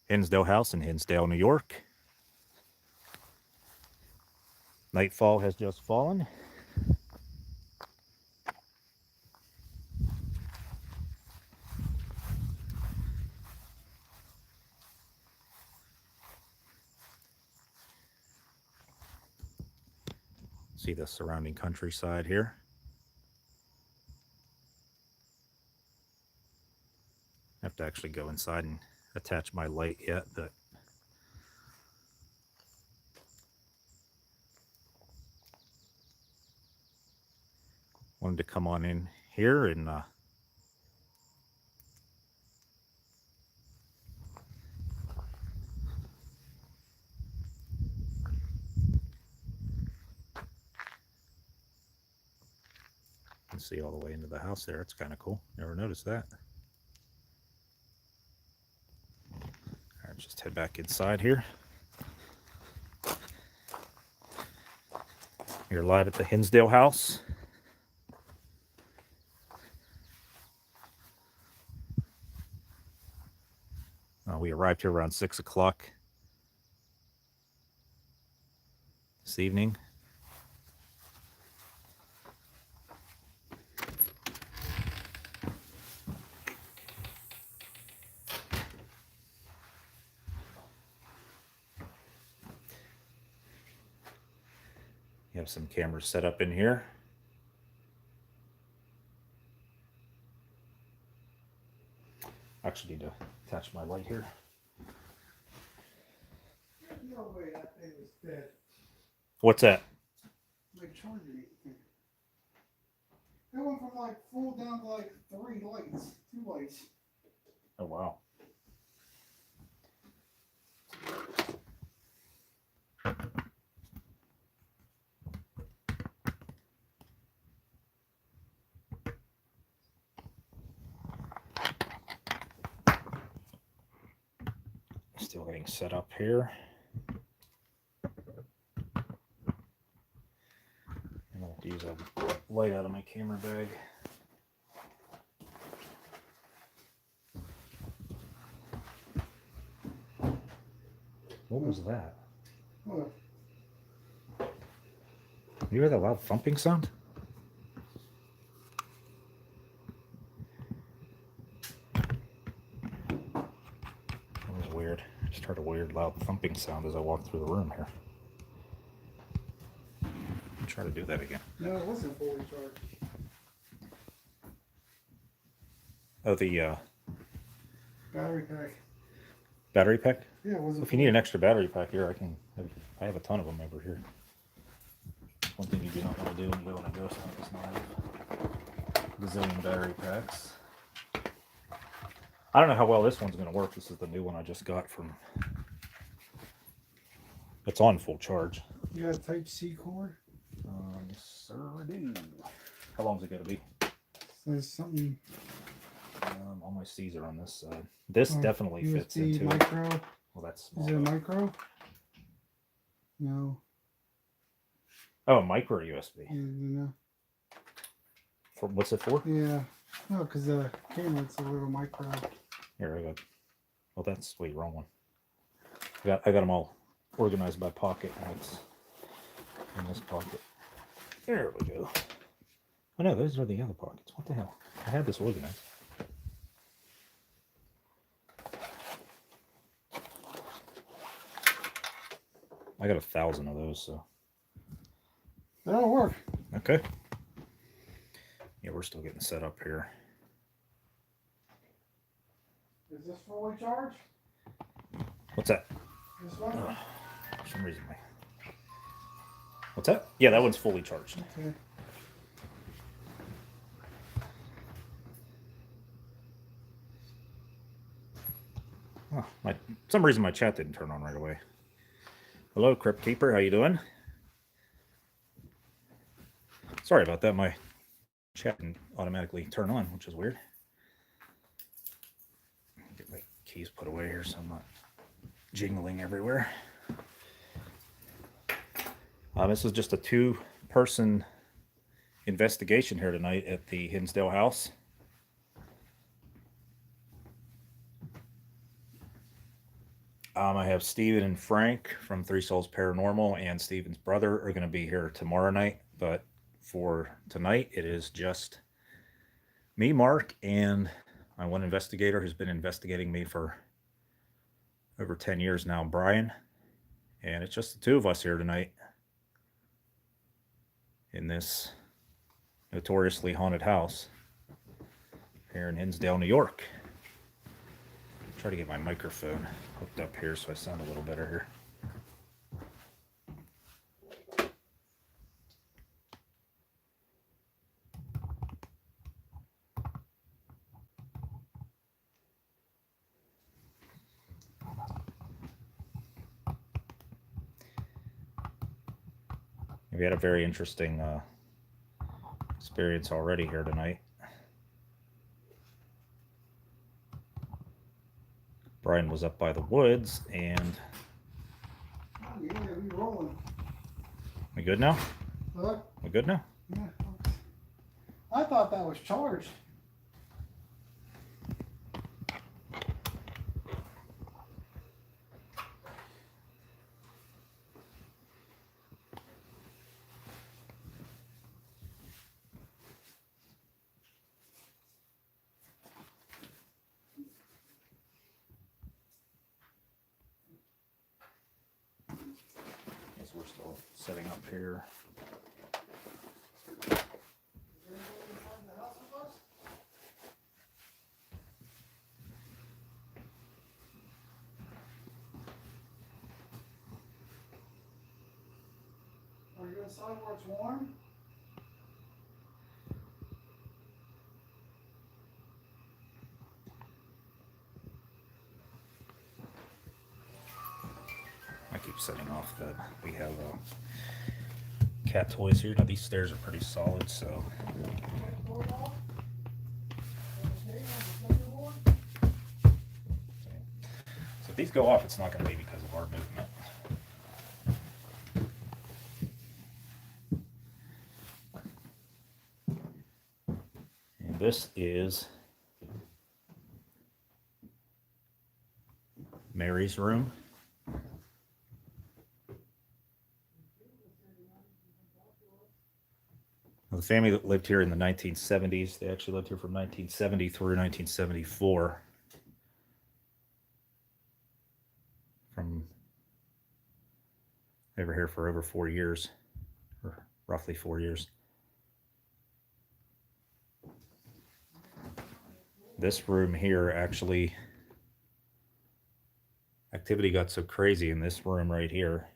Hinsdale house in Hinsdale, New York. Nightfall has just fallen. See the surrounding countryside here. I have to actually go inside and attach my light yet, but wanted to come on in here and see all the way into the house there. It's kind of cool. Never noticed that. All right, just head back inside here. You're live at the Hinsdale house. We arrived here around 6 o'clock this evening. You have some cameras set up in here. Actually need to attach my light here. There's no way that thing was dead. What's that? Like charging it. It went from like full down to like 3 lights, 2 lights. Oh, wow. Still getting set up here. I'm going to use a light out of my camera bag. What was that? What? You hear that loud thumping sound? That was weird. I just heard a weird loud thumping sound as I walked through the room here. I'll try to do that again. No, it wasn't fully charged. Oh, the Battery pack. battery pack? Yeah, it wasn't. If you need an extra battery pack here, I have a ton of them over here. One thing you do not want to do when you go on a ghost hunt is not have gazillion battery packs. I don't know how well this one's going to work. This is the new one I just got from. It's on full charge. You got a Type-C cord? Yes, sir, I do. How long is it going to be? There's something. All my C's are on this side. This definitely USB fits into micro. it. Well, that's small. Is it a micro? No. Oh, micro USB. No. For what's it for? Yeah. No, because the camera's a little micro. Here I go. Well, that's wait, wrong one. I got them all organized by pocket, and it's in this pocket. There we go. Oh no, those are the other pockets. What the hell? I had this organized. I got 1,000 of those, so. That'll work. Okay. Yeah, we're still getting set up here. Is this fully charged? What's that? This one? For some reason, what's that? Yeah, that one's fully charged. Okay. Oh, for some reason my chat didn't turn on right away. Hello, Crypt Keeper. How you doing? Sorry about that. My chat didn't automatically turn on, which is weird. Get my keys put away here so I'm not jingling everywhere. This is just a 2-person investigation here tonight at the Hinsdale house. I have Steven and Frank from Three Souls Paranormal, and Steven's brother are going to be here tomorrow night. But for tonight, it is just me, Mark, and my one investigator who's been investigating me for over 10 years now, Brian. And it's just the two of us here tonight in this notoriously haunted house here in Hinsdale, New York. Try to get my microphone hooked up here so I sound a little better here. We had a very interesting experience already here tonight. Brian was up by the woods, and Yeah, we rolling. we good now? Huh? We good now? Yeah. I thought that was charged. Guess we're still setting up here. Are you inside where it's warm? I keep setting off that we have cat toys here. Now these stairs are pretty solid, so if these go off, it's not going to be because of our movement. And this is Mary's room. The family that lived here in the 1970s, they actually lived here from 1970 through 1974. They were here for over 4 years, or roughly 4 years. This room here, actually, activity got so crazy in this room right here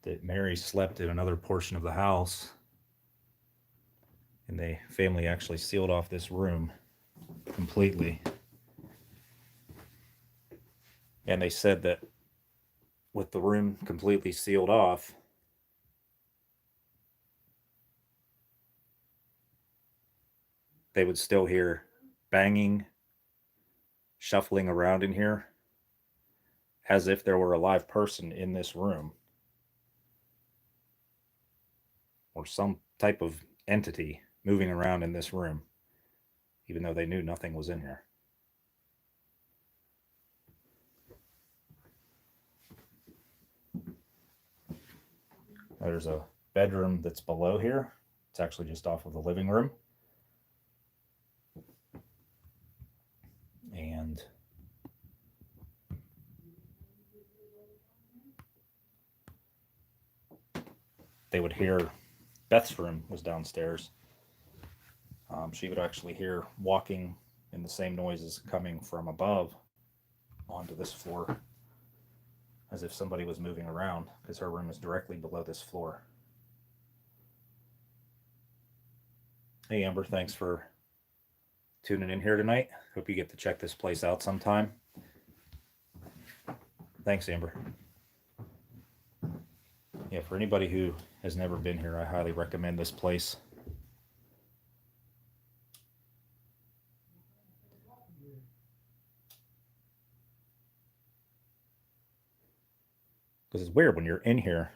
that Mary slept in another portion of the house, and the family actually sealed off this room completely. And they said that with the room completely sealed off, they would still hear banging, shuffling around in here, as if there were a live person in this room, or some type of entity moving around in this room, even though they knew nothing was in here. There's a bedroom that's below here. It's actually just off of the living room. And they would hear, Beth's room was downstairs. She would actually hear walking in the same noises coming from above onto this floor, as if somebody was moving around, because her room is directly below this floor. Hey Amber, thanks for tuning in here tonight. Hope you get to check this place out sometime. Thanks, Amber. Yeah, for anybody who has never been here, I highly recommend this place. Because it's weird when you're in here.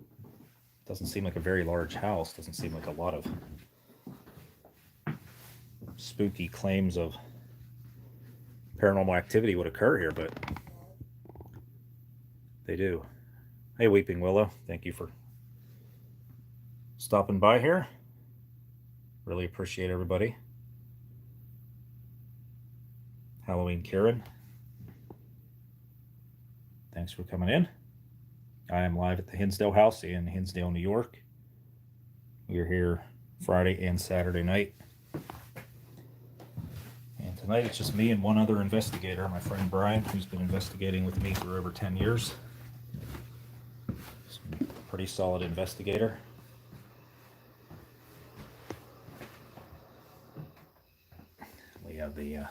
It doesn't seem like a very large house. Doesn't seem like a lot of spooky claims of paranormal activity would occur here, but they do. Hey, Weeping Willow, thank you for stopping by here. Really appreciate everybody. Halloween Karen, thanks for coming in. I am live at the Hinsdale house in Hinsdale, New York. We are here Friday and Saturday night. And tonight it's just me and one other investigator, my friend Brian, who's been investigating with me for over 10 years. He's a pretty solid investigator. We have the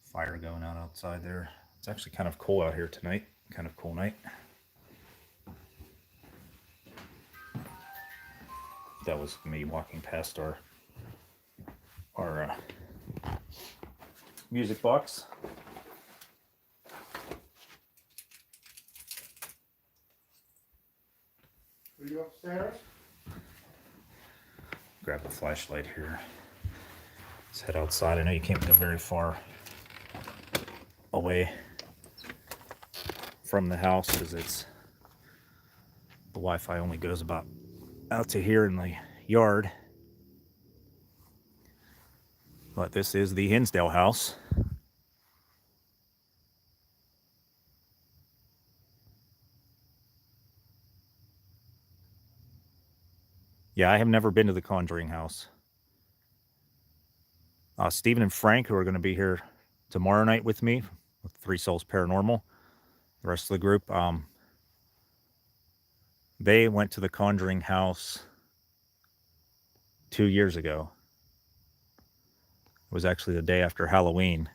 fire going on outside there. It's actually kind of cool out here tonight. Kind of cool night. That was me walking past our music box. Are you upstairs? Grab the flashlight here. Let's head outside. I know you can't go very far away from the house because the Wi-Fi only goes about out to here in the yard. But this is the Hinsdale house. Yeah, I have never been to the Conjuring house. Stephen and Frank, who are going to be here tomorrow night with me, with Three Souls Paranormal, the rest of the group, they went to the Conjuring house 2 years ago. It was actually the day after Halloween.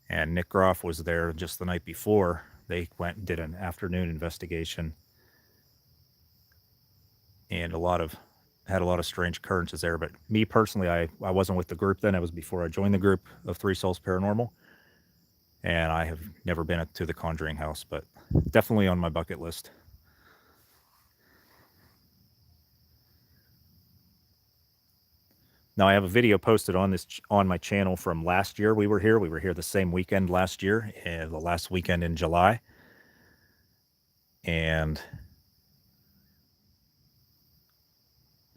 And Nick Groff was there just the night before. They went and did an afternoon investigation. And had a lot of strange occurrences there. But me personally, I wasn't with the group then. It was before I joined the group of Three Souls Paranormal. And I have never been to the Conjuring house, but definitely on my bucket list. Now I have a video posted on my channel from last year. We were here the same weekend last year, the last weekend in July. And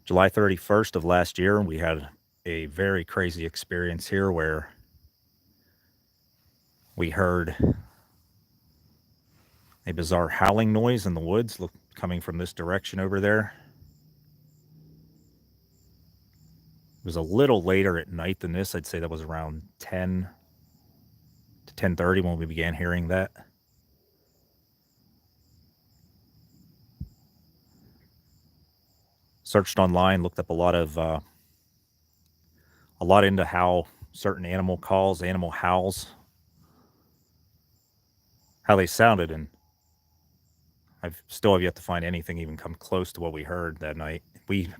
July 31st of last year, we had a very crazy experience here where we heard a bizarre howling noise in the woods coming from this direction over there. It was a little later at night than this. I'd say that was around 10 to 10:30 when we began hearing that. Searched online, looked up a lot into how certain animal calls, animal howls, how they sounded, and I've still have yet to find anything even come close to what we heard that night. We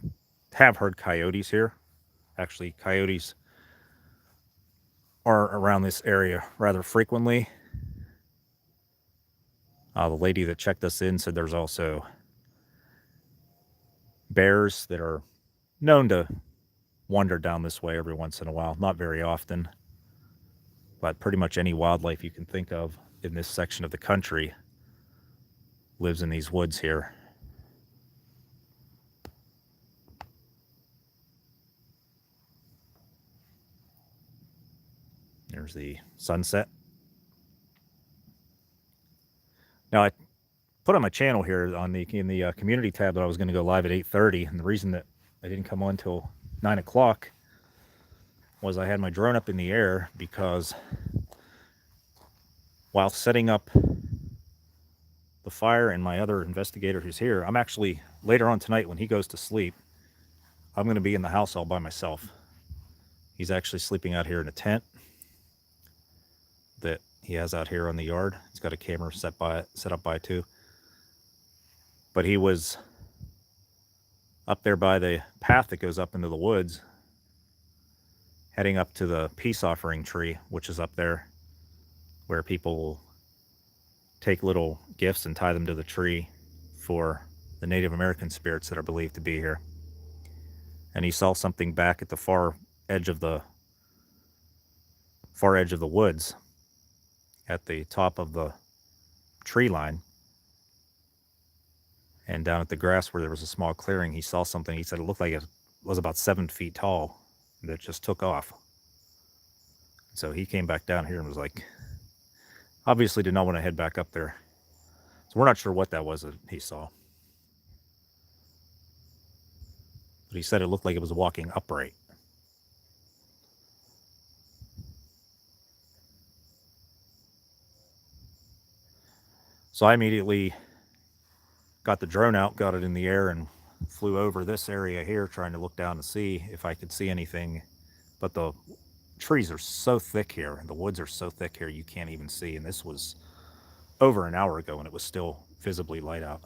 have heard coyotes here. Actually, coyotes are around this area rather frequently. The lady that checked us in said there's also bears that are known to wander down this way every once in a while. Not very often, but pretty much any wildlife you can think of in this section of the country lives in these woods here. There's the sunset. Now I put on my channel here in the community tab that I was going to go live at 8:30, and the reason that I didn't come on till 9 o'clock was I had my drone up in the air because while setting up the fire and my other investigator who's here, I'm actually later on tonight when he goes to sleep, I'm going to be in the house all by myself. He's actually sleeping out here in a tent that he has out here on the yard. He's got a camera set up by it too. But he was up there by the path that goes up into the woods, heading up to the peace offering tree, which is up there, where people will take little gifts and tie them to the tree for the Native American spirits that are believed to be here. And he saw something back at the far edge of the far edge of the woods at the top of the tree line. And down at the grass where there was a small clearing, he saw something. He said it looked like it was about 7 feet tall that just took off. So he came back down here and was like, obviously did not want to head back up there. So we're not sure what that was that he saw. But he said it looked like it was walking upright. So I immediately got the drone out, got it in the air, and flew over this area here trying to look down to see if I could see anything. But the trees are so thick here, and the woods are so thick here, you can't even see. And this was over an hour ago, and it was still visibly light out.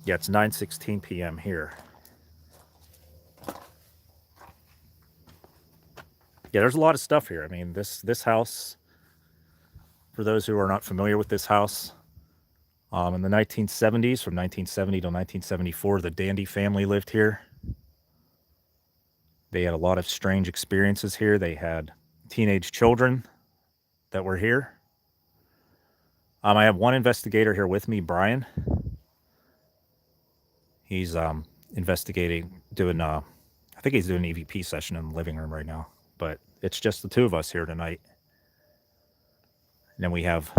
Yeah, it's 9:16 p.m. here. Yeah, there's a lot of stuff here. I mean, this house, for those who are not familiar with this house, in the 1970s, from 1970 to 1974, the Dandy family lived here. They had a lot of strange experiences here. They had teenage children that were here. I have one investigator here with me, Brian. He's investigating, doing, I think he's doing an EVP session in the living room right now. But it's just the two of us here tonight. And then we have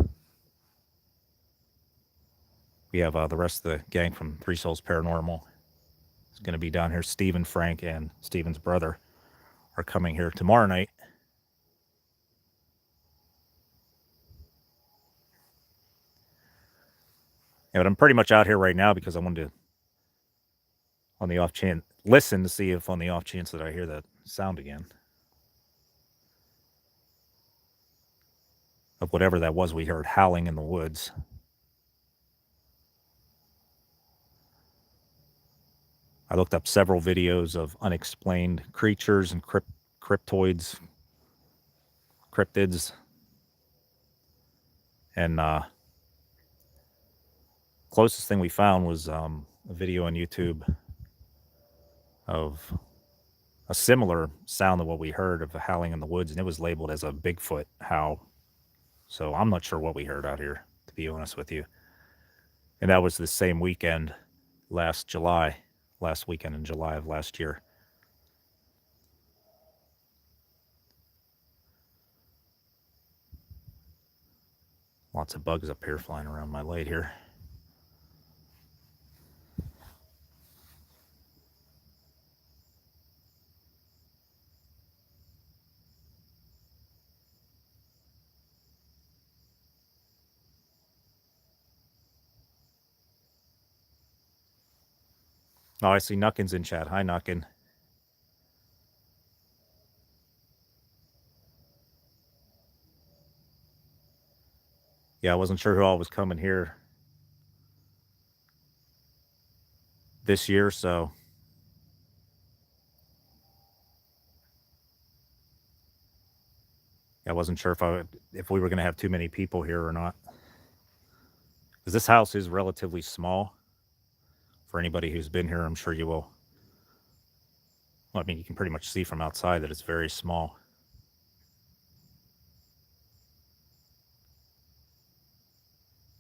the rest of the gang from Three Souls Paranormal. It's going to be down here. Steve and Frank and Steven's brother are coming here tomorrow night. Yeah, but I'm pretty much out here right now because I wanted to, on the off chance, listen to see if on the off chance that I hear that sound again. Of whatever that was we heard howling in the woods. I looked up several videos of unexplained creatures and cryptoids, cryptids, and closest thing we found was a video on YouTube of a similar sound to what we heard of the howling in the woods, and it was labeled as a Bigfoot howl. So I'm not sure what we heard out here, to be honest with you. And that was the same weekend last weekend in July of last year. Lots of bugs up here flying around my light here. Oh, I see Nuckin's in chat. Hi, Nuckin. Yeah, I wasn't sure who all was coming here this year, so I wasn't sure if we were going to have too many people here or not. Because this house is relatively small. For anybody who's been here, I'm sure you will. Well, I mean, you can pretty much see from outside that it's very small.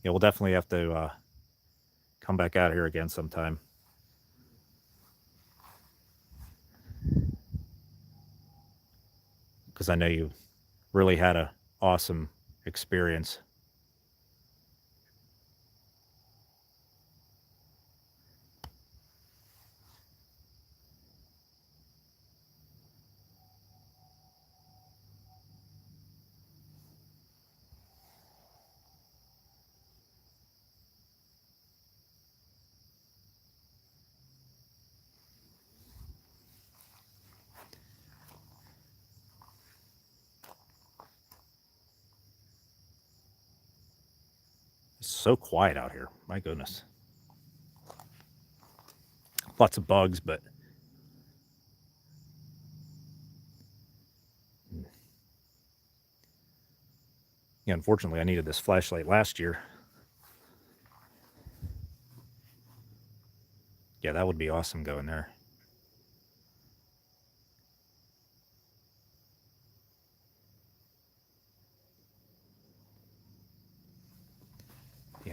Yeah, we'll definitely have to come back out here again sometime. Because I know you really had an awesome experience. It's so quiet out here. My goodness. Lots of bugs, but yeah, unfortunately, I needed this flashlight last year. Yeah, that would be awesome going there.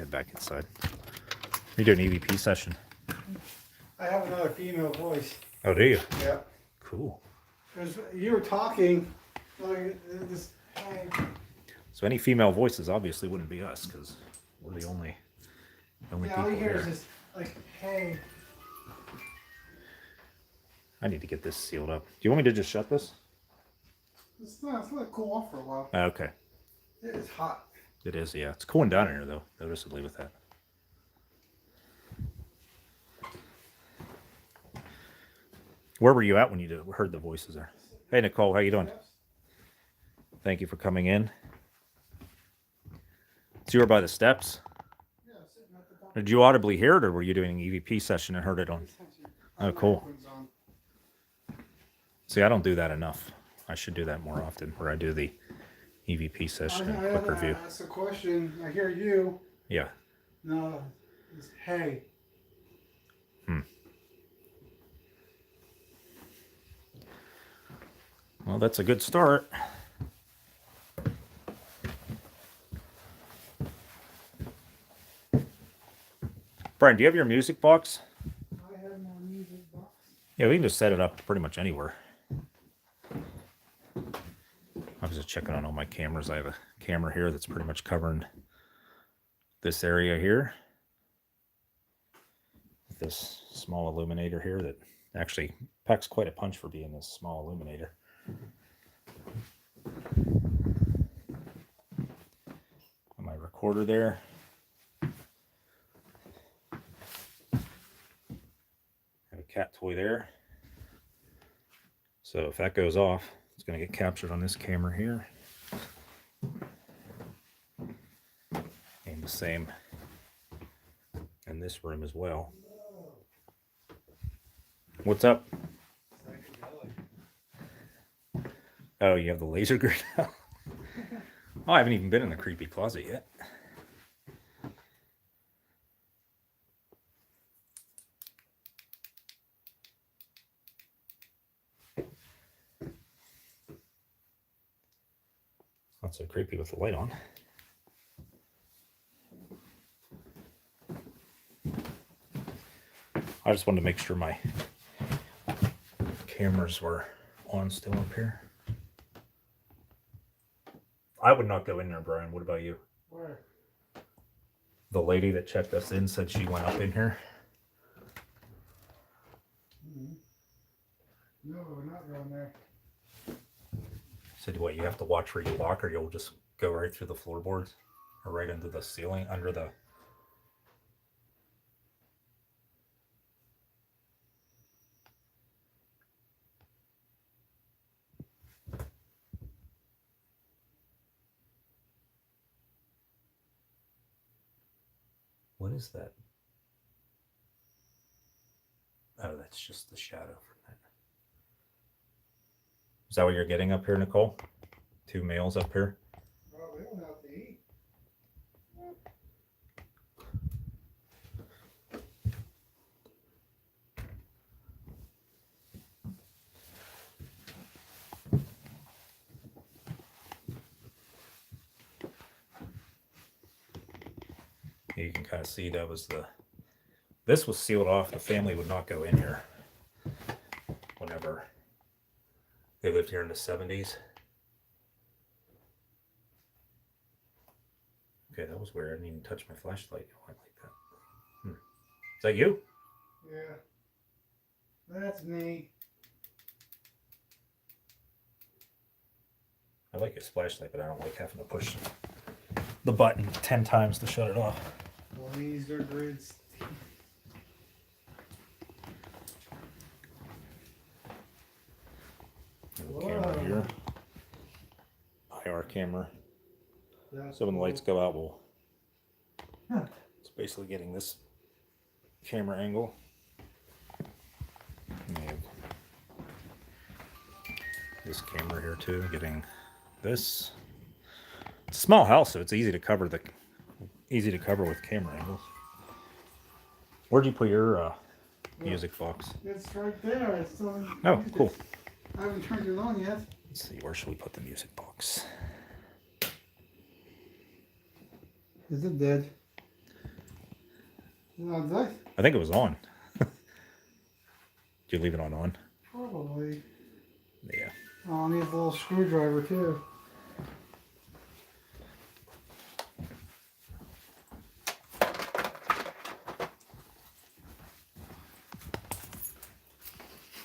head back inside. You doing an EVP session? I have another female voice. Oh, do you? Yeah. Cool. Because you were talking like this. So any female voices obviously wouldn't be us because we're the only Yeah, people all you hear here. is this, like, hey. I need to get this sealed up. Do you want me to just shut this? It's let it cool off for a while. Okay. It is hot. It is, yeah. It's cooling down in here, though, noticeably with that. Where were you at when you heard the voices there? Hey, Nicole, how you doing? Thank you for coming in. So you were by the steps? Yeah, sitting at the top. Did you audibly hear it, or were you doing an EVP session and heard it on? Oh, cool. See, I don't do that enough. I should do that more often, where I do the EVP session and quick review. That's a question. I hear you. Yeah. No, it's hey. Well, that's a good start. Brian, do you have your music box? I have my music box. Yeah, we can just set it up pretty much anywhere. I was just checking on all my cameras. I have a camera here that's pretty much covering this area here. This small illuminator here that actually packs quite a punch for being this small illuminator. My recorder there. Have a cat toy there. So if that goes off, it's going to get captured on this camera here. And the same in this room as well. What's up? Oh, you have the laser grid now? Oh, I haven't even been in the creepy closet yet. Not so creepy with the light on. I just wanted to make sure my cameras were on still up here. I would not go in there, Brian. What about you? Where? The lady that checked us in said she went up in here. No, we're not going there. Said what, you have to watch where you walk or you'll just go right through the floorboards or right into the ceiling under the... What is that? Oh, that's just the shadow from that. Is that what you're getting up here, Nicole? Two males up here? Well, we don't have to eat. You can kind of see that was the... This was sealed off. The family would not go in here whenever they lived here in the 70s. Okay, that was weird. I didn't even touch my flashlight. It went like that. Is that you? Yeah. That's me. I like your flashlight, but I don't like having to push the button 10 times to shut it off. Laser grids. Camera here. IR camera. That's So when the lights go out, we'll... Huh. It's basically getting this camera angle. And we have this camera here too, getting this. It's a small house, so it's easy to cover with camera angles. Where'd you put your music box? It's right there. It's still in Oh, music. cool. I haven't turned it on yet. Let's see, where should we put the music box? Is it dead? No, that I think it was on. Did you leave it on? probably. Yeah. Oh, I need a little screwdriver too.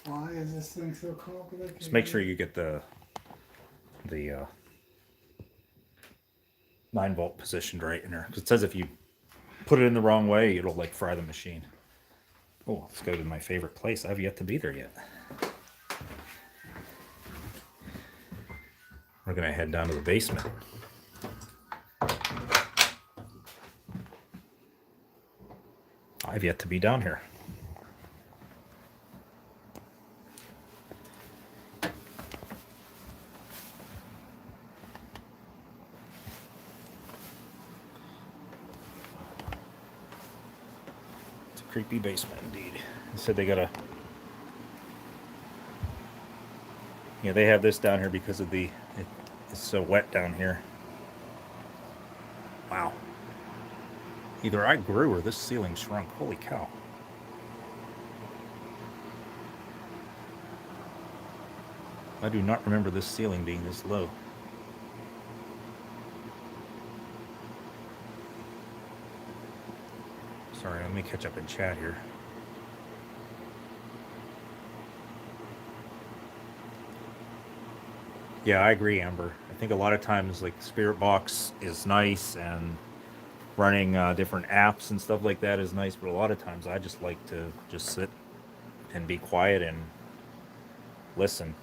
Why is this thing so complicated? Just make sure you get the 9-volt positioned right in there. Because it says if you put it in the wrong way, it'll like fry the machine. Oh, let's go to my favorite place. I've yet to be there yet. We're gonna head down to the basement. I've yet to be down here. It's a creepy basement indeed. They said they gotta. Yeah, they have this down here because of it's so wet down here. Wow. Either I grew or this ceiling shrunk. Holy cow. I do not remember this ceiling being this low. Sorry, let me catch up in chat here. Yeah, I agree, Amber. I think a lot of times, like, Spirit Box is nice, and running different apps and stuff like that is nice, but a lot of times I just like to just sit and be quiet and listen.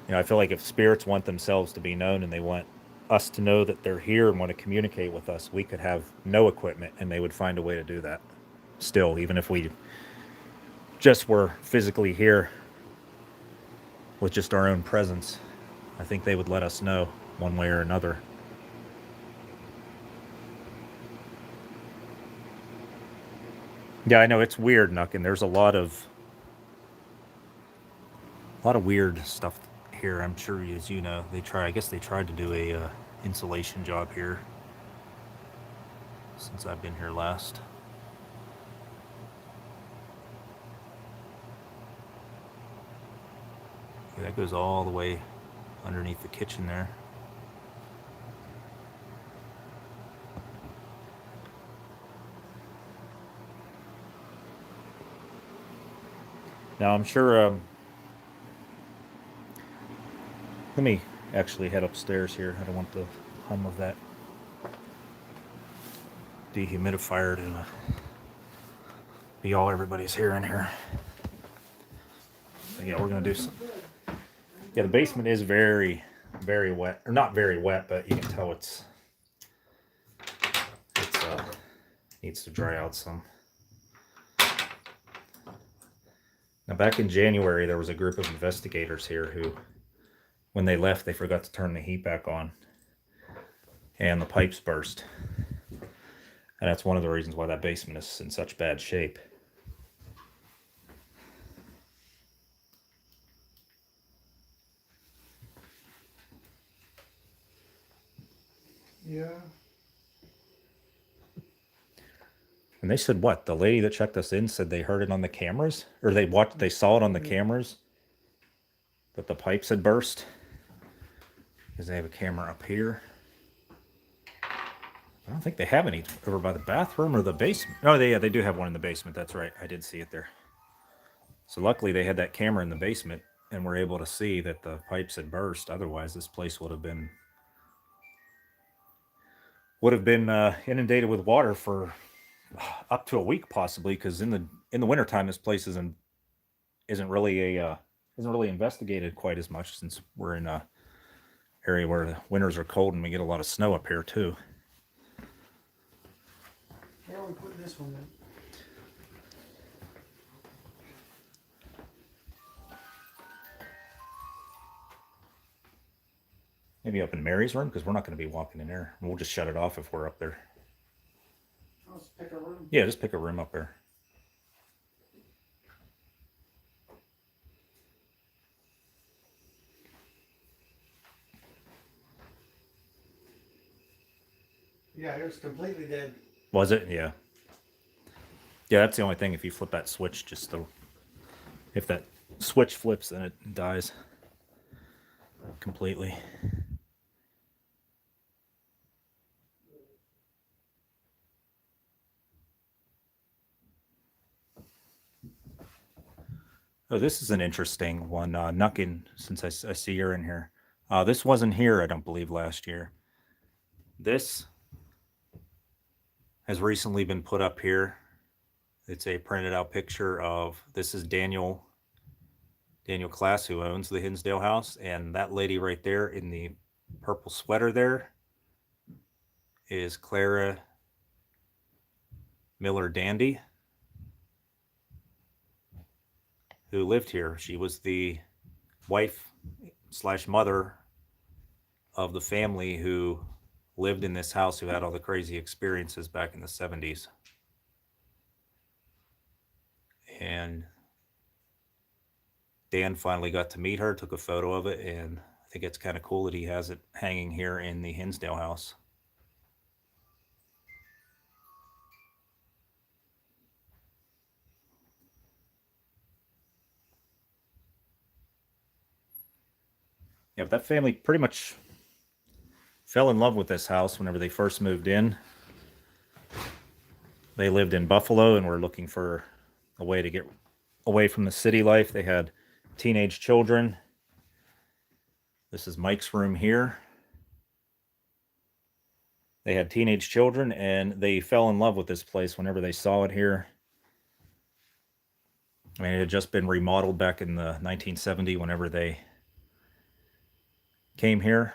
You know, I feel like if spirits want themselves to be known and they want us to know that they're here and want to communicate with us, we could have no equipment and they would find a way to do that. Still, even if we just were physically here with just our own presence, I think they would let us know one way or another. Yeah, I know it's weird, Nuck, and there's a lot of weird stuff here. I'm sure, as you know, I guess they tried to do a insulation job here since I've been here last. Yeah, that goes all the way underneath the kitchen there. Now I'm sure. Let me actually head upstairs here. I don't want the hum of that dehumidifier to be all everybody's hearing here. So yeah, we're gonna do some. Yeah, the basement is very, very wet, or not very wet, but you can tell it's needs to dry out some. Now, back in January, there was a group of investigators here who, when they left, they forgot to turn the heat back on, and the pipes burst. And that's one of the reasons why that basement is in such bad shape. Yeah. And they said what? The lady that checked us in said they heard it on the cameras, or they saw it on the cameras, that the pipes had burst. Because they have a camera up here. I don't think they have any over by the bathroom or the basement. Oh, they do have one in the basement. That's right. I did see it there. So luckily they had that camera in the basement and were able to see that the pipes had burst. Otherwise, this place would have been inundated with water for up to a week, possibly. Because in the wintertime, this place isn't really investigated quite as much, since we're in a area where the winters are cold and we get a lot of snow up here too. Where are we putting this one in? Maybe up in Mary's room, because we're not going to be walking in there. We'll just shut it off if we're up there. I'll just pick a room. Yeah, just pick a room up there. Yeah, it was completely dead. Was it? Yeah. Yeah, that's the only thing. If you flip that switch, if that switch flips, then it dies completely. Oh, this is an interesting one. Nuckin, since I see you're in here. This wasn't here, I don't believe, last year. This has recently been put up here. It's a printed out picture of, this is Daniel Class, who owns the Hinsdale house, and that lady right there in the purple sweater there is Clara Miller Dandy, who lived here. She was the wife slash mother of the family who lived in this house, who had all the crazy experiences back in the 70s. And Dan finally got to meet her, took a photo of it, and I think it's kind of cool that he has it hanging here in the Hinsdale house. Yeah, but that family pretty much fell in love with this house whenever they first moved in. They lived in Buffalo and were looking for a way to get away from the city life. They had teenage children. This is Mike's room here. They had teenage children, and they fell in love with this place whenever they saw it here. I mean, it had just been remodeled back in the 1970 whenever they came here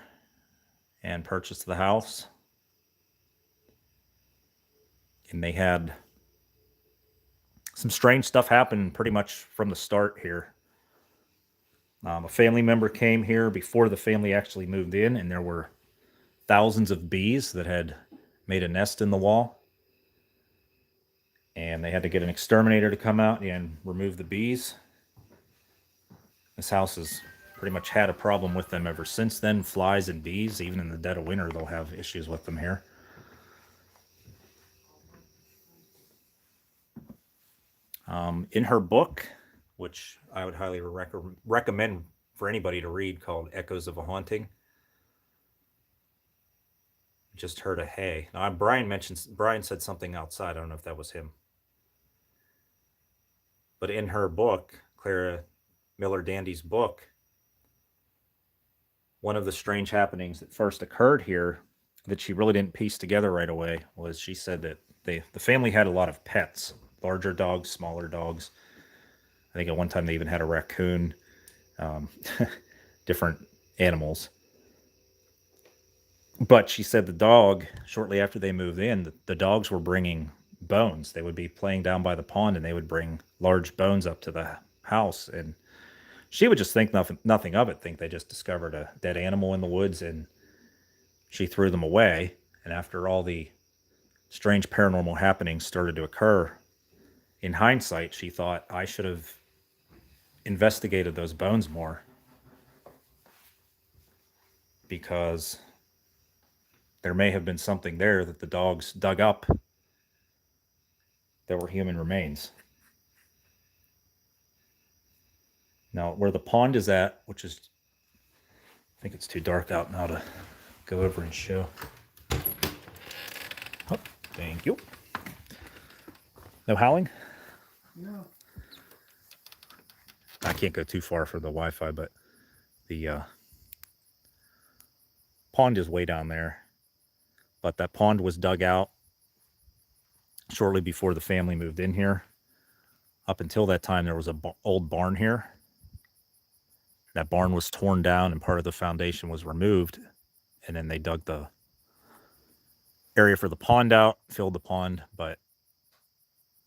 and purchased the house. And they had some strange stuff happen pretty much from the start here. A family member came here before the family actually moved in, and there were thousands of bees that had made a nest in the wall. And they had to get an exterminator to come out and remove the bees. This house has pretty much had a problem with them ever since then. Flies and bees, even in the dead of winter, they'll have issues with them here. In her book, which I would highly recommend for anybody to read, called Echoes of a Haunting, just heard a hey. Now, Brian said something outside. I don't know if that was him. But in her book, Clara Miller Dandy's book, one of the strange happenings that first occurred here that she really didn't piece together right away was, she said that the family had a lot of pets, larger dogs, smaller dogs. I think at one time they even had a raccoon, different animals. But she said the dog, shortly after they moved in, the dogs were bringing bones. They would be playing down by the pond, and they would bring large bones up to the house. And she would just think nothing of it, think they just discovered a dead animal in the woods, and she threw them away. And after all the strange paranormal happenings started to occur, in hindsight, she thought, I should have investigated those bones more, because there may have been something there that the dogs dug up that were human remains. Now, where the pond is at, which is, I think it's too dark out now to go over and show. Oh, thank you. No howling? No. I can't go too far for the Wi-Fi, but the pond is way down there. But that pond was dug out shortly before the family moved in here. Up until that time, there was an old barn here. That barn was torn down and part of the foundation was removed. And then they dug the area for the pond out, filled the pond, but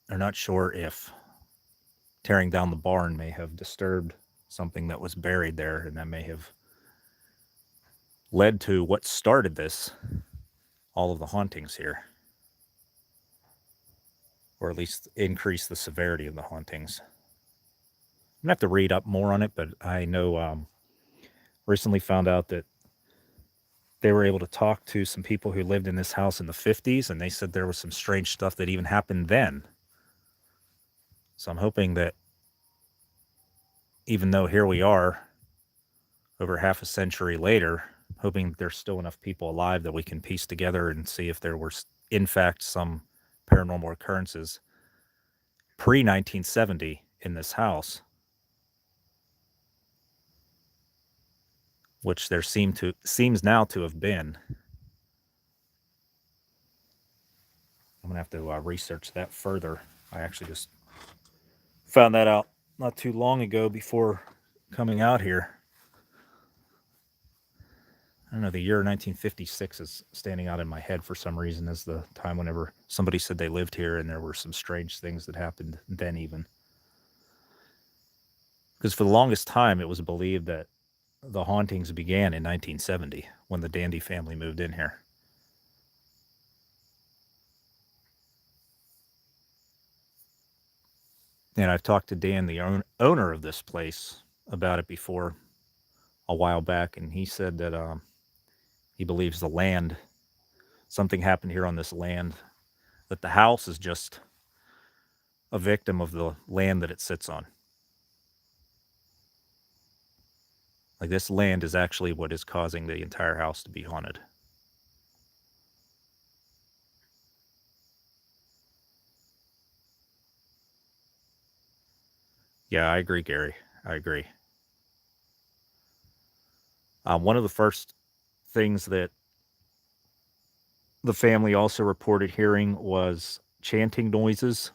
they're not sure if tearing down the barn may have disturbed something that was buried there, and that may have led to what started this, all of the hauntings here, or at least increase the severity of the hauntings. I'm gonna have to read up more on it, but I know recently found out that they were able to talk to some people who lived in this house in the 50s, and they said there was some strange stuff that even happened then. So I'm hoping that even though here we are over half a century later, hoping there's still enough people alive that we can piece together and see if there were, in fact, some paranormal occurrences pre 1970 in this house, which there seems now to have been. I'm gonna have to research that further. I actually just found that out not too long ago before coming out here. I don't know, the year 1956 is standing out in my head for some reason as the time whenever somebody said they lived here and there were some strange things that happened then even. Because for the longest time, it was believed that the hauntings began in 1970 when the Dandy family moved in here. And I've talked to Dan, the owner of this place, about it before a while back, and he said that he believes the land, something happened here on this land, that the house is just a victim of the land that it sits on. Like, this land is actually what is causing the entire house to be haunted. Yeah, I agree, Gary. I agree. One of the first things that the family also reported hearing was chanting noises.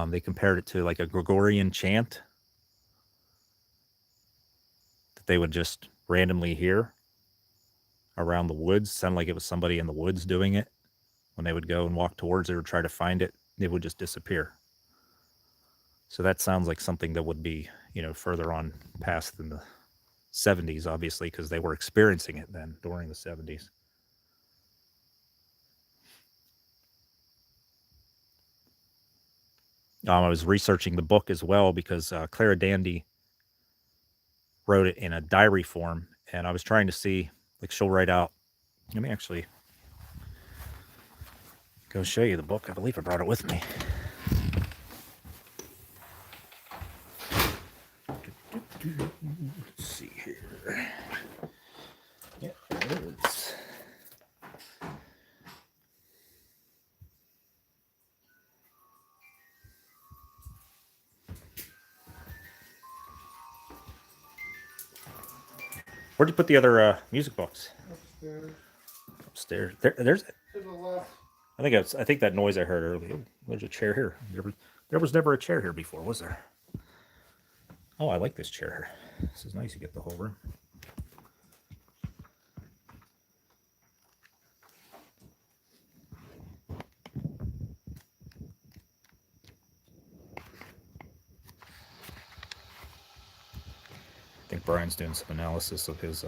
They compared it to like a Gregorian chant that they would just randomly hear around the woods. Sounded like it was somebody in the woods doing it. When they would go and walk towards it or try to find it, it would just disappear. So that sounds like something that would be, further on past than the 70s, obviously, because they were experiencing it then during the 70s. I was researching the book as well because Clara Dandy wrote it in a diary form, and I was trying to see, like, she'll write out. Let me actually go show you the book. I believe I brought it with me. Let's see here. Yeah, there it is. Where'd you put the other music books? Upstairs. Upstairs. There's it. To the left. I think that noise I heard earlier. Oh, there's a chair here. There was never a chair here before, was there? Oh, I like this chair here. This is nice. You get the whole room. I think Brian's doing some analysis of his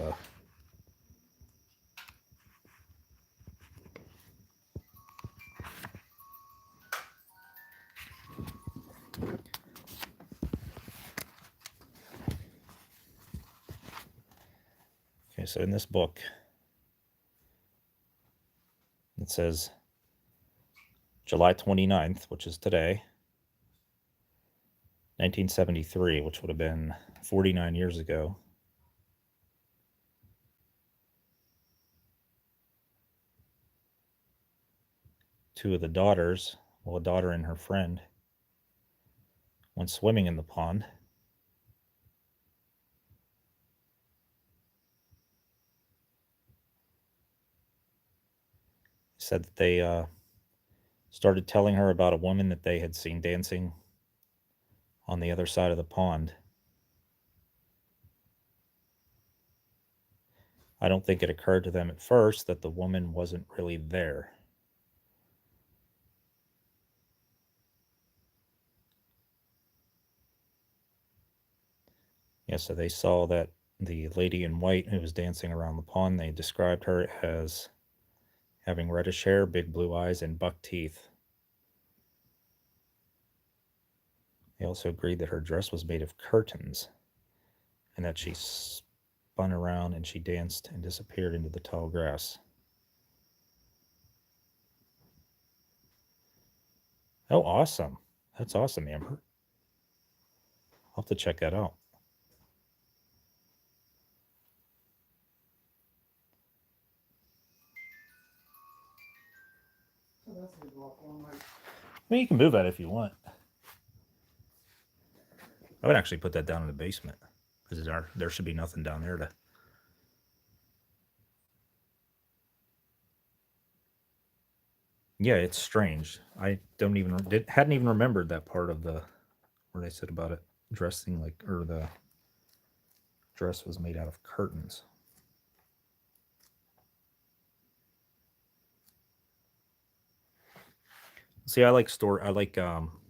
Okay, so in this book, it says July 29th, which is today, 1973, which would have been 49 years ago. Two of the daughters, well, a daughter and her friend, went swimming in the pond. Said that they started telling her about a woman that they had seen dancing on the other side of the pond. I don't think it occurred to them at first that the woman wasn't really there. Yeah, so they saw that the lady in white who was dancing around the pond, they described her as having reddish hair, big blue eyes, and buck teeth. They also agreed that her dress was made of curtains and that she spun around and she danced and disappeared into the tall grass. Oh, awesome. That's awesome, Amber. I'll have to check that out. So that's gonna go up all night. I mean, you can move that if you want. I would actually put that down in the basement because there should be nothing down there to. Yeah, it's strange. I hadn't even remembered that part of the where they said about it dressing like, or the dress was made out of curtains. See, I like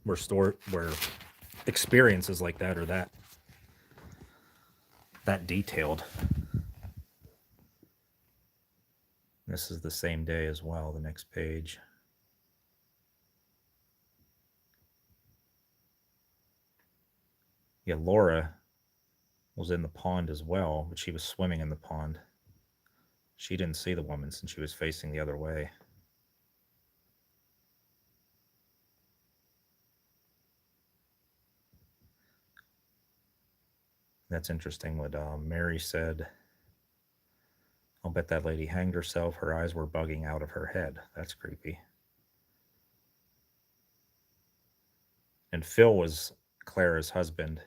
where experiences like that are that detailed. This is the same day as well, the next page. Yeah, Laura was in the pond as well, but she was swimming in the pond. She didn't see the woman since she was facing the other way. That's interesting what Mary said. I'll bet that lady hanged herself. Her eyes were bugging out of her head. That's creepy. And Phil was Clara's husband,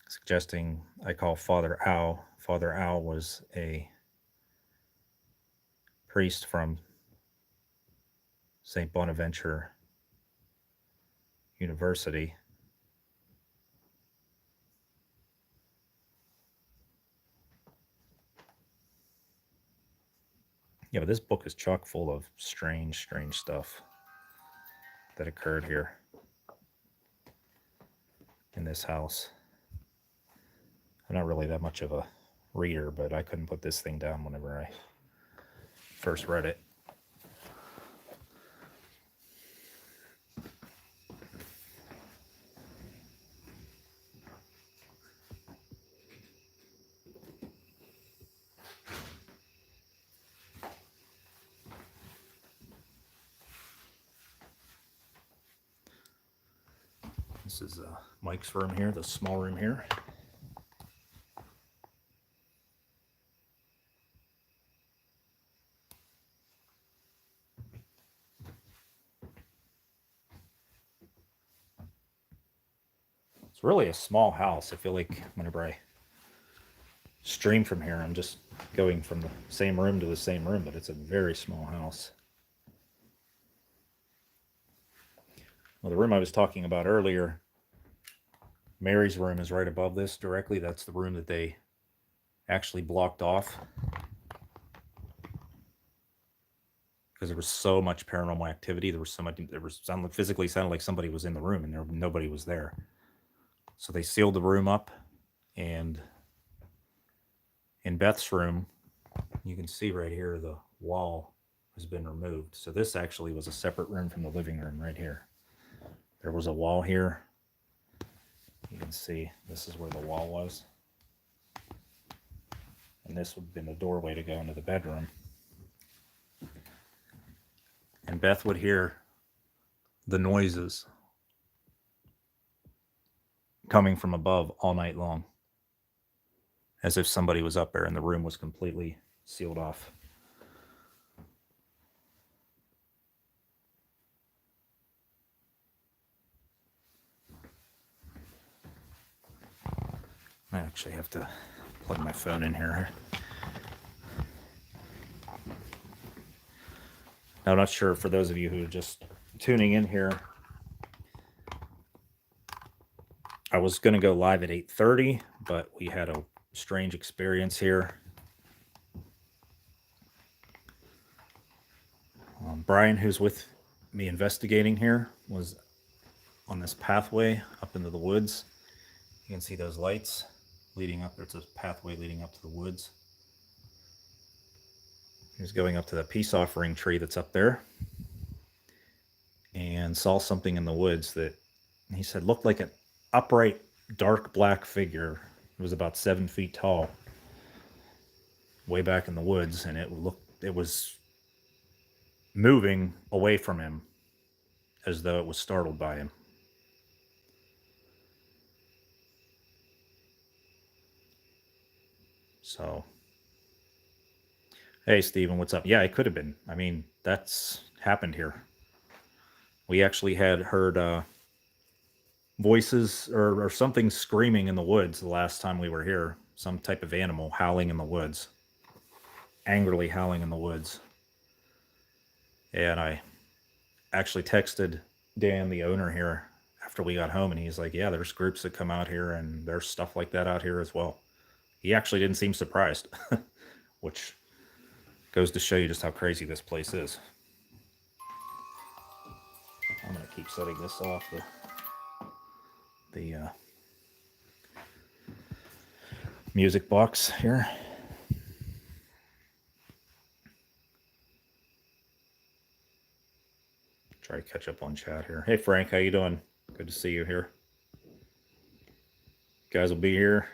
suggesting I call Father Al. Father Al was a priest from St. Bonaventure University. Yeah, but this book is chock full of strange stuff that occurred here in this house. I'm not really that much of a reader, but I couldn't put this thing down whenever I first read it. This is Mike's room here, the small room here. It's really a small house. I feel like whenever I stream from here, I'm just going from the same room to the same room, but it's a very small house. Well, the room I was talking about earlier, Mary's room is right above this directly. That's the room that they actually blocked off because there was so much paranormal activity. There was physically sounded like somebody was in the room and nobody was there. So they sealed the room up, and in Beth's room, you can see right here the wall has been removed. So this actually was a separate room from the living room right here. There was a wall here. You can see this is where the wall was. And this would have been the doorway to go into the bedroom. And Beth would hear the noises coming from above all night long, as if somebody was up there and the room was completely sealed off. I actually have to plug my phone in here. Now, I'm not sure, for those of you who are just tuning in here, I was going to go live at 8:30, but we had a strange experience here. Brian, who's with me investigating here, was on this pathway up into the woods. You can see those lights leading up. There's a pathway leading up to the woods. He was going up to the peace offering tree that's up there and saw something in the woods that he said looked like an upright, dark black figure It was about 7 feet tall, way back in the woods, and it was moving away from him as though it was startled by him. So, hey, Steven, what's up? Yeah, it could have been. I mean, that's happened here. We actually had heard voices or something screaming in the woods the last time we were here. Some type of animal howling in the woods, angrily howling in the woods. And I actually texted Dan, the owner here, after we got home, and he's like, yeah, there's groups that come out here, and there's stuff like that out here as well. He actually didn't seem surprised, which goes to show you just how crazy this place is. I'm going to keep setting this off the music box here. Try to catch up on chat here. Hey, Frank, how you doing? Good to see you here. Guys will be here.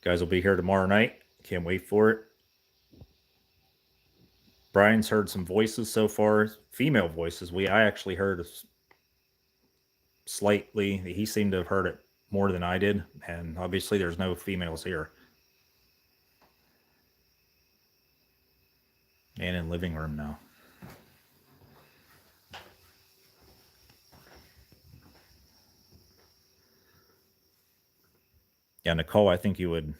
Guys will be here tomorrow night. Can't wait for it. Brian's heard some voices so far, female voices. I actually heard slightly. He seemed to have heard it more than I did, and obviously there's no females here. And in living room now. Yeah, Nicole, I think you would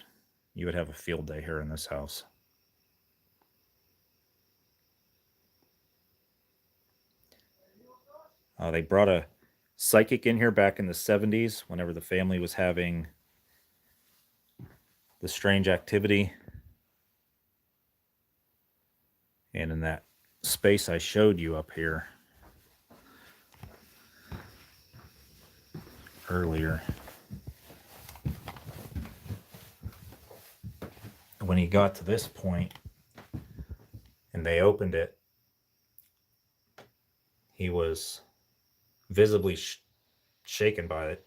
have a field day here in this house. They brought a psychic in here back in the 70s whenever the family was having the strange activity. And in that space I showed you up here earlier, when he got to this point and they opened it, he was visibly shaken by it.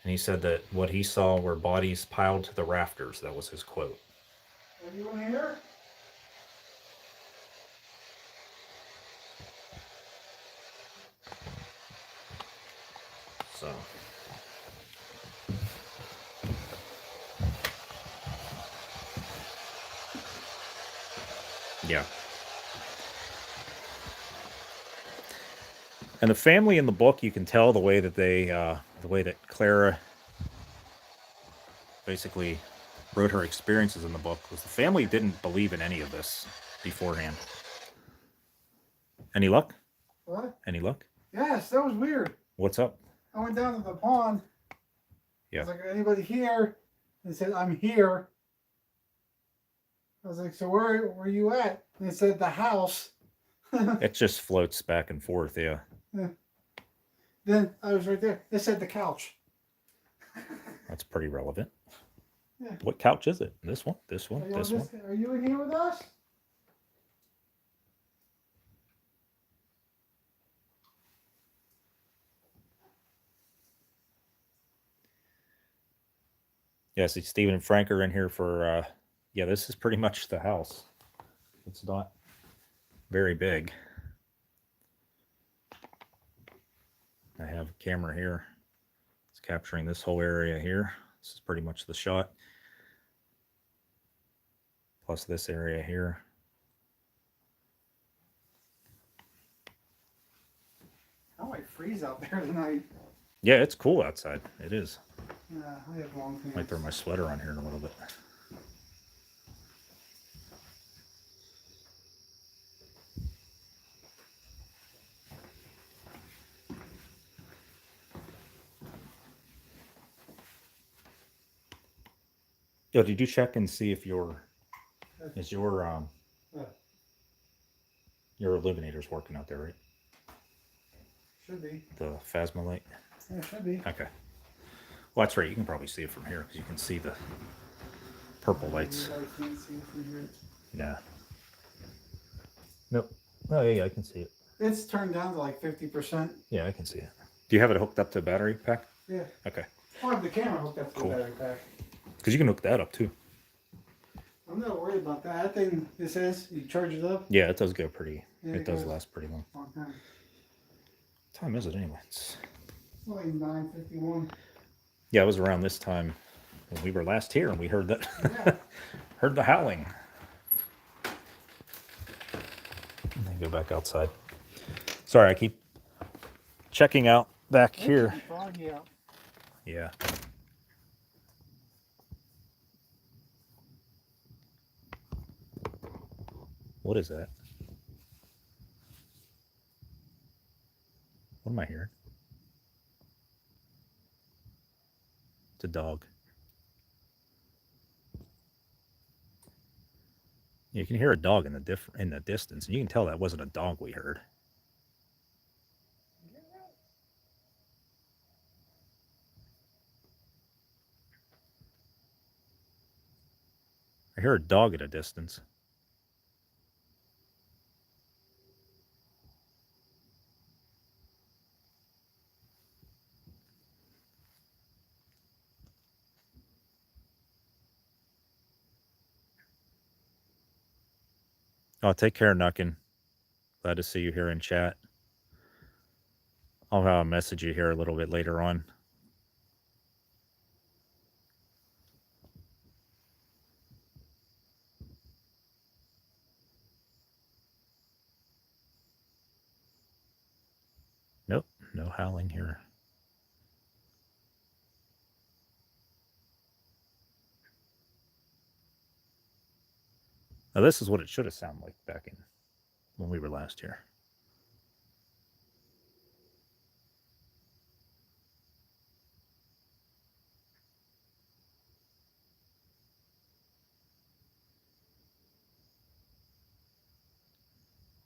And he said that what he saw were bodies piled to the rafters. That was his quote. Are you in here? So. Yeah. And the family in the book, you can tell the way that the way that Clara basically wrote her experiences in the book was the family didn't believe in any of this beforehand. Any luck? What? Any luck? Yes, that was weird. What's up? I went down to the pond. Yeah. I was like, anybody here? They said, I'm here. I was like, so where were you at? And they said, the house. It just floats back and forth, yeah. Yeah. Then I was right there. They said the couch. That's pretty relevant. Yeah. What couch is it? This one? This one? This one? Are you in here with us? Yeah, see, Stephen and Frank are in here for, yeah, this is pretty much the house. It's not very big. I have a camera here. It's capturing this whole area here. This is pretty much the shot. Plus this area here. I might freeze out there tonight. Yeah, it's cool outside. It is. Yeah, I have long pants. Might throw my sweater on here in a little bit. Yo, did you check and see if your illuminator's working out there, right? Should be. The Phasma light? Yeah, should be. Okay. Well, that's right. You can probably see it from here because you can see the purple lights. I can't see it from here. Yeah. Nope. Oh, yeah, I can see it. It's turned down to like 50%. Yeah, I can see it. Do you have it hooked up to a battery pack? Yeah. Okay. I have the camera hooked up to Cool. the battery pack. Because you can hook that up too. I'm not worried about that. That thing, it says you charge it up. Yeah, it does go pretty. Yeah, it does goes last pretty long. a long time. What time is it anyway? It's It's only 9:51. Yeah, it was around this time when we were last here, and we heard that. Yeah. Heard the howling. And then go back outside. Sorry, I keep checking out back here. It's foggy out. Yeah. What is that? What am I hearing? It's a dog. You can hear a dog in the distance, and you can tell that wasn't a dog we heard. I hear a dog at a distance. Oh, take care, Nuckin. Glad to see you here in chat. I'll message you here a little bit later on. Nope, no howling here. Now this is what it should have sounded like back in when we were last here.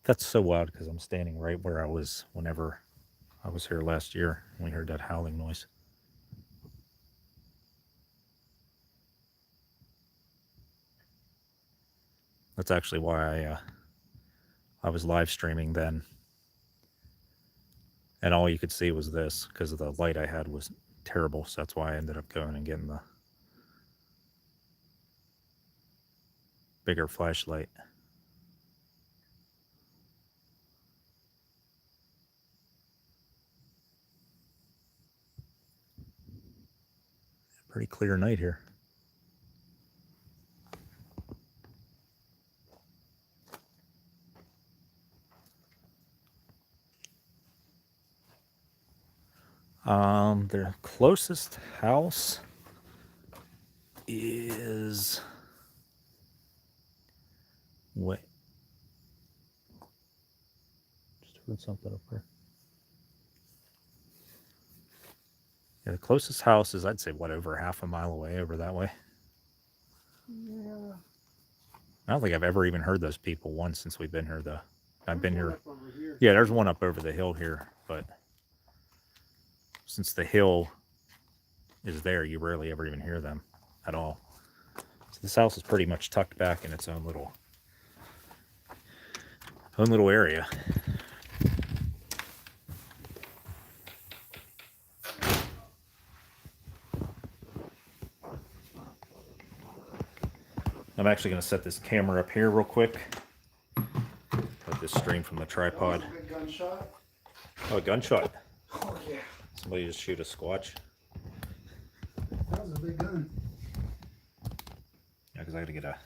That's so wild because I'm standing right where I was whenever I was here last year and we heard that howling noise. That's actually why I was live streaming then. And all you could see was this because of the light I had was terrible. So that's why I ended up going and getting the bigger flashlight. Pretty clear night here. The closest house is wait. Just heard something up there. Yeah, the closest house is, I'd say, what, over half a mile away over that way. Yeah. I don't think I've ever even heard those people once since we've been here, though. I've been here. Here. Yeah, there's one up over the hill here, but since the hill is there, you rarely ever even hear them at all. So this house is pretty much tucked back in its own little area. I'm actually going to set this camera up here real quick. Let this stream from the tripod. That was a big gunshot. Oh, a gunshot. Oh, yeah. Somebody just shoot a squatch. That was a big gun. Yeah, because I got to get a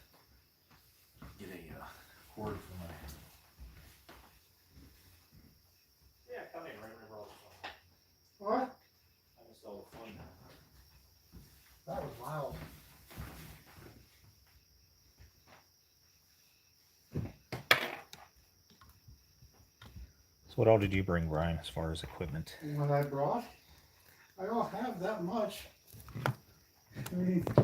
cord for my... Yeah, come in right whenever all the fun. What? I missed all the fun. That was loud. So what all did you bring, Brian, as far as equipment? What I brought? I don't have that much. I mean, I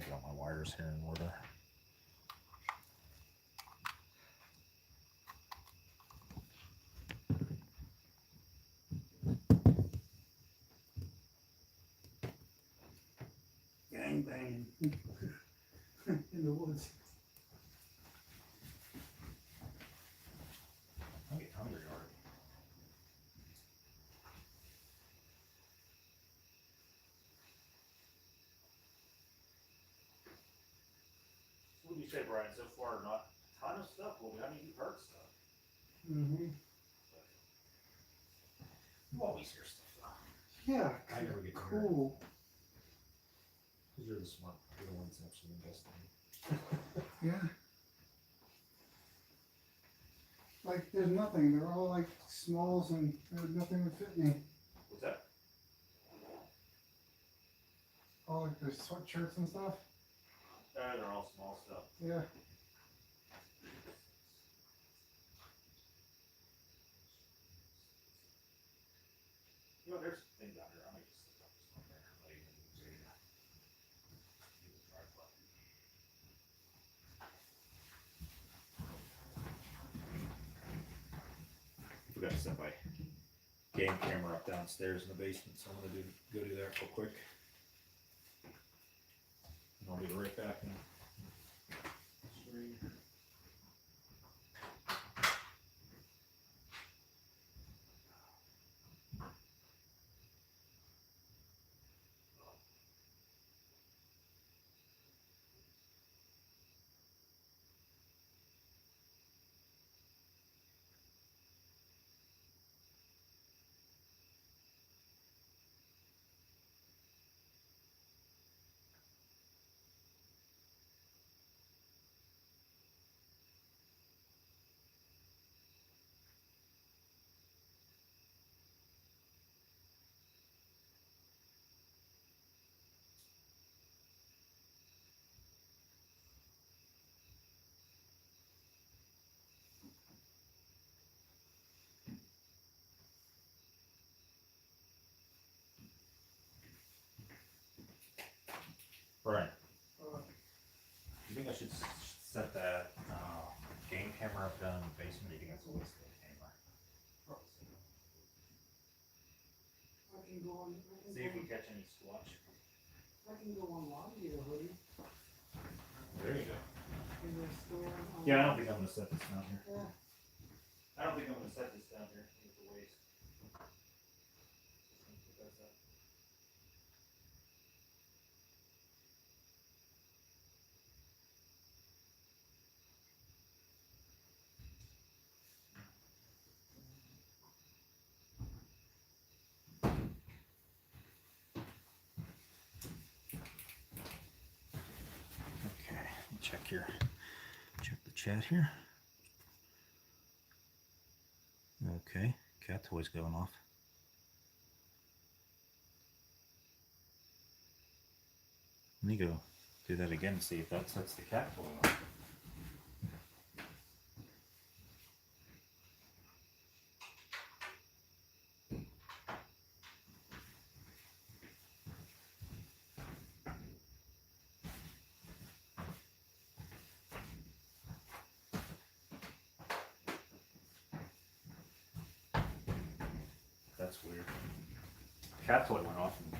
got my wires here in order. gang banging in the woods. I'll get home. you say, Brian, so far not a ton of stuff. Well, I mean, you've heard stuff. Mm-hmm. You always hear stuff though. Yeah. I never get to hear it. Cool. Because you're the smart, you're the one that's actually investing. Yeah. Like, there's nothing. They're all like smalls and nothing would fit me. What's that? All like the sweatshirts and stuff. They're all small stuff. Yeah. You know, there's things out there. I might just stick up this one there. Let you see that. You can try it. We got to set my game camera up downstairs in the basement, so I'm gonna go do that real quick. And I'll be right back in the screen. Brian, you think I should set that game camera up down in the basement? Or you think that's a waste of the camera? I can go on. See if we catch any squatch. I can go online and get a hoodie. There you go. In the store. Yeah, I don't think I'm gonna set this down here. Yeah. I don't think I'm gonna set this down here. I think it's a waste. That's that. Okay, check here. Check the chat here. Okay, cat toy's going off. Let me go do that again and see if that sets the cat toy off. That's weird. Cat toy went off. And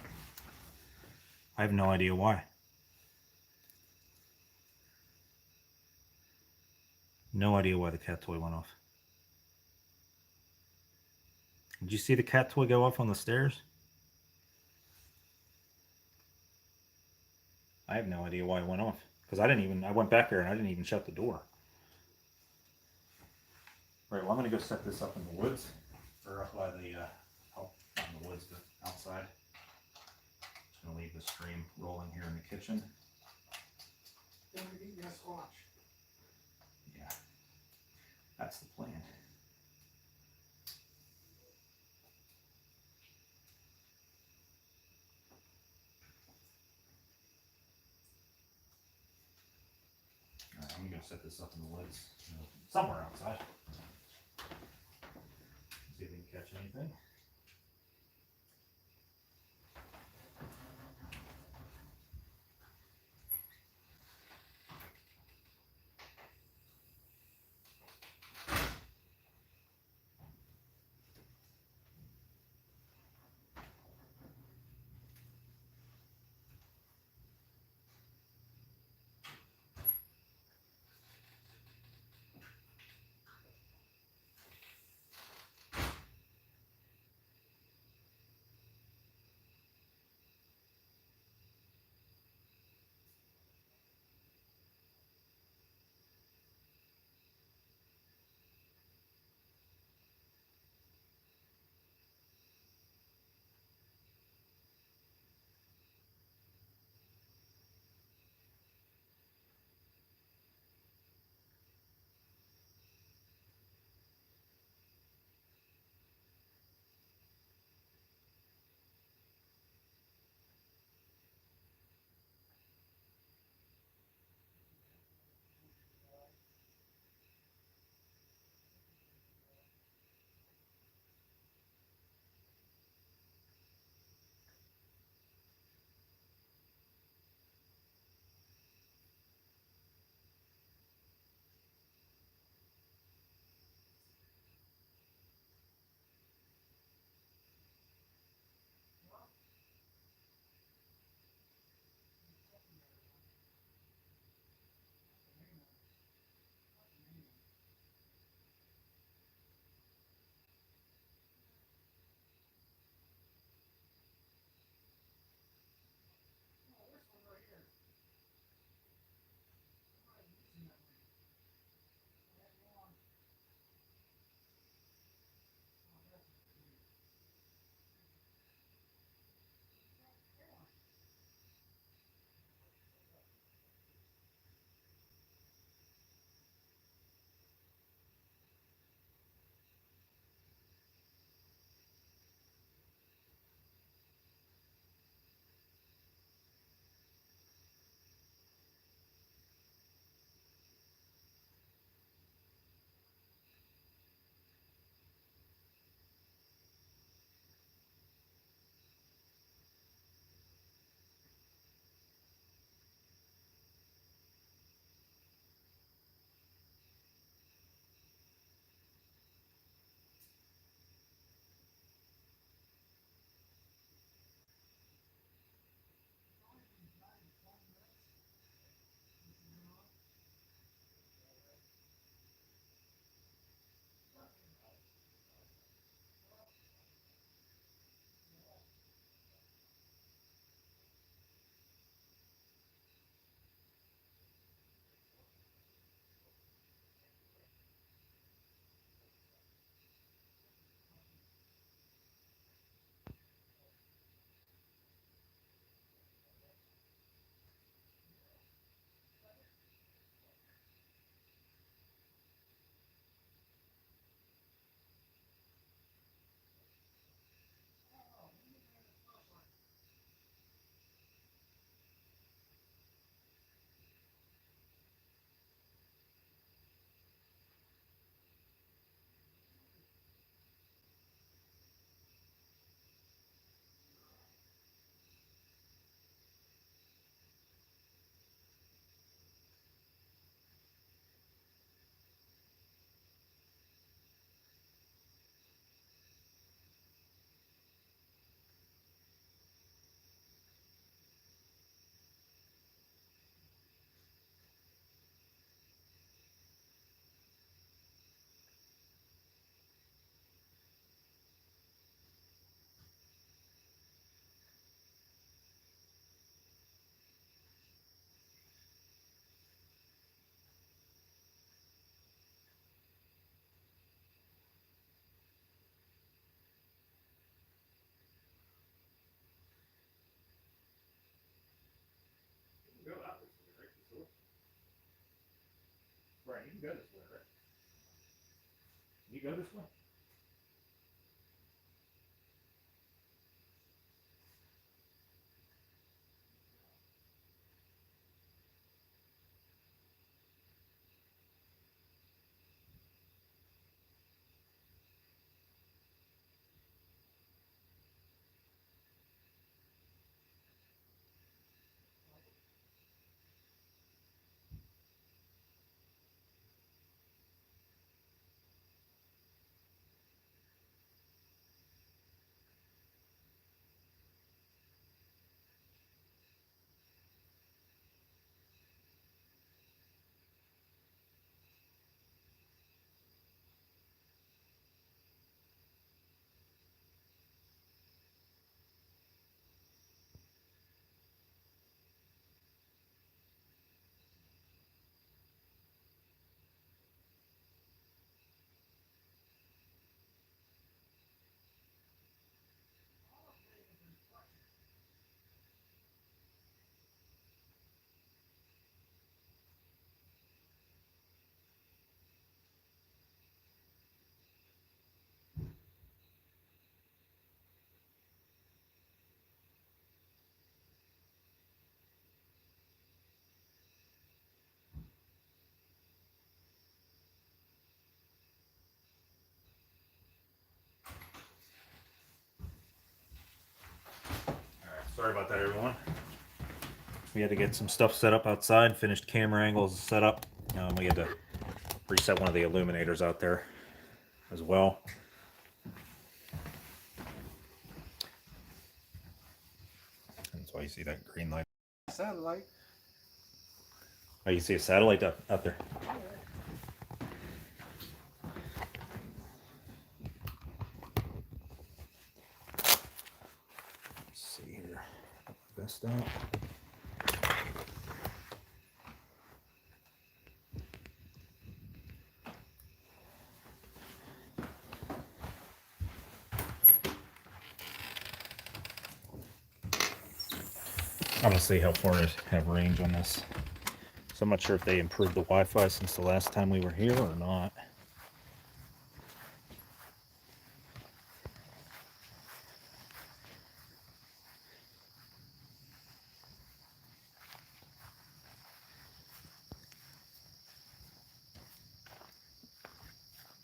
I have no idea why. No idea why the cat toy went off. Did you see the cat toy go off on the stairs? I have no idea why it went off. Because I went back there and I didn't even shut the door. Right, well I'm going to go set this up in the woods. Or up by the, not in the woods, but outside. Just going to leave the stream rolling here in the kitchen. Then we eat your squash. Yeah, that's the plan. Alright, I'm gonna set this up in the woods, somewhere outside. See if we can catch anything. can go this way, right? Can you go this way? Sorry about that, everyone. We had to get some stuff set up outside, finished camera angles set up. We had to reset one of the illuminators out there as well. That's why you see that green light. Satellite. Oh, you see a satellite out there. Let's see here. Put my vest out. I'm gonna see how far I have range on this. So I'm not sure if they improved the Wi-Fi since the last time we were here or not.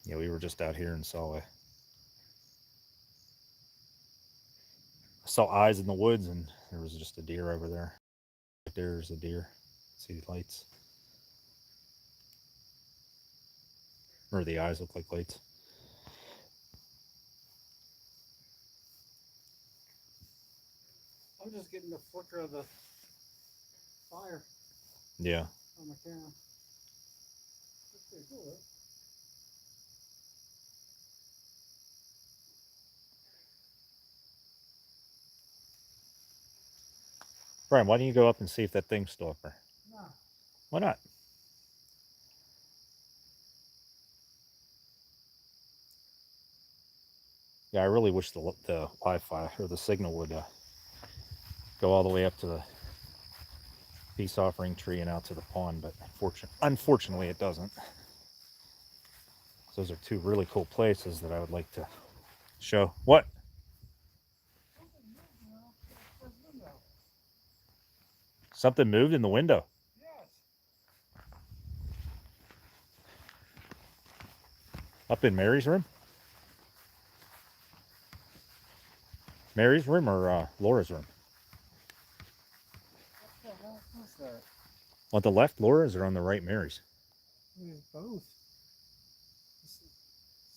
Yeah, we were just out here and saw eyes in the woods, and there was just a deer over there. There's a deer. See the lights? Or the eyes look like lights. I'm just getting the flicker of the fire Yeah. on the camera. That's pretty cool, though. Brian, why don't you go up and see if that thing's still up there? No. Why not? Yeah, I really wish the Wi-Fi or the signal would go all the way up to the peace offering tree and out to the pond, but unfortunately it doesn't. Those are two really cool places that I would like to show. What? Something moved in the window. Yes. Up in Mary's room? Mary's room or Laura's room? What the hell was that? On the left, Laura's, or on the right, Mary's? It was both.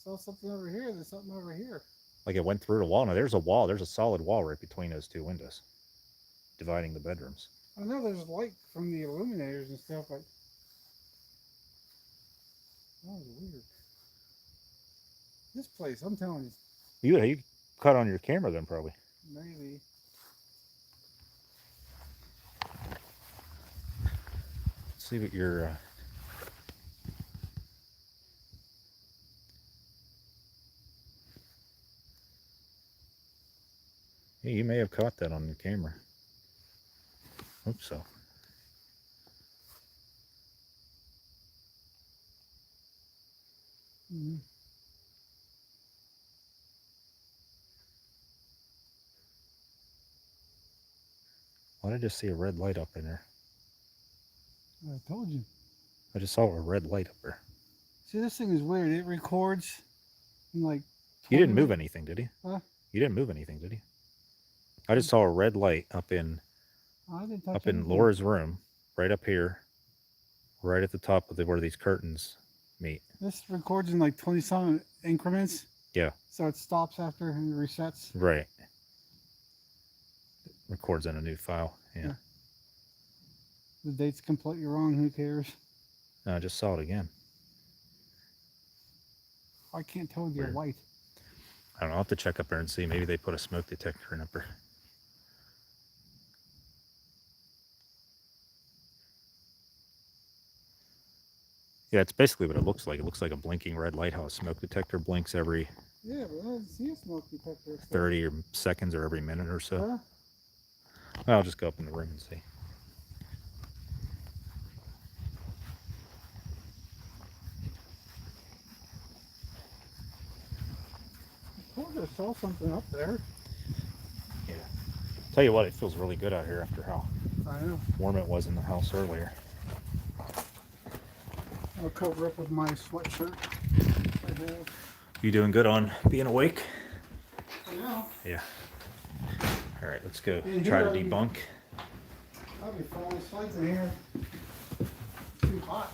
Saw something over here, there's something over here. Like it went through the wall. Now there's a wall. There's a solid wall right between those two windows, dividing the bedrooms. I know there's light from the illuminators and stuff, but that was weird. This place, I'm telling you. You caught on your camera then, probably. Maybe. Let's see what your yeah, you may have caught that on the camera. Hope so. Mm-hmm. Why did I just see a red light up in there? I told you. I just saw a red light up there. See, this thing is weird. It records in like. You didn't 20 move minutes. anything, did he? Huh? You didn't move anything, did he? I just saw a red light up in I didn't touch up in anything. Laura's room, right up here, right at the top of where these curtains meet. This records in like 20-some increments. Yeah. So it stops after and resets. Right. Records in a new file. Yeah. The date's completely wrong. Who cares? No, I just saw it again. I can't tell with your Weird. light. I don't know. I'll have to check up there and see. Maybe they put a smoke detector in up there. Yeah, it's basically what it looks like. It looks like a blinking red light. How a smoke detector blinks every Yeah, but I didn't see a smoke detector. 30 or seconds or every minute or so. Huh? I'll just go up in the room and see. I told you I saw something up there. Yeah. Tell you what, it feels really good out here after how I know. warm it was in the house earlier. I'll cover up with my sweatshirt. I have. You doing good on being awake? I know. Yeah. All right, let's go In try to here, debunk. I'll be falling asleep in here. Too hot.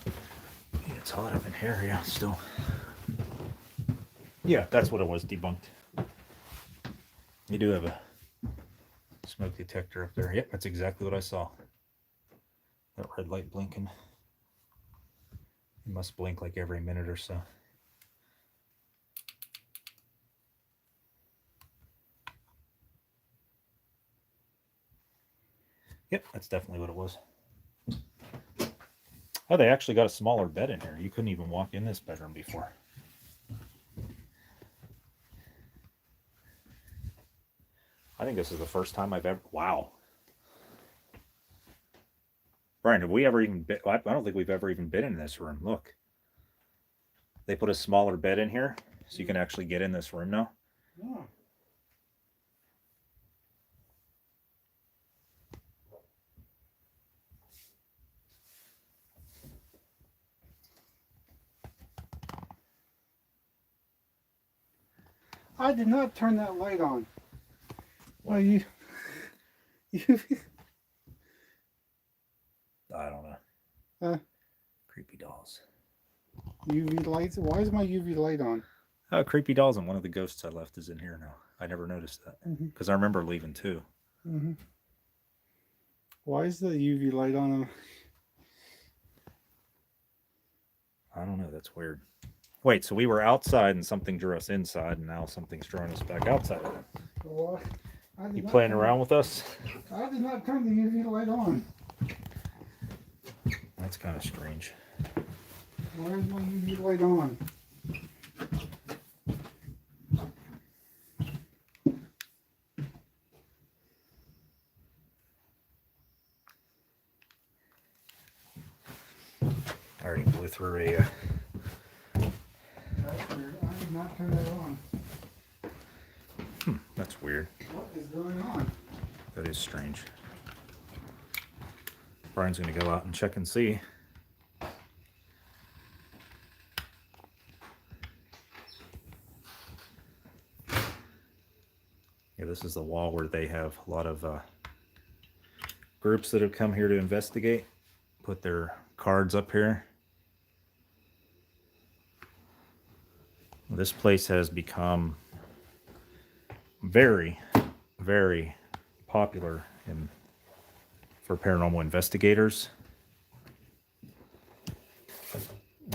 Yeah, it's hot up in here, yeah, still. Yeah, that's what it was, debunked. You do have a smoke detector up there. Yep, that's exactly what I saw. That red light blinking. It must blink like every minute or so. Yep, that's definitely what it was. Oh, they actually got a smaller bed in here. You couldn't even walk in this bedroom before. I think this is the first time I've ever... Wow. Brian, have we ever even been... I don't think we've ever even been in this room. Look. They put a smaller bed in here, so you can actually get in this room now. Yeah. I did not turn that light on. Well, you I don't know. Creepy dolls. UV lights. Why is my UV light on? Creepy dolls, and one of the ghosts I left is in here now. I never noticed that because I remember leaving too. Mm-hmm. Why is the UV light on? I don't know. That's weird. Wait, so we were outside and something drew us inside, and now something's drawing us back outside again. Well, You playing around with us? I did not turn the UV light on. That's kind of strange. Why is my UV light on? I already blew through a... That's weird. I did not turn that on. That's weird. What is going on? That is strange. Brian's going to go out and check and see. Yeah, this is the wall where they have a lot of groups that have come here to investigate. Put their cards up here. This place has become very, very popular for paranormal investigators.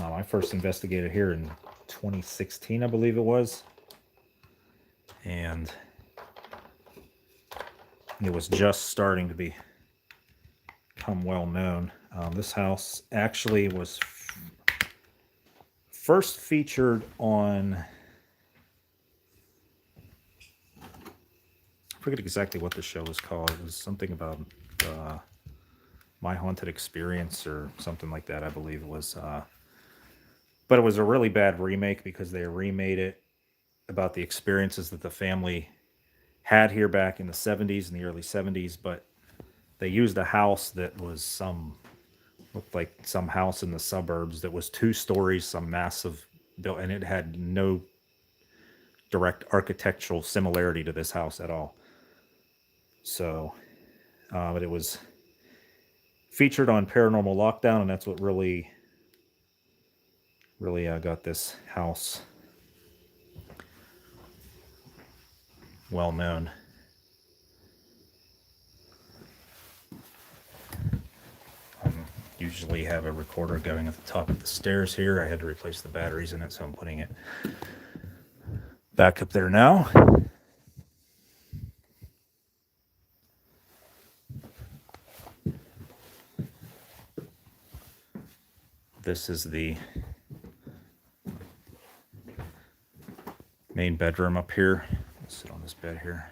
I first investigated here in 2016, I believe it was. And it was just starting to become well known. This house actually was first featured on, I forget exactly what the show was called. It was something about My Haunted Experience or something like that, I believe it was. But it was a really bad remake because they remade it about the experiences that the family had here back in the 70s and the early 70s, but they used a house that was looked like some house in the suburbs that was 2 stories, some massive built, and it had no direct architectural similarity to this house at all. So, but it was featured on Paranormal Lockdown, and that's what really got this house well known. Usually have a recorder going at the top of the stairs here. I had to replace the batteries in it, so I'm putting it back up there now. This is the main bedroom up here. I'll sit on this bed here.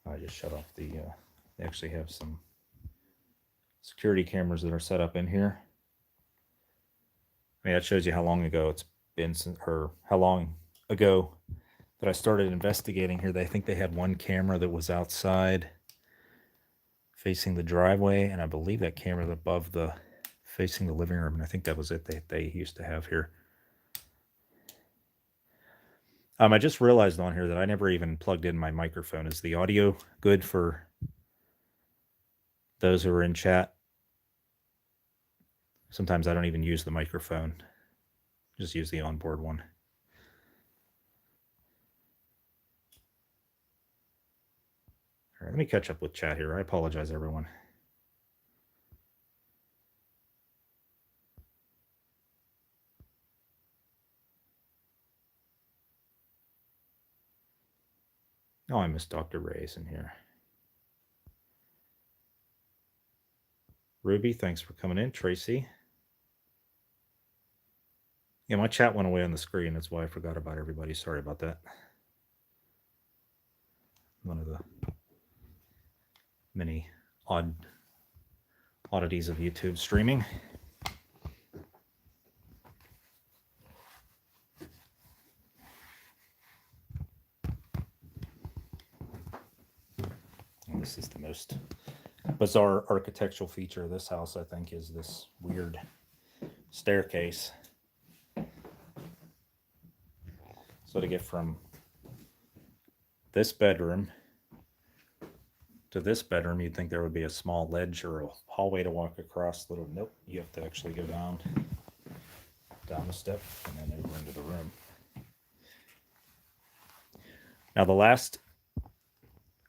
I just shut off the, they actually have some security cameras that are set up in here. I mean, that shows you how long ago it's been, or how long ago that I started investigating here. They think they had one camera that was outside facing the driveway, and I believe that camera above facing the living room, and I think that was it they used to have here. I just realized on here that I never even plugged in my microphone. Is the audio good for those who are in chat? Sometimes I don't even use the microphone. Just use the onboard one. All right, let me catch up with chat here. I apologize, everyone. Oh, I missed Dr. Ray's in here. Ruby, thanks for coming in. Tracy. Yeah, my chat went away on the screen. That's why I forgot about everybody. Sorry about that. One of the many oddities of YouTube streaming. And this is the most bizarre architectural feature of this house, I think, is this weird staircase. So to get from this bedroom to this bedroom, you'd think there would be a small ledge or a hallway to walk across. Little, nope, you have to actually go down the step and then over into the room. Now, the last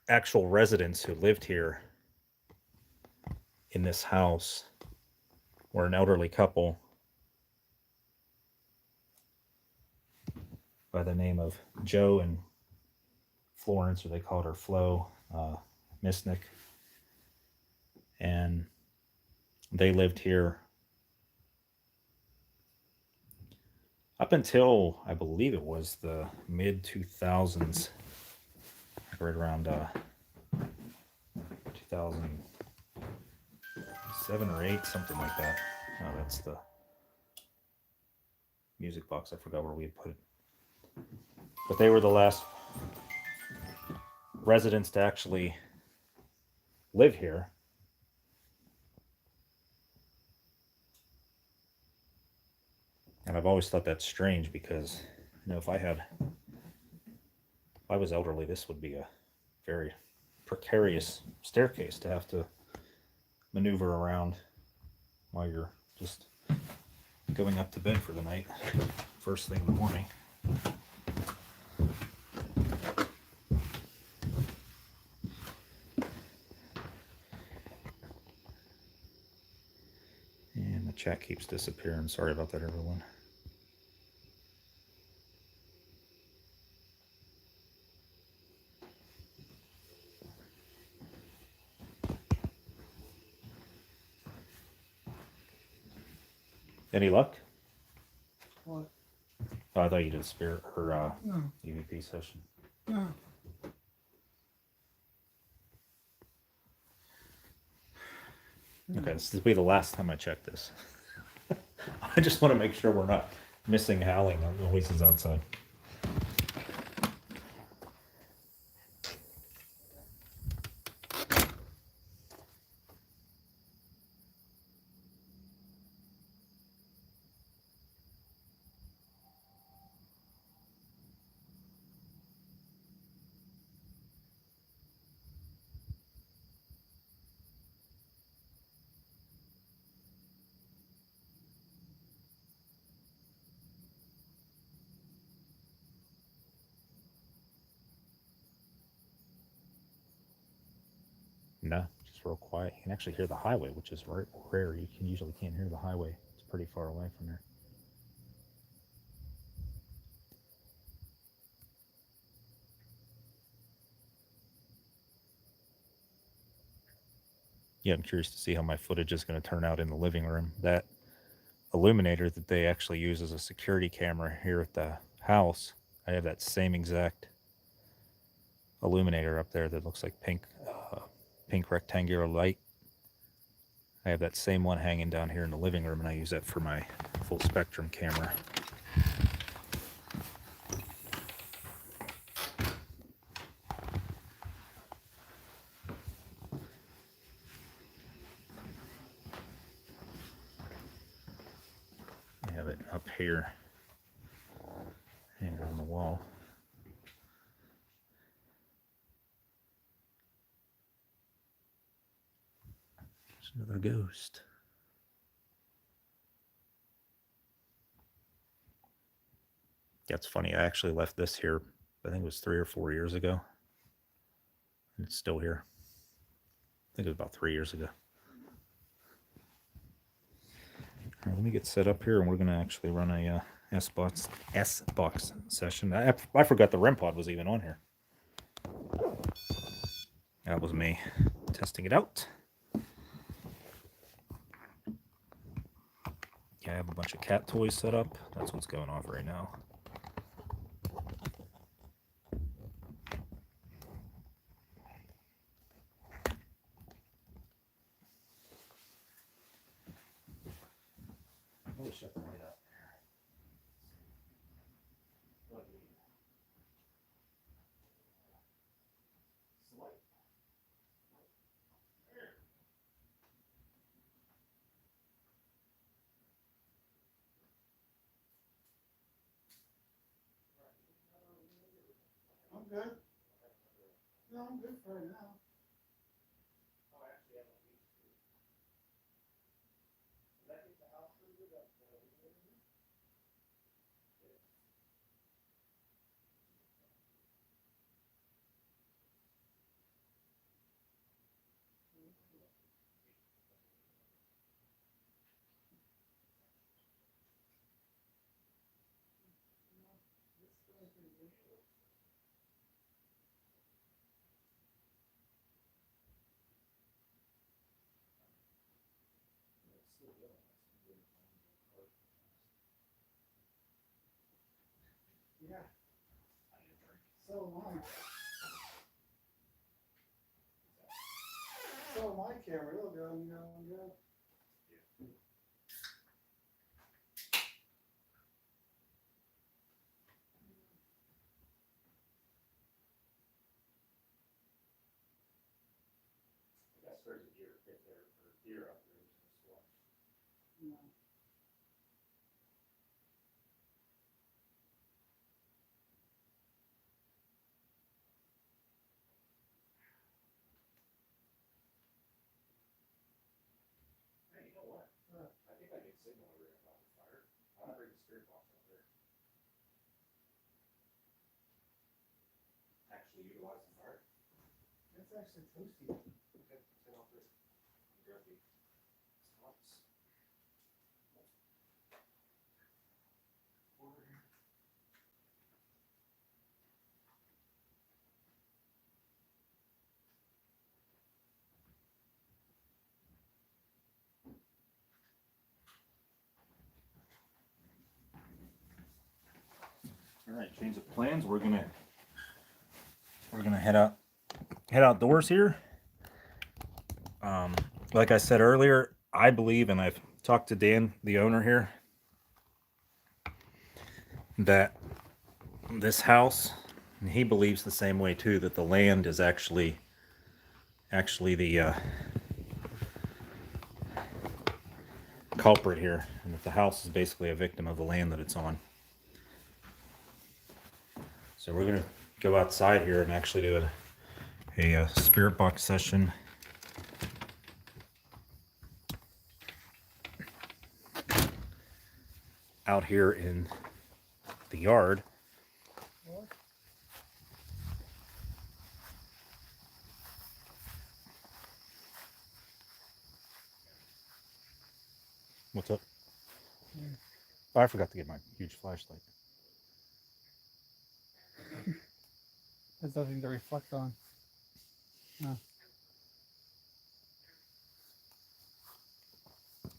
actual residents who lived here in this house were an elderly couple by the name of Joe and Florence, or they called her Flo, Misnick. And they lived here up until, I believe it was the mid 2000s, right around 2007 or 8, something like that. Oh, that's the music box. I forgot where we had put it. But they were the last residents to actually live here. And I've always thought that's strange because, you know, if I was elderly, this would be a very precarious staircase to have to maneuver around while you're just going up to bed for the night, first thing in the morning. And the chat keeps disappearing. Sorry about that, everyone. Any luck? What? Oh, I thought you did spirit or No. EVP session. No. Okay, this will be the last time I check this. I just want to make sure we're not missing howling noises outside. No, just real quiet. You can actually hear the highway, which is rare. You can usually can't hear the highway. It's pretty far away from here. Yeah, I'm curious to see how my footage is going to turn out in the living room. That illuminator that they actually use as a security camera here at the house, I have that same exact illuminator up there that looks like pink rectangular light. I have that same one hanging down here in the living room, and I use that for my full spectrum camera. I have it up here, hanging on the wall. There's another ghost. That's funny. I actually left this here, I think it was 3 or 4 years ago. And it's still here. I think it was about 3 years ago. All right, let me get set up here, and we're going to actually run a S-Box session. I forgot the REM pod was even on here. That was me testing it out. Yeah, I have a bunch of cat toys set up. That's what's going off right now. Let me shut the light up. I'm good. No, I'm good for right now. Yeah. So am I. So am I, camera. It'll go and go and go. I guess there's a deer pit there, or deer up there. No. Hey, you know what? I think I get signal over here about the fire. I'm gonna bring the spirit box up there. Actually utilize the fire. That's actually toasty. Okay, let's head off there. Grab the spots. Over here. All right, change of plans. We're gonna head outdoors here. like I said earlier, I believe, and I've talked to Dan, the owner here, that this house, and he believes the same way too, that the land is actually the culprit here, and that the house is basically a victim of the land that it's on. So we're gonna go outside here and actually do a spirit box session. Out here in the yard. What's up? Oh, I forgot to get my huge flashlight. There's nothing to reflect on. No.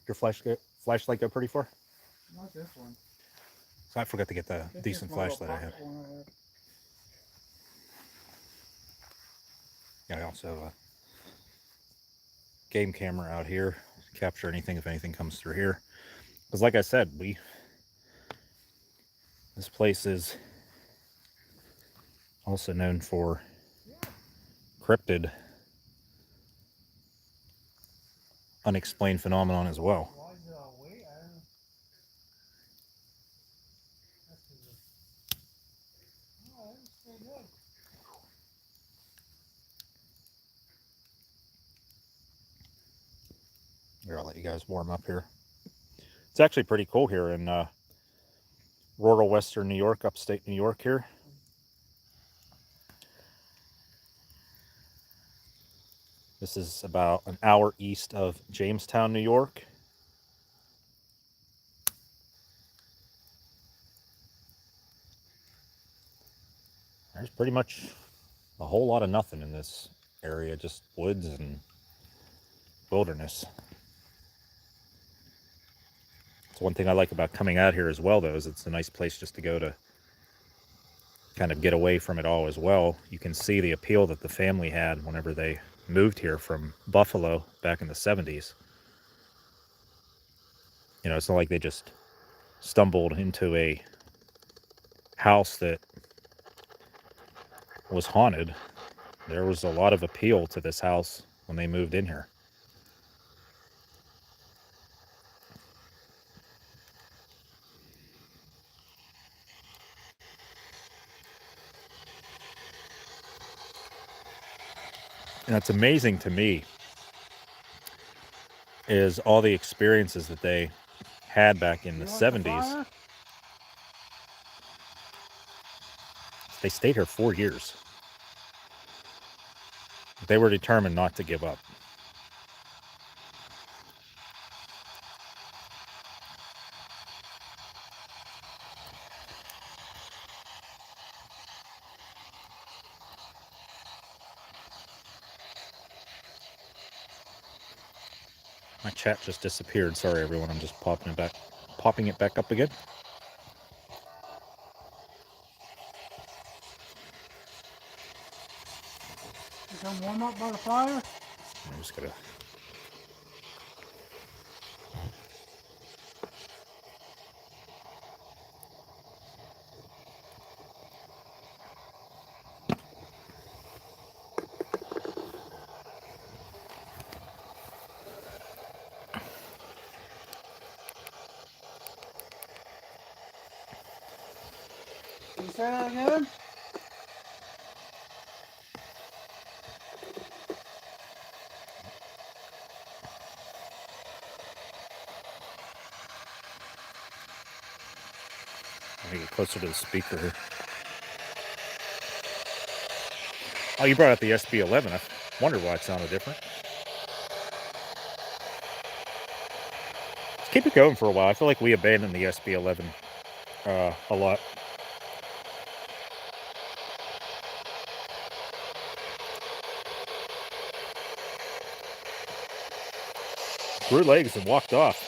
Your flashlight go pretty far? Not this one. So I forgot to get the This decent is my little flashlight I had. pocket one I have. Yeah, I also game camera out here, capture anything if anything comes through here. Because like I said, this place is also known for cryptid, unexplained phenomenon as well. Why is it all weight? I don't know. Oh, that's pretty good. Here, I'll let you guys warm up here. It's actually pretty cool here in rural western New York, upstate New York here. This is about an hour east of Jamestown, New York. There's pretty much a whole lot of nothing in this area, just woods and wilderness. It's one thing I like about coming out here as well, though, is it's a nice place just to go to kind of get away from it all as well. You can see the appeal that the family had whenever they moved here from Buffalo back in the 70s. You know, it's not like they just stumbled into a house that was haunted. There was a lot of appeal to this house when they moved in here. And it's amazing to me is all the experiences that they had back in the 70s. They stayed here 4 years. They were determined not to give up. My chat just disappeared. Sorry, everyone. I'm just popping it back up again. You come warm up by the fire? I'm just gonna. Can you say that again? Let me get closer to the speaker here. Oh, you brought up the SB11. I wondered why it sounded different. Let's keep it going for a while. I feel like we abandoned the SB11 a lot. Grew legs and walked off.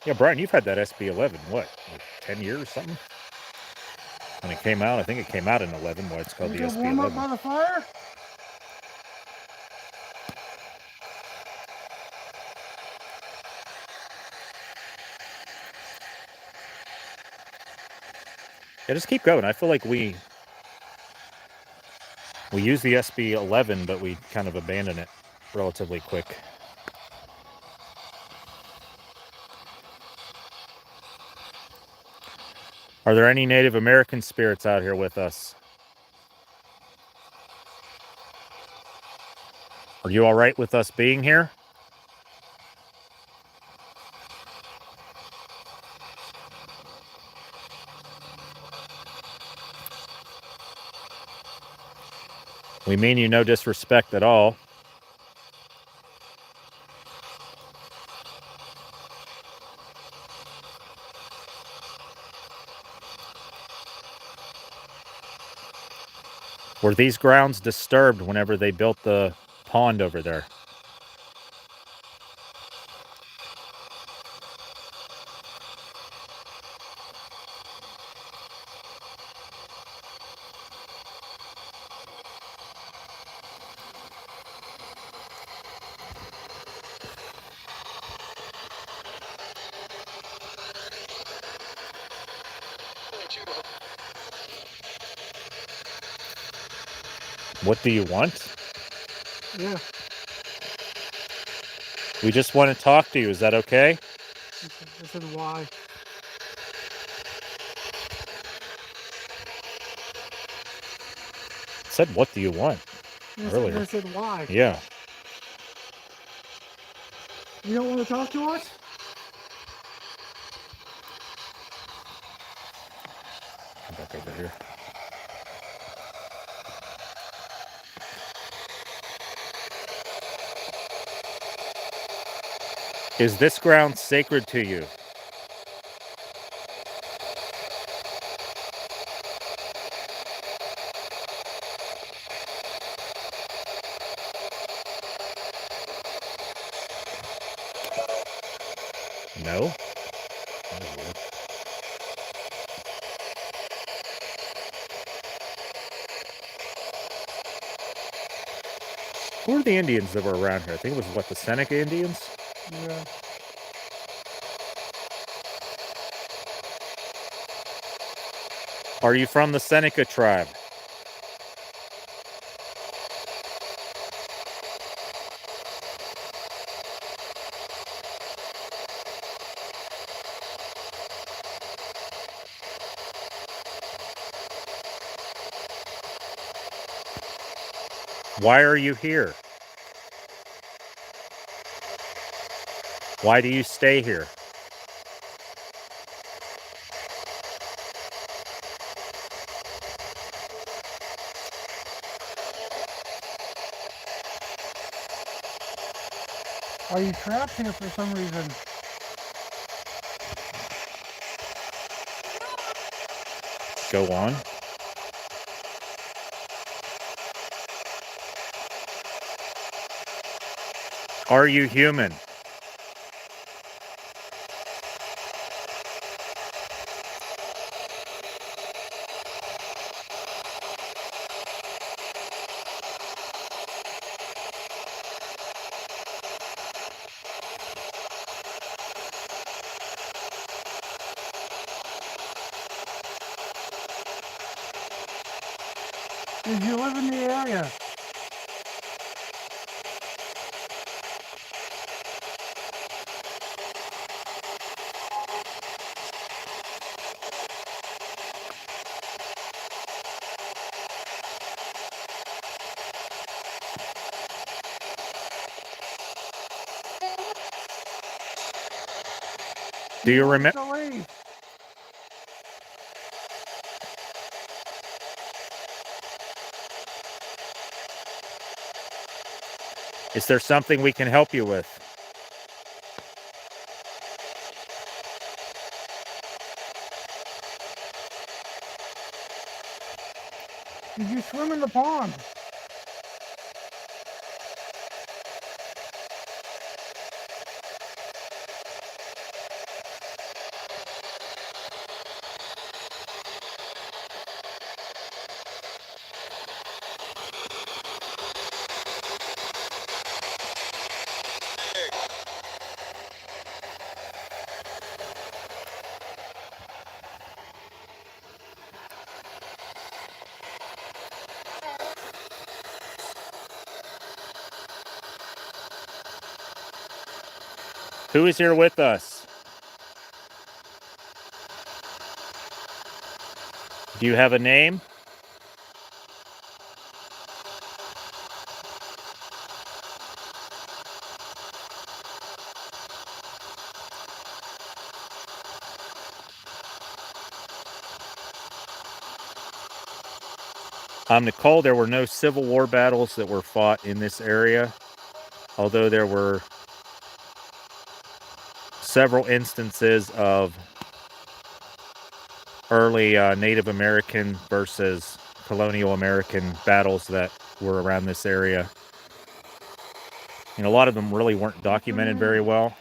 Yeah, Brian, you've had that SB11, what, like 10 years, something. When it came out, I think it came out in 11, why it's called You the go warm up SB11. by the fire? Yeah, just keep going. I feel like we use the SB11, but we kind of abandon it relatively quick. Are there any Native American spirits out here with us? Are you all right with us being here? We mean you no disrespect at all. Were these grounds disturbed whenever they built the pond over there? What do you want? Yeah. We just want to talk to you. Is that okay? I said why. I said, what do you want? Earlier. I said why. Yeah. You don't want to talk to us? Come back over here. Is this ground sacred to you? No? Who are the Indians that were around here? I think it was, what, the Seneca Indians? Yeah. Are you from the Seneca tribe? Why are you here? Why do you stay here? Are you trapped here for some reason? Go on. Are you human? Did you live in the area? Do you remember? To leave. Is there something we can help you with? Did you swim in the pond? Who is here with us? Do you have a name? Nicole, there were no Civil War battles that were fought in this area, although there were several instances of early Native American versus colonial American battles that were around this area. And a lot of them really weren't documented very well.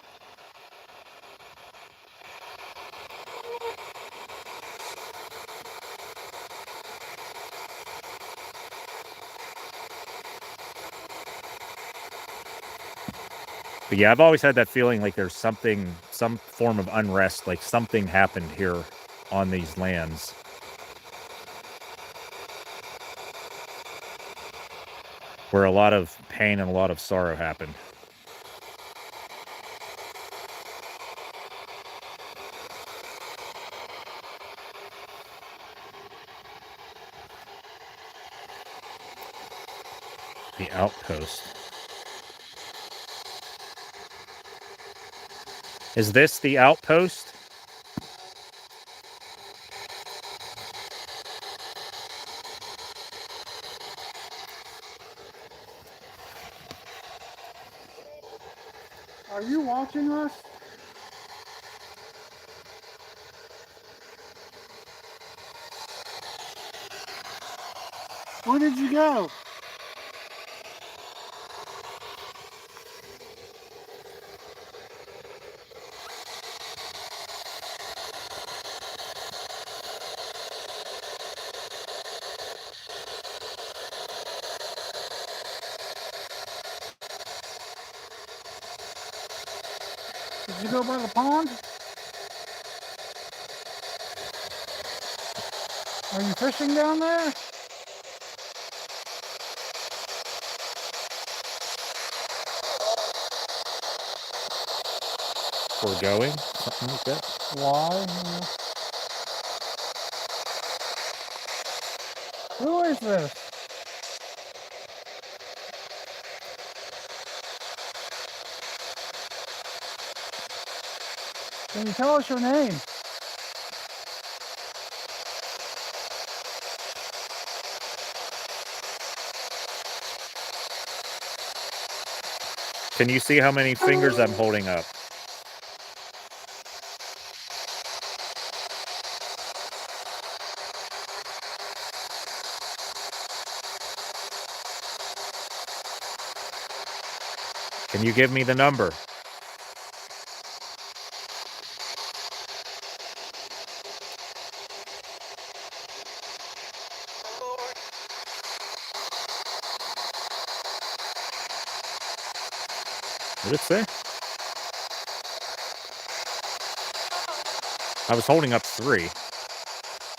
But yeah, I've always had that feeling like there's something, some form of unrest, like something happened here on these lands. Where a lot of pain and a lot of sorrow happened. The outpost. Is this the outpost? Are you watching us? Where did you go? Did you go by the pond? Are you fishing down there? We're going? Something like that? Why? Who is this? Can you tell us your name? Can you see how many fingers I'm holding up? Can you give me the number? What did it say? I was holding up 3.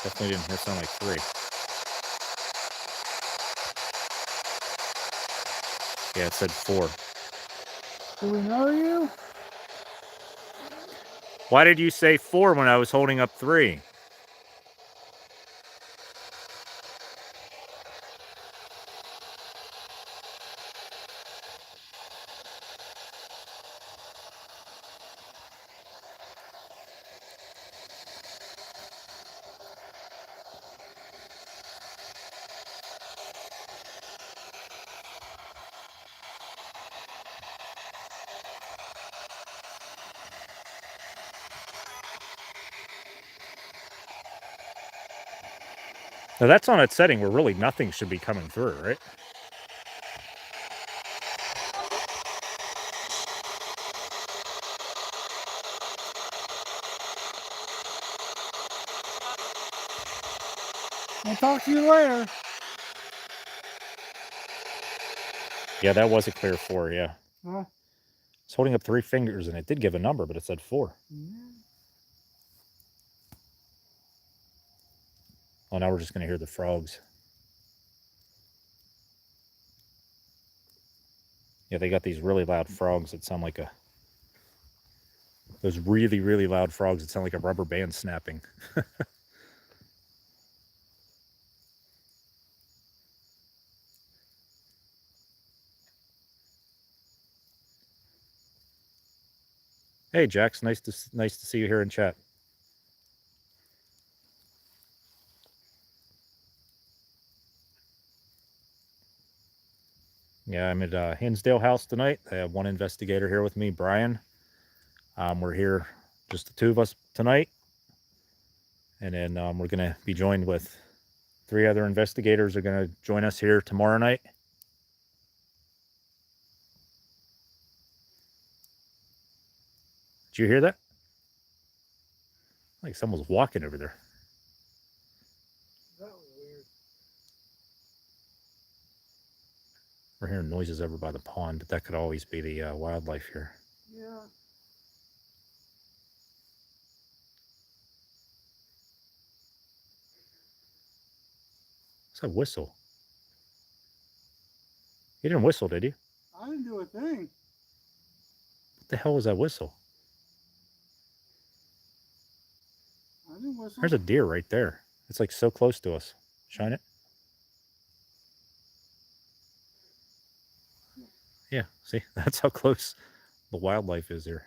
Definitely didn't hear sound like 3. Yeah, it said 4. Do we know you? Why did you say 4 when I was holding up 3? Now that's on its setting where really nothing should be coming through, right? I'll talk to you later. Yeah, that was a clear 4, yeah. Huh? I was holding up 3 fingers and it did give a number, but it said 4. Yeah. Well, now we're just going to hear the frogs. Yeah, they got these really loud frogs that sound like a Those really, really loud frogs that sound like a rubber band snapping. Hey, Jax, nice to see you here in chat. Yeah, I'm at Hinsdale House tonight. I have one investigator here with me, Brian. We're here, just the two of us tonight. And then we're going to be joined with 3 other investigators are going to join us here tomorrow night. Did you hear that? Like someone was walking over there. That was weird. We're hearing noises over by the pond, but that could always be the wildlife here. Yeah. What's that whistle? You didn't whistle, did you? I didn't do a thing. What the hell was that whistle? I didn't whistle. There's a deer right there. It's like so close to us. Shine it. Yeah, see, that's how close the wildlife is here.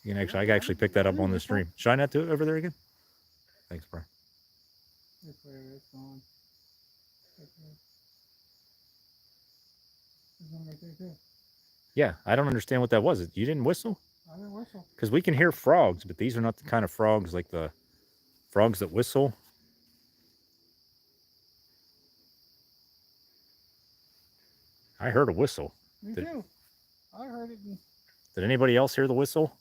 You can actually, I can actually pick that up on the stream. Shine that to over there again. Thanks, Brian. It's gone. There's one right there too. Yeah, I don't understand what that was. You didn't whistle? I didn't whistle. Because we can hear frogs, but these are not the kind of frogs like the frogs that whistle. I heard a whistle. Me too. I heard it. Did anybody else hear the whistle?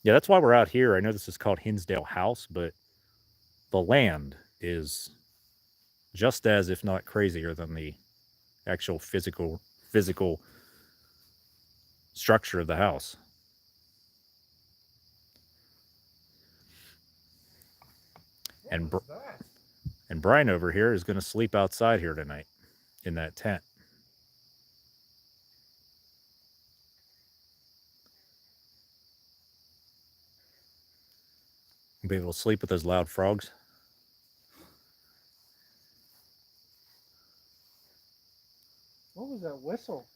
Yeah, that's why we're out here. I know this is called Hinsdale House, but the land is just as, if not crazier, than the actual physical structure of the house. And Brian over here is going to sleep outside here tonight in that tent. Be able to sleep with those loud frogs. What was that whistle?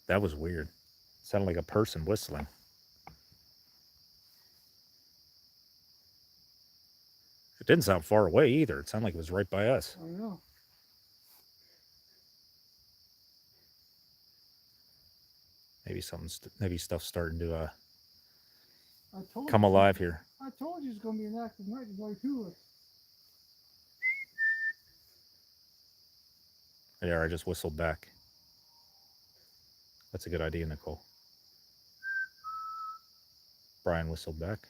That was weird. It sounded like a person whistling. It didn't sound far away either. It sounded like it was right by us. I know. Maybe stuff's starting to I come alive here. I told you it's going to be an active night. There's only 2 of us. There, I just whistled back. That's a good idea, Nicole. Brian whistled back.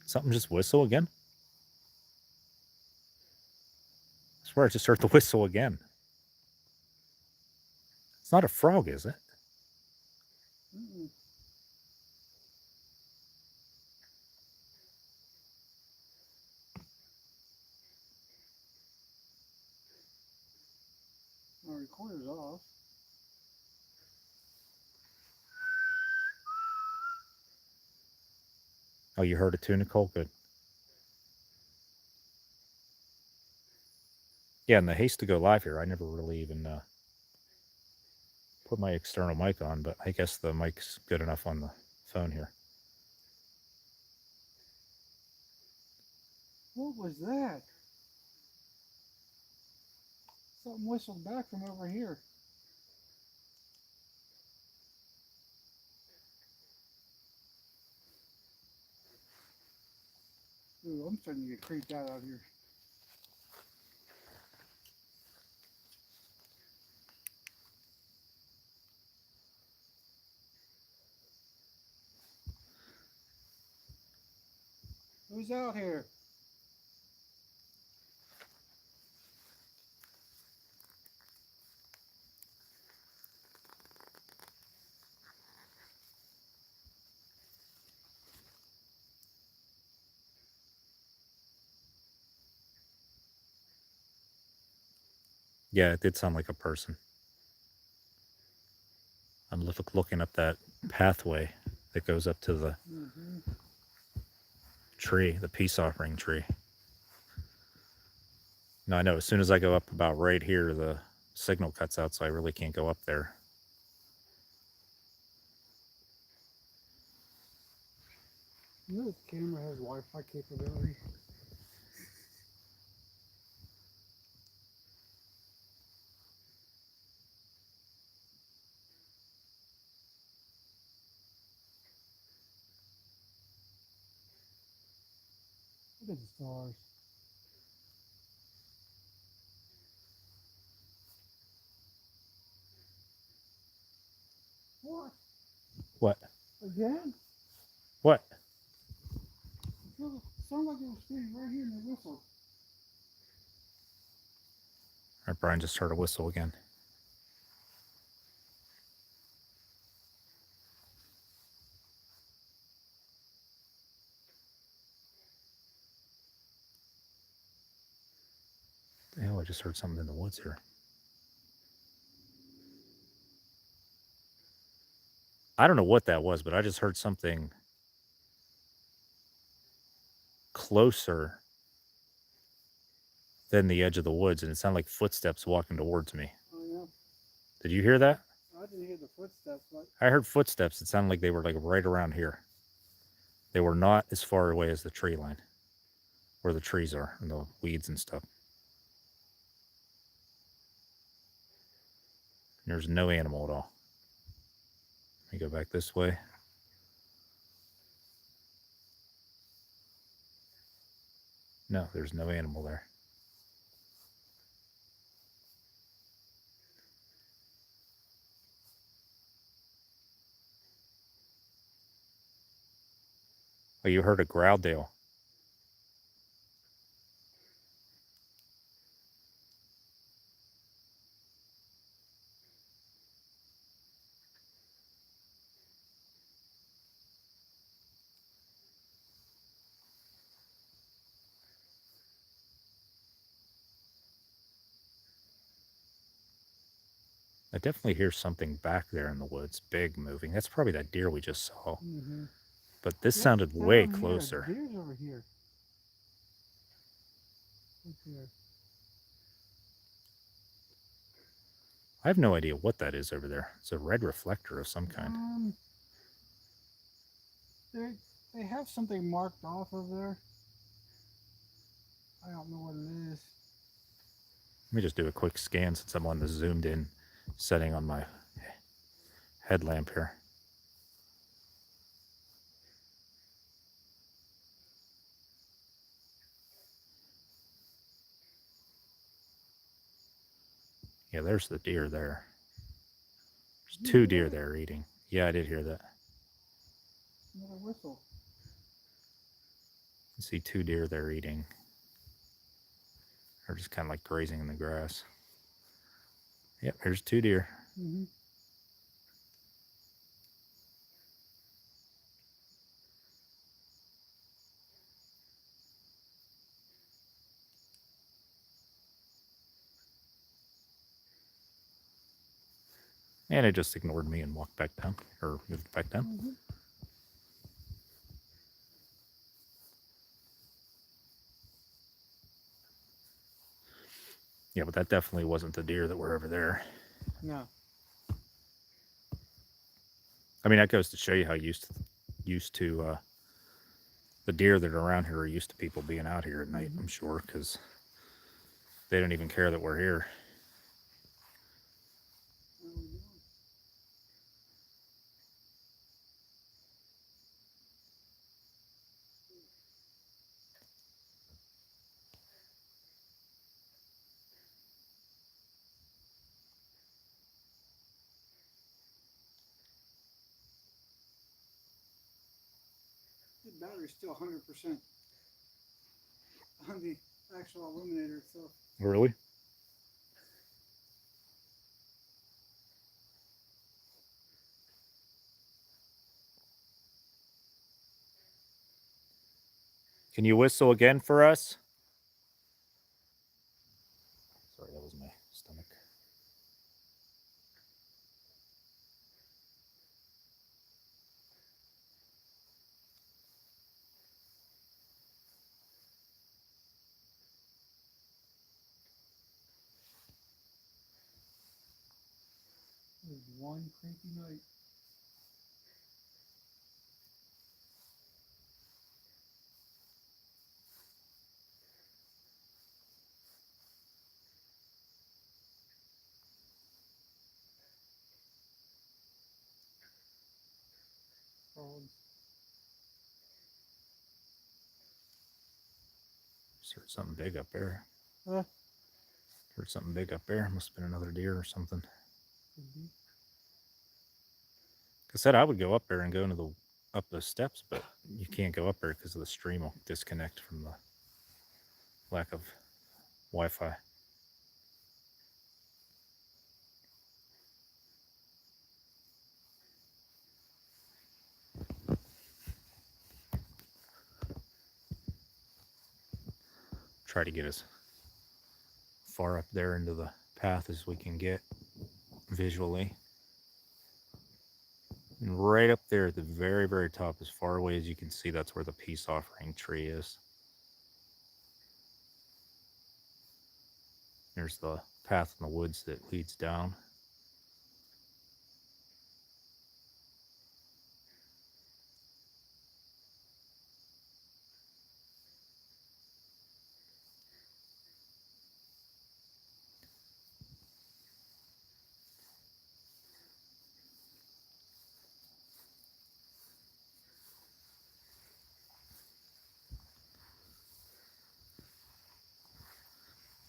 Something just whistle again? I swear I just heard the whistle again. It's not a frog, is it? Mm-mm. My recorder's off. Oh, you heard it too, Nicole? Good. Yeah, in the haste to go live here, I never really even put my external mic on, but I guess the mic's good enough on the phone here. What was that? Something whistled back from over here. Ooh, I'm starting to get creeped out here. Who's out here? Yeah, it did sound like a person. I'm looking up that pathway that goes up to the tree, the peace offering tree. Now I know as soon as I go up about right here, the signal cuts out, so I really can't go up there. You know this camera has Wi-Fi capability? Look at the stars. What? What? Again? What? It sounded like it was standing right here in the whistle. All right, Brian just heard a whistle again. The hell, I just heard something in the woods here. I don't know what that was, but I just heard something closer than the edge of the woods, and it sounded like footsteps walking towards me. Oh, yeah. Did you hear that? I didn't hear the footsteps, but I heard footsteps. It sounded like they were like right around here. They were not as far away as the tree line, where the trees are and the weeds and stuff. There's no animal at all. Let me go back this way. No, there's no animal there. Oh, you heard a growldale. I definitely hear something back there in the woods, big moving. That's probably that deer we just saw. But this sounded way closer. Deer's over here. Right there. I have no idea what that is over there. It's a red reflector of some kind. They have something marked off of there. I don't know what it is. Let me just do a quick scan since I'm on the zoomed in setting on my headlamp here. Yeah, there's the deer there. There's two deer there eating. Yeah, I did hear that. Another whistle. You see two deer there eating. They're just kind of like grazing in the grass. Yep, there's two deer. And it just ignored me and walked back down, or moved back down. Yeah, but that definitely wasn't the deer that were over there. No. I mean, that goes to show you how used to the deer that are around here are used to people being out here at night, I'm sure, because they don't even care that we're here. The battery's still 100% on the actual illuminator itself. Really? Can you whistle again for us? Sorry, that was my stomach. one cranky night. Frogs. Just heard something big up there. Huh? Heard something big up there. Must have been another deer or something. I said I would go up there and go into the up the steps, but you can't go up there because the stream will disconnect from the lack of Wi-Fi. Try to get as far up there into the path as we can get visually. And right up there at the very, very top, as far away as you can see, that's where the peace offering tree is. There's the path in the woods that leads down.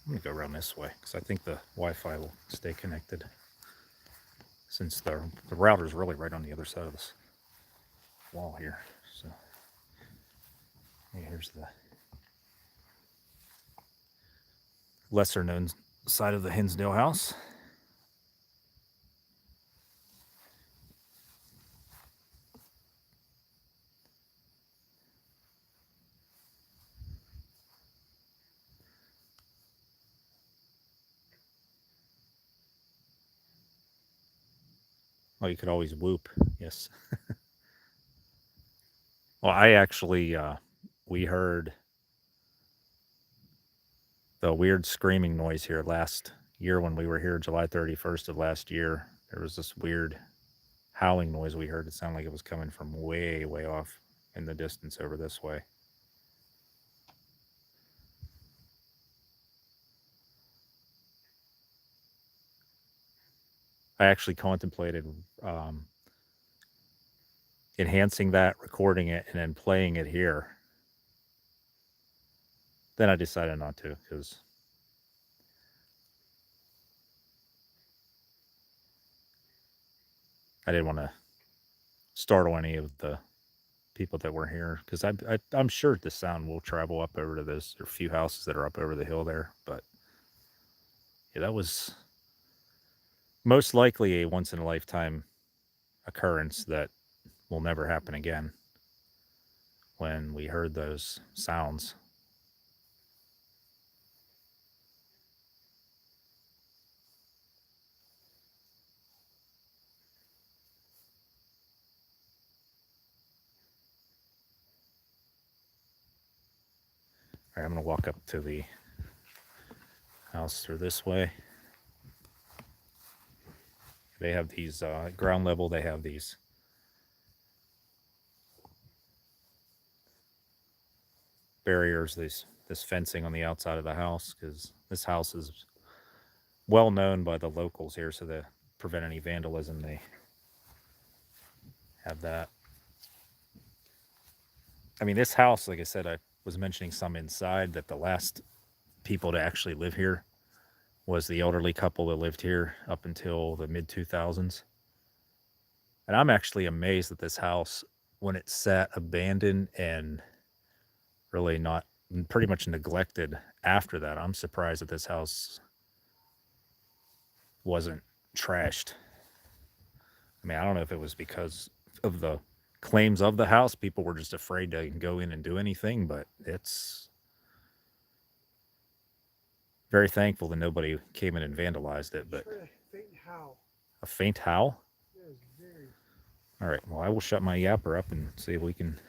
I'm gonna go around this way because I think the Wi-Fi will stay connected, since the router is really right on the other side of this wall here. So yeah, here's the lesser known side of the Hinsdale house. Oh, you could always whoop. Yes. Well, I actually, we heard the weird screaming noise here last year when we were here, July 31st of last year. There was this weird howling noise we heard. It sounded like it was coming from way, way off in the distance over this way. I actually contemplated enhancing that, recording it, and then playing it here. Then I decided not to because I didn't want to startle any of the people that were here, because I'm sure the sound will travel up over to those or few houses that are up over the hill there. But yeah, that was most likely a once in a lifetime occurrence that will never happen again when we heard those sounds. All right, I'm going to walk up to the house through this way. They have these, ground level, they have these barriers, this fencing on the outside of the house, because this house is well known by the locals here, so to prevent any vandalism, they have that. I mean, this house, like I said, I was mentioning some inside, that the last people to actually live here was the elderly couple that lived here up until the mid 2000s. And I'm actually amazed that this house, when it sat abandoned and really not pretty much neglected after that, I'm surprised that this house wasn't trashed. I mean, I don't know if it was because of the claims of the house, people were just afraid to go in and do anything, but it's very thankful that nobody came in and vandalized it. But A faint howl. A faint howl? That is very. All right, well, I will shut my yapper up and see if we can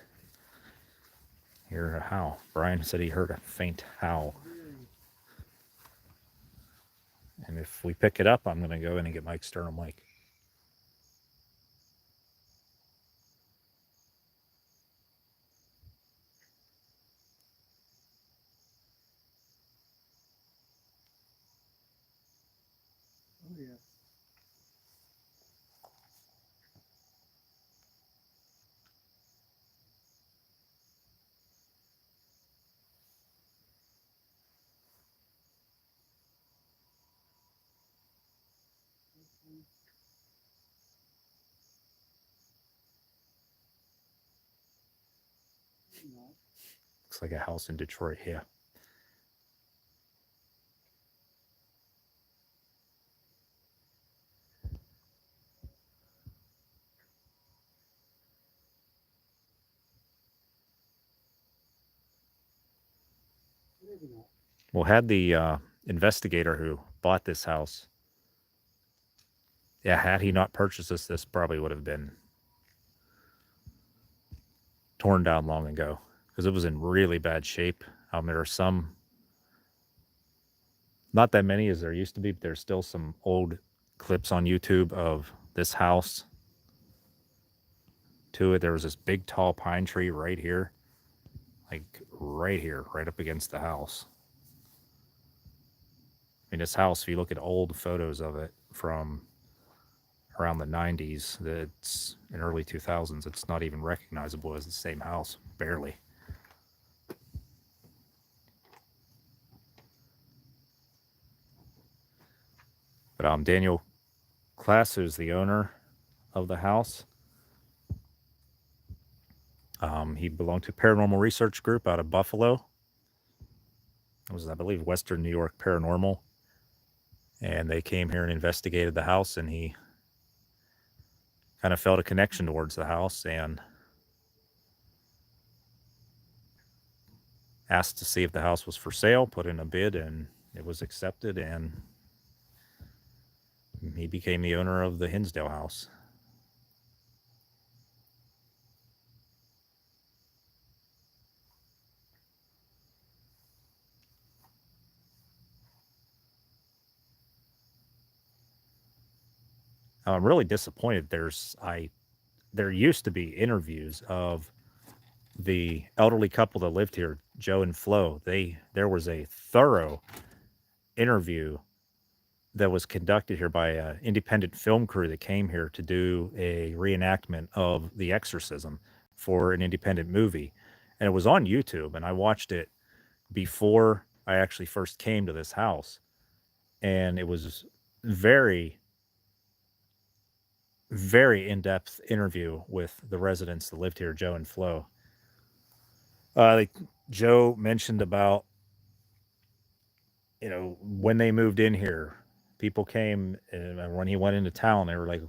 hear a howl. Brian said he heard a faint howl. And if we pick it up, I'm going to go in and get my external mic. No. Looks like a house in Detroit here. Maybe not. Well, had the investigator who bought this house, yeah, had he not purchased this probably would have been torn down long ago because it was in really bad shape. There are some, not that many as there used to be, but there's still some old clips on YouTube of this house. To it, there was this big tall pine tree right here, like right here, right up against the house. I mean, this house, if you look at old photos of it from around the 90s, that's in early 2000s, it's not even recognizable as the same house, barely. But Daniel Klass, who's the owner of the house, he belonged to a paranormal research group out of Buffalo. It was, I believe, Western New York Paranormal. And they came here and investigated the house, and he kind of felt a connection towards the house and asked to see if the house was for sale, put in a bid, and it was accepted, and he became the owner of the Hinsdale house. I'm really disappointed. There used to be interviews of the elderly couple that lived here, Joe and Flo. There was a thorough interview that was conducted here by an independent film crew that came here to do a reenactment of the Exorcism for an independent movie. And it was on YouTube, and I watched it before I actually first came to this house. And it was very, very in-depth interview with the residents that lived here, Joe and Flo. Like Joe mentioned about, when they moved in here, people came, and when he went into town, they were like,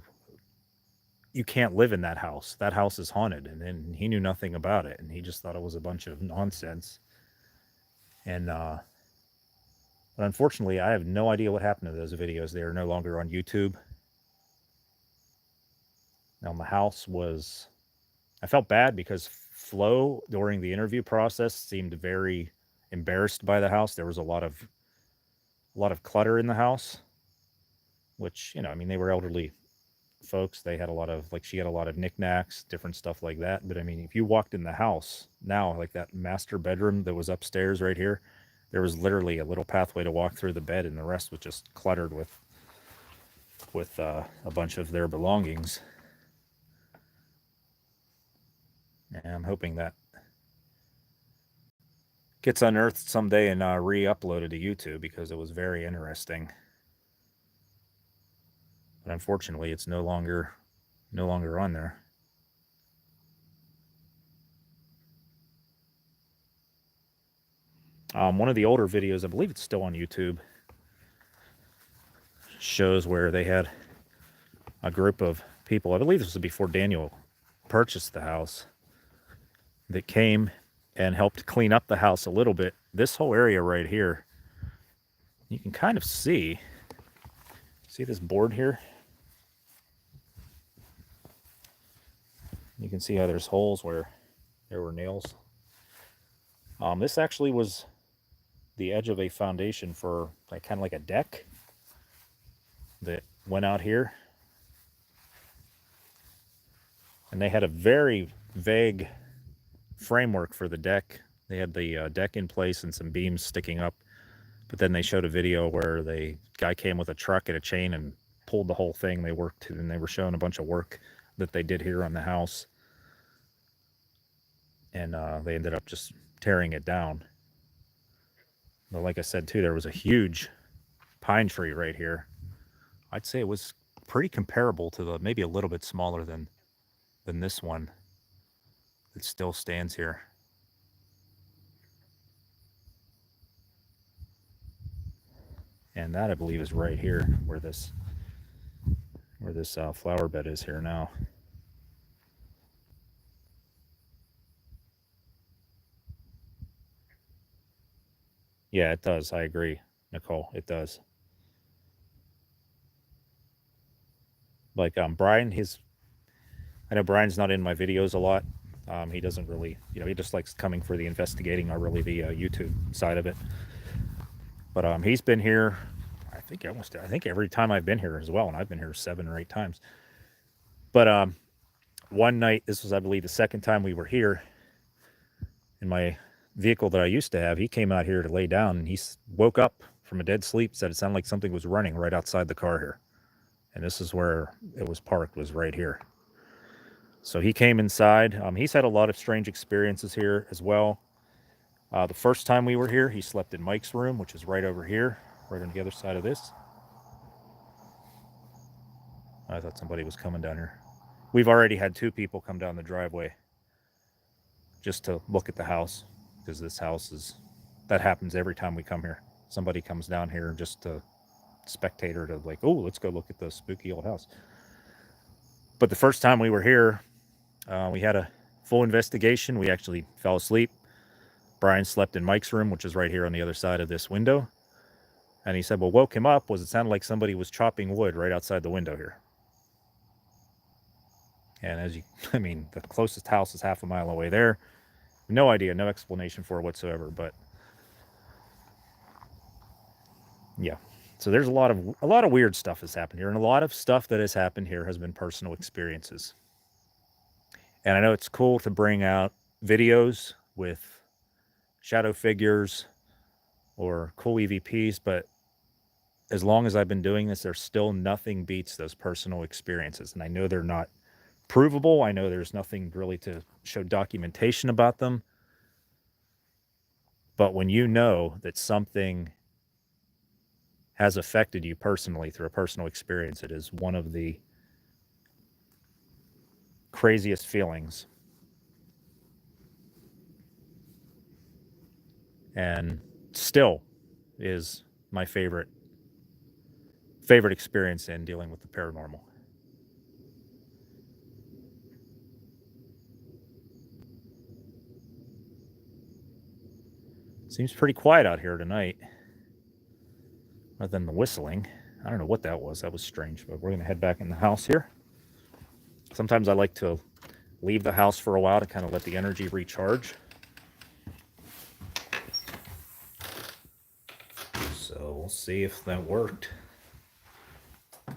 you can't live in that house. That house is haunted. And then he knew nothing about it, and he just thought it was a bunch of nonsense. And but unfortunately, I have no idea what happened to those videos. They are no longer on YouTube. Now, the house was, I felt bad because Flo, during the interview process, seemed very embarrassed by the house. There was a lot of clutter in the house, which, I mean, they were elderly folks. They had a lot of, like, she had a lot of knickknacks, different stuff like that. But I mean, if you walked in the house now, like that master bedroom that was upstairs right here, there was literally a little pathway to walk through the bed, and the rest was just cluttered with a bunch of their belongings. And I'm hoping that gets unearthed someday and re-uploaded to YouTube, because it was very interesting. But unfortunately, it's no longer on there. One of the older videos, I believe it's still on YouTube, shows where they had a group of people, I believe this was before Daniel purchased the house, that came and helped clean up the house a little bit. This whole area right here, you can kind of see this board here? You can see how there's holes where there were nails. This actually was the edge of a foundation for like kind of like a deck that went out here. And they had a very vague framework for the deck. They had the deck in place and some beams sticking up. But then they showed a video where the guy came with a truck and a chain and pulled the whole thing. They worked, and they were showing a bunch of work that they did here on the house. And they ended up just tearing it down. But like I said too, there was a huge pine tree right here. I'd say it was pretty comparable to maybe a little bit smaller than this one that still stands here. And that, I believe, is right here where this flower bed is here now. Yeah, it does. I agree, Nicole. It does. Like Brian, I know Brian's not in my videos a lot. He doesn't really, he just likes coming for the investigating or really the YouTube side of it. But he's been here, I think every time I've been here as well, and I've been here 7 or 8 times. But one night, this was, I believe, the second time we were here, in my vehicle that I used to have, he came out here to lay down, and he woke up from a dead sleep, said it sounded like something was running right outside the car here. And this is where it was parked, was right here. So he came inside. He's had a lot of strange experiences here as well. The first time we were here, he slept in Mike's room, which is right over here, right on the other side of this. I thought somebody was coming down here. We've already had 2 people come down the driveway just to look at the house, because this house that happens every time we come here. Somebody comes down here just to spectator to like, oh, let's go look at the spooky old house. But the first time we were here, we had a full investigation. We actually fell asleep. Brian slept in Mike's room, which is right here on the other side of this window. And he said what woke him up was it sounded like somebody was chopping wood right outside the window here. And the closest house is half a mile away there. No idea, no explanation for it whatsoever. But yeah, so there's a lot of weird stuff that's happened here, and a lot of stuff that has happened here has been personal experiences. And I know it's cool to bring out videos with shadow figures or cool EVPs, but as long as I've been doing this, there's still nothing beats those personal experiences. And I know they're not provable. I know there's nothing really to show documentation about them. But when you know that something has affected you personally through a personal experience, it is one of the craziest feelings. And still is my favorite experience in dealing with the paranormal. Seems pretty quiet out here tonight, other than the whistling. I don't know what that was. That was strange, but we're going to head back in the house here. Sometimes I like to leave the house for a while to kind of let the energy recharge. So we'll see if that worked. I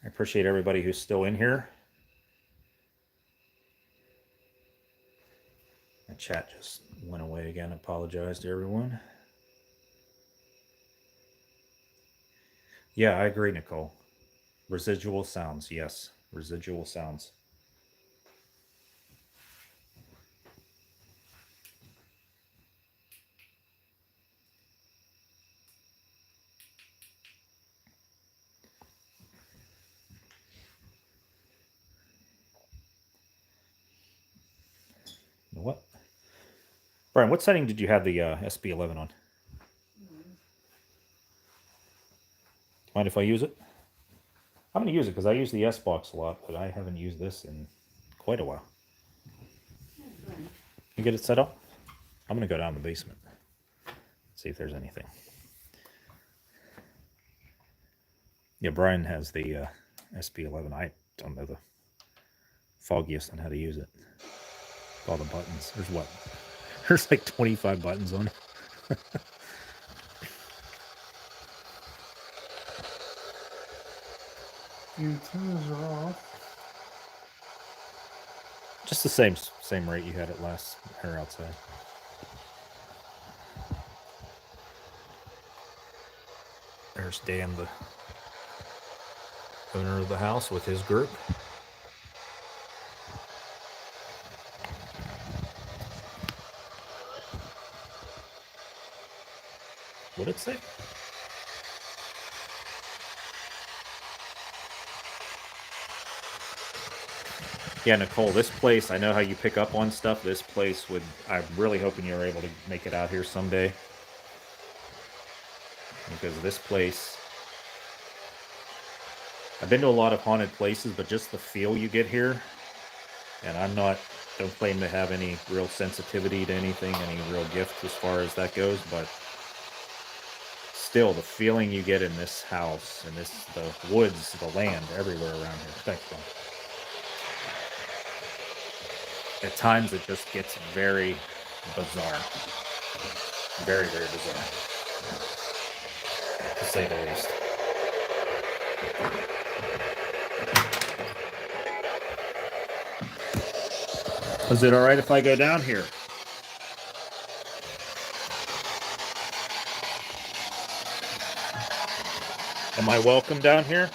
appreciate everybody who's still in here. My chat just went away again. I apologize to everyone. Yeah, I agree, Nicole. Residual sounds, yes. Residual sounds. You know what? Brian, what setting did you have the SB11 on? Mind if I use it? I'm going to use it because I use the S-Box a lot, but I haven't used this in quite a while. You get it set up? I'm going to go down the basement, see if there's anything. Yeah, Brian has the SB11. I don't know the foggiest on how to use it. All the buttons. There's what? There's like 25 buttons on it. The antennas are off. Just the same rate you had it last or outside. There's Dan, the owner of the house, with his group. What'd it say? Yeah, Nicole, this place, I know how you pick up on stuff. This place I'm really hoping you're able to make it out here someday. because this place, I've been to a lot of haunted places, but just the feel you get here, and don't claim to have any real sensitivity to anything, any real gift as far as that goes, but still the feeling you get in this house and the woods, the land everywhere around here. Thanks, Tom. At times it just gets very bizarre. Very, very bizarre. To say the least. Is it alright if I go down here? Am I welcome down here?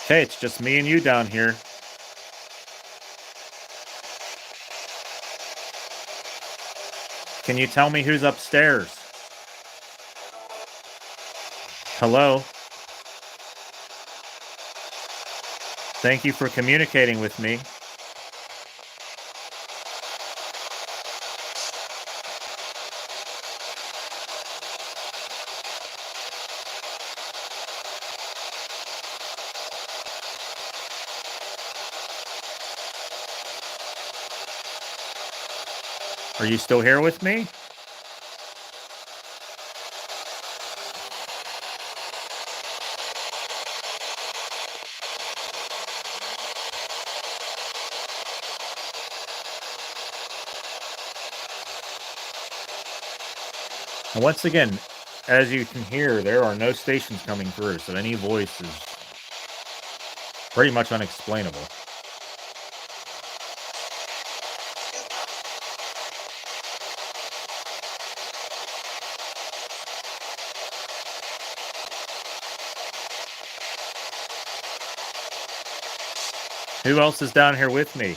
Hey, it's just me and you down here. Can you tell me who's upstairs? Hello? Thank you for communicating with me. Are you still here with me? And once again, as you can hear, there are no stations coming through, so any voice is pretty much unexplainable. Who else is down here with me?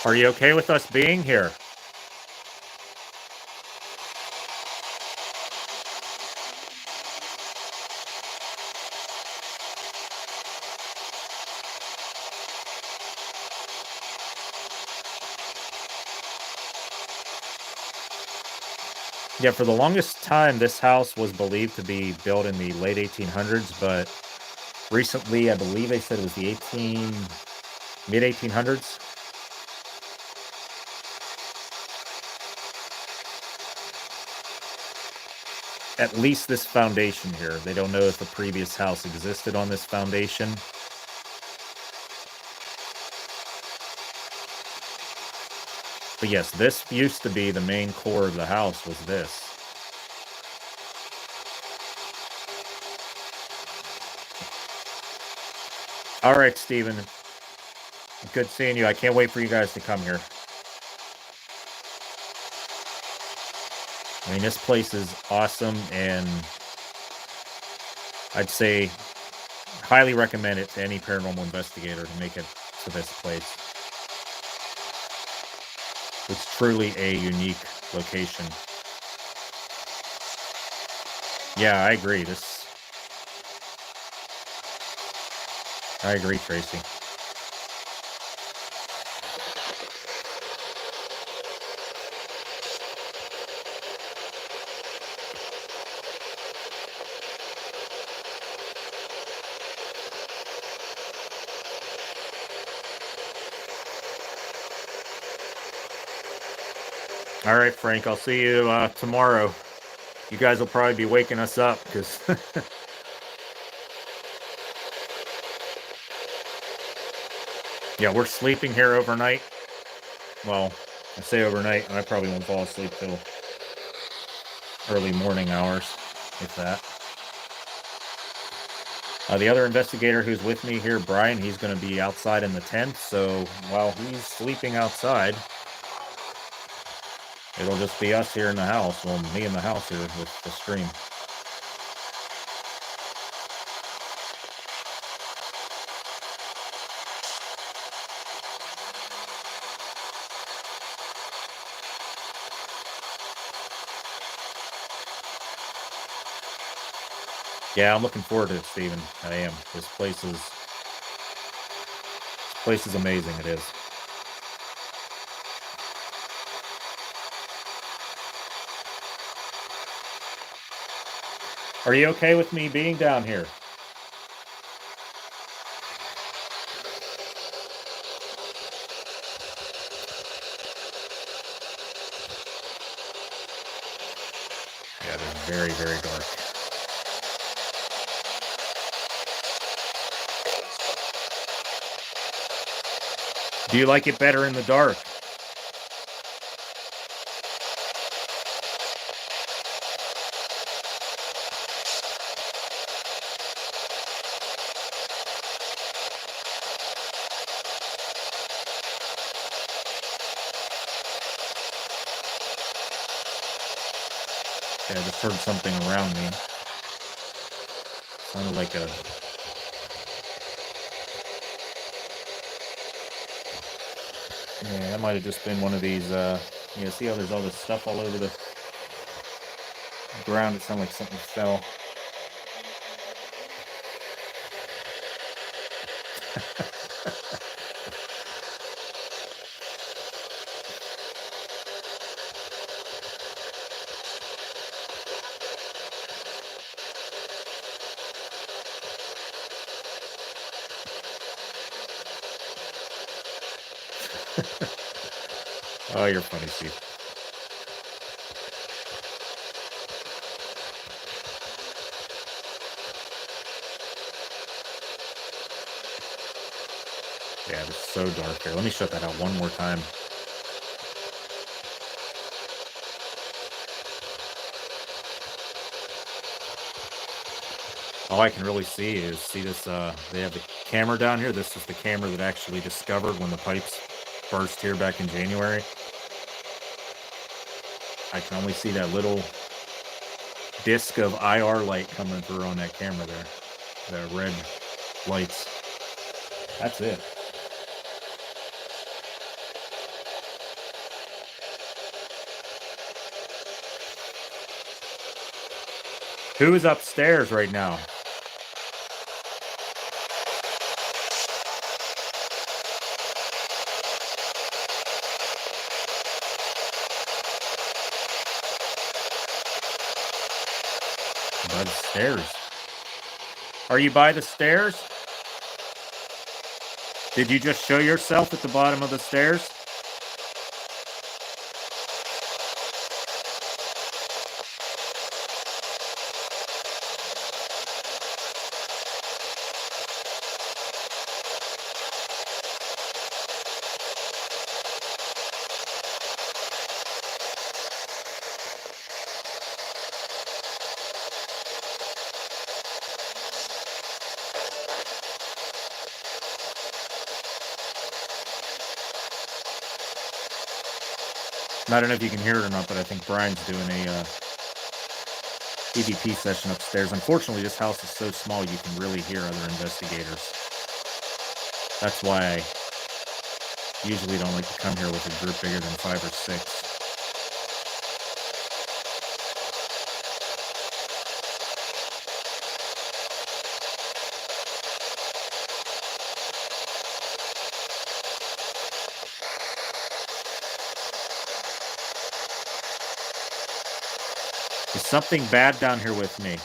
Are you okay with us being here? Yeah, for the longest time, this house was believed to be built in the late 1800s, but recently, I believe they said it was the mid 1800s. At least this foundation here. They don't know if the previous house existed on this foundation. But yes, this used to be the main core of the house, was this. All right, Steven. Good seeing you. I can't wait for you guys to come here. I mean, this place is awesome, and I'd say highly recommend it to any paranormal investigator to make it to this place. It's truly a unique location. Yeah, I agree. I agree, Tracy. All right, Frank, I'll see you tomorrow. You guys will probably be waking us up because yeah, we're sleeping here overnight. Well, I say overnight, and I probably won't fall asleep till early morning hours, if that. The other investigator who's with me here, Brian, he's going to be outside in the tent. So while he's sleeping outside, it'll just be us here in the house. Well, me in the house here with the stream. Yeah, I'm looking forward to it, Steven. I am. This place is amazing. It is. Are you okay with me being down here? Yeah, it is very, very dark. Do you like it better in the dark? Yeah, I just heard something around me. Sounded like a... Yeah, that might have just been one of these, you know, see how there's all this stuff all over the ground? It sounded like something fell. Oh, you're funny, Steve. Yeah, it's so dark here. Let me shut that out one more time. All I can really see is, this, they have the camera down here. This is the camera that actually discovered when the pipes burst here back in January. I can only see that little disc of IR light coming through on that camera there. The red lights. That's it. Who is upstairs right now? By the stairs. Are you by the stairs? Did you just show yourself at the bottom of the stairs? I don't know if you can hear it or not, but I think Brian's doing a EVP session upstairs. Unfortunately, this house is so small you can really hear other investigators. That's why I usually don't like to come here with a group bigger than 5 or 6. Is something bad down here with me?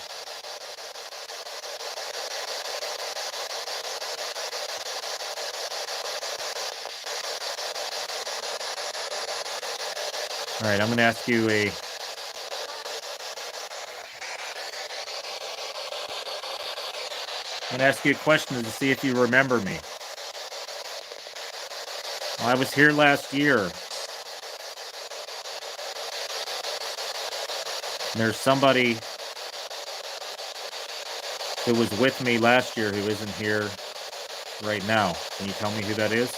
All right, I'm going to ask you a... I'm going to ask you a question to see if you remember me. I was here last year. There's somebody who was with me last year who isn't here right now. Can you tell me who that is?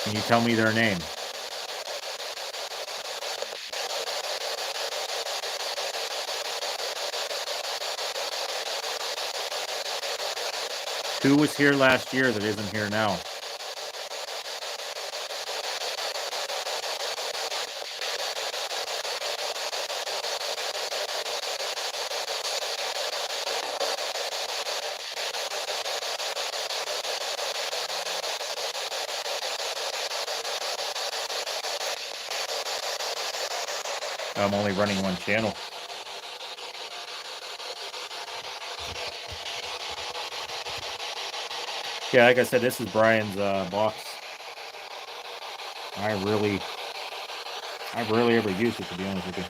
Can you tell me their name? Who was here last year that isn't here now? I'm only running one channel. Yeah, like I said, this is Brian's box. I rarely ever use it, to be honest with you.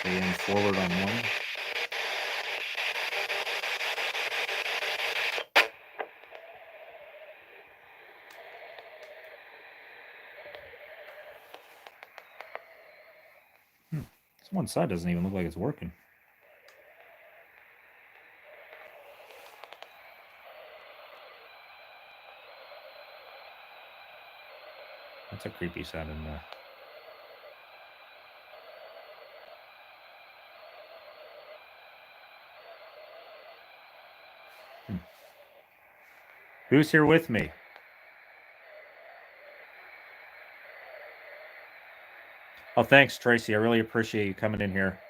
And forward on one. This one side doesn't even look like it's working. That's a creepy sound in there. Who's here with me? Oh, thanks, Tracy. I really appreciate you coming in here.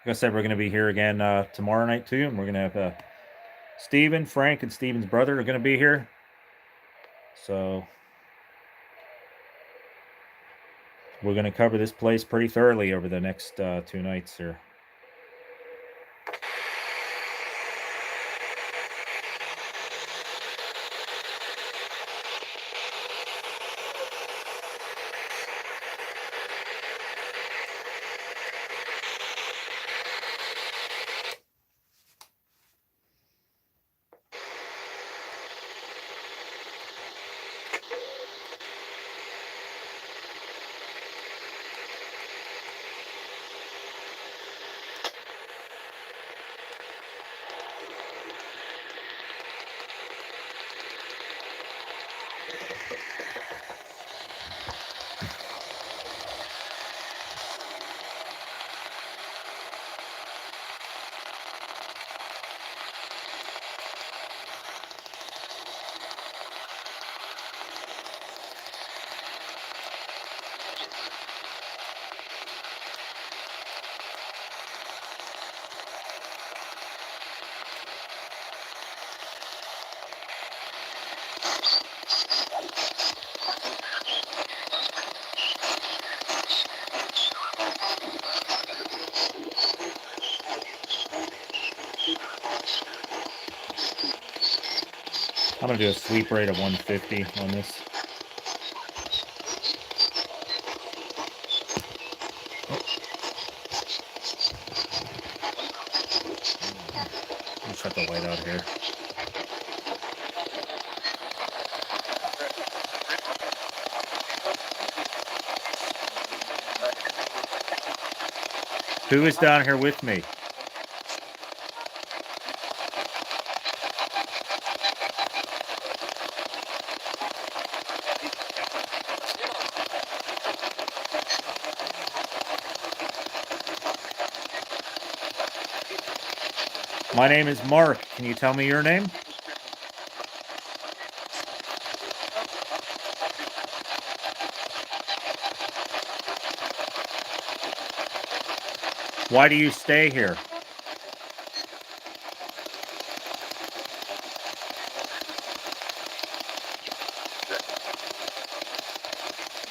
Like I said, we're going to be here again tomorrow night, too. And we're going to have Steven, Frank, and Steven's brother are going to be here. So we're going to cover this place pretty thoroughly over the next 2 nights here. I'm going to do a sweep rate of 150 on this. Let me shut the light out here. Who is down here with me? My name is Mark. Can you tell me your name? Why do you stay here?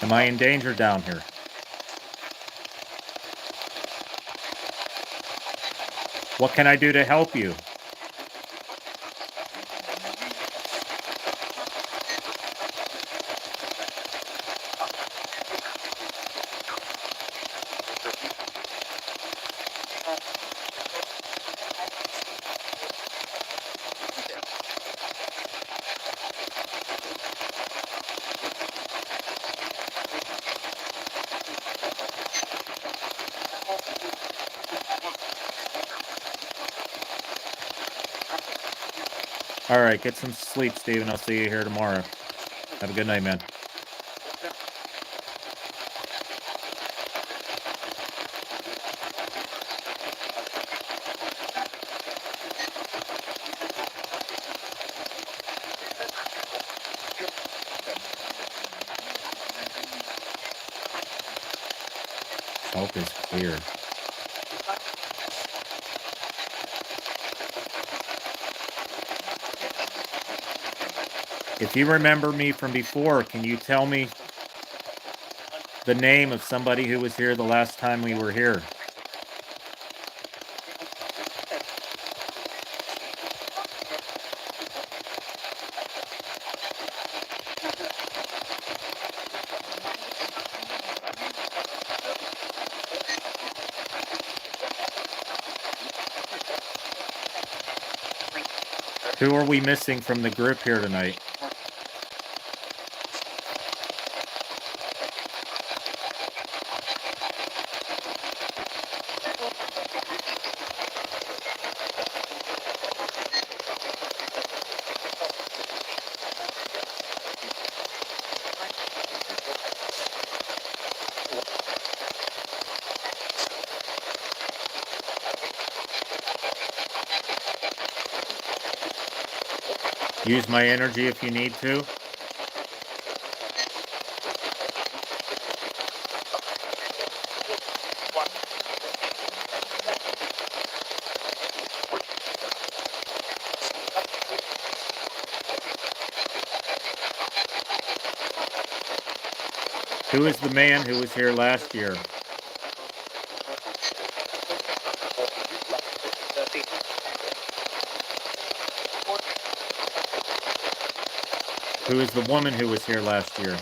Am I in danger down here? What can I do to help you? All right, get some sleep, Steven. I'll see you here tomorrow. Have a good night, man. Smoke is clear. If you remember me from before, can you tell me the name of somebody who was here the last time we were here? Who are we missing from the group here tonight? Use my energy if you need to. Who is the man who was here last year? Who is the woman who was here last year?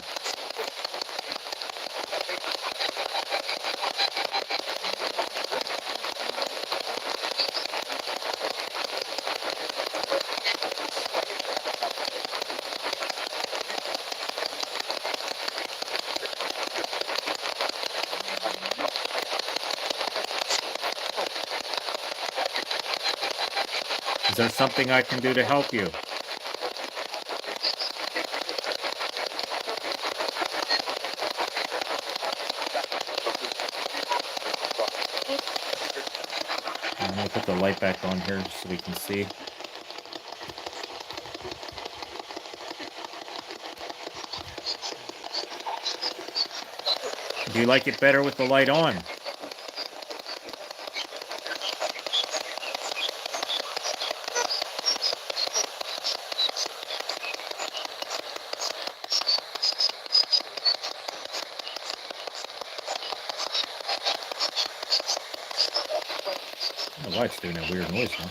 Is there something I can do to help you? I'm going to put the light back on here just so we can see. Do you like it better with the light on? I don't know why it's doing that weird noise now.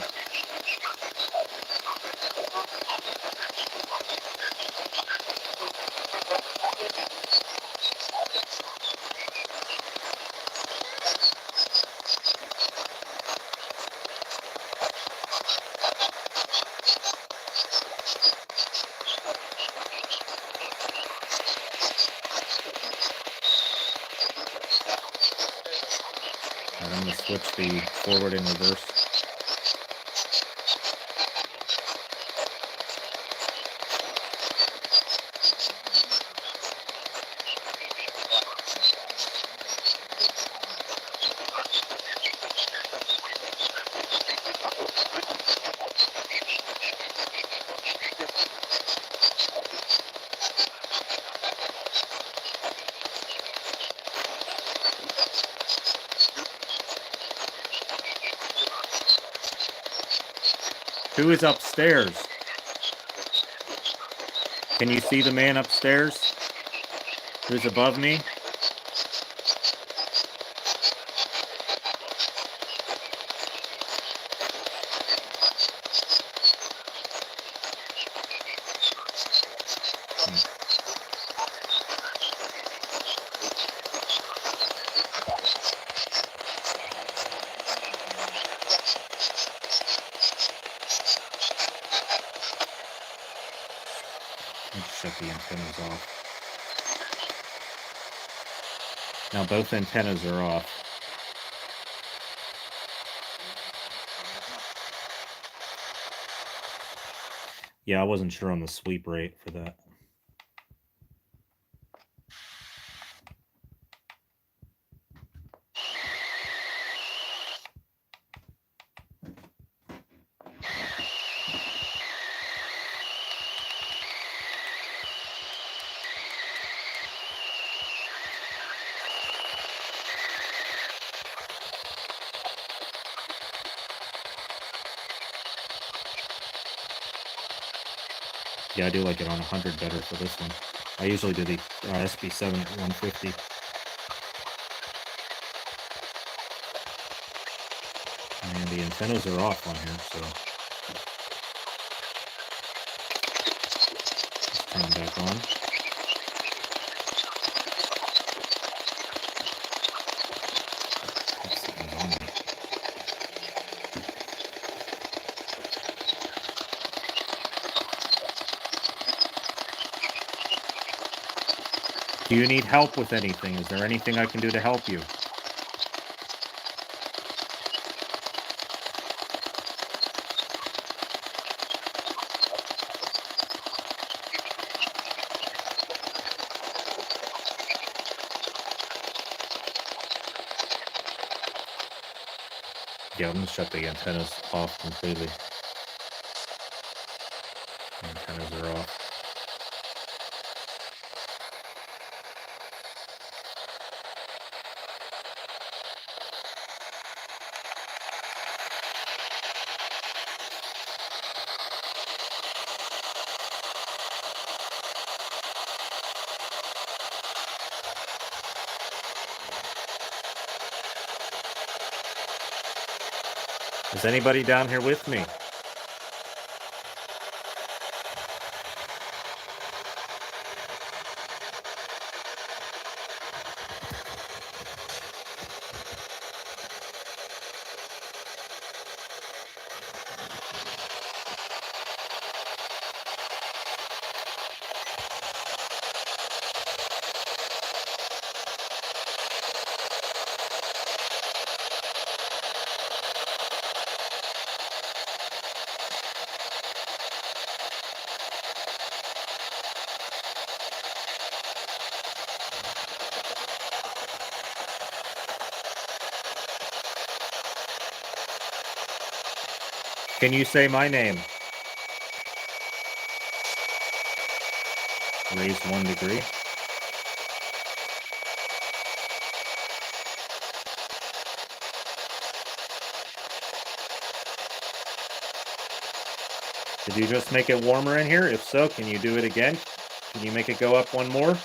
And I'm going to switch the forward and reverse. Who is upstairs? Can you see the man upstairs? Who's above me? Let's shut the antennas off. Now both antennas are off. Yeah, I wasn't sure on the sweep rate for that. Yeah, I do like it on 100 better for this one. I usually do the SB7 at 150. And the antennas are off on here, so let's turn them back on. Something's on me. Do you need help with anything? Is there anything I can do to help you? Yeah, I'm going to shut the antennas off completely. The antennas are off. Is anybody down here with me? Can you say my name? Raise 1 degree. Did you just make it warmer in here? If so, can you do it again? Can you make it go up 1 more?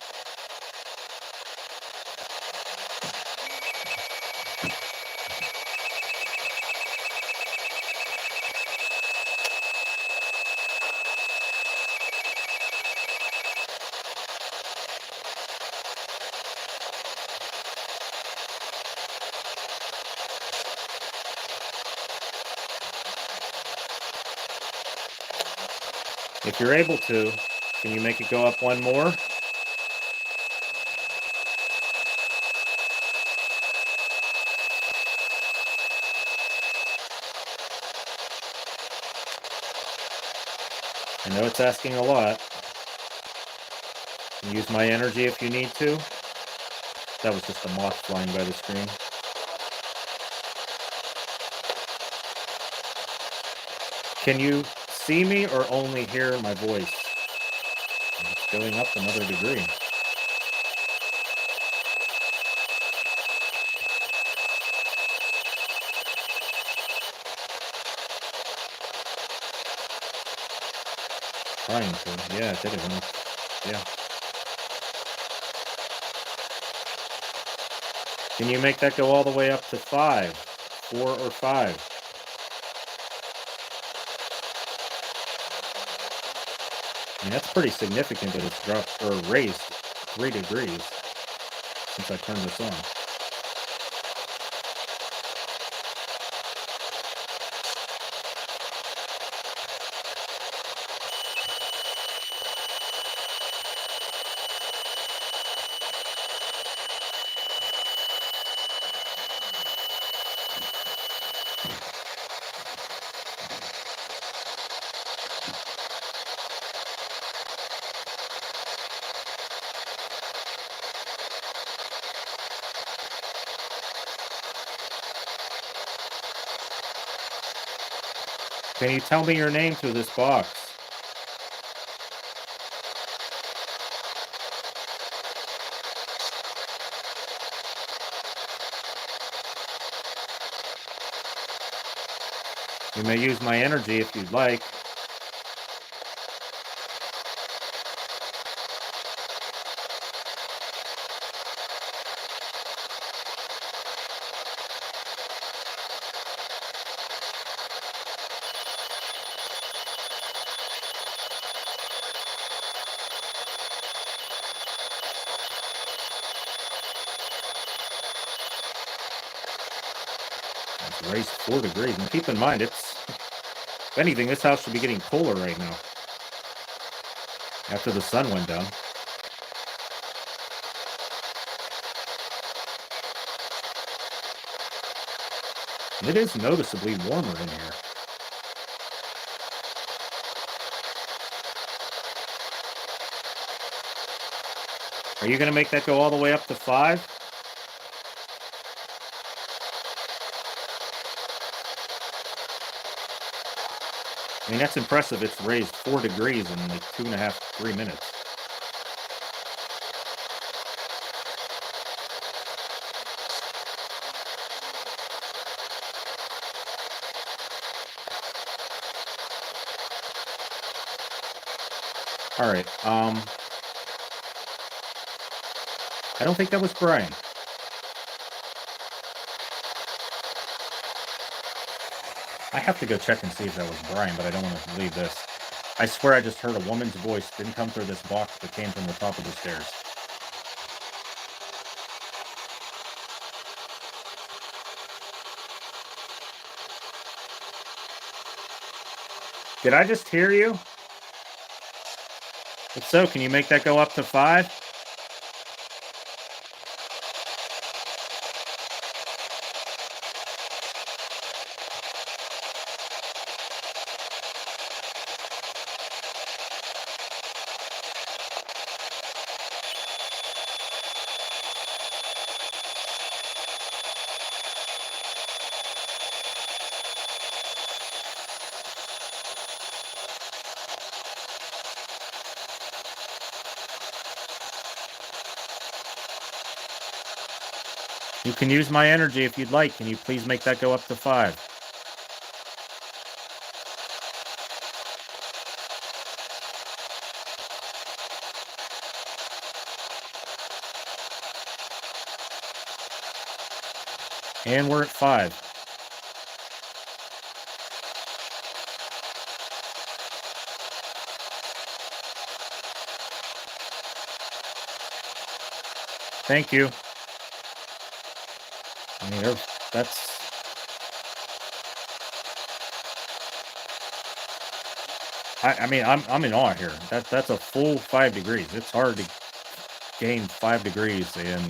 If you're able to, can you make it go up 1 more? I know it's asking a lot. Use my energy if you need to. That was just a moth flying by the screen. Can you see me or only hear my voice? It's going up another degree. Trying to. Yeah, it did it. Yeah. Can you make that go all the way up to 5, 4, or 5? I mean, that's pretty significant that it's dropped or raised 3 degrees since I turned this on. Can you tell me your name through this box? You may use my energy if you'd like. It's raised 4 degrees. And keep in mind, if anything, this house should be getting cooler right now. After the sun went down. It is noticeably warmer in here. Are you going to make that go all the way up to 5? I mean, that's impressive. It's raised 4 degrees in like 2.5, 3 minutes. All right. I don't think that was Brian. I have to go check and see if that was Brian, but I don't want to believe this. I swear I just heard a woman's voice. Didn't come through this box, but came from the top of the stairs. Did I just hear you? If so, can you make that go up to 5? You can use my energy if you'd like. Can you please make that go up to 5? And we're at 5. Thank you. I mean, that's... I mean, I'm in awe here. That's a full 5 degrees. It's hard to gain 5 degrees in,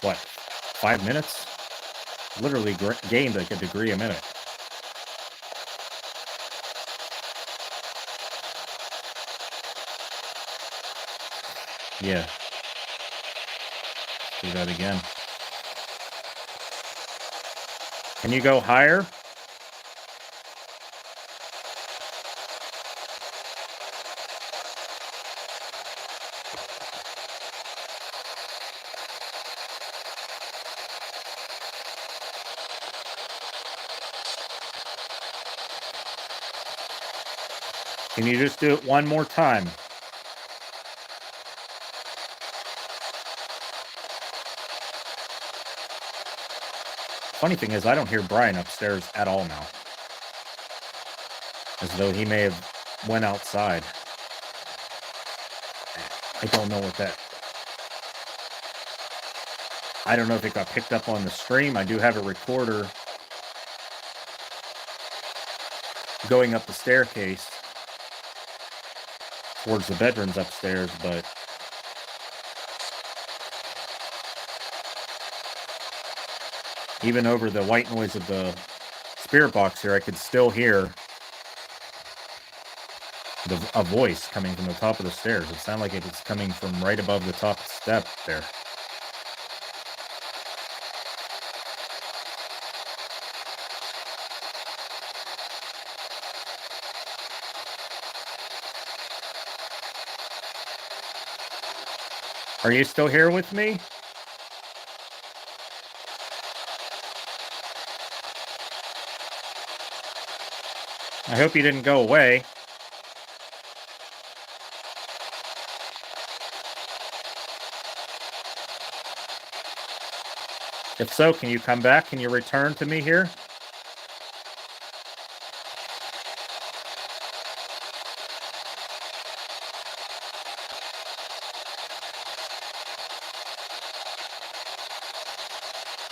what, 5 minutes? Literally gained like a degree a minute. Yeah. Do that again. Can you go higher? Can you just do it one more time? Funny thing is, I don't hear Brian upstairs at all now. As though he may have went outside. I don't know what that... I don't know if it got picked up on the stream. I do have a recorder going up the staircase towards the bedrooms upstairs, but even over the white noise of the spirit box here, I could still hear a voice coming from the top of the stairs. It sounded like it was coming from right above the top step there. Are you still here with me? I hope you didn't go away. If so, can you come back? Can you return to me here?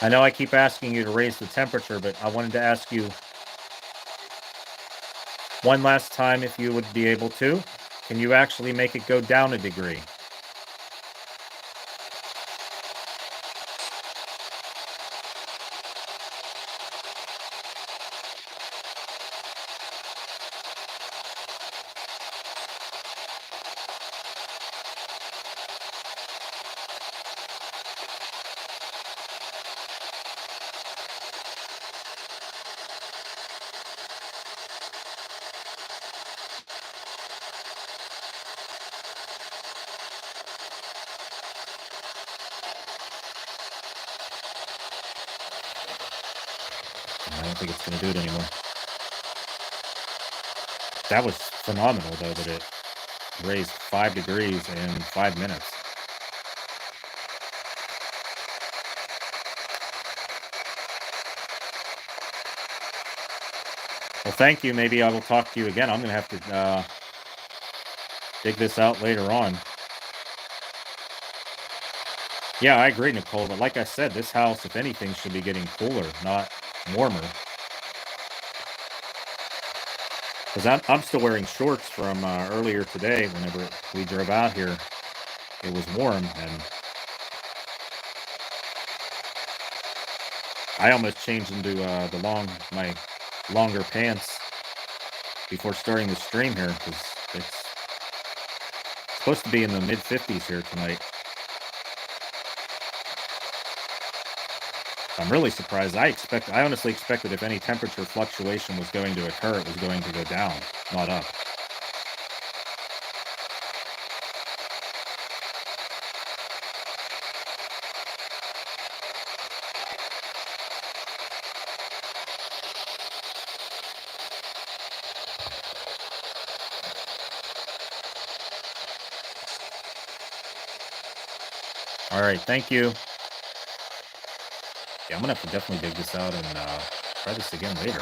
I know I keep asking you to raise the temperature, but I wanted to ask you one last time if you would be able to. Can you actually make it go down a degree? I don't think it's going to do it anymore. That was phenomenal, though, that it raised 5 degrees in 5 minutes. Well, thank you. Maybe I will talk to you again. I'm going to have to dig this out later on. Yeah, I agree, Nicole. But like I said, this house, if anything, should be getting cooler, not warmer. Because I'm still wearing shorts from earlier today. Whenever we drove out here, it was warm, and I almost changed into my longer pants before starting the stream here, because it's supposed to be in the mid-50s here tonight. I'm really surprised. I honestly expected if any temperature fluctuation was going to occur, it was going to go down, not up. All right, thank you. Yeah, I'm gonna have to definitely dig this out and try this again later.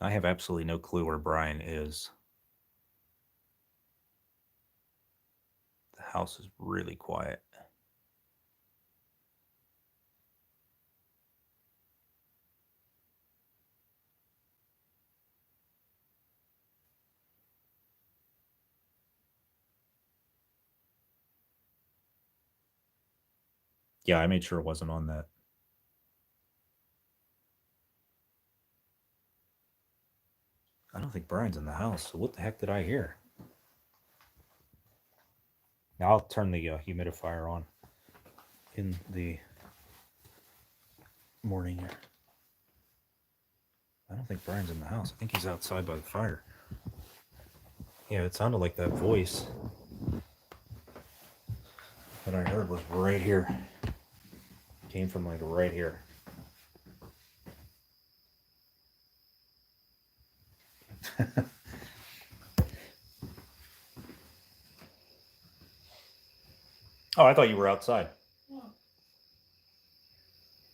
I have absolutely no clue where Brian is. The house is really quiet. Yeah, I made sure it wasn't on that. I don't think Brian's in the house, so what the heck did I hear? Now I'll turn the humidifier on in the morning here. I don't think Brian's in the house. I think he's outside by the fire. Yeah, it sounded like that voice that I heard was right here. Came from like right here. Oh, I thought you were outside. Oh.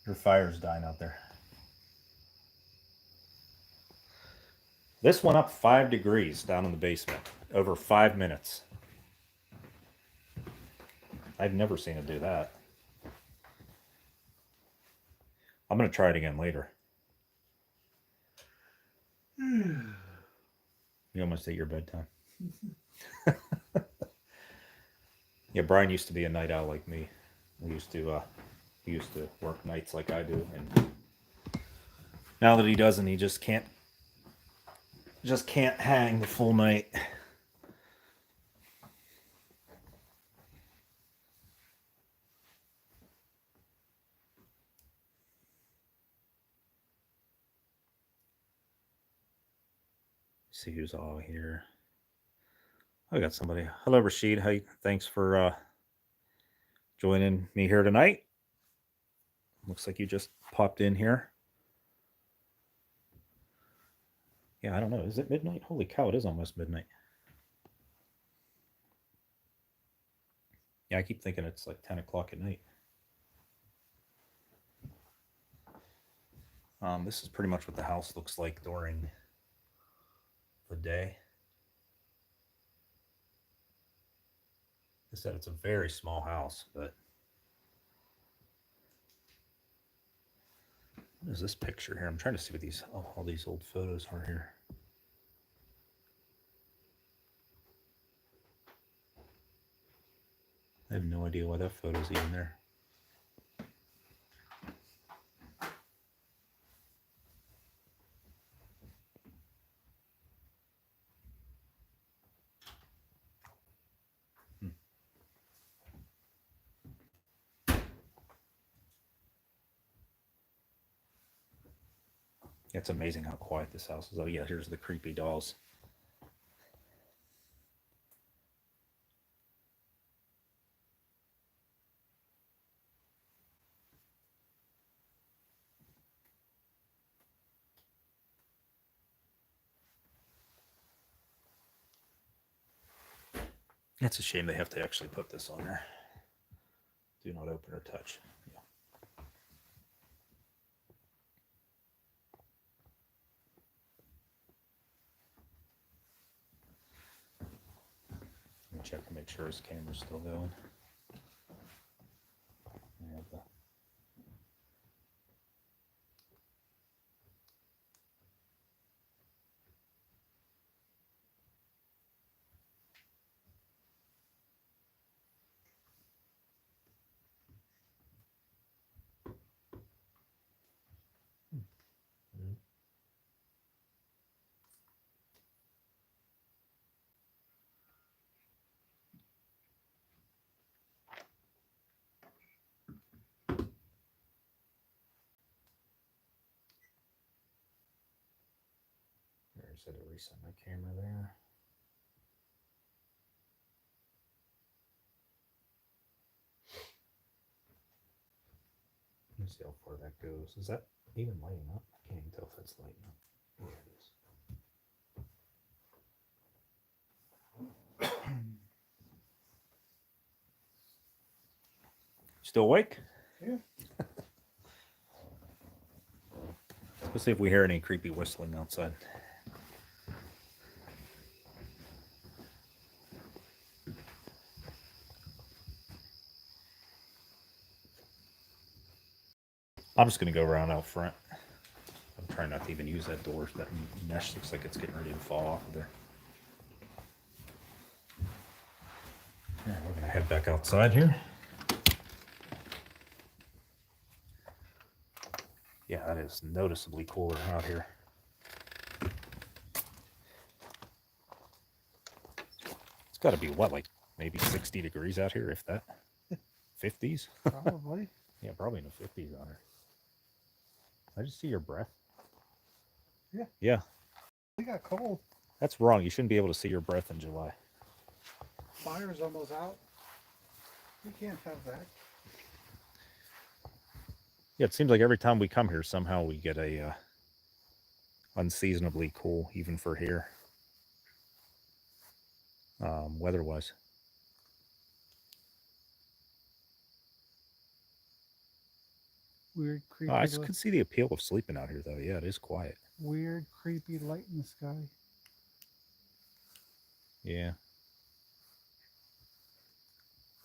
Your fire's dying out there. This went up 5 degrees down in the basement over 5 minutes. I've never seen it do that. I'm going to try it again later. You almost ate your bedtime. Yeah, Brian used to be a night owl like me. He used to work nights like I do, and now that he doesn't, he just can't hang the full night. See who's all here. I got somebody. Hello, Rashid. Hey, thanks for joining me here tonight. Looks like you just popped in here. Yeah, I don't know. Is it midnight? Holy cow, it is almost midnight. Yeah, I keep thinking it's like 10 o'clock at night. This is pretty much what the house looks like during the day. I said it's a very small house, but what is this picture here? I'm trying to see what these all these old photos are here. I have no idea why that photo's even there. It's amazing how quiet this house is. Oh yeah, here's the creepy dolls. It's a shame they have to actually put this on there. Do not open or touch. Yeah. Let me check to make sure his camera's still going. I said to reset my camera there. Let me see how far that goes. Is that even lighting up? I can't even tell if that's lighting up. Yeah, it is. Still awake? Yeah. Let's see if we hear any creepy whistling outside. I'm just going to go around out front. I'm trying not to even use that door. That mesh looks like it's getting ready to fall off of there. Yeah, we're going to head back outside here. Yeah, that is noticeably cooler out here. It's got to be, what, like maybe 60 degrees out here, if that? 50s? Probably. Yeah, probably in the 50s out here. I just see your breath. Yeah. Yeah. We got cold. That's wrong. You shouldn't be able to see your breath in July. Fire's almost out. We can't have that. Yeah, it seems like every time we come here, somehow we get a unseasonably cool, even for here, weather-wise. Weird, creepy. I could see the appeal of sleeping out here, though. Yeah, it is quiet. Weird, creepy light in the sky. Yeah.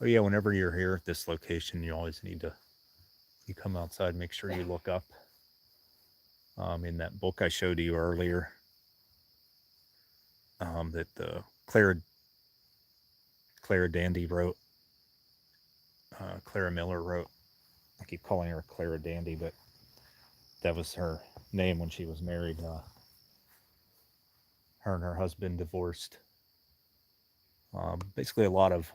Oh, yeah, whenever you're here at this location, you always need to, you come outside, make sure you look up. In that book I showed you earlier, that Clara Dandy wrote, Clara Miller wrote. I keep calling her Clara Dandy, but that was her name when she was married. Her and her husband divorced. Basically, a lot of.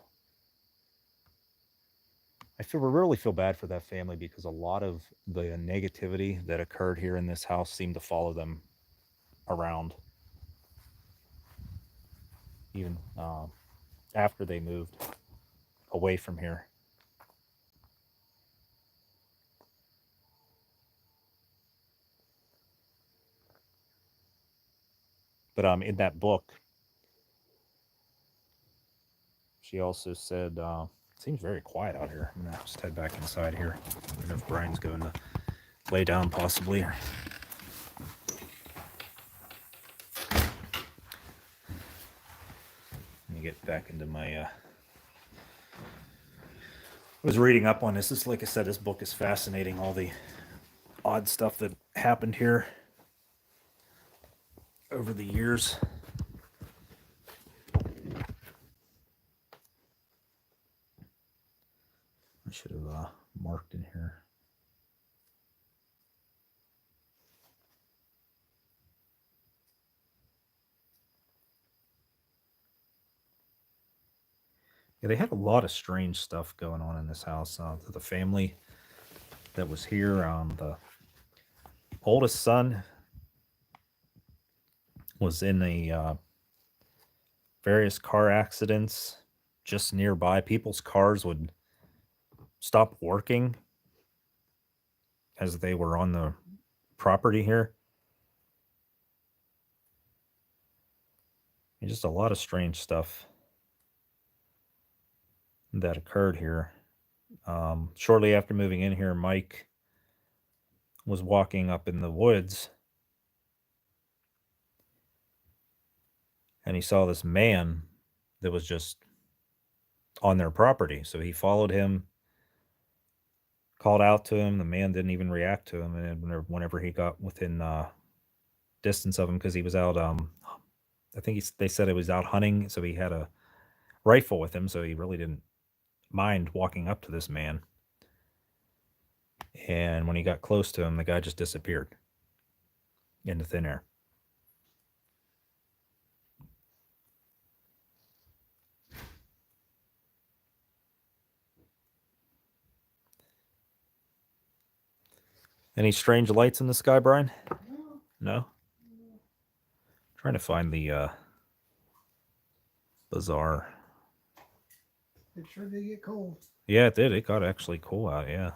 Really feel bad for that family because a lot of the negativity that occurred here in this house seemed to follow them around. Even after they moved away from here. But in that book, she also said, it seems very quiet out here. I'm going to just head back inside here. I don't know if Brian's going to lay down possibly. Let me get back into my... I was reading up on this. This, like I said, this book is fascinating. All the odd stuff that happened here over the years. I should have marked in here. Yeah, they had a lot of strange stuff going on in this house. The family that was here, the oldest son was in a various car accidents just nearby. People's cars would stop working as they were on the property here. And just a lot of strange stuff that occurred here. Shortly after moving in here, Mike was walking up in the woods and he saw this man that was just on their property. So he followed him, called out to him. The man didn't even react to him. And whenever he got within distance of him, because he was out, I think they said it was out hunting, so he had a rifle with him, so he really didn't mind walking up to this man. And when he got close to him, the guy just disappeared into thin air. Any strange lights in the sky, Brian? No? Trying to find the bizarre. It sure did get cold. Yeah, it did. It got actually cool out, yeah.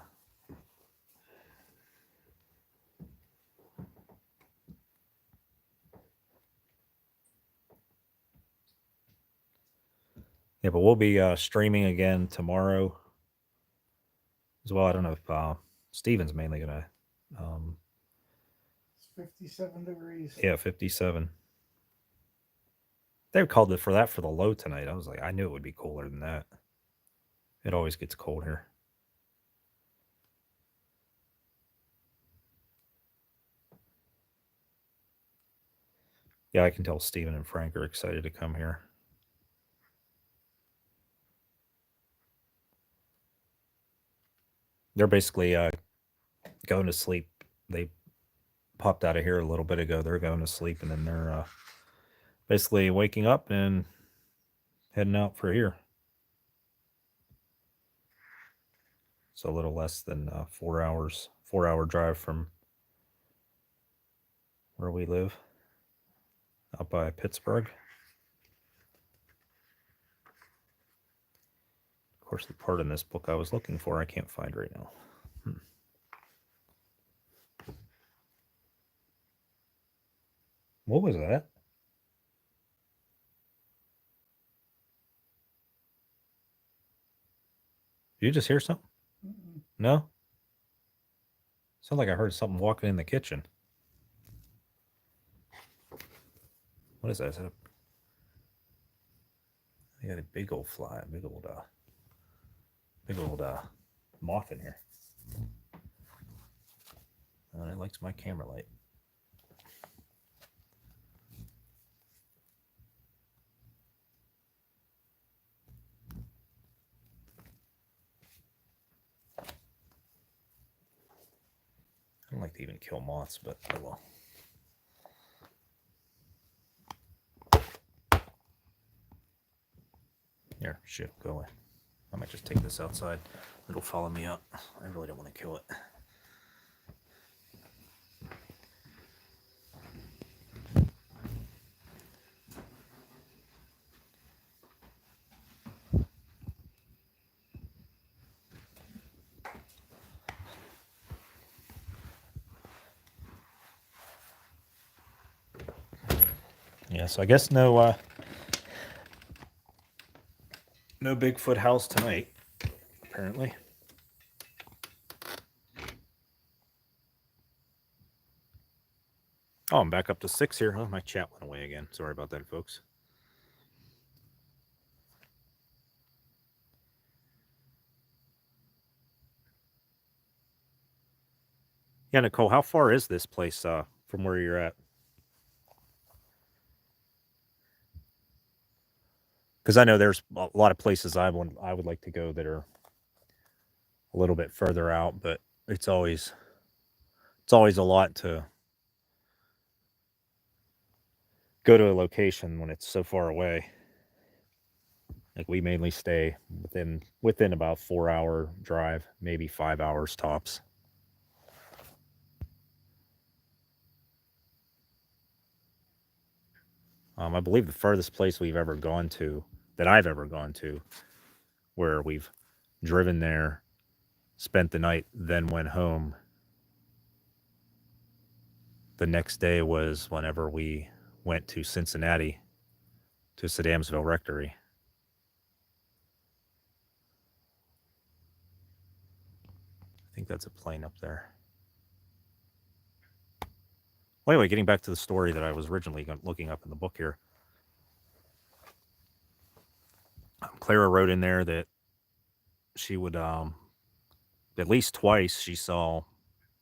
Yeah, but we'll be streaming again tomorrow as well. I don't know if Steven's mainly going to... It's 57 degrees. Yeah, 57. They called it for that for the low tonight. I was like, I knew it would be cooler than that. It always gets cold here. Yeah, I can tell Steven and Frank are excited to come here. They're basically going to sleep. They popped out of here a little bit ago. They're going to sleep, and then they're basically waking up and heading out for here. It's a little less than 4 hours, 4-hour drive from where we live, out by Pittsburgh. Of course, the part in this book I was looking for, I can't find right now. What was that? Did you just hear something? Mm-mm. No? Sounded like I heard something walking in the kitchen. What is that? Is that I got a big old fly, big old moth in here. And it likes my camera light. I don't like to even kill moths, but oh well. Here, shit, go away. I might just take this outside. It'll follow me up. I really don't want to kill it. Yeah, so I guess no Bigfoot house tonight, apparently. Oh, I'm back up to 6 here. Oh, my chat went away again. Sorry about that, folks. Yeah, Nicole, how far is this place from where you're at? Because I know there's a lot of places I would like to go that are a little bit further out, but it's always a lot to go to a location when it's so far away. Like we mainly stay within about 4 hour drive, maybe 5 hours tops. I believe the furthest place we've ever gone to, that I've ever gone to, where we've driven there, spent the night, then went home. The next day was whenever we went to Cincinnati to Sadamsville Rectory. I think that's a plane up there. Well, anyway, getting back to the story that I was originally looking up in the book here. Clara wrote in there that she would, at least twice, she saw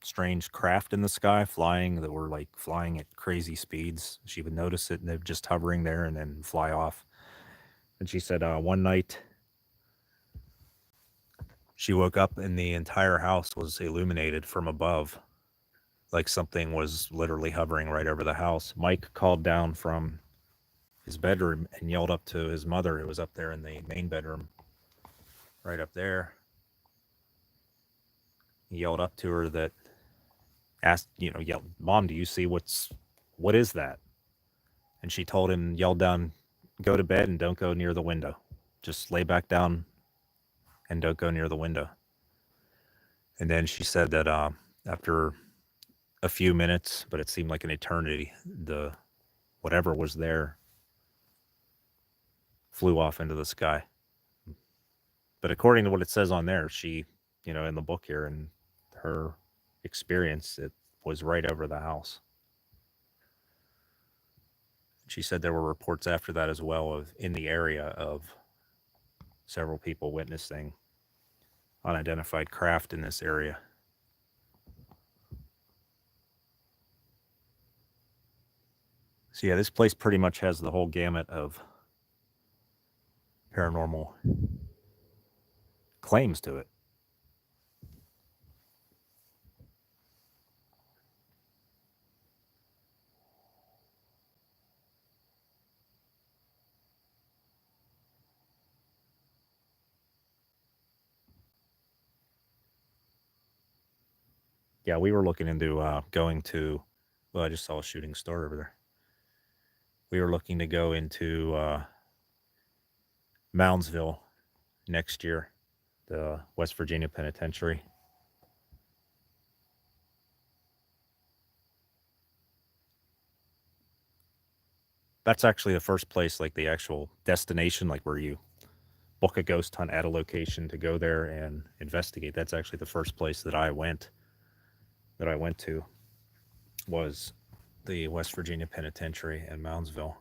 strange craft in the sky flying that were like flying at crazy speeds. She would notice it and they're just hovering there and then fly off. And she said one night she woke up and the entire house was illuminated from above, like something was literally hovering right over the house. Mike called down from his bedroom and yelled up to his mother, who was up there in the main bedroom, right up there. He yelled up to her that yelled, "Mom, do you see what is that?" And she told him, yelled down, "Go to bed and don't go near the window. Just lay back down and don't go near the window." And then she said that after a few minutes, but it seemed like an eternity, the whatever was there flew off into the sky. But according to what it says on there, she, in the book here and her experience, it was right over the house. She said there were reports after that as well of in the area of several people witnessing unidentified craft in this area. So yeah, this place pretty much has the whole gamut of paranormal claims to it. Yeah, we were looking into going to. Well, I just saw a shooting star over there. We were looking to go into Moundsville next year, the West Virginia Penitentiary. That's actually the first place, like the actual destination, like where you book a ghost hunt at a location to go there and investigate. That's actually the first place that I went to was the West Virginia Penitentiary in Moundsville.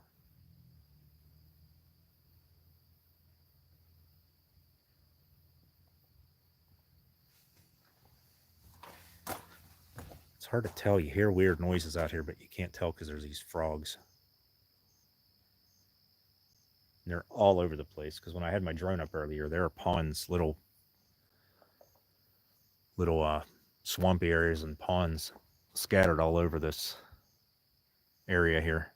It's hard to tell. You hear weird noises out here, but you can't tell because there's these frogs. And they're all over the place because when I had my drone up earlier, there are ponds, little swampy areas and ponds scattered all over this area here.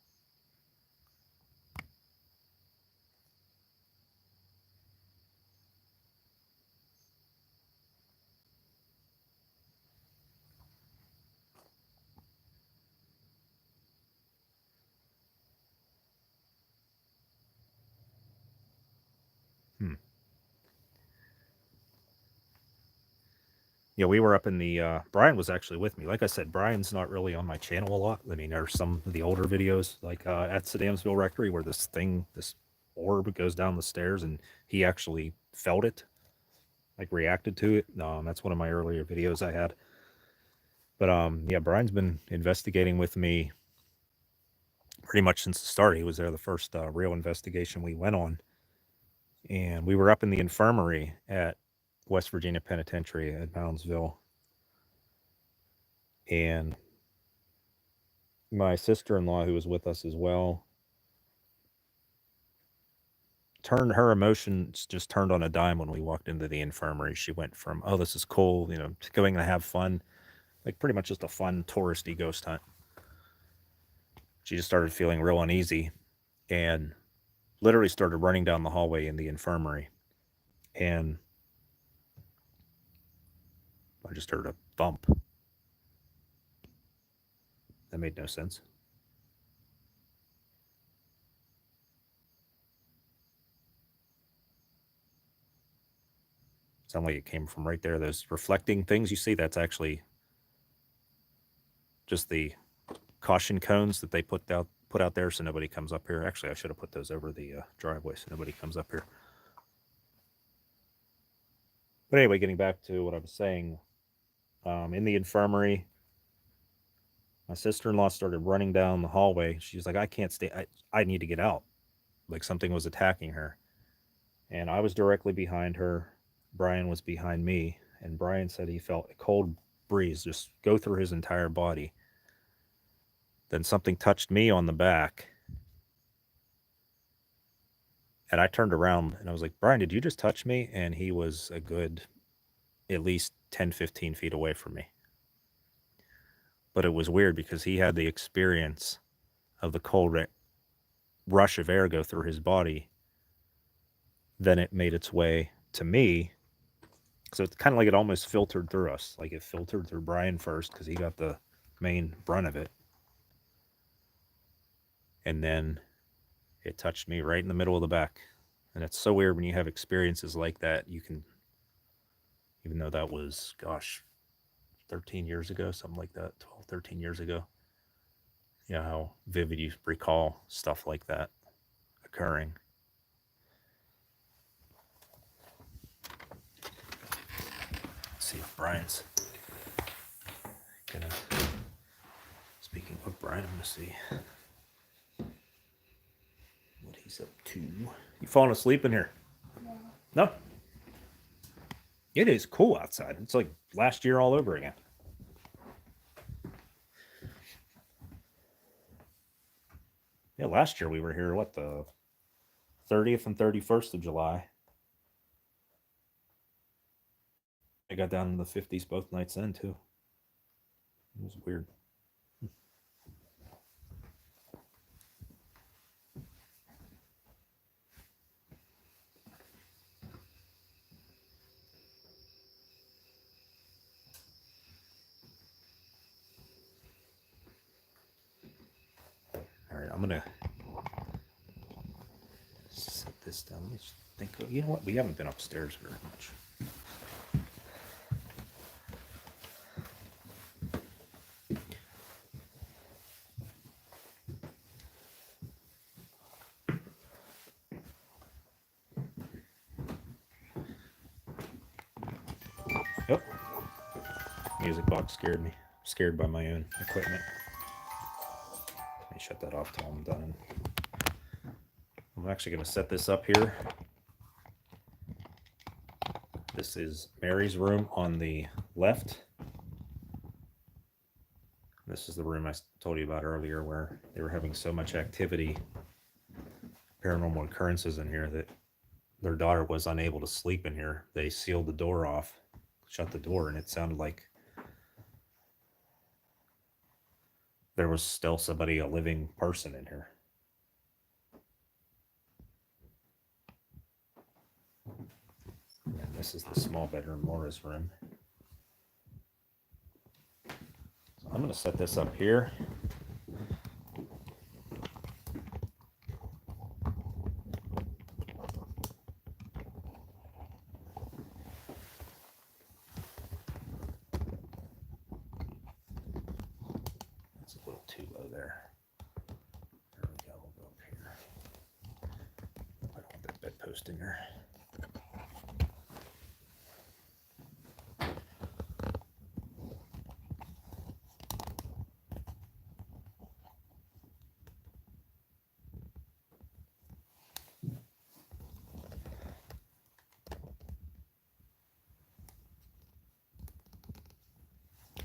Yeah, we were up in the Brian was actually with me. Like I said, Brian's not really on my channel a lot. I mean, there's some of the older videos like at Saddamsville Rectory where this orb goes down the stairs and he actually felt it, like reacted to it. That's one of my earlier videos I had. But yeah, Brian's been investigating with me pretty much since the start. He was there the first real investigation we went on. And we were up in the infirmary at West Virginia Penitentiary at Moundsville. And my sister-in-law, who was with us as well, her emotions just turned on a dime when we walked into the infirmary. She went from, oh, this is cool, you know, to going to have fun, like pretty much just a fun touristy ghost hunt. She just started feeling real uneasy and literally started running down the hallway in the infirmary. And I just heard a thump. That made no sense. Sounded like it came from right there. Those reflecting things you see, that's actually just the caution cones that they put out there so nobody comes up here. Actually, I should have put those over the driveway so nobody comes up here. But anyway, getting back to what I was saying, in the infirmary, my sister-in-law started running down the hallway. She was like, I can't stay. I need to get out. Like something was attacking her. And I was directly behind her. Brian was behind me. And Brian said he felt a cold breeze just go through his entire body. Then something touched me on the back. And I turned around and I was like, Brian, did you just touch me? And he was a good at least 10, 15 feet away from me. But it was weird because he had the experience of the cold rush of air go through his body. Then it made its way to me. So it's kind of like it almost filtered through us. Like it filtered through Brian first because he got the main brunt of it. And then it touched me right in the middle of the back. And it's so weird when you have experiences like that. You can, even though that was, gosh, 13 years ago, something like that, 12, 13 years ago. You know how vivid you recall stuff like that occurring. Let's see if Brian's gonna, speaking of Brian, I'm gonna see what he's up to. You falling asleep in here? No? It is cool outside. It's like last year all over again. Yeah, last year we were here, what, the 30th and 31st of July. I got down in the 50s both nights then, too. It was weird. All right, I'm going to set this down. Let me just think. You know what? We haven't been upstairs very much. Yep. Music box scared me. Scared by my own equipment. Let me shut that off till I'm done. I'm actually going to set this up here. This is Mary's room on the left. This is the room I told you about earlier where they were having so much activity, paranormal occurrences in here that their daughter was unable to sleep in here. They sealed the door off, shut the door, and it sounded like there was still somebody, a living person in here. And this is the small bedroom, Laura's room. So I'm going to set this up here. post in there.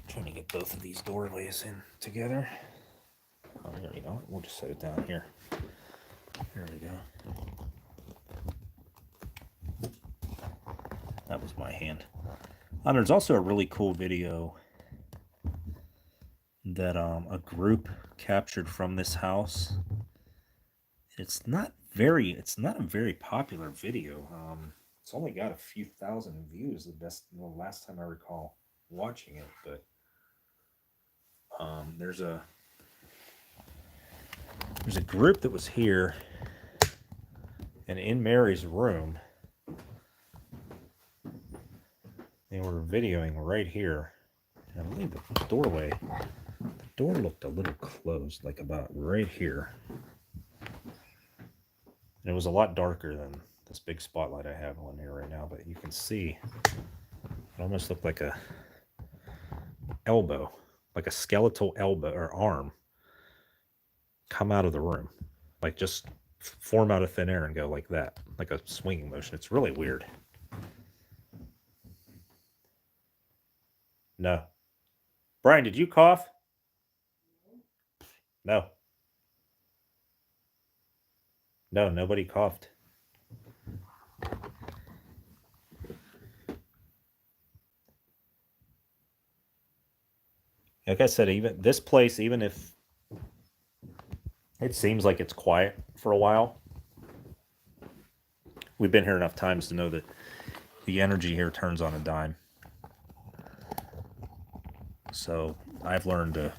Trying to get both of these doorways in together. Oh, you know, we'll just set it down here. There we go. That was my hand. There's also a really cool video that a group captured from this house. It's not a very popular video. It's only got a few thousand views. The last time I recall watching it, but there's a group that was here, and in Mary's room, they were videoing right here. And I believe the door looked a little closed, like about right here. And it was a lot darker than this big spotlight I have on here right now, but you can see it almost looked like a elbow, like a skeletal elbow or arm come out of the room, like just form out of thin air and go like that, like a swinging motion. It's really weird. No. Brian, did you cough? No. No, nobody coughed. Like I said, even this place, even if it seems like it's quiet for a while, we've been here enough times to know that the energy here turns on a dime. So I've learned to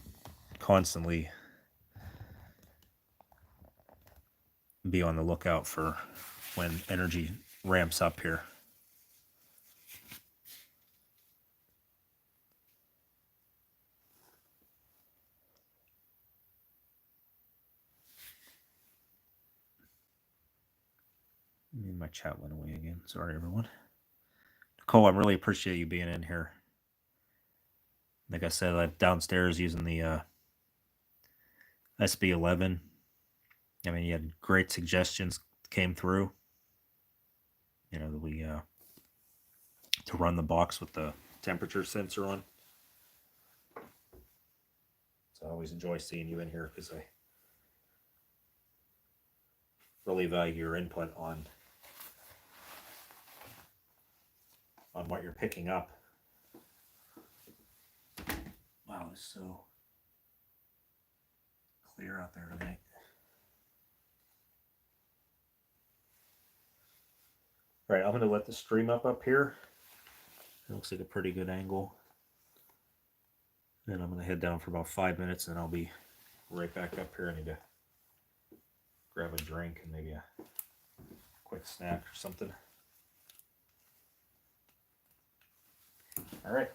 constantly be on the lookout for when energy ramps up here. And my chat went away again. Sorry, everyone. Nicole, I really appreciate you being in here. Like I said, I'm downstairs using the SB11. I mean, you had great suggestions came through. You know, that we to run the box with the temperature sensor on. So I always enjoy seeing you in here because I really value your input on what you're picking up. Wow, it's so clear out there tonight. All right, I'm going to let the stream up here. It looks like a pretty good angle. And I'm going to head down for about 5 minutes, and I'll be right back up here. I need to grab a drink and maybe a quick snack or something. All right.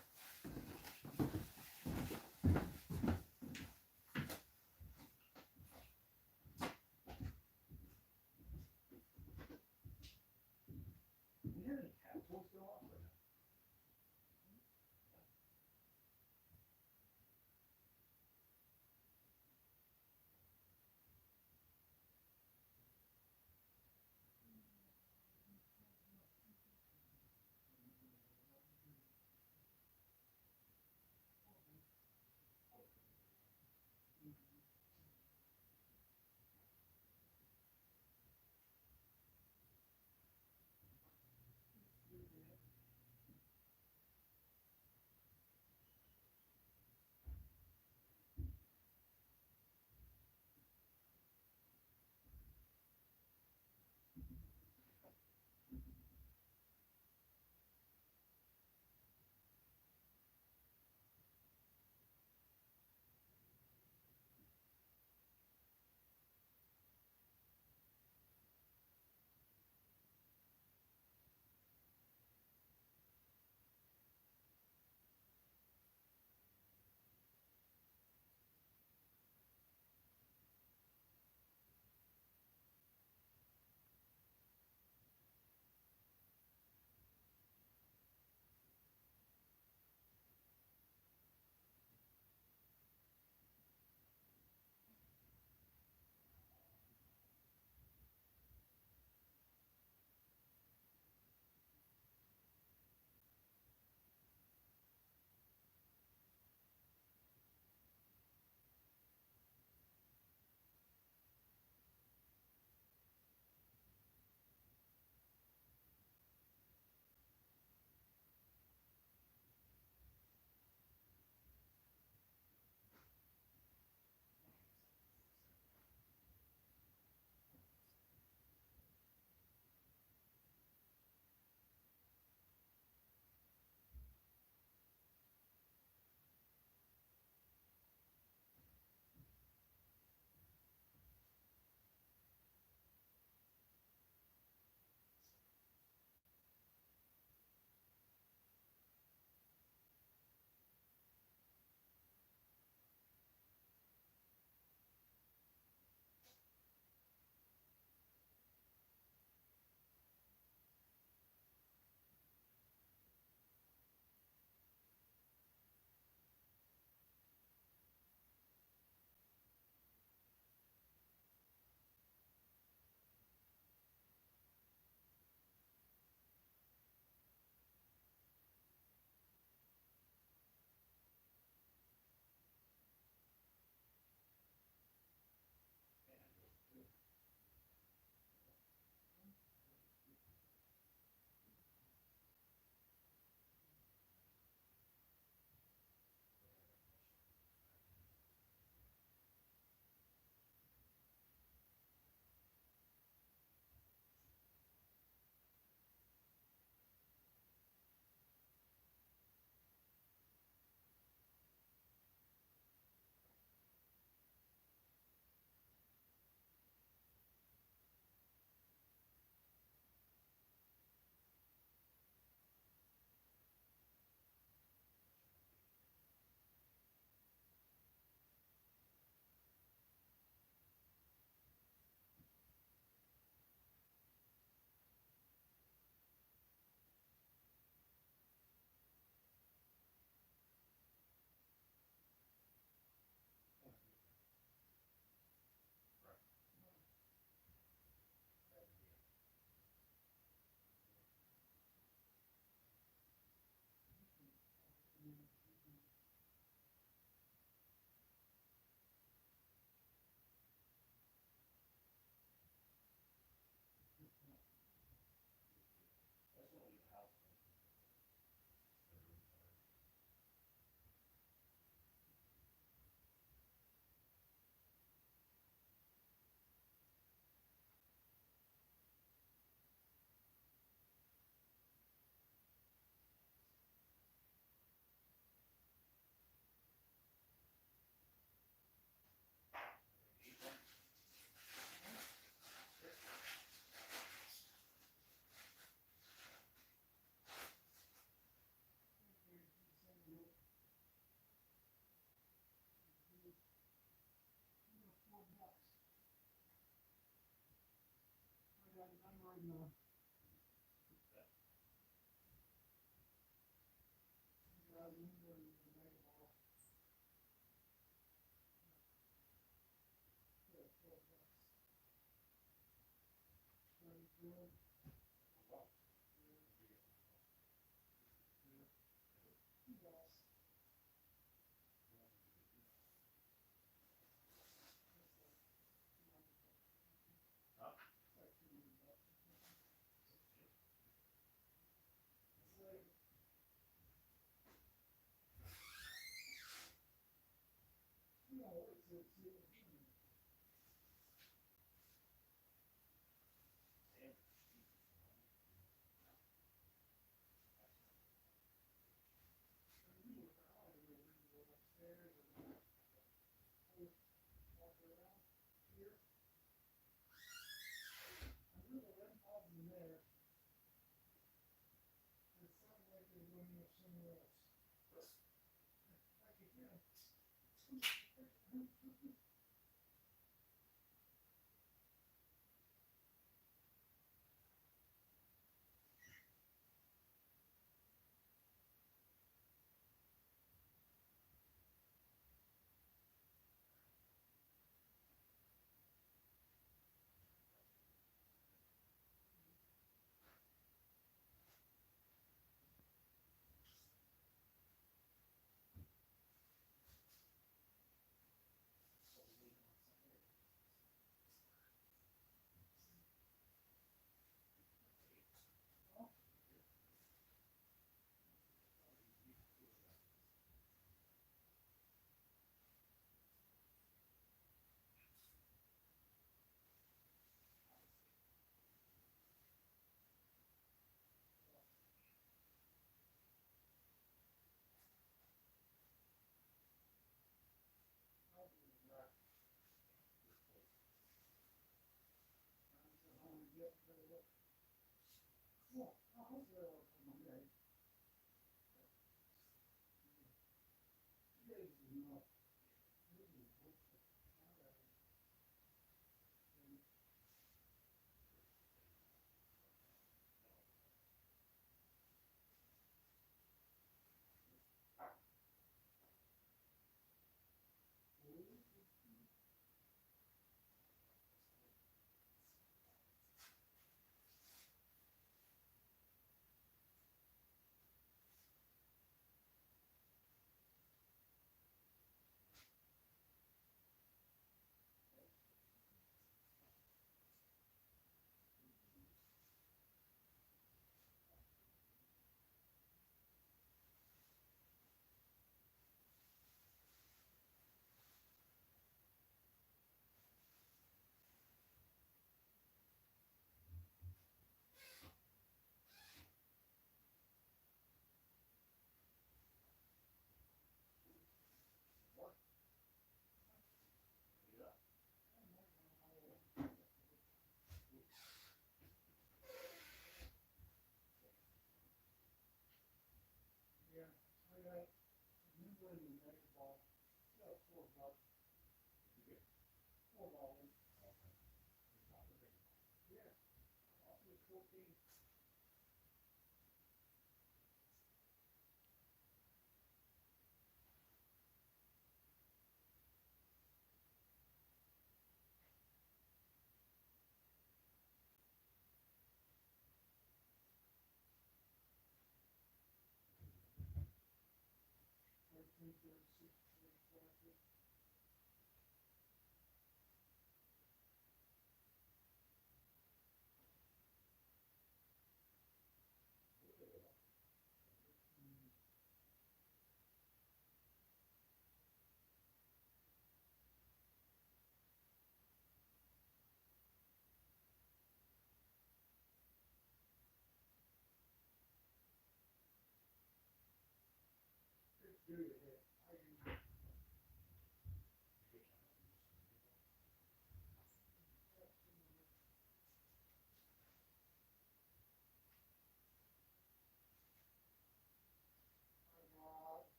No.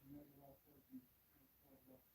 And that was all 14, 12 bucks.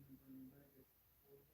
Bring back at $4.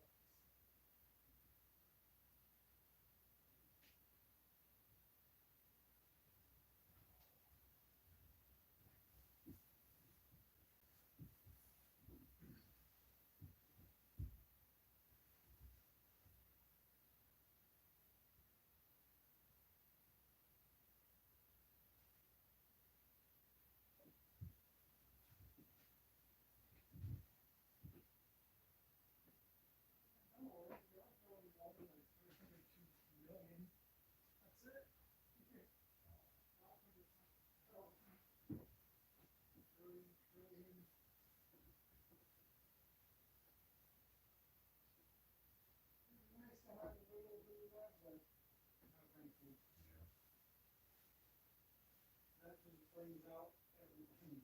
That just brings out everything.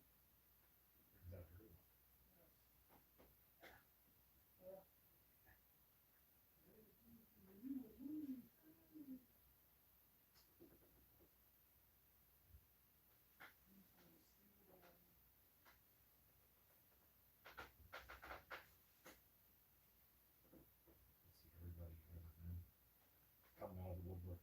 Exactly. See everybody, everything coming out of the woodwork.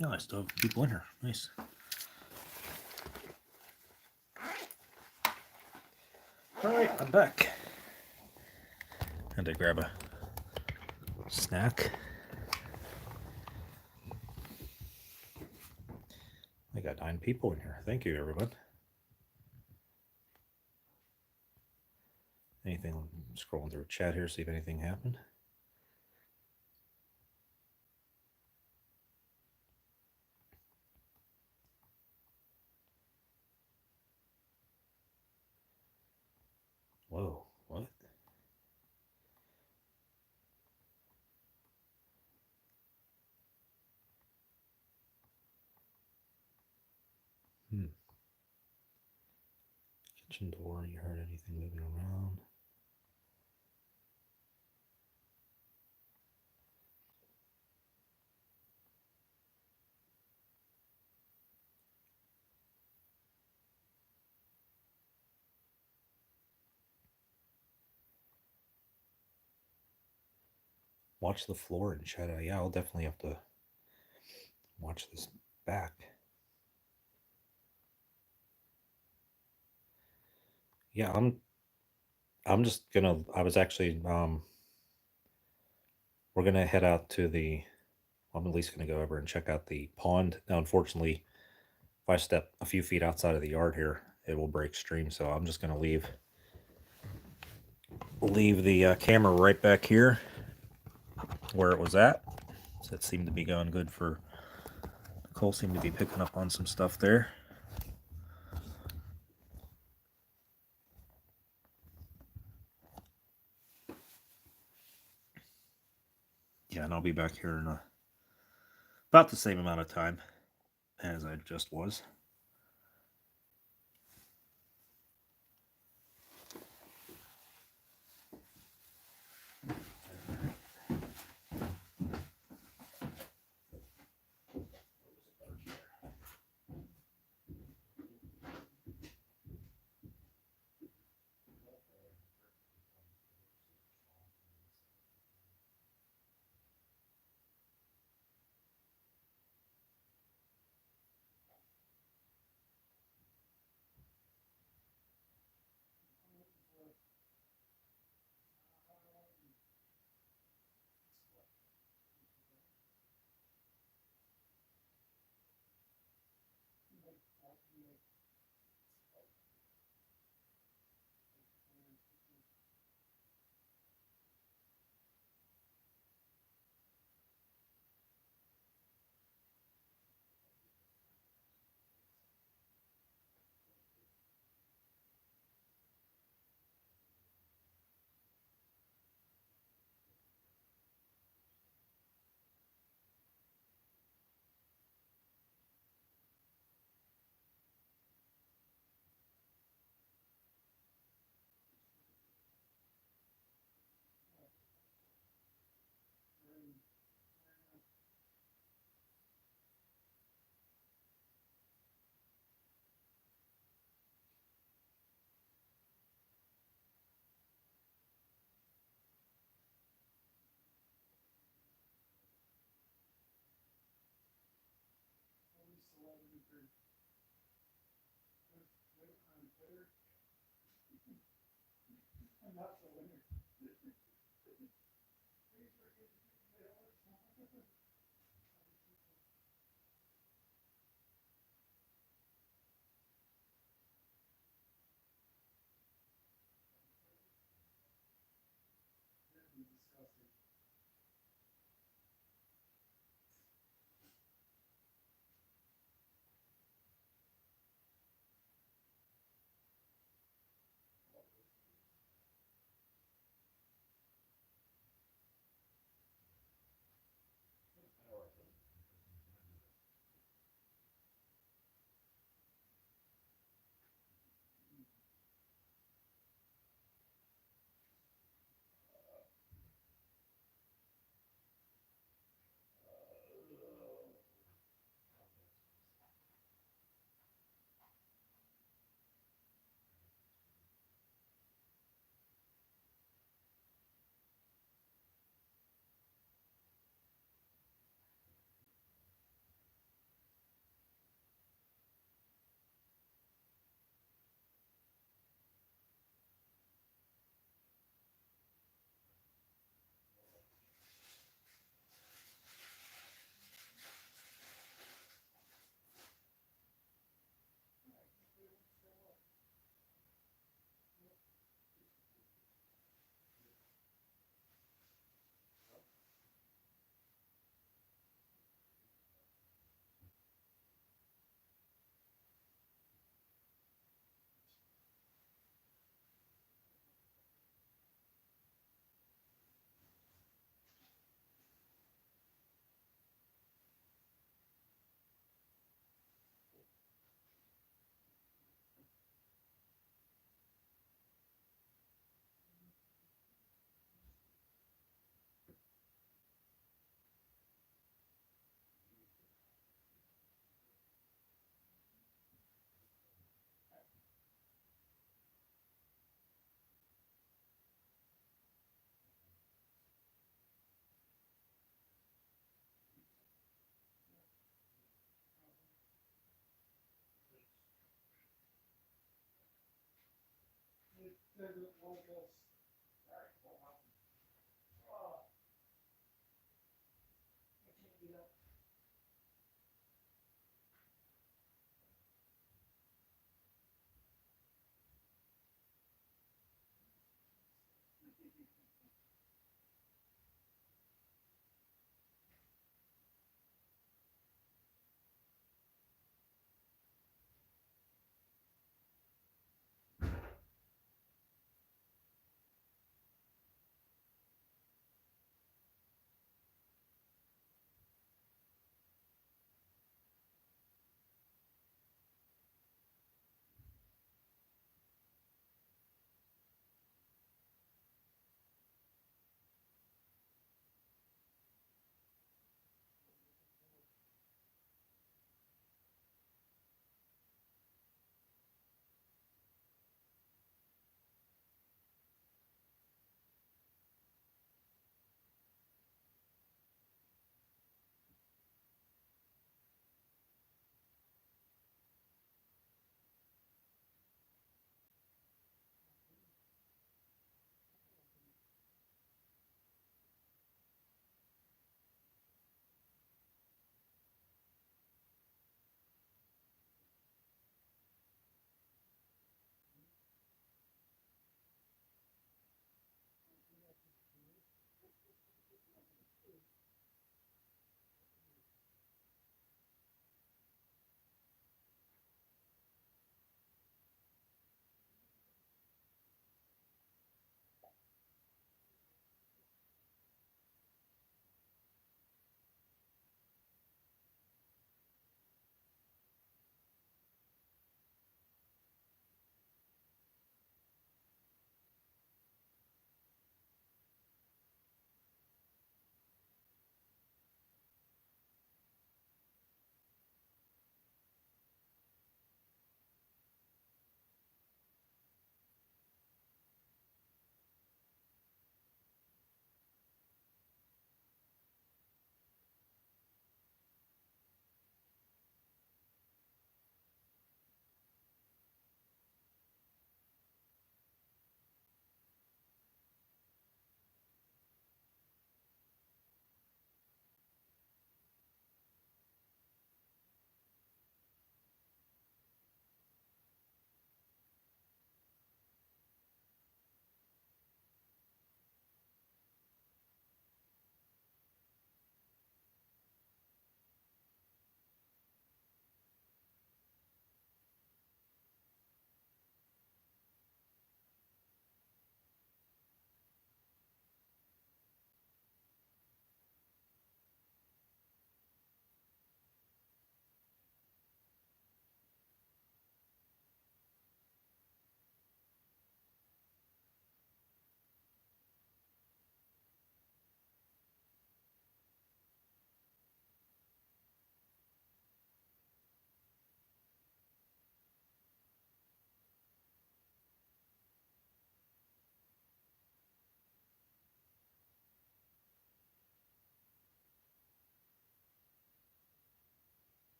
No, I still have people in here. Nice. All right, I'm back. Had to grab a snack. I got 9 people in here. Thank you, everyone. Anything? Scrolling through chat here, see if anything happened. Whoa, what? Kitchen door, you heard anything moving around? Watch the floor and chat. Yeah, I'll definitely have to watch this back. Yeah, I'm just gonna. I was actually we're gonna head out to the. I'm at least gonna go over and check out the pond. Now, unfortunately, if I step a few feet outside of the yard here, it will break stream. So I'm just gonna leave the camera right back here where it was at. So it seemed to be going good for. Nicole seemed to be picking up on some stuff there. Yeah, and I'll be back here in about the same amount of time as I just was. doesn't like us. Alright, hold on. Oh. I can't get up.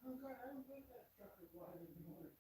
Oh God, I don't think that trucker wide anymore.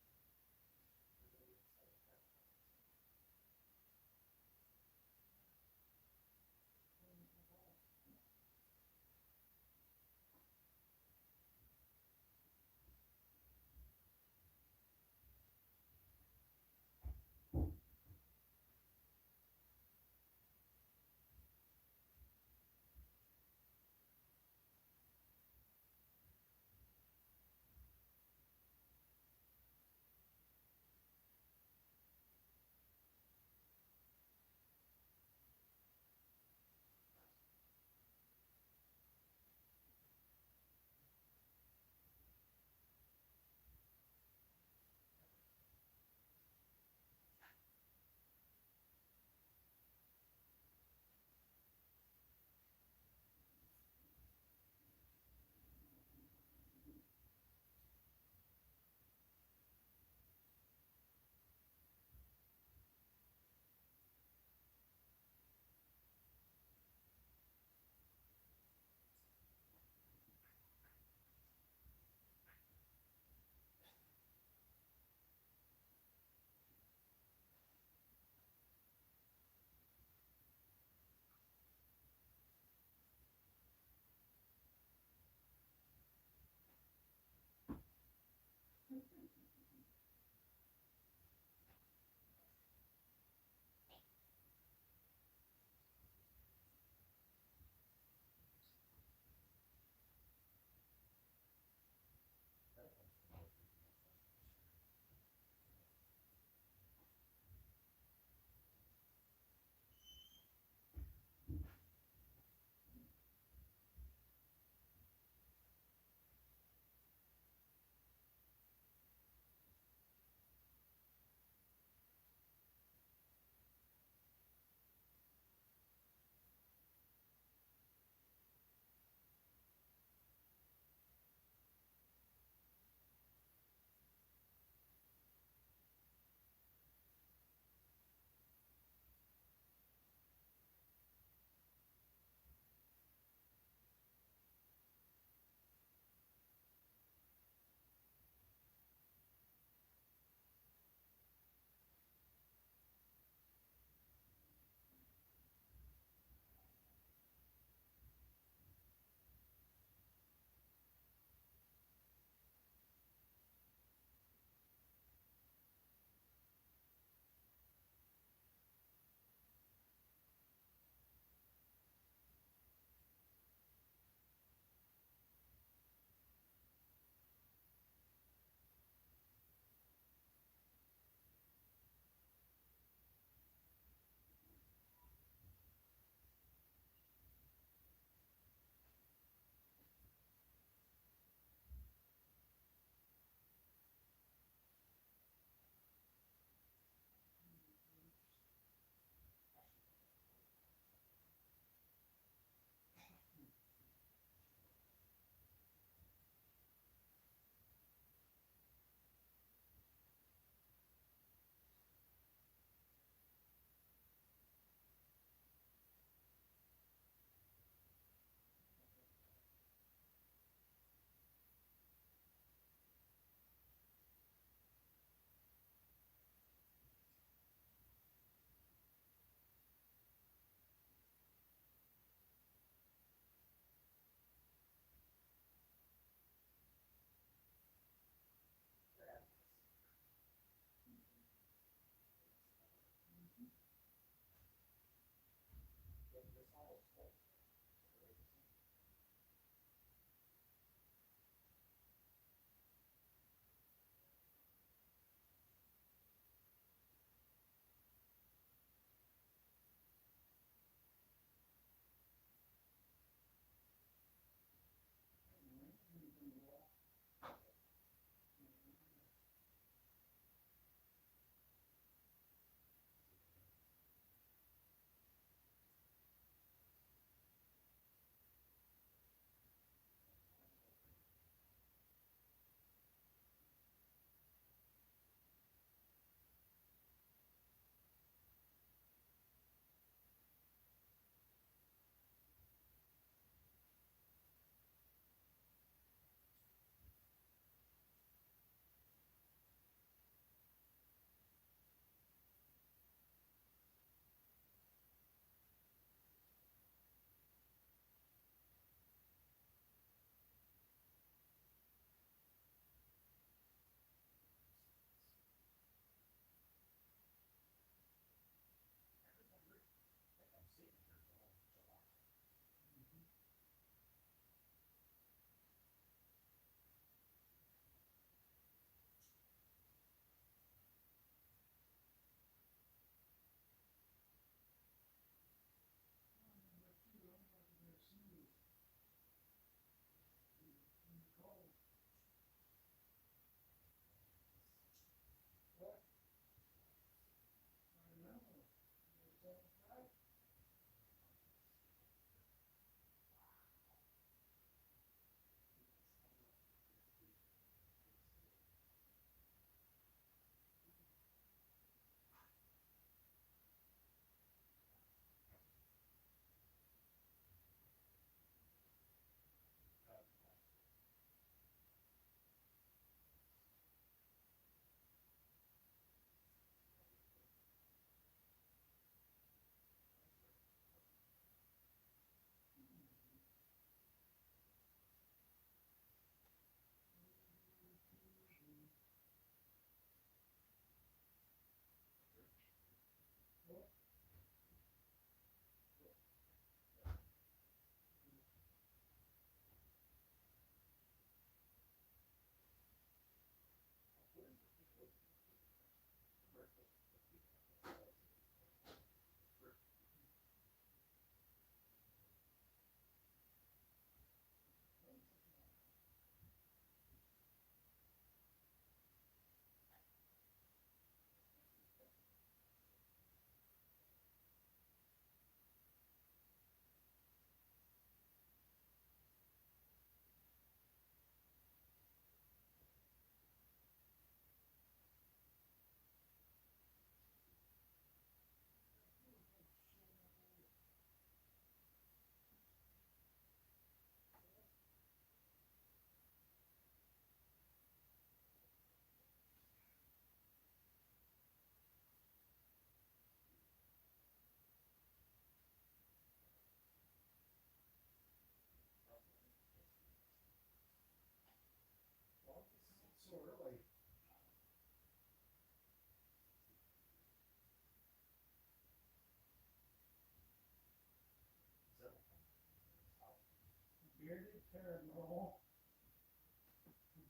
bearded paranormal.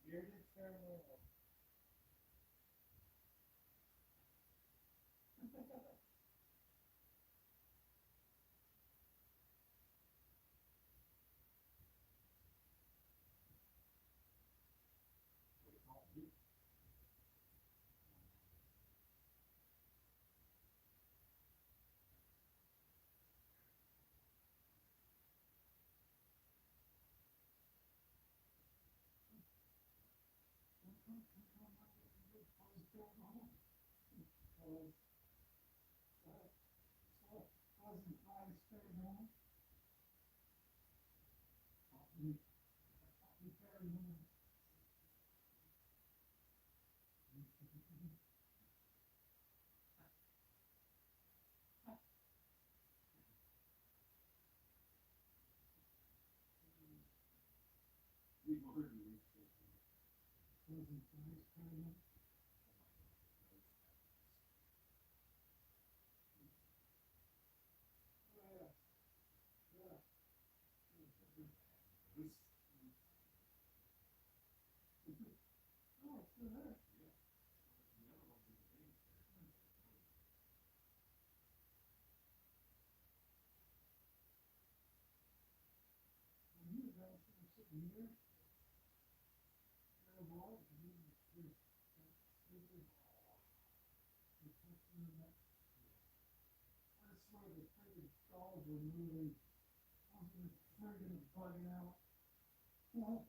Bearded paranormal. I swear the freaking dolls were moving. I was just freaking bugging out. Well,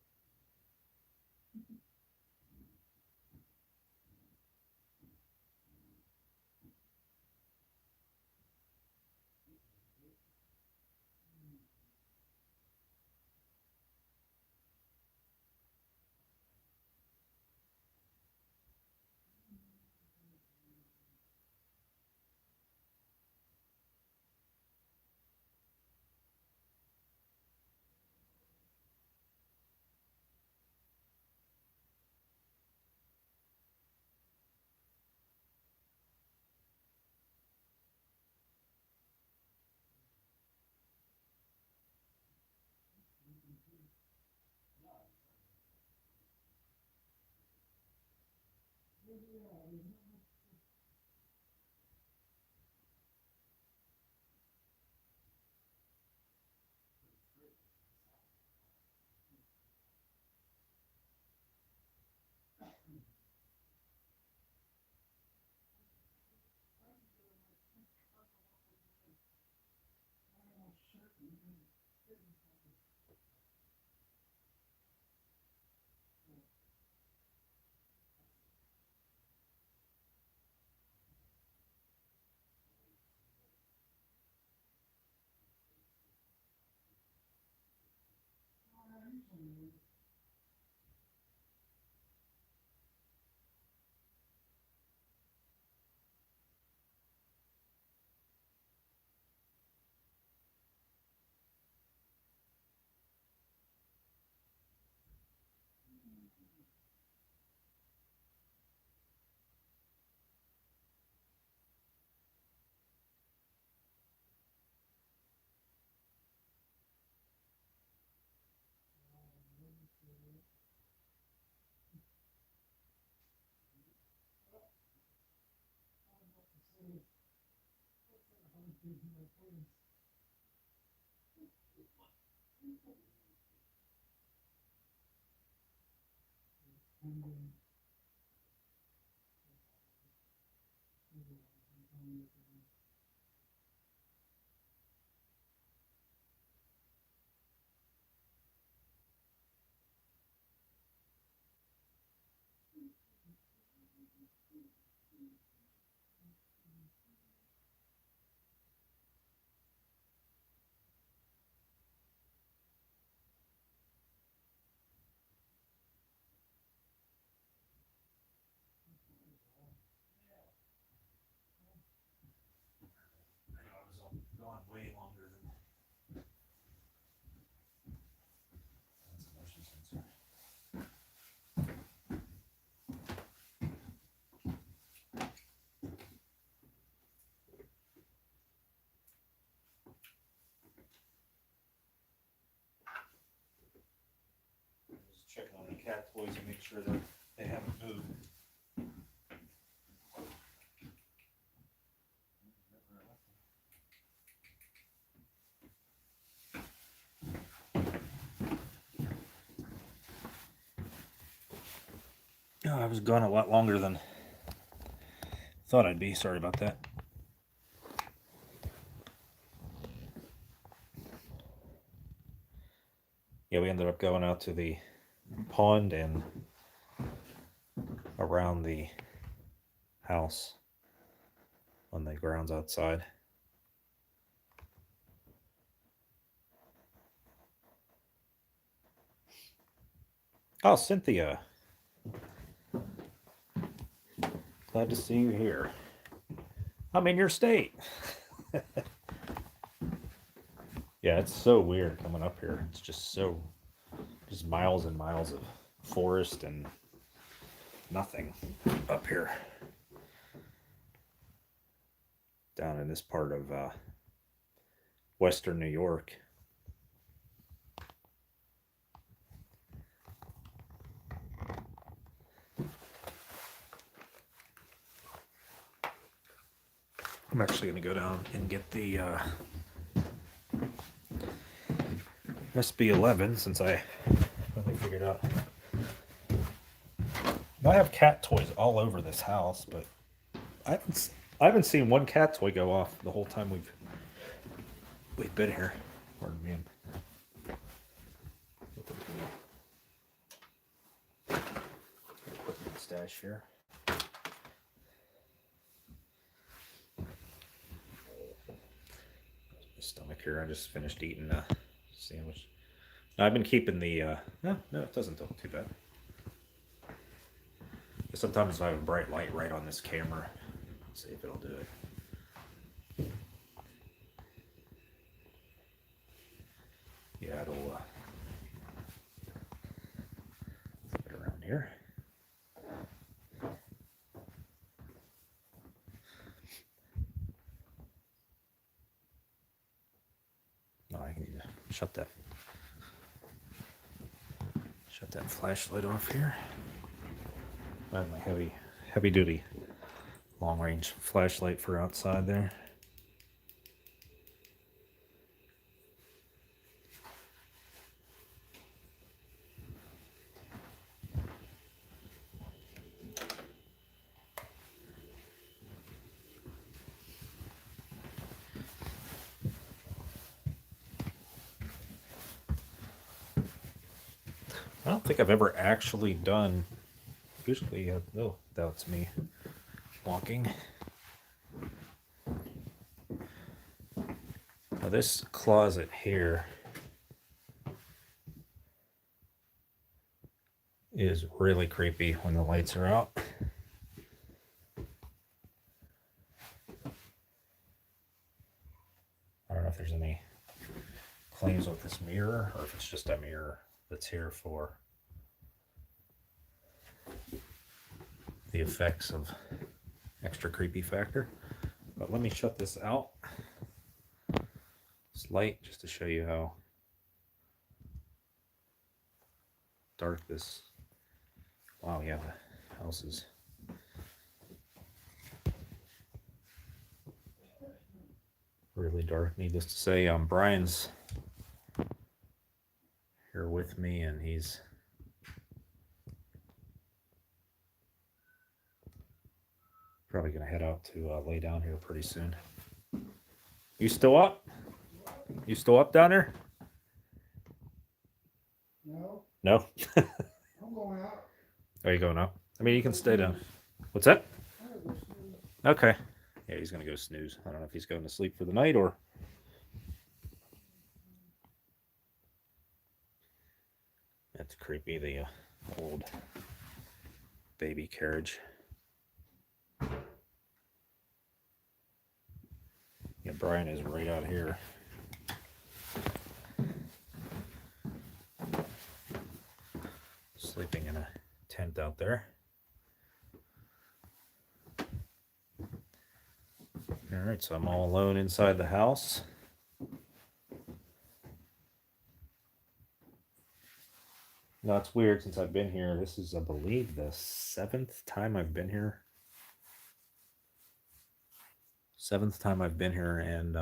cat toys and make sure that they haven't moved. Oh, I was gone a lot longer than thought I'd be. Sorry about that. Yeah, we ended up going out to the pond and around the house on the grounds outside. Oh, Cynthia. Glad to see you here. I'm in your state. Yeah, it's so weird coming up here. It's just miles and miles of forest and nothing up here. Down in this part of Western New York. I'm actually going to go down and get the SB11 since I finally figured out. I have cat toys all over this house, but I haven't seen one cat toy go off the whole time we've been here. Pardon me. Put the stash here. Stomach here. I just finished eating a sandwich. Now, I've been keeping the no, it doesn't look too bad. Sometimes I have a bright light right on this camera. Let's see if it'll do it. Yeah, it'll put it around here. No, I can shut that flashlight off here. I have my heavy duty long range flashlight for outside there. I don't think I've ever actually done. Usually, oh, that's me walking. Now this closet here is really creepy when the lights are out. I don't know if there's any claims with this mirror or if it's just a mirror that's here for the effects of extra creepy factor. But let me shut this out. It's light just to show you how dark this. Wow, yeah, the house is really dark. Needless to say, Brian's here with me, and he's probably going to head out to lay down here pretty soon. You still up? You still up down there? No, No? I'm going out. Are you going up? I mean, you can stay down. What's that? I gotta go snooze. Okay. Yeah, he's going to go snooze. I don't know if he's going to sleep for the night or... That's creepy, the old baby carriage. Yeah, Brian is right out here. Sleeping in a tent out there. All right, so I'm all alone inside the house. No, it's weird since I've been here. This is, I believe, the 7th time I've been here. 7th time I've been here, and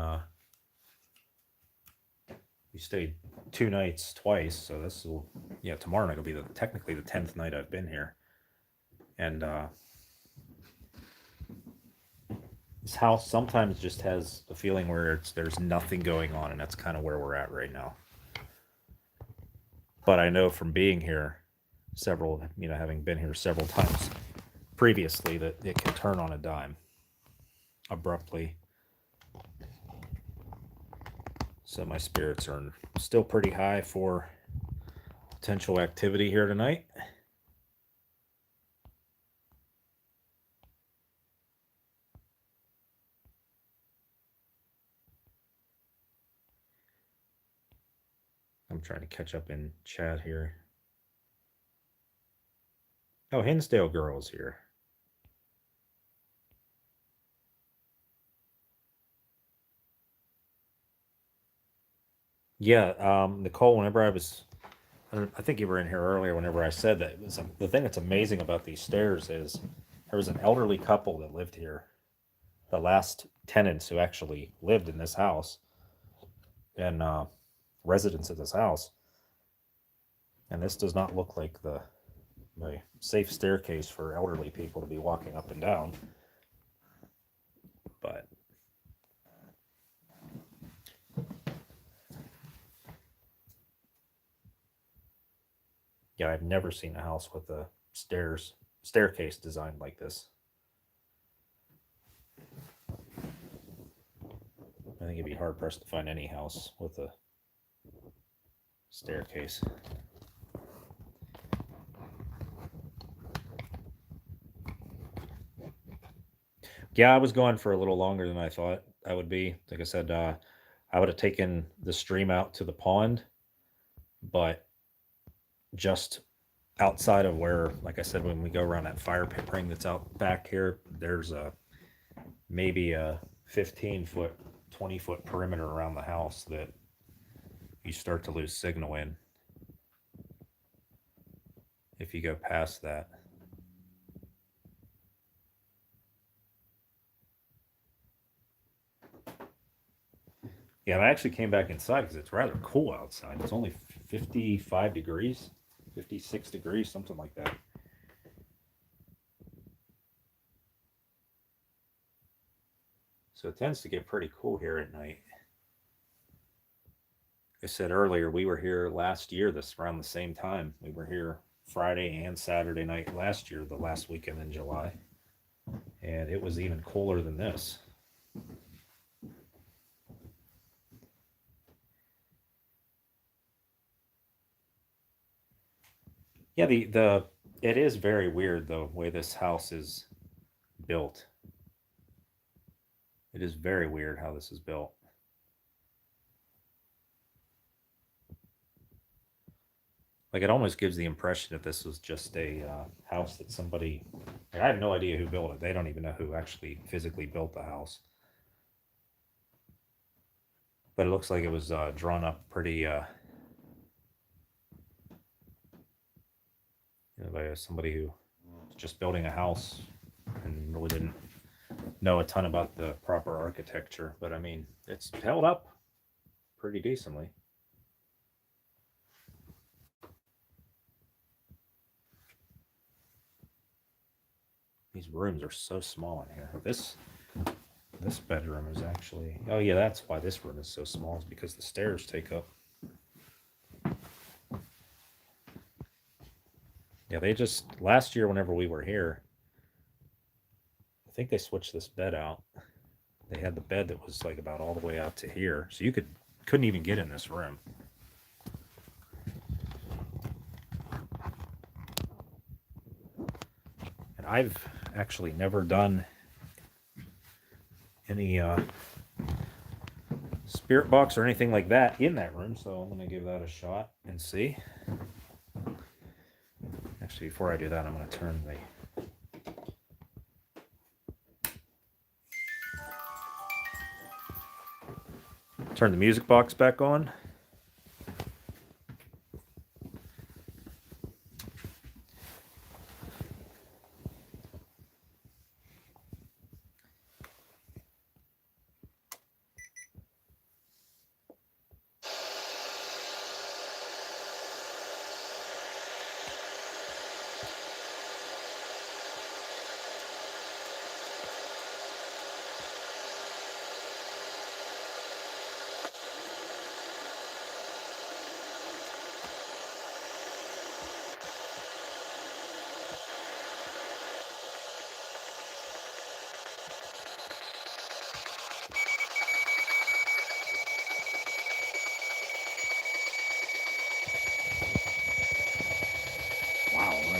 we stayed 2 nights twice. So this will, yeah, tomorrow night will be technically the 10th night I've been here. And this house sometimes just has a feeling where there's nothing going on, and that's kind of where we're at right now. But I know from being here several, having been here several times previously, that it can turn on a dime abruptly. So my spirits are still pretty high for potential activity here tonight. I'm trying to catch up in chat here. Oh, Hinsdale girl's here. Yeah, Nicole, whenever I think you were in here earlier whenever I said that, the thing that's amazing about these stairs is there was an elderly couple that lived here, the last tenants who actually lived in this house and residents of this house. And this does not look like the safe staircase for elderly people to be walking up and down. But yeah, I've never seen a house with a staircase designed like this. I think it'd be hard pressed to find any house with a staircase. Yeah, I was gone for a little longer than I thought I would be. Like I said, I would have taken the stream out to the pond, but just outside of where, like I said, when we go around that fire pit ring that's out back here, there's maybe a 15-foot, 20-foot perimeter around the house that you start to lose signal in if you go past that. Yeah, and I actually came back inside because it's rather cool outside. It's only 55 degrees, 56 degrees, something like that. So it tends to get pretty cool here at night. I said earlier, we were here last year, around the same time. We were here Friday and Saturday night last year, the last weekend in July. And it was even cooler than this. Yeah, it is very weird the way this house is built. It is very weird how this is built. Like, it almost gives the impression that this was just a house that somebody. Like, I have no idea who built it. They don't even know who actually physically built the house. But it looks like it was drawn up pretty. By somebody who was just building a house and really didn't know a ton about the proper architecture. But I mean, it's held up pretty decently. These rooms are so small in here. This bedroom is actually. Oh yeah, that's why this room is so small. Is because the stairs take up. Yeah, they just last year whenever we were here, I think they switched this bed out. They had the bed that was like about all the way out to here, so you couldn't even get in this room. And I've actually never done any spirit box or anything like that in that room, so I'm going to give that a shot and see. Actually, before I do that, I'm going to turn the music box back on.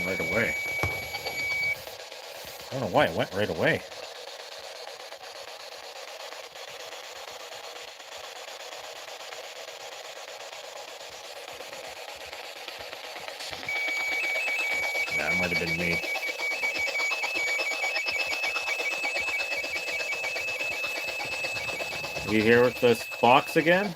right away. I don't know why it went right away. That might have been me. You here with this box again?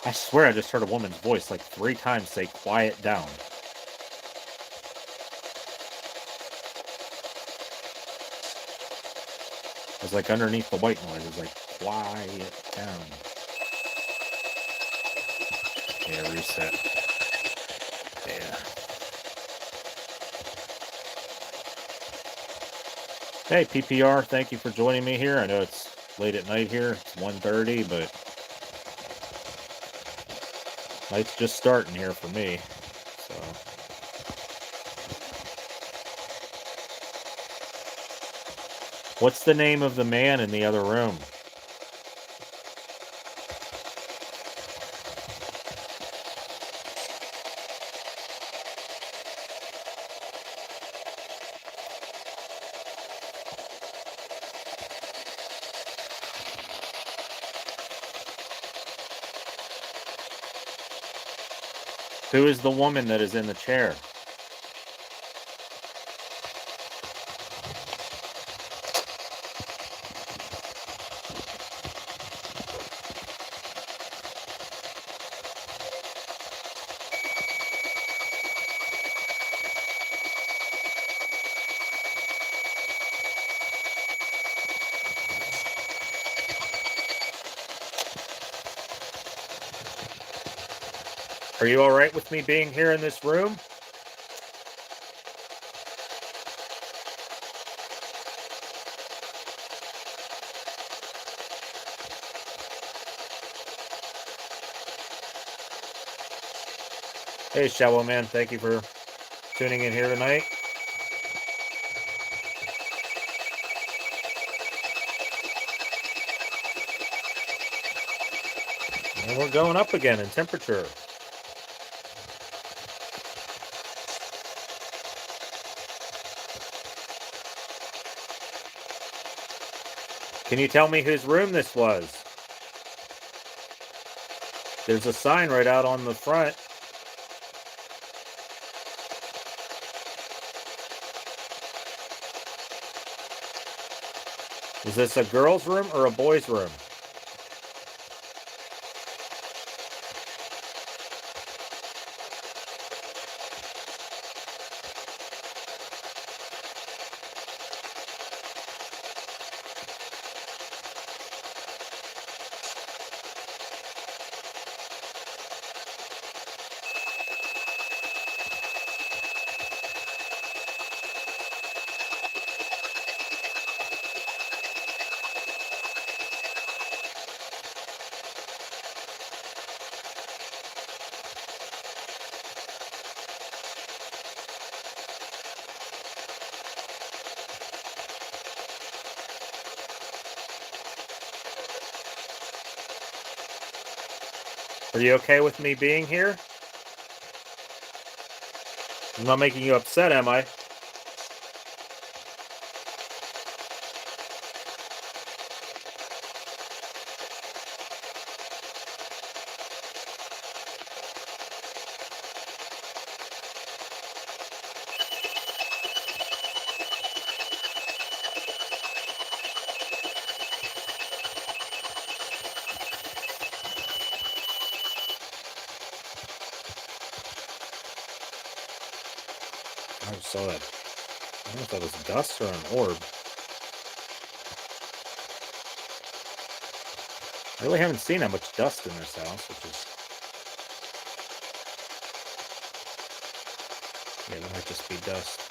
I swear I just heard a woman's voice like 3 times say, "Quiet down." It was like underneath the white noise. It was like, "Quiet down." Yeah, reset. Yeah. Hey, PPR, thank you for joining me here. I know it's late at night here. It's 1:30, but night's just starting here for me. So, what's the name of the man in the other room? Who is the woman that is in the chair? Are you all right with me being here in this room? Hey, Shallow Man, thank you for tuning in here tonight. And we're going up again in temperature. Can you tell me whose room this was? There's a sign right out on the front. Is this a girl's room or a boy's room? Are you okay with me being here? I'm not making you upset, am I? I just saw that. I don't know if that was dust or an orb. I really haven't seen that much dust in this house, which is... Yeah, that might just be dust.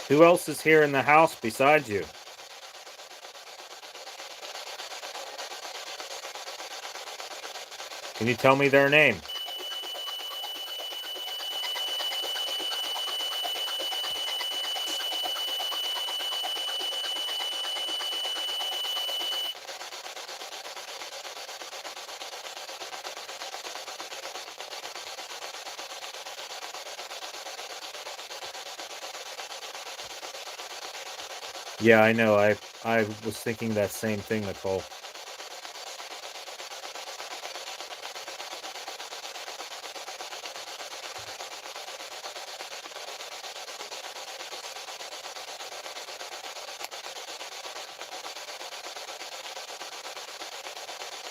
Who else is here in the house besides you? Can you tell me their name? Yeah, I know. I was thinking that same thing, Nicole.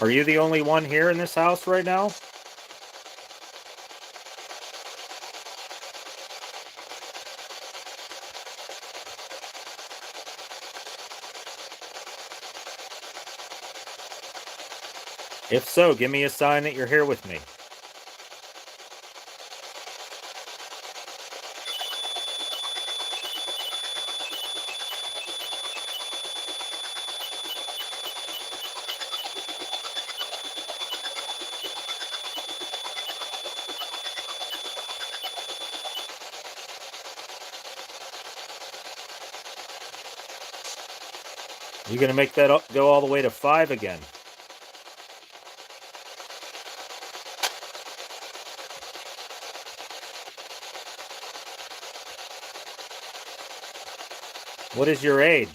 Are you the only one here in this house right now? If so, give me a sign that you're here with me. You gonna make that go all the way to 5 again? What is your age?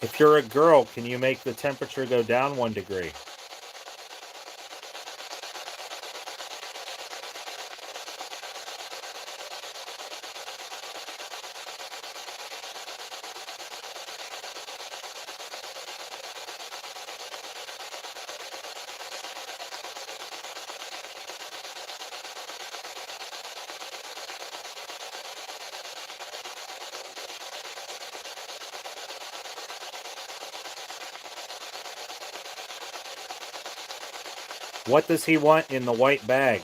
If you're a girl, can you make the temperature go down 1 degree? What does he want in the white bag?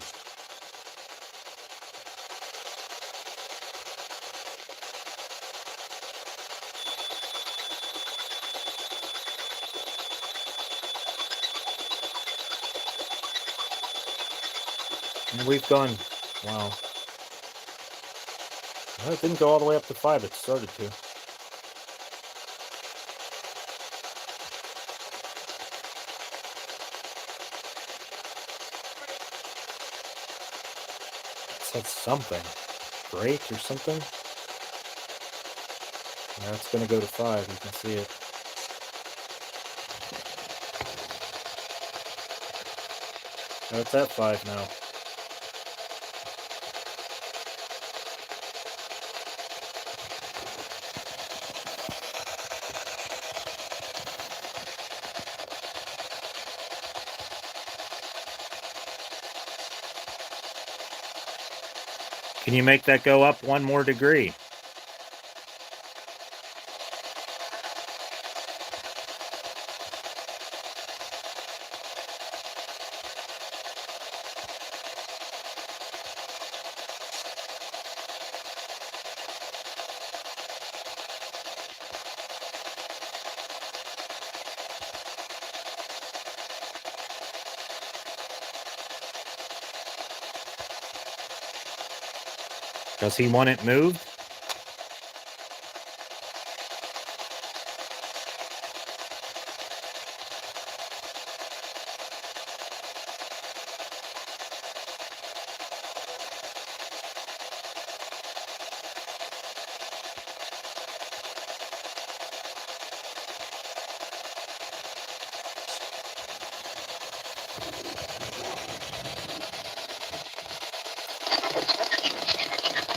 And we've gone, wow. Well, it didn't go all the way up to 5, it started to. It said something. Great or something? Now it's going to go to 5, you can see it. Oh, it's at 5 now. Can you make that go up 1 more degree? Does he want it moved?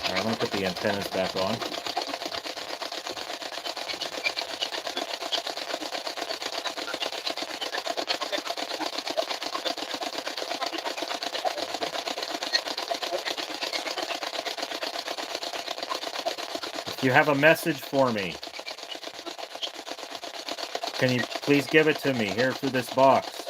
Alright, I'm going to put the antennas back on. you have a message for me, can you please give it to me here through this box?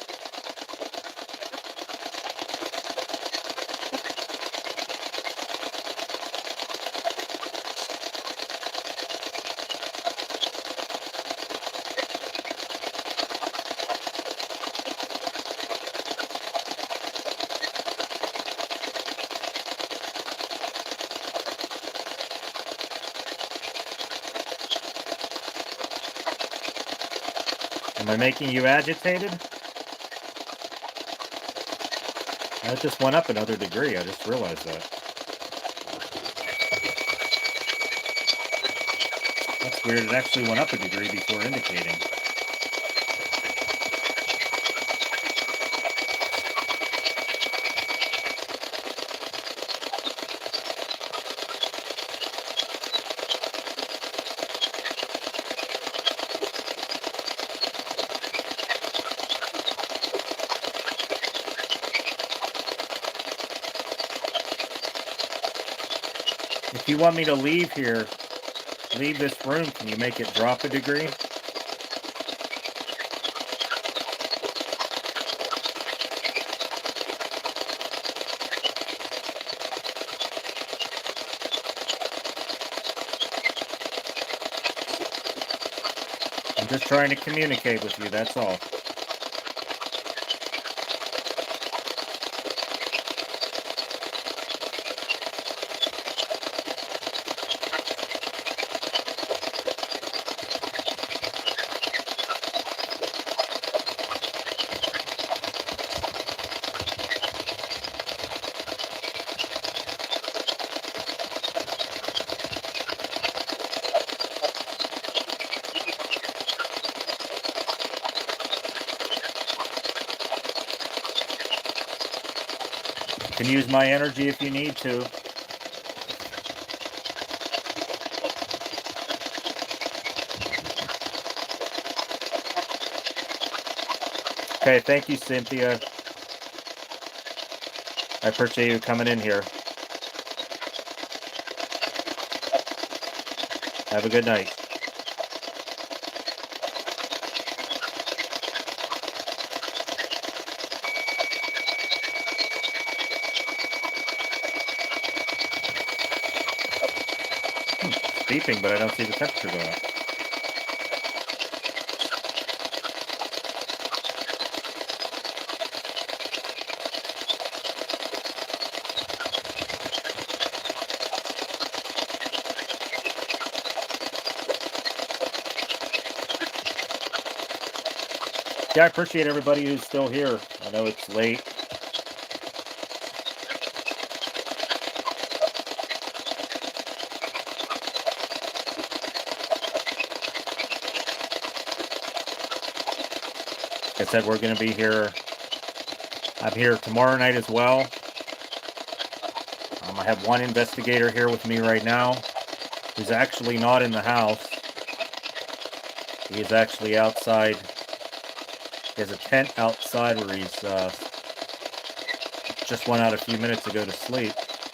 Am I making you agitated? That just went up another degree. I just realized that. That's weird. It actually went up a degree before indicating. If you want me to leave here, leave this room, can you make it drop a degree? I'm just trying to communicate with you, that's all. You can use my energy if you need to. Okay, thank you, Cynthia. I appreciate you coming in here. Have a good night. It's beeping, but I don't see the temperature going up. Yeah, I appreciate everybody who's still here. I know it's late. Like I said, we're going to be here. I'm here tomorrow night as well. I have one investigator here with me right now who's actually not in the house. He is actually outside. He has a tent outside where he's just went out a few minutes ago to sleep.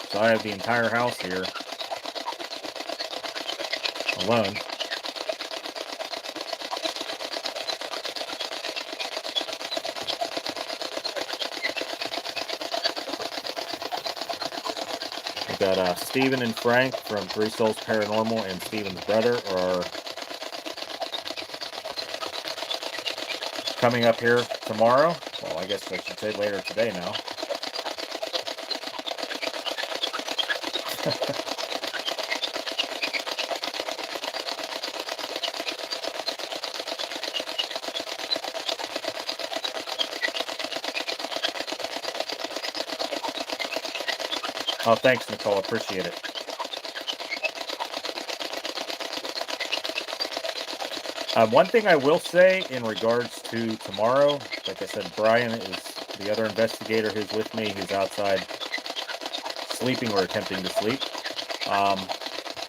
So I have the entire house here alone. We got Stephen and Frank from Three Souls Paranormal, and Stephen's brother are coming up here tomorrow. Well, I guess I should say later today now. Oh, thanks, Nicole. Appreciate it. One thing I will say in regards to tomorrow, like I said, Brian is the other investigator who's with me, who's outside sleeping or attempting to sleep.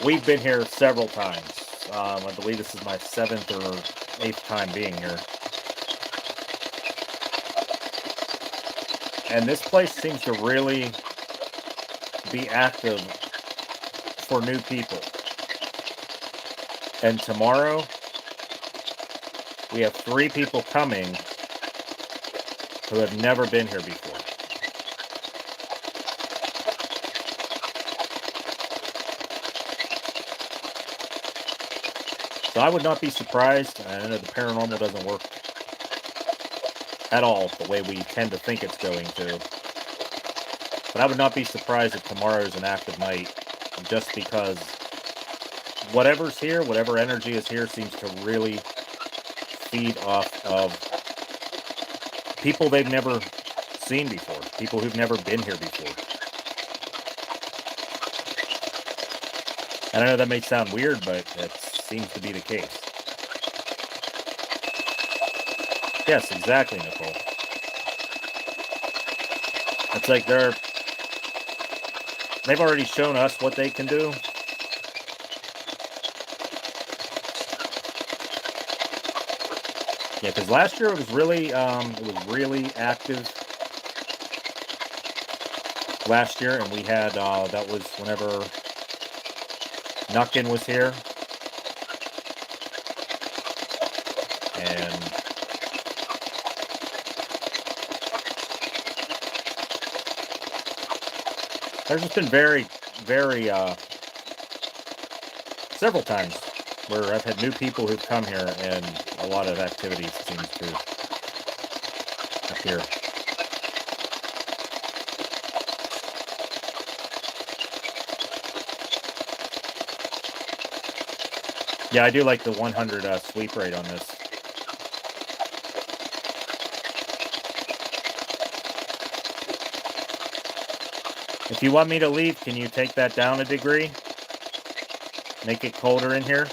We've been here several times. I believe this is my 7th or 8th time being here. And this place seems to really be active for new people. And tomorrow, we have 3 people coming who have never been here before. So I would not be surprised. I know the paranormal doesn't work at all the way we tend to think it's going to. But I would not be surprised if tomorrow is an active night, just because whatever's here, whatever energy is here, seems to really feed off of people they've never seen before, people who've never been here before. And I know that may sound weird, but it seems to be the case. Yes, exactly, Nicole. It's like they've already shown us what they can do. Yeah, because last year it was really active. Last year, and we had that was whenever Nuckin was here, and there's just been very several times where I've had new people who've come here, and a lot of activities seems to appear. Yeah, I do like the 100 sweep rate on this. If you want me to leave, can you take that down a degree? Make it colder in here?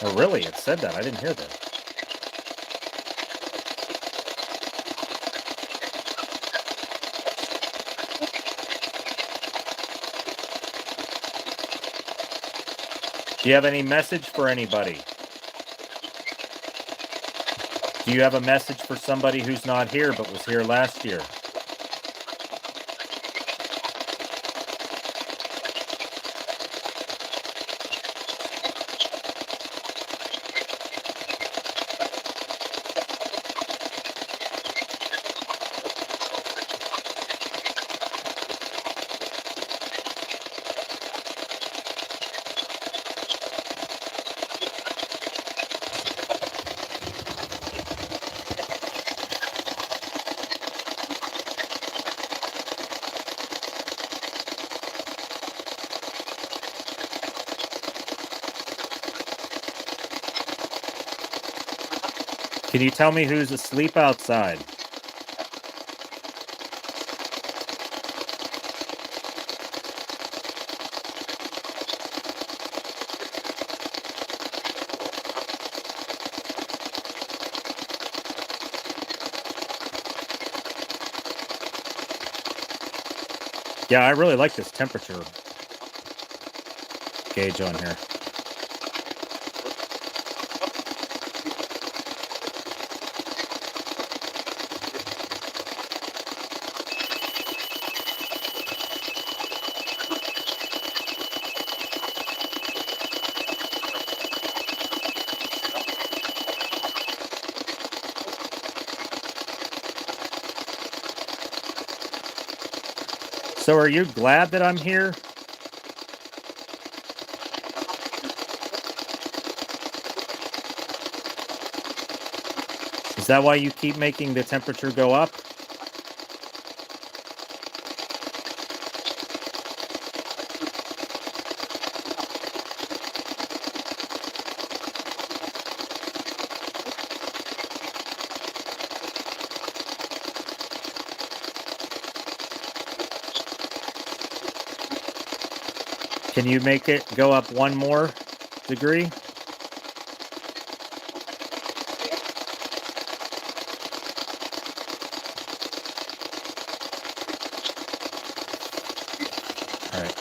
Oh, really? It said that. I didn't hear that. Do you have any message for anybody? Do you have a message for somebody who's not here but was here last year? Can you tell me who's asleep outside? Yeah, I really like this temperature gauge on here. So are you glad that I'm here? Is that why you keep making the temperature go up? Can you make it go up one more degree? All right.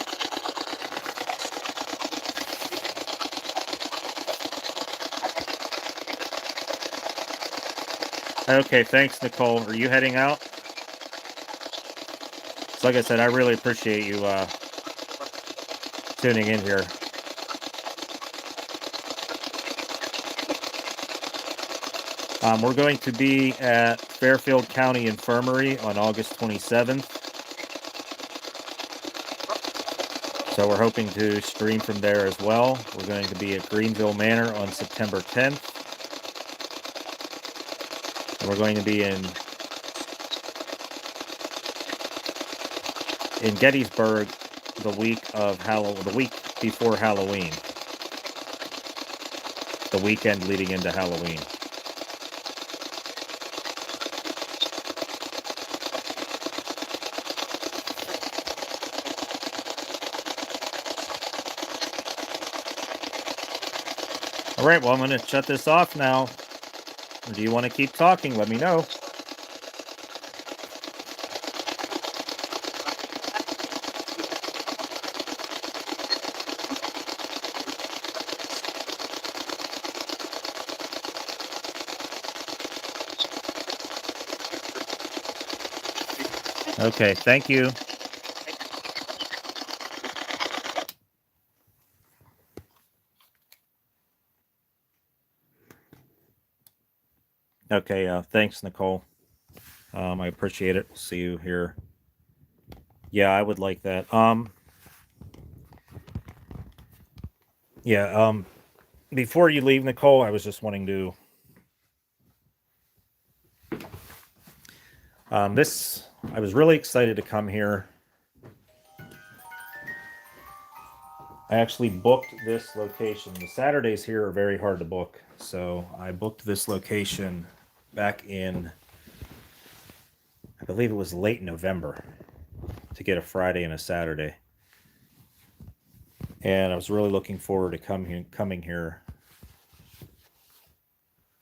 Okay, thanks, Nicole. Are you heading out? So like I said, I really appreciate you tuning in here. We're going to be at Fairfield County Infirmary on August 27th. So we're hoping to stream from there as well. We're going to be at Greenville Manor on September 10th. And we're going to be in Gettysburg the week before Halloween. The weekend leading into Halloween. All right, well, I'm going to shut this off now. Do you want to keep talking? Let me know. Okay, thank you. Okay, thanks, Nicole. I appreciate it. We'll see you here. Yeah, I would like that. Yeah, before you leave, Nicole, I was just wanting to I was really excited to come here. I actually booked this location. The Saturdays here are very hard to book, so I booked this location back in, I believe it was late November, to get a Friday and a Saturday. And I was really looking forward to coming here.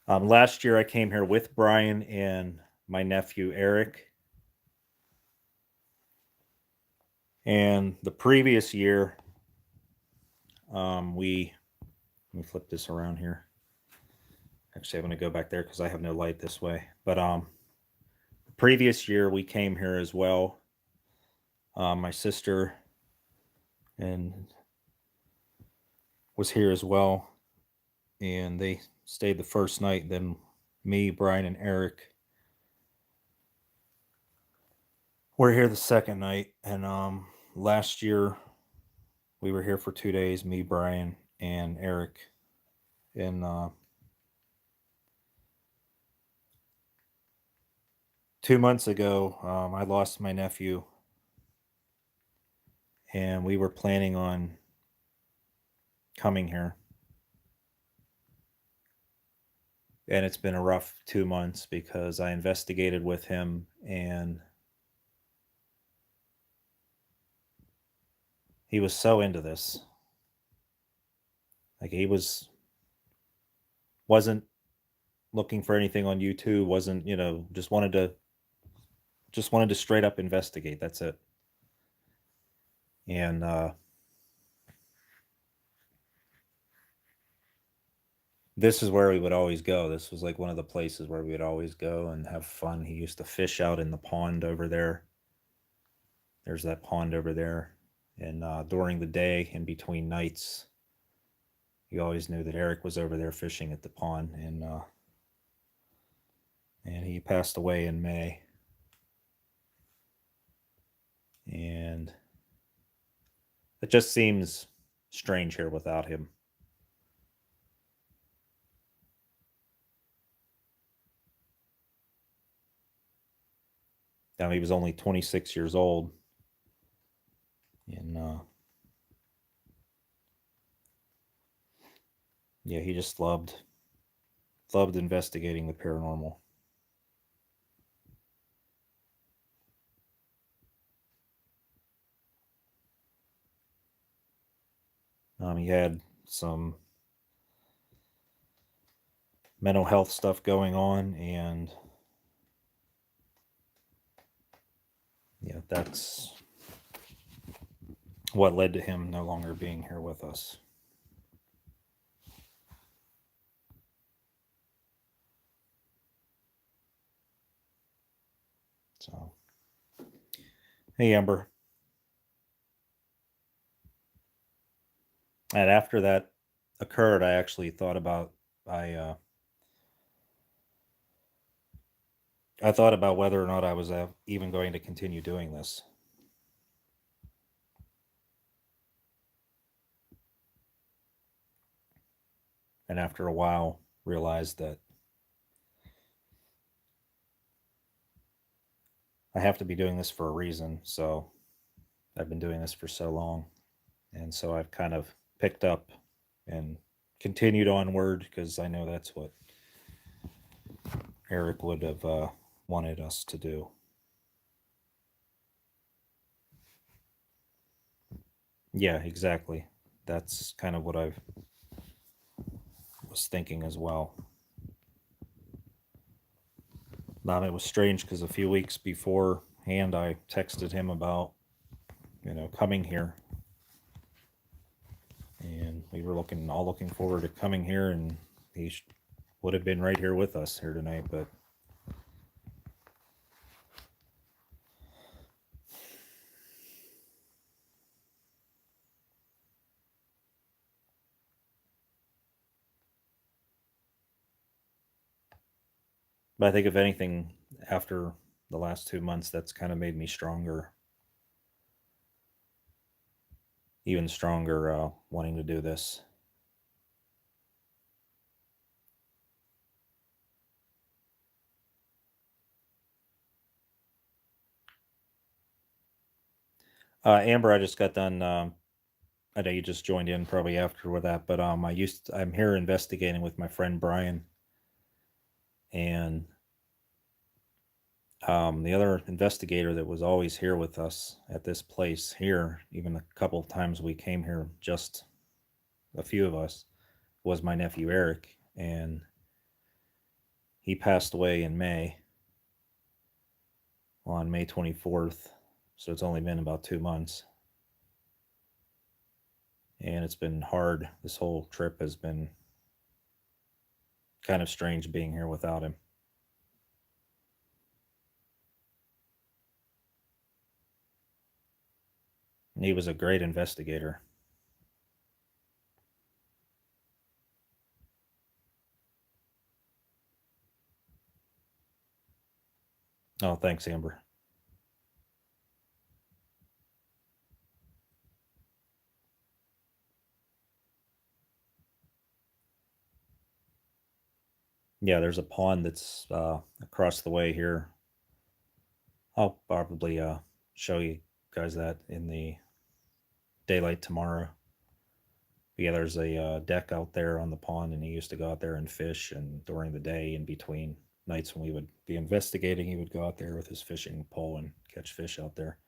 Last year I came here with Brian and my nephew Eric. And the previous year, let me flip this around here. Actually, I'm going to go back there because I have no light this way. But the previous year we came here as well. My sister and was here as well, and they stayed the first night. Then me, Brian, and Eric were here the second night. And last year we were here for 2 days. Me, Brian, and Eric. And 2 months ago, I lost my nephew, and we were planning on coming here. And it's been a rough 2 months because I investigated with him, and he was so into this. Like, he wasn't looking for anything on YouTube, wasn't, just wanted to straight up investigate. That's it. And this is where we would always go. This was like one of the places where we would always go and have fun. He used to fish out in the pond over there. There's that pond over there. And during the day, in between nights, you always knew that Eric was over there fishing at the pond. And he passed away in May. And it just seems strange here without him. Now, he was only 26 years old. And yeah, he just loved investigating the paranormal. He had some mental health stuff going on, and yeah, that's what led to him no longer being here with us. So, hey, Amber. And after that occurred, I actually thought about I thought about whether or not I was even going to continue doing this. And after a while, realized that I have to be doing this for a reason. So I've been doing this for so long. And so I've kind of picked up and continued onward because I know that's what Eric would have wanted us to do. Yeah, exactly. That's kind of what I was thinking as well. It was strange because a few weeks beforehand, I texted him about, coming here, and we were all looking forward to coming here, and he would have been right here with us here tonight, but I think if anything, after the last 2 months, that's kind of made me stronger, even stronger, wanting to do this. Amber, I just got done. I know you just joined in probably after with that, but I'm here investigating with my friend Brian, and the other investigator that was always here with us at this place here, even a couple of times we came here, just a few of us, was my nephew Eric, and he passed away in May, on May 24th. So it's only been about 2 months. And it's been hard. This whole trip has been kind of strange being here without him. And he was a great investigator. Oh, thanks, Amber. Yeah, there's a pond that's across the way here. I'll probably show you guys that in the daylight tomorrow. But yeah, there's a deck out there on the pond, and he used to go out there and fish. And during the day, in between nights when we would be investigating, he would go out there with his fishing pole and catch fish out there.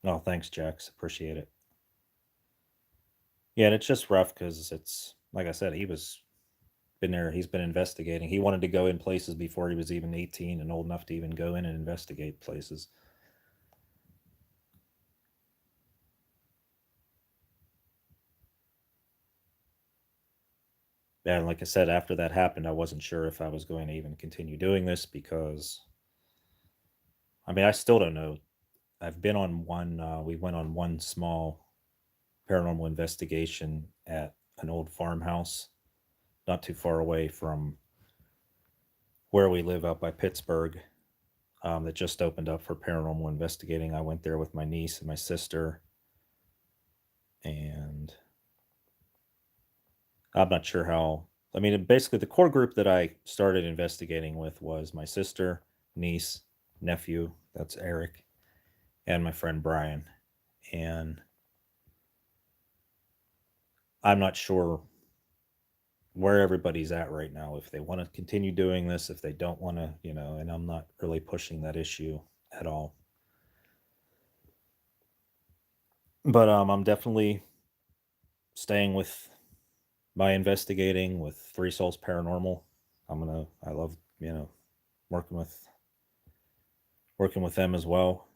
Oh, thanks, Jax. Appreciate it. Yeah, and it's just rough because it's like I said, been there. He's been investigating. He wanted to go in places before he was even 18 and old enough to even go in and investigate places. And like I said, after that happened, I wasn't sure if I was going to even continue doing this because, I mean, I still don't know. I've been on one, we went on one small paranormal investigation at an old farmhouse not too far away from where we live out by Pittsburgh, that just opened up for paranormal investigating. I went there with my niece and my sister, and I'm not sure how. I mean, basically, the core group that I started investigating with was my sister, niece, nephew, that's Eric, and my friend Brian. And I'm not sure where everybody's at right now, if they want to continue doing this, if they don't want to, and I'm not really pushing that issue at all. But I'm definitely staying with my investigating with Three Souls Paranormal. I love, working with them as well.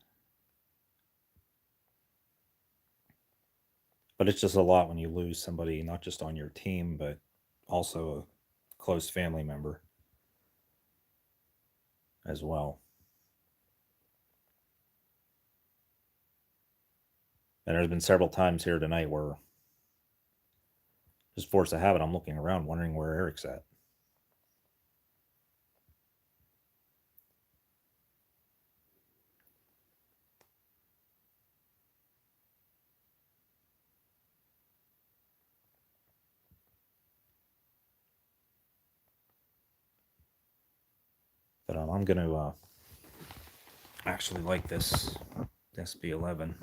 But it's just a lot when you lose somebody, not just on your team, but also a close family member as well. And there's been several times here tonight where, just force of habit, I'm looking around wondering where Eric's at. But I'm going to actually like this SB11.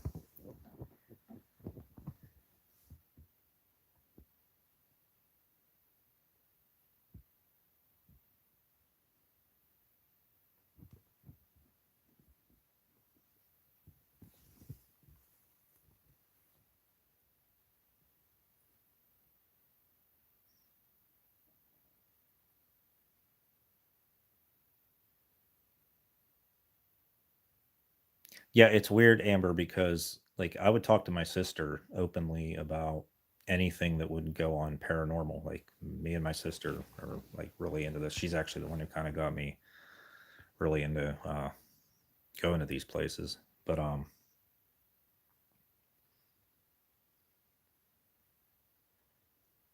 Yeah, it's weird, Amber, because like I would talk to my sister openly about anything that would go on paranormal. Like me and my sister are like really into this. She's actually the one who kind of got me really into going to these places. But I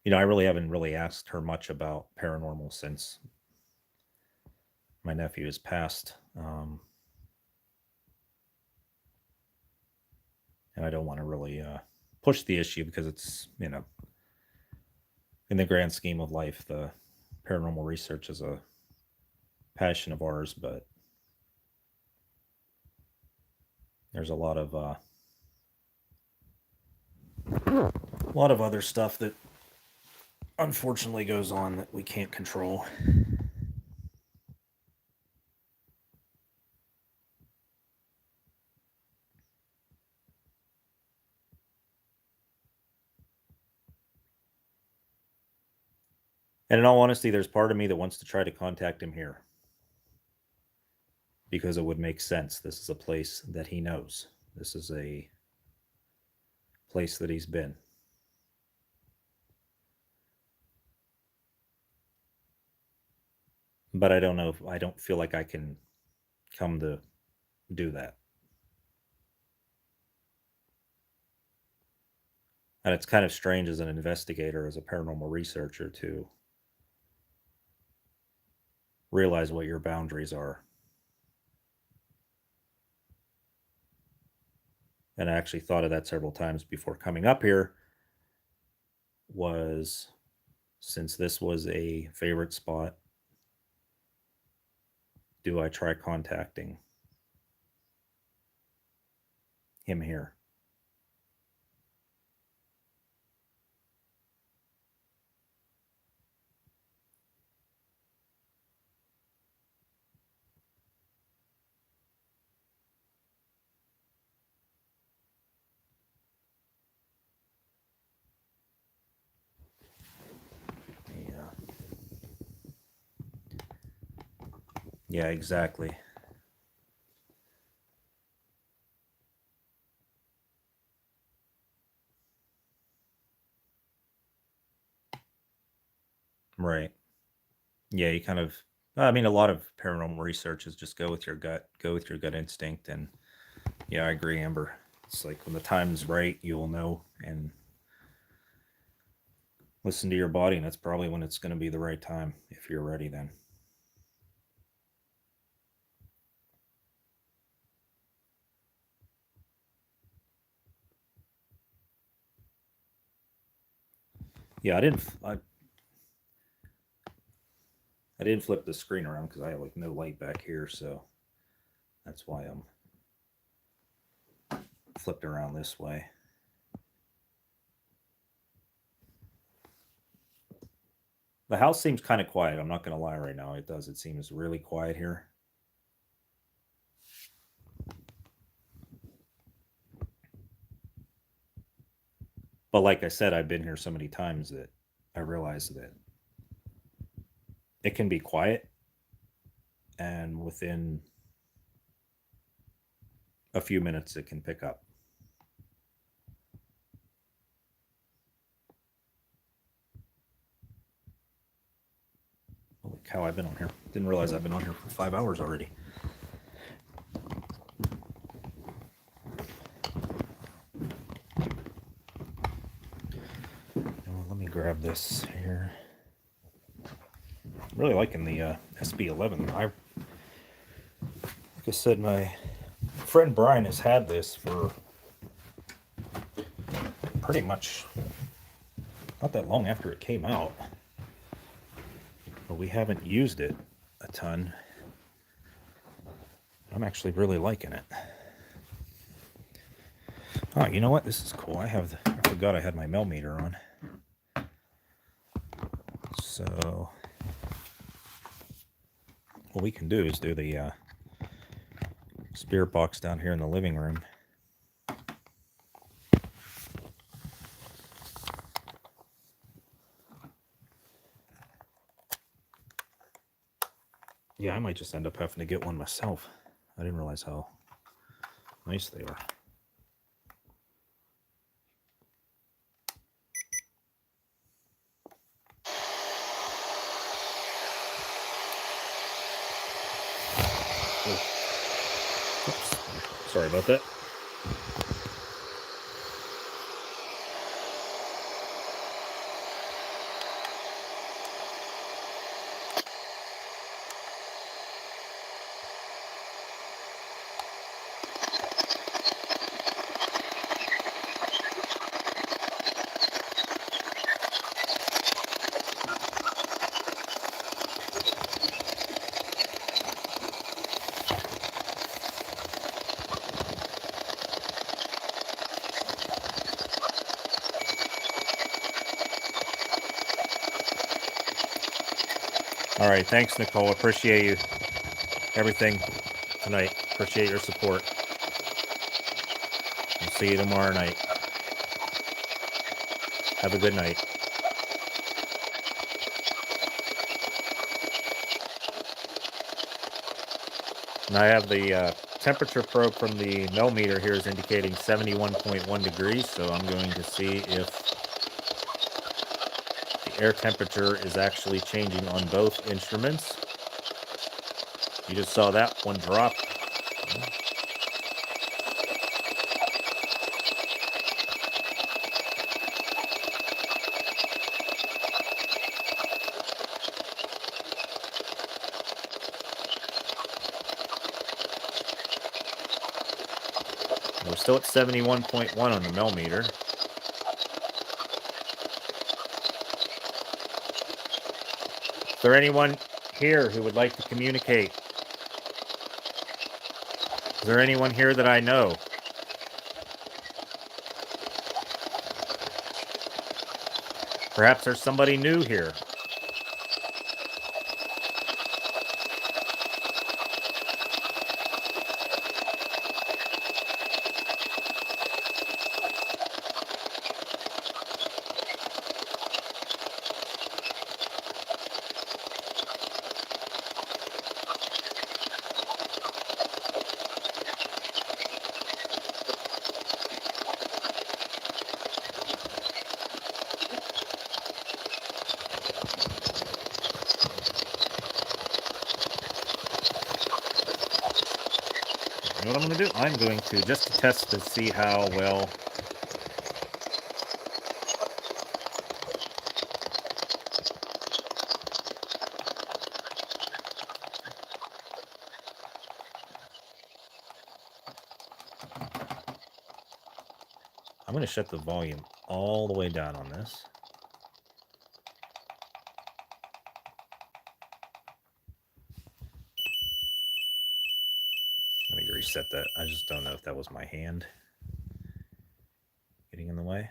really haven't really asked her much about paranormal since my nephew has passed. And I don't want to really push the issue because it's, in the grand scheme of life, the paranormal research is a passion of ours, but there's a lot of other stuff that unfortunately goes on that we can't control. And in all honesty, there's part of me that wants to try to contact him here because it would make sense. This is a place that he knows. This is a place that he's been. But I don't know if I don't feel like I can come to do that. And it's kind of strange as an investigator, as a paranormal researcher, to realize what your boundaries are. And I actually thought of that several times before coming up here, was since this was a favorite spot, do I try contacting him here? Yeah. Yeah, exactly. Right. Yeah, you kind of, I mean, a lot of paranormal research is just go with your gut, go with your gut instinct. And yeah, I agree, Amber. It's like when the time's right, you will know and listen to your body. And that's probably when it's going to be the right time if you're ready then. Yeah, I didn't flip the screen around because I have like no light back here, so that's why I'm flipped around this way. The house seems kind of quiet. I'm not going to lie right now. It does. It seems really quiet here. But like I said, I've been here so many times that I realize that it can be quiet, and within a few minutes, it can pick up. cow, I've been on here. Didn't realize I've been on here for 5 hours already. Well, let me grab this here. I'm really liking the SB11. Like I said, my friend Brian has had this for pretty much not that long after it came out, but we haven't used it a ton. I'm actually really liking it. Oh, you know what? This is cool. I forgot I had my millimeter on. So what we can do is do the spirit box down here in the living room. Yeah, I might just end up having to get one myself. I didn't realize how nice they are. Oops. Sorry about that. All right, thanks, Nicole. Appreciate you. Everything tonight. Appreciate your support. I'll see you tomorrow night. Have a good night. And I have the temperature probe from the millimeter here is indicating 71.1 degrees, so I'm going to see if the air temperature is actually changing on both instruments. You just saw that one drop. We're still at 71.1 on the millimeter. Is there anyone here who would like to communicate? Is there anyone here that I know? Perhaps there's somebody new here. You know what I'm going to do? I'm going to just test to see how well I'm going to shut the volume all the way down on this. Let me reset that. I just don't know if that was my hand getting in the way.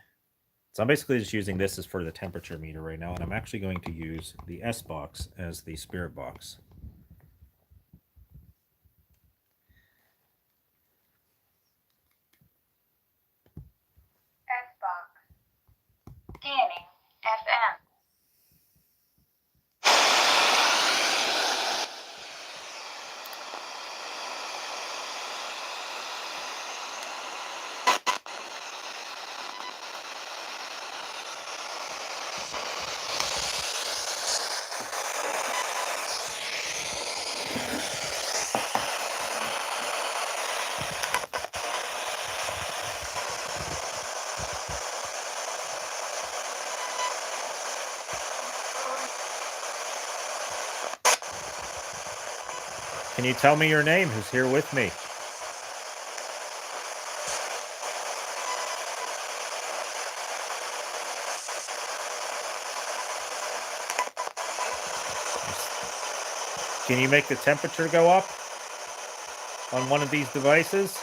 So I'm basically just using this as for the temperature meter right now, and I'm actually going to use the S box as the spirit box. S box. Scanning FM. Can you tell me your name? Who's here with me? Can you make the temperature go up on one of these devices?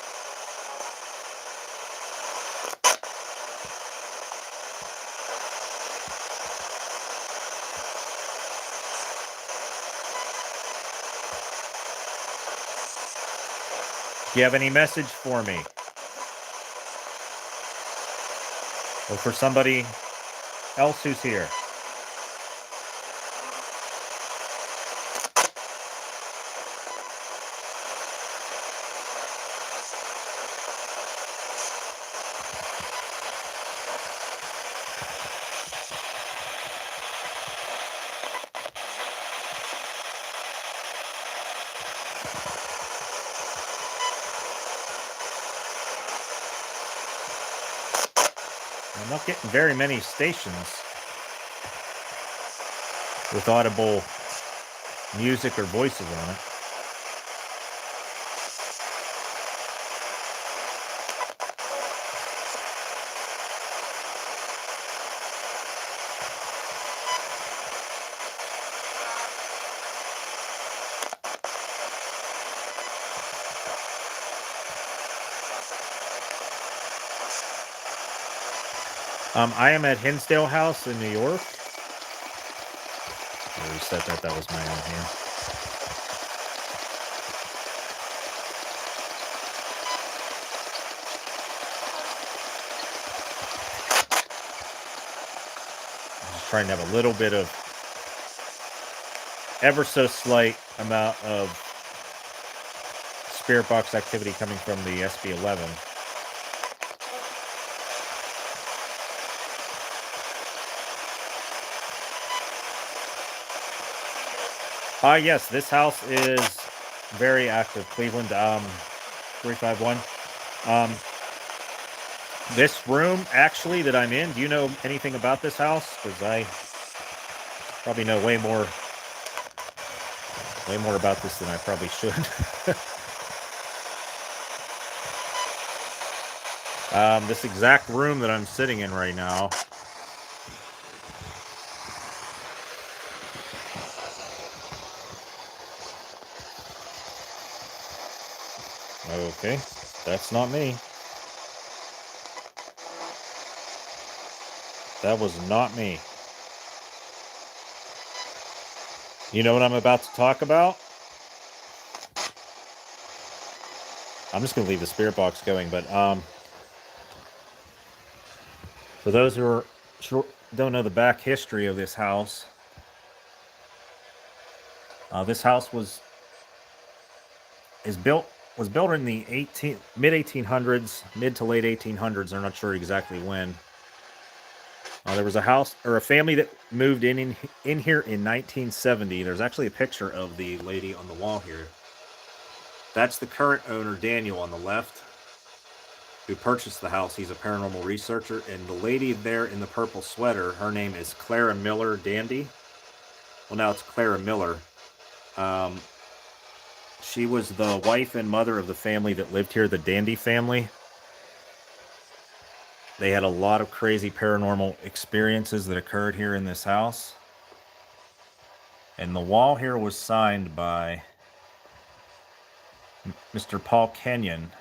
Do you have any message for me? Or for somebody else who's here? I'm not getting very many stations with audible music or voices on it. I am at Hinsdale House in New York. I reset that. That was my own here. I'm just trying to have a little bit of ever so slight amount of spirit box activity coming from the SB11. Yes, this house is very active. Cleveland, 351. This room, actually, that I'm in, do you know anything about this house? Because I probably know way more about this than I probably should. This exact room that I'm sitting in right now. Okay, that's not me. That was not me. You know what I'm about to talk about? I'm just going to leave the spirit box going, but for those who don't know the back history of this house, this house was built in the mid 1800s, mid to late 1800s. I'm not sure exactly when. There was a family that moved in here in 1970. There's actually a picture of the lady on the wall here. That's the current owner, Daniel, on the left, who purchased the house. He's a paranormal researcher. And the lady there in the purple sweater, her name is Clara Miller Dandy. Well, now it's Clara Miller. She was the wife and mother of the family that lived here, the Dandy family. They had a lot of crazy paranormal experiences that occurred here in this house. And the wall here was signed by Mr. Paul Kenyon,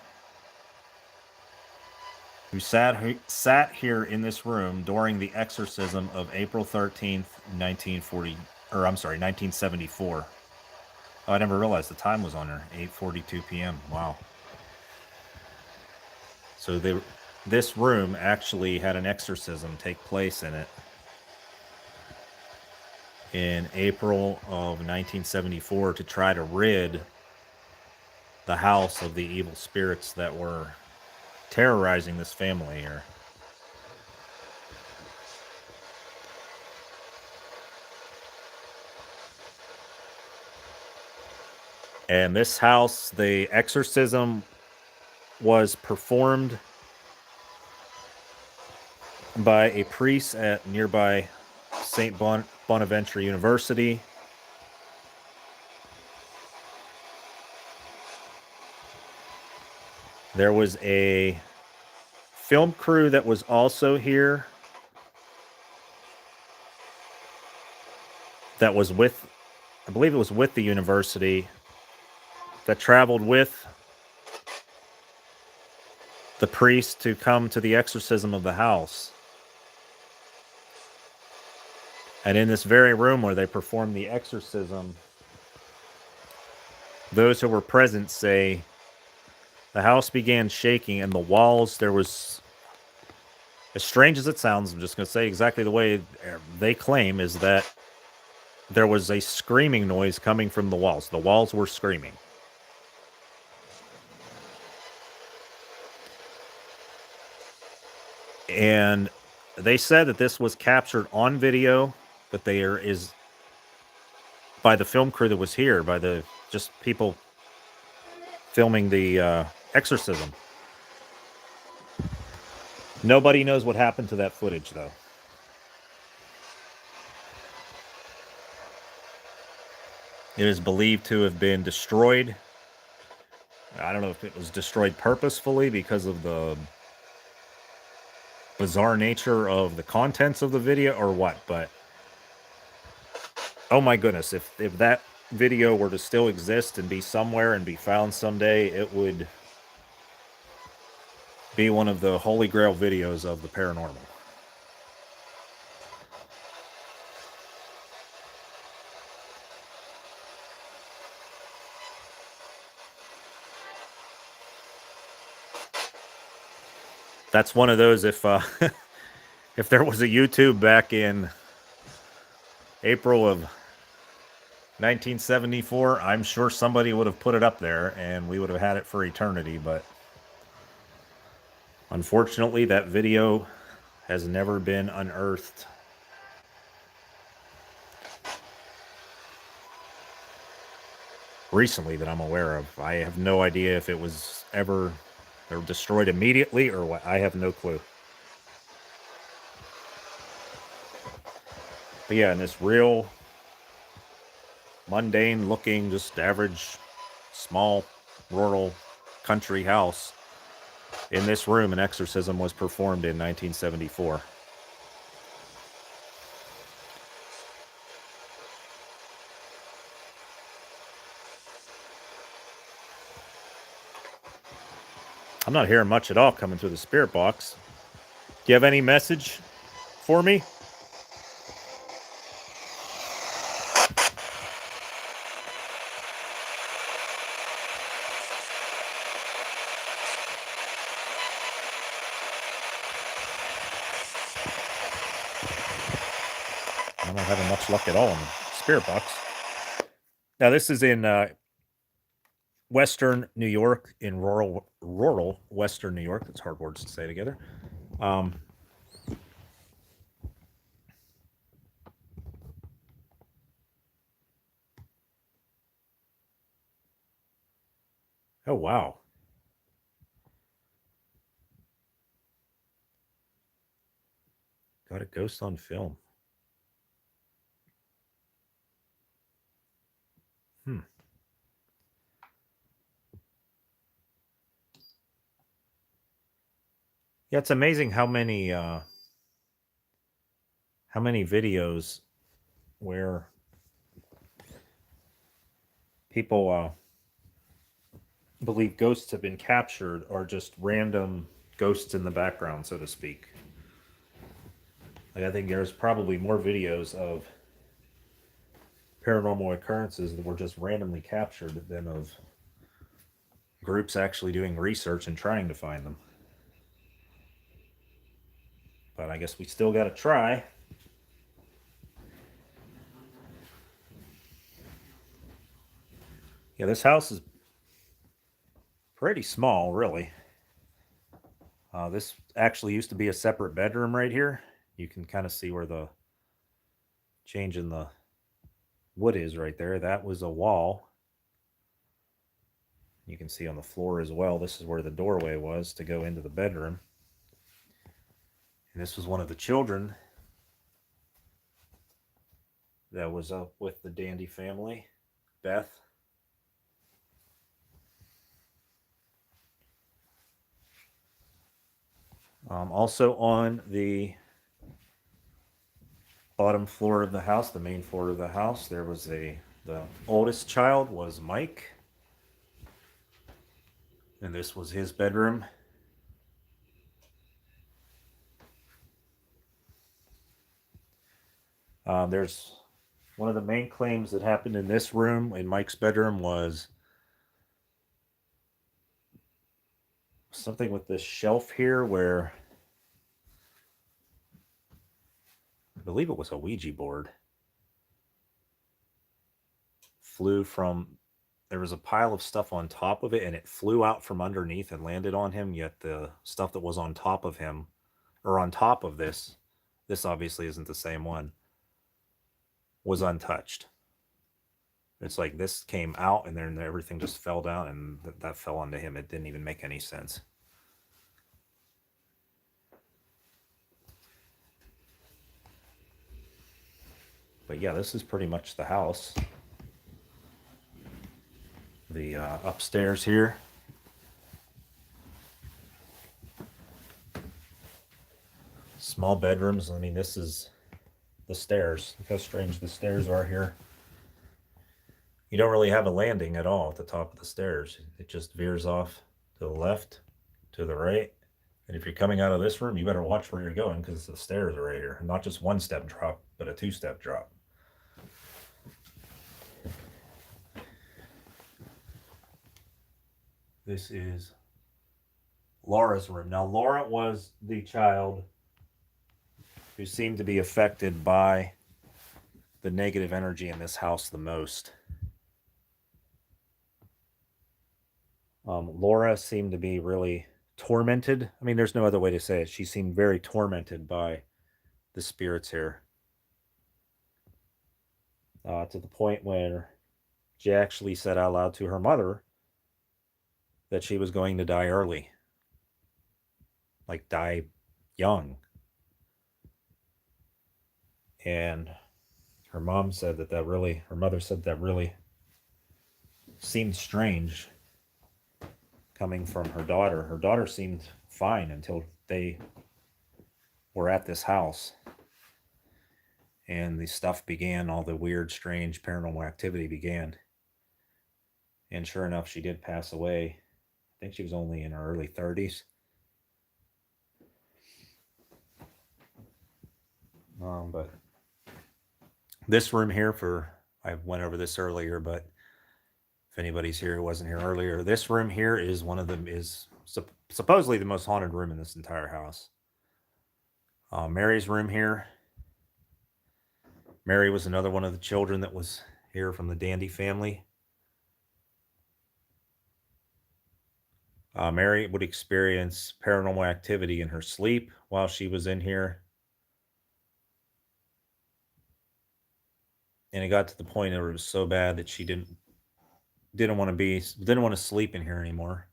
who sat here in this room during the exorcism of April 13th, 1974. Oh, I never realized the time was on there. 8:42 p.m. Wow. So this room actually had an exorcism take place in it in April of 1974 to try to rid the house of the evil spirits that were terrorizing this family here. And this house, the exorcism was performed by a priest at nearby St. Bonaventure University. There was a film crew that was also here that was with, I believe it was with the university, that traveled with the priest to come to the exorcism of the house. And in this very room where they performed the exorcism, those who were present say the house began shaking and the walls, there was, as strange as it sounds, I'm just going to say exactly the way they claim, is that there was a screaming noise coming from the walls. The walls were screaming. And they said that this was captured on video, that there is by the film crew that was here, by the just people filming the exorcism. Nobody knows what happened to that footage, though. It is believed to have been destroyed. I don't know if it was destroyed purposefully because of the bizarre nature of the contents of the video or what, but oh my goodness, if that video were to still exist and be somewhere and be found someday, it would be one of the holy grail videos of the paranormal. That's one of those, if if there was a YouTube back in April of 1974, I'm sure somebody would have put it up there and we would have had it for eternity, but unfortunately that video has never been unearthed. Recently that I'm aware of. I have no idea if it was ever destroyed immediately or what. I have no clue. But yeah, in this real mundane looking, just average, small, rural country house, in this room, an exorcism was performed in 1974. I'm not hearing much at all coming through the spirit box. Do you have any message for me? I'm not having much luck at all in the spirit box. Now, this is in Western New York, in rural Western New York. That's hard words to say together. Oh, wow. Got a ghost on film. Yeah, it's amazing how many videos where people believe ghosts have been captured are just random ghosts in the background, so to speak. Like, I think there's probably more videos of paranormal occurrences that were just randomly captured than of groups actually doing research and trying to find them. But I guess we still got to try. Yeah, this house is pretty small, really. This actually used to be a separate bedroom right here. You can kind of see where the change in the wood is right there. That was a wall. You can see on the floor as well. This is where the doorway was to go into the bedroom. And this was one of the children that was up with the Dandy family, Beth. Also on the bottom floor of the house, the main floor of the house, there was the oldest child was Mike. And this was his bedroom. There's one of the main claims that happened in this room, in Mike's bedroom, was something with this shelf here where I believe it was a Ouija board. Flew from, there was a pile of stuff on top of it and it flew out from underneath and landed on him, yet the stuff that was on top of him, or on top of this obviously isn't the same one, was untouched. It's like this came out and then everything just fell down and that fell onto him. It didn't even make any sense. But yeah, this is pretty much the house. The upstairs here. Small bedrooms. I mean, this is the stairs. Look how strange the stairs are here. You don't really have a landing at all at the top of the stairs. It just veers off to the left, to the right. And if you're coming out of this room, you better watch where you're going because the stairs are right here. Not just one step drop, but a 2-step drop. This is Laura's room. Now, Laura was the child who seemed to be affected by the negative energy in this house the most. Laura seemed to be really tormented. I mean, there's no other way to say it. She seemed very tormented by the spirits here. To the point where she actually said out loud to her mother that she was going to die early. Like, die young. And her mom said her mother said that really seemed strange coming from her daughter. Her daughter seemed fine until they were at this house. And the stuff began, all the weird, strange paranormal activity began. And sure enough, she did pass away. I think she was only in her early 30s. But this room here, I went over this earlier, but if anybody's here who wasn't here earlier, this room here is supposedly the most haunted room in this entire house. Mary's room here. Mary was another one of the children that was here from the Dandy family. Mary would experience paranormal activity in her sleep while she was in here. And it got to the point where it was so bad that she didn't want to sleep in here anymore.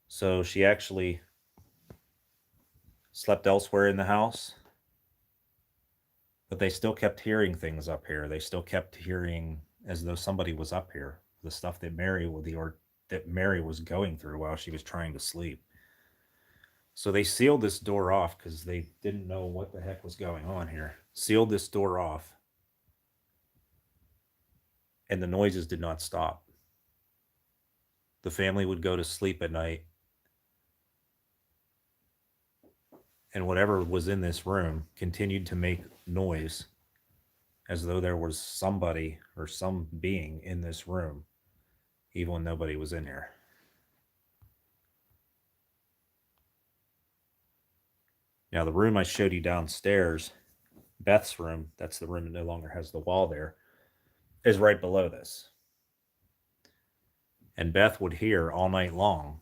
So she actually slept elsewhere in the house. But they still kept hearing things up here. They still kept hearing as though somebody was up here. The stuff that Mary was going through while she was trying to sleep. So they sealed this door off because they didn't know what the heck was going on here. Sealed this door off. And the noises did not stop. The family would go to sleep at night. And whatever was in this room continued to make noise as though there was somebody or some being in this room, even when nobody was in here. Now, the room I showed you downstairs, Beth's room, that's the room that no longer has the wall there, is right below this. And Beth would hear all night long,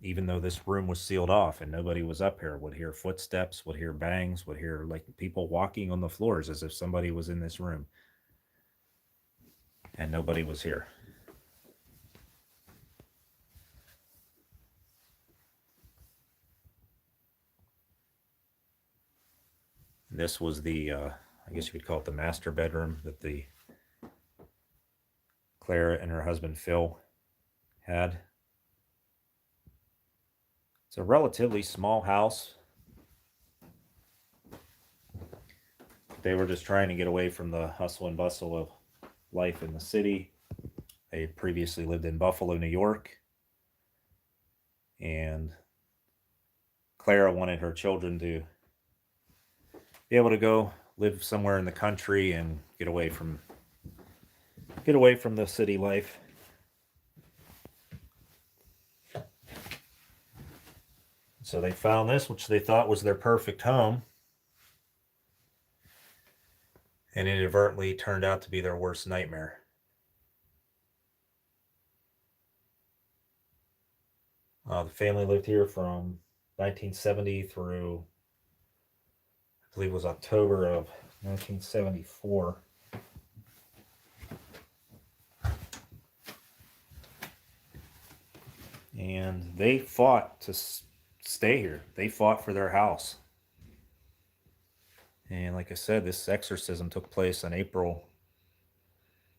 even though this room was sealed off and nobody was up here, would hear footsteps, would hear bangs, would hear like people walking on the floors as if somebody was in this room. And nobody was here. This was the, I guess you could call it the master bedroom that the Clara and her husband Phil had. It's a relatively small house. They were just trying to get away from the hustle and bustle of life in the city. They had previously lived in Buffalo, New York. And Clara wanted her children to be able to go live somewhere in the country and get away from the city life. So they found this, which they thought was their perfect home. And it inadvertently turned out to be their worst nightmare. The family lived here from 1970 through, I believe it was October of 1974. And they fought to stay here. They fought for their house. And like I said, this exorcism took place in April.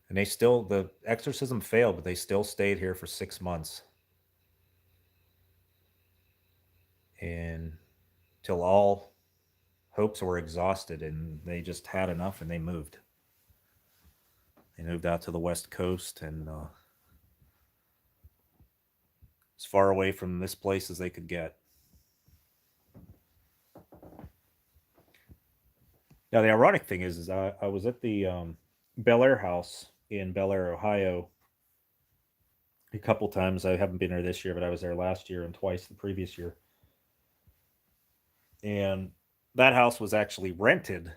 And the exorcism failed, but they still stayed here for 6 months. And till all hopes were exhausted and they just had enough and they moved. They moved out to the West Coast and as far away from this place as they could get. Now, the ironic thing is I was at the Bel Air house in Bel Air, Ohio, a couple times. I haven't been there this year, but I was there last year and twice the previous year. And that house was actually rented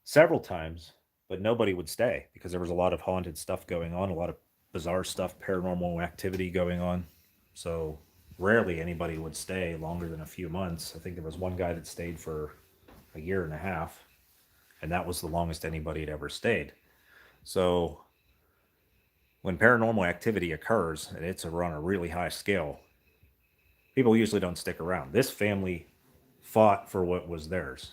several times, but nobody would stay because there was a lot of haunted stuff going on, a lot of bizarre stuff, paranormal activity going on. So rarely anybody would stay longer than a few months. I think there was one guy that stayed for a year and a half, and that was the longest anybody had ever stayed. So when paranormal activity occurs, and it's on a really high scale, people usually don't stick around. This family fought for what was theirs.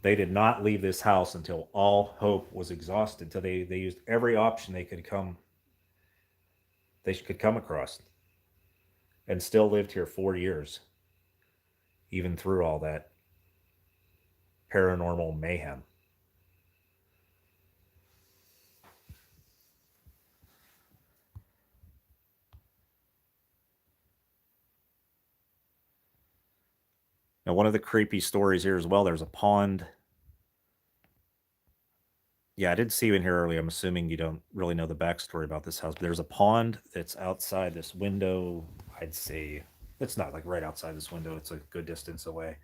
They did not leave this house until all hope was exhausted, until they used every option they could come across, and still lived here 4 years, even through all that paranormal mayhem. Now, one of the creepy stories here as well, there's a pond. Yeah, I did see you in here earlier. I'm assuming you don't really know the backstory about this house, but there's a pond that's outside this window. I'd say it's not like right outside this window. It's a good distance away.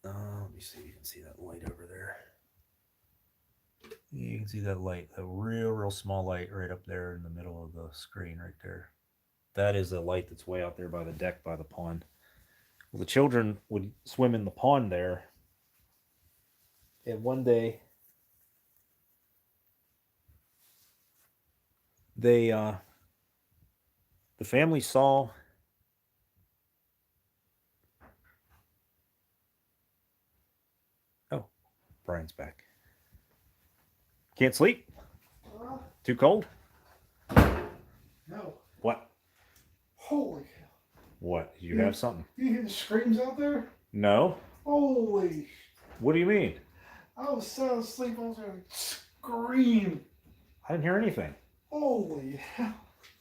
Let me see if you can see that light over there. You can see that light, a real small light right up there in the middle of the screen right there. That is a light that's way out there by the deck, by the pond. Well, the children would swim in the pond there. And one day, the family saw Brian's back. Can't sleep? Too cold? No. What? Holy cow. What? You have something? You hear the screams out there? No? Holy. What do you mean? I was sound asleep. I was going to scream. I didn't hear anything. Holy hell.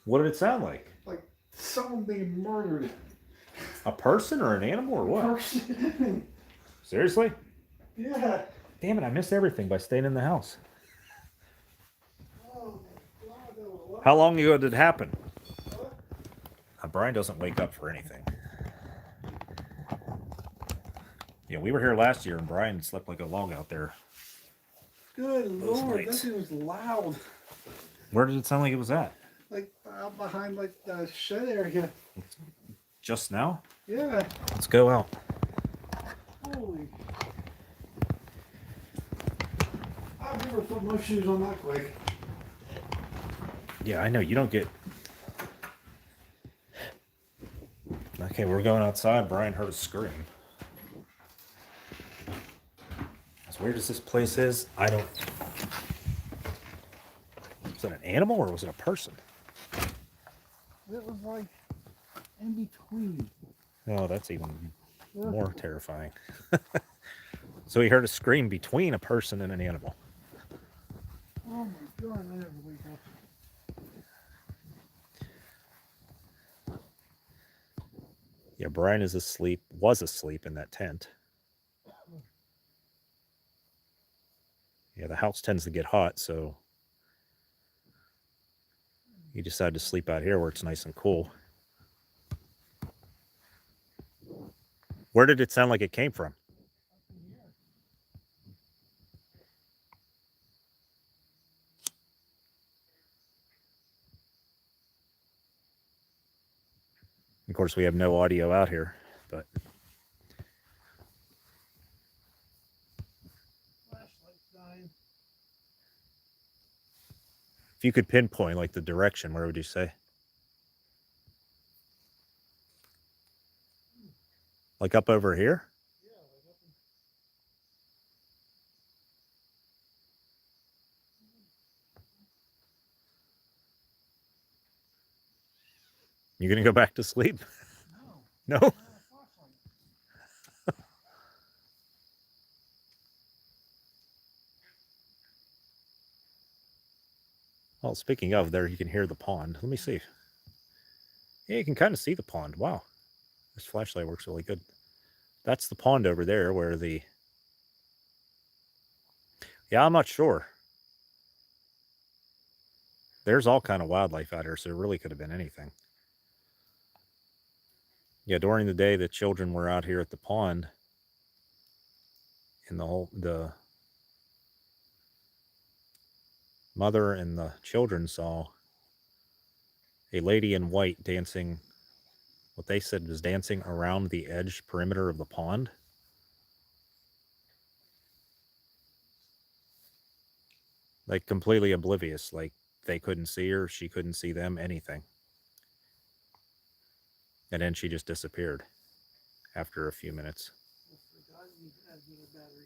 What did it sound like? Like someone being murdered. A person or an animal or what? Person. Seriously? Yeah. Damn it, I missed everything by staying in the house. Oh my God, that was loud. How long ago did it happen? Brian doesn't wake up for anything. Yeah, we were here last year and Brian slept like a log out there. Good Those Lord, that lights. thing was loud. Where did it sound like it was at? Like out behind like the shed area. Just now? Yeah. Let's go out. Holy. I've never put my shoes on that quick. Yeah, I know. You don't get... Okay, we're going outside. Brian heard a scream. As weird as this place is, I don't... Was it an animal or was it a person? It was like in between. Oh, that's even Yeah. more terrifying. So he heard a scream between a person and an animal. Oh my god, I never wake up. Yeah, Brian was asleep in that tent. Yeah, the house tends to get hot, so he decided to sleep out here where it's nice and cool. Where did it sound like it came from? Of course, we have no audio out here, but Flashlight's dying. if you could pinpoint like the direction, where would you say? Like up over here? Yeah, like up in... You gonna go back to sleep? No. No? I have a flashlight. Well, speaking of there, you can hear the pond. Let me see. Yeah, you can kind of see the pond. Wow. This flashlight works really good. That's the pond over there where the... Yeah, I'm not sure. There's all kind of wildlife out here, so it really could have been anything. Yeah, during the day, the children were out here at the pond, and the mother and the children saw a lady in white dancing, what they said was dancing around the edge perimeter of the pond. Like completely oblivious, like they couldn't see her, she couldn't see them, anything. And then she just disappeared after a few minutes. I forgot you had to get a battery.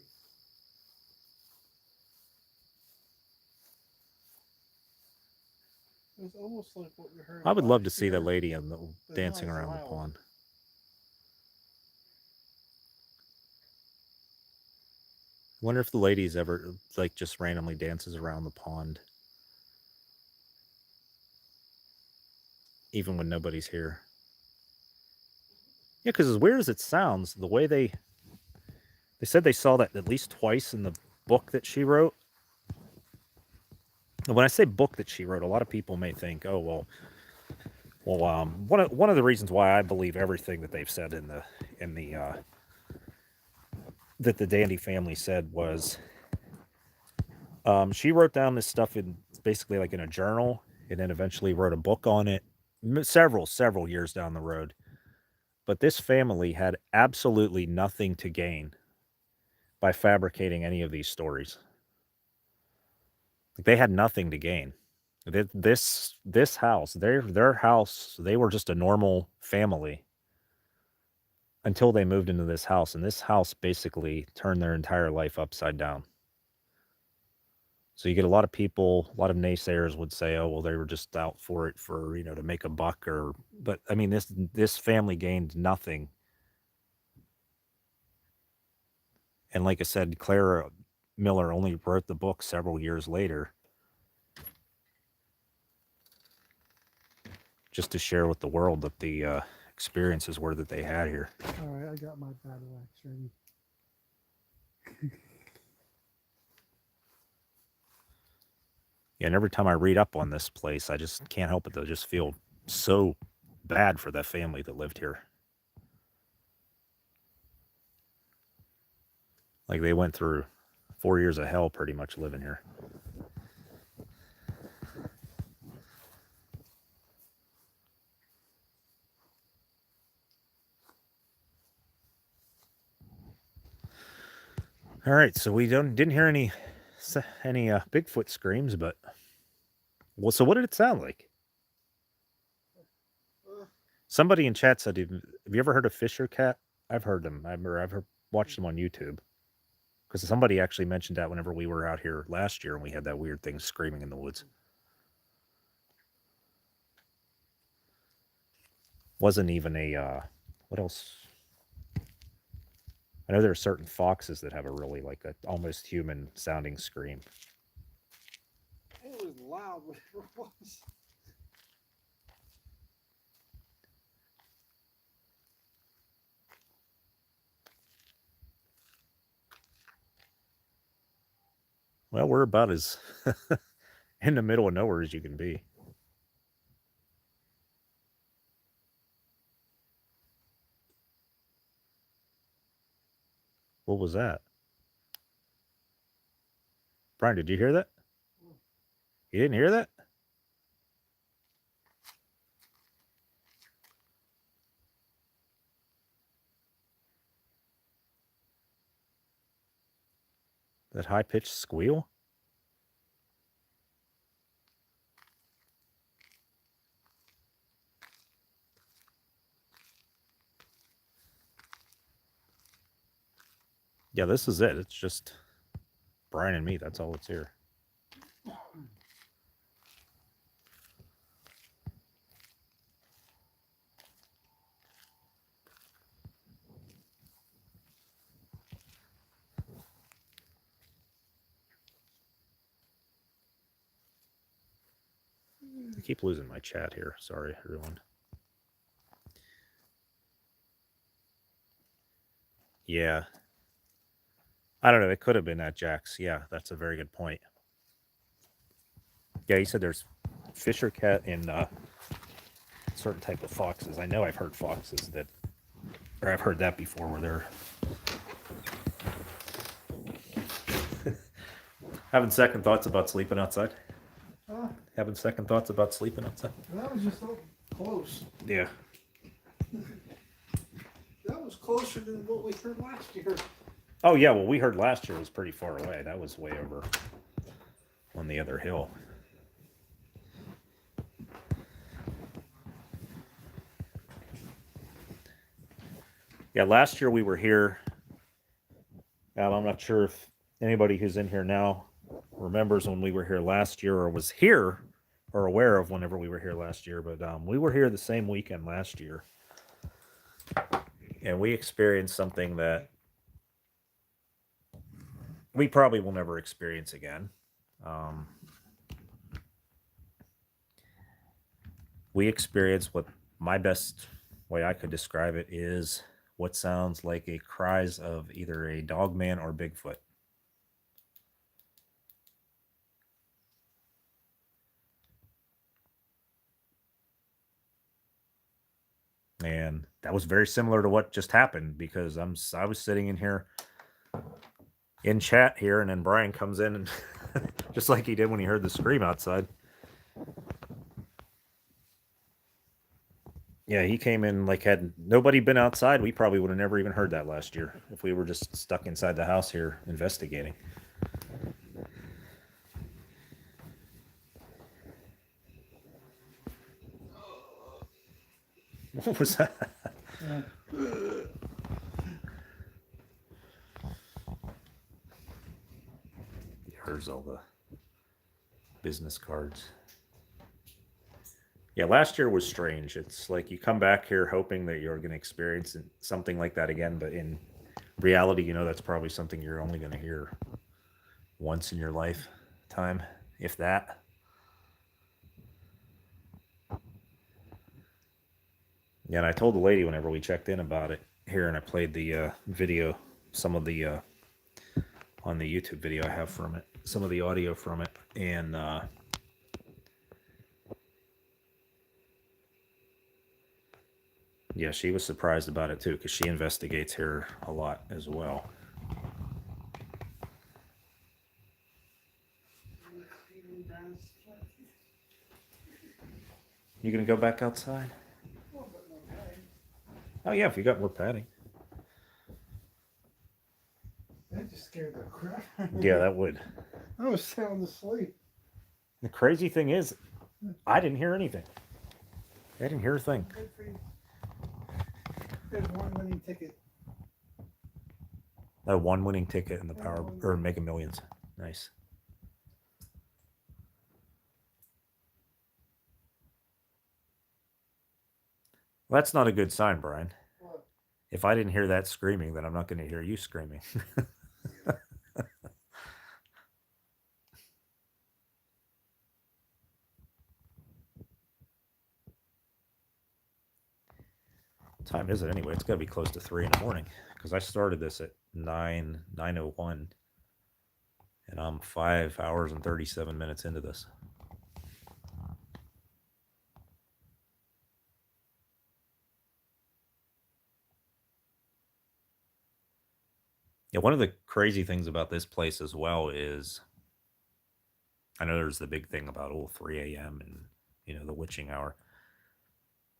It was almost like what we heard. I would love to last see the year, lady in the but dancing not as around the loud. pond. I wonder if the lady's ever like just randomly dances around the pond, even when nobody's here. Yeah, because as weird as it sounds, the way they said they saw that at least twice in the book that she wrote. And when I say book that she wrote, a lot of people may think, oh well, one of the reasons why I believe everything that they've said in the that the Dandy family said was, she wrote down this stuff in basically like in a journal, and then eventually wrote a book on it several years down the road. But this family had absolutely nothing to gain by fabricating any of these stories. Like they had nothing to gain. This house, their house, they were just a normal family until they moved into this house, and this house basically turned their entire life upside down. So you get a lot of people, a lot of naysayers would say, "Oh, well, they were just out for it for, to make a buck," but I mean, this family gained nothing. And like I said, Clara Miller only wrote the book several years later, just to share with the world that the experiences were that they had here. Alright, I got my battle axe ready. Yeah, and every time I read up on this place, I just can't help it to just feel so bad for that family that lived here. Like they went through 4 years of hell pretty much living here. All right, so we didn't hear any Bigfoot screams, but well, so what did it sound like? Somebody in chat said, "Have you ever heard of Fisher Cat?" I've heard them. Watched them on YouTube. Because somebody actually mentioned that whenever we were out here last year and we had that weird thing screaming in the woods. Wasn't even a what else? I know there are certain foxes that have a really like a almost human sounding scream. It was loud, whatever it was. Well, we're about as in the middle of nowhere as you can be. What was that? Brian, did you hear that? You didn't hear that? That high pitched squeal? Yeah, this is it. It's just Brian and me. That's all that's here. I keep losing my chat here. Sorry, everyone. Yeah. I don't know. It could have been at Jack's. Yeah, that's a very good point. Yeah, he said there's fisher cat and certain type of foxes. I know I've heard foxes that, or I've heard that before, where they're having second thoughts about sleeping outside. Huh? Having second thoughts about sleeping outside. That was just so close. Yeah. That was closer than what we heard last year. Oh yeah. Well, we heard last year was pretty far away. That was way over on the other hill. Yeah, last year we were here. I'm not sure if anybody who's in here now remembers when we were here last year or was here or aware of whenever we were here last year, but we were here the same weekend last year. And we experienced something that we probably will never experience again. We experienced what my best way I could describe it is what sounds like a cries of either a dog man or Bigfoot. And that was very similar to what just happened because I was sitting in here in chat here, and then Brian comes in and just like he did when he heard the scream outside. Yeah, he came in like had nobody been outside, we probably would have never even heard that last year if we were just stuck inside the house here investigating. What was that? Here's all the business cards. Yeah, last year was strange. It's like you come back here hoping that you're going to experience something like that again, but in reality, you know that's probably something you're only going to hear once in your lifetime, if that. Yeah, and I told the lady whenever we checked in about it here, and I played the video, some of the on the YouTube video I have from it, some of the audio from it, and yeah, she was surprised about it too because she investigates here a lot as well. You gonna go back outside? Oh yeah, if you got more padding. That just scared the crap out of me. Yeah, that would. I was sound asleep. The crazy thing is, I didn't hear anything. I didn't hear a thing. Good for you. There's one winning ticket. That one winning ticket in the Power or Mega Millions. Nice. Well, that's not a good sign, Brian. What? If I didn't hear that screaming, then I'm not going to hear you screaming. Time is it anyway? It's got to be close to 3 in the morning because I started this at 9:01, and I'm 5 hours and 37 minutes into this. Yeah, one of the crazy things about this place as well is I know there's the big thing about 3 a.m. and the witching hour.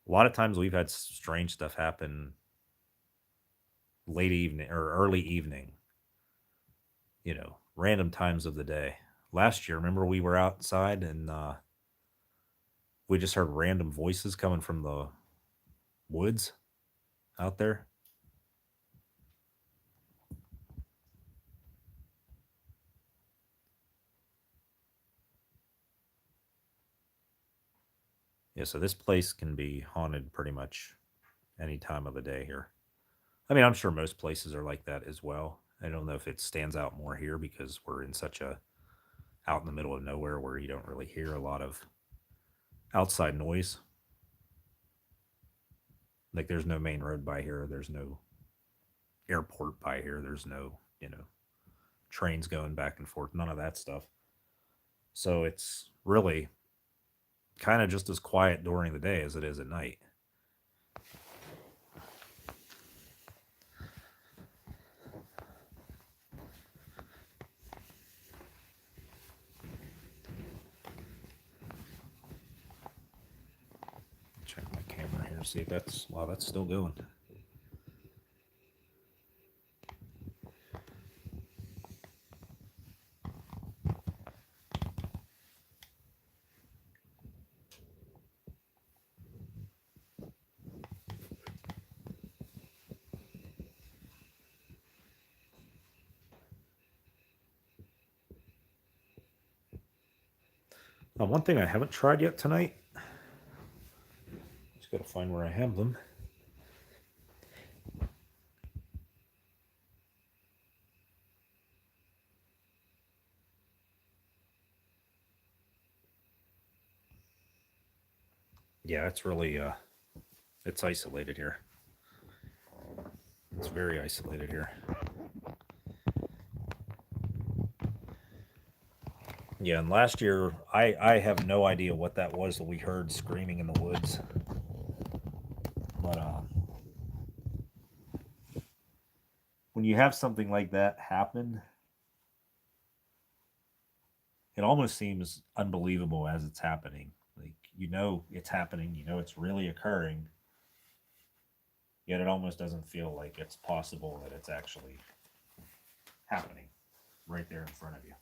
A lot of times we've had strange stuff happen late evening or early evening, random times of the day. Last year, remember we were outside and we just heard random voices coming from the woods out there. Yeah, so this place can be haunted pretty much any time of the day here. I mean, I'm sure most places are like that as well. I don't know if it stands out more here because we're in such a out in the middle of nowhere where you don't really hear a lot of outside noise. Like there's no main road by here, there's no airport by here, there's no, trains going back and forth, none of that stuff. So it's really kind of just as quiet during the day as it is at night. Check my camera here, see if that's still going. One thing I haven't tried yet tonight, just got to find where I have them. Yeah, it's really it's isolated here. It's very isolated here. Yeah, and last year I have no idea what that was that we heard screaming in the woods. But when you have something like that happen, it almost seems unbelievable as it's happening. Like it's happening, it's really occurring. Yet it almost doesn't feel like it's possible that it's actually happening right there in front of you.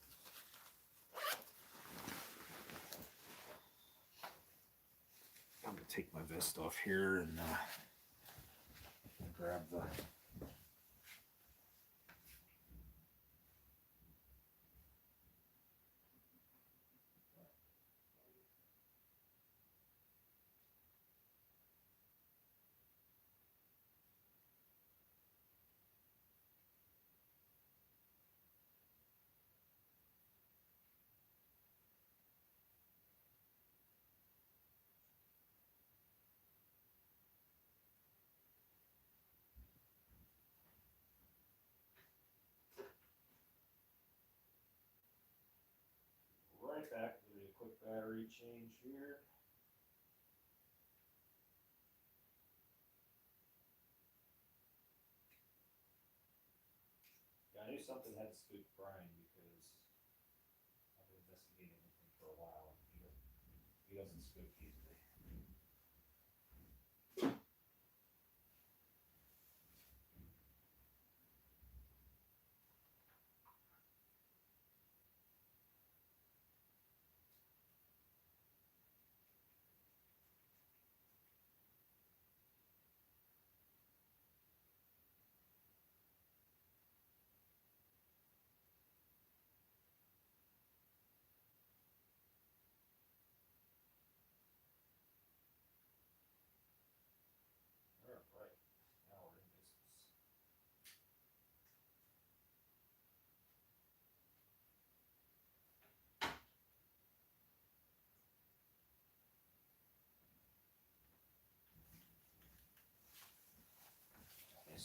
I'm gonna take my vest off here and grab the. Right back, do a quick battery change here. Yeah, I knew something had spooked Brian because I've been investigating with him for a while, and he doesn't spook easily.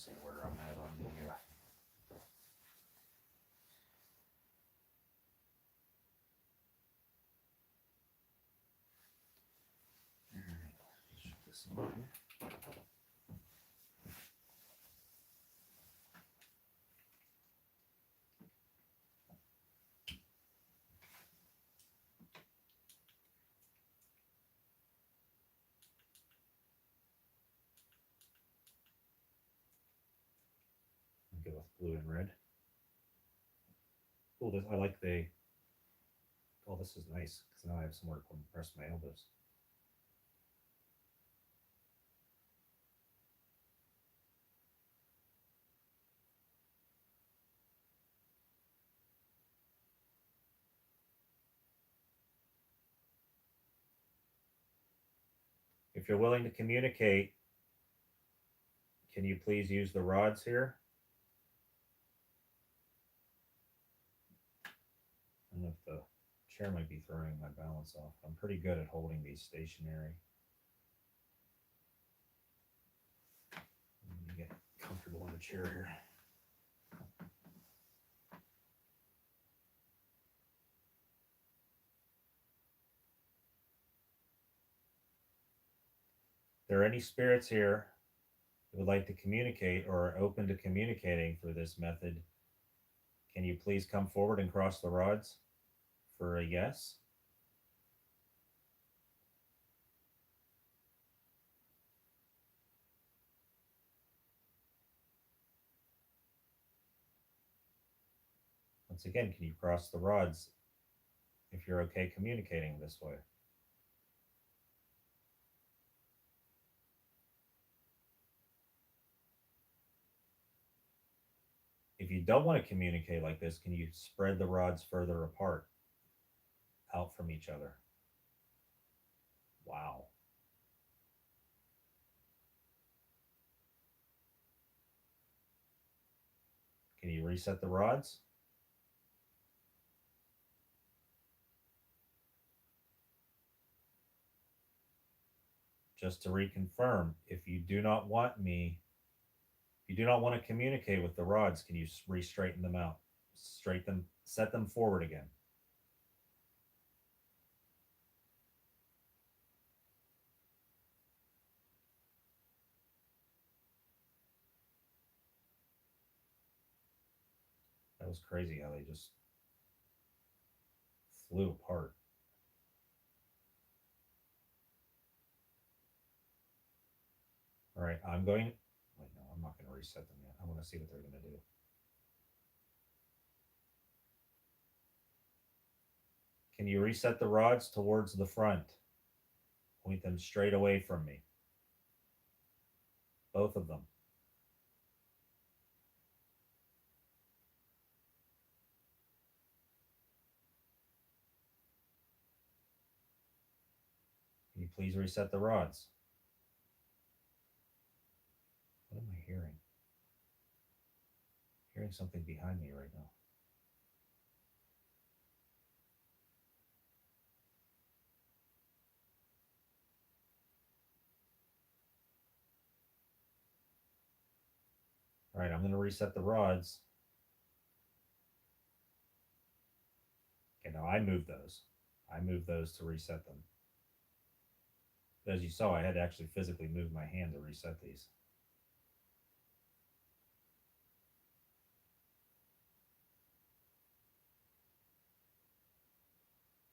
see where I'm at on the. Shut this on here. Go with blue and red. Oh, this I like the. Oh, this is nice because now I have somewhere to press my elbows. If you're willing to communicate, can you please use the rods here? I don't know if the chair might be throwing my balance off. I'm pretty good at holding these stationary. Let me get comfortable in the chair here. If there are any spirits here who would like to communicate or are open to communicating through this method, can you please come forward and cross the rods for a yes? Once again, can you cross the rods if you're okay communicating this way? If you don't want to communicate like this, can you spread the rods further apart, out from each other? Wow. Can you reset the rods? Just to reconfirm, if you do not want to communicate with the rods, can you re-straighten them out? Set them forward again. That was crazy how they just flew apart. All right, I'm not going to reset them yet. I want to see what they're going to do. Can you reset the rods towards the front? Point them straight away from me. Both of them. Can you please reset the rods? What am I hearing? Hearing something behind me right now. All right, I'm going to reset the rods. Okay, now I moved those. I moved those to reset them. But as you saw, I had to actually physically move my hand to reset these.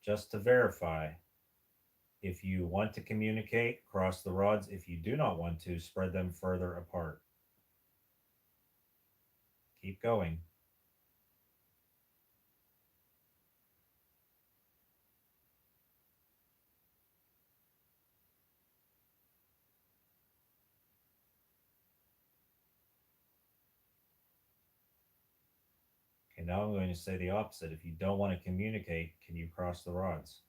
Just to verify, if you want to communicate, cross the rods. If you do not want to, spread them further apart. Keep going. Okay, now I'm going to say the opposite. If you don't want to communicate, can you cross the rods?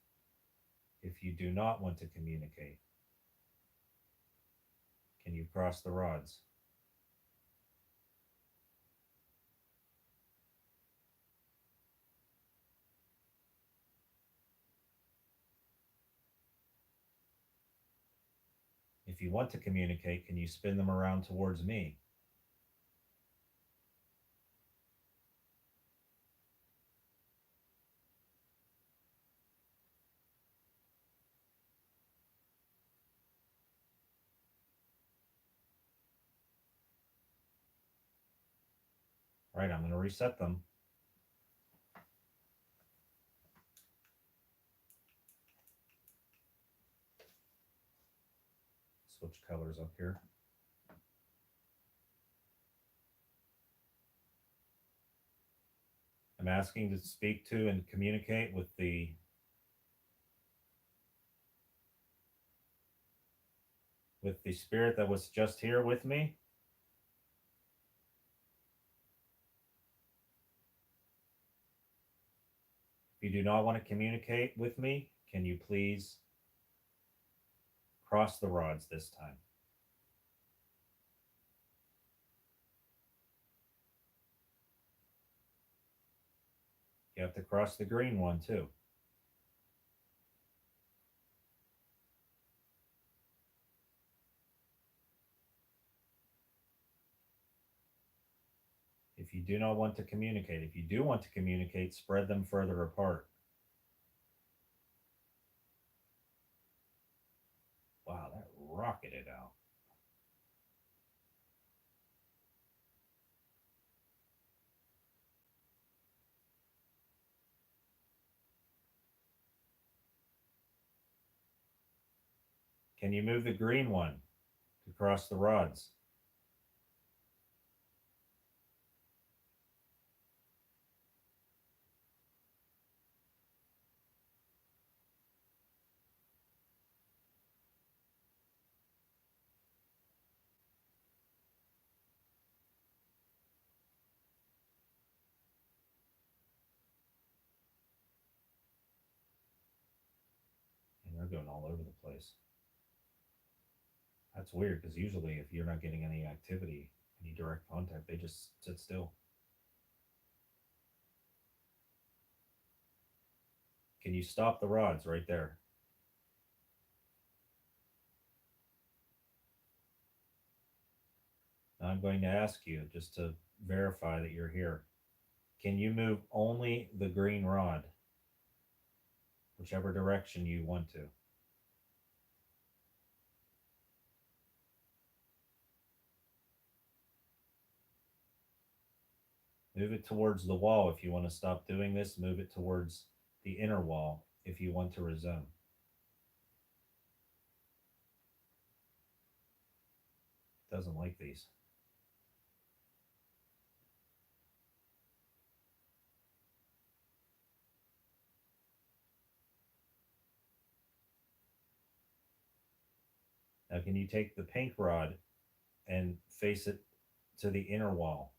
If you do not want to communicate, can you cross the rods? If you want to communicate, can you spin them around towards me? Right, I'm going to reset them. Switch colors up here. I'm asking to speak to and communicate with the spirit that was just here with me. If you do not want to communicate with me, can you please cross the rods this time? You have to cross the green one too. If you do not want to communicate, if you do want to communicate, spread them further apart. Wow, that rocketed out. Can you move the green one to cross the rods? And they're going all over the place. That's weird because usually if you're not getting any activity, any direct contact, they just sit still. Can you stop the rods right there? Now I'm going to ask you just to verify that you're here. Can you move only the green rod, whichever direction you want to? Move it towards the wall if you want to stop doing this. Move it towards the inner wall if you want to resume. It doesn't like these. Now, can you take the pink rod and face it to the inner wall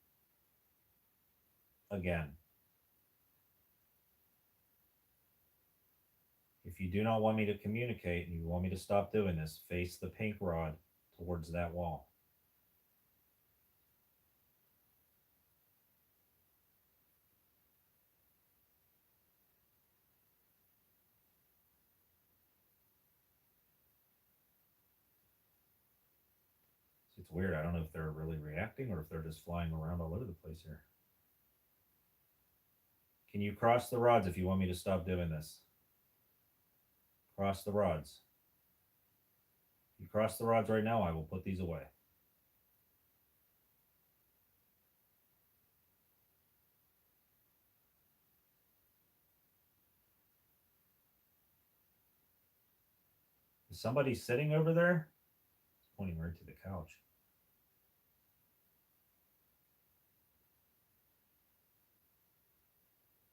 again? If you do not want me to communicate and you want me to stop doing this, face the pink rod towards that wall. It's weird. I don't know if they're really reacting or if they're just flying around all over the place here. Can you cross the rods if you want me to stop doing this? Cross the rods. If you cross the rods right now, I will put these away. Is somebody sitting over there? It's pointing right to the couch.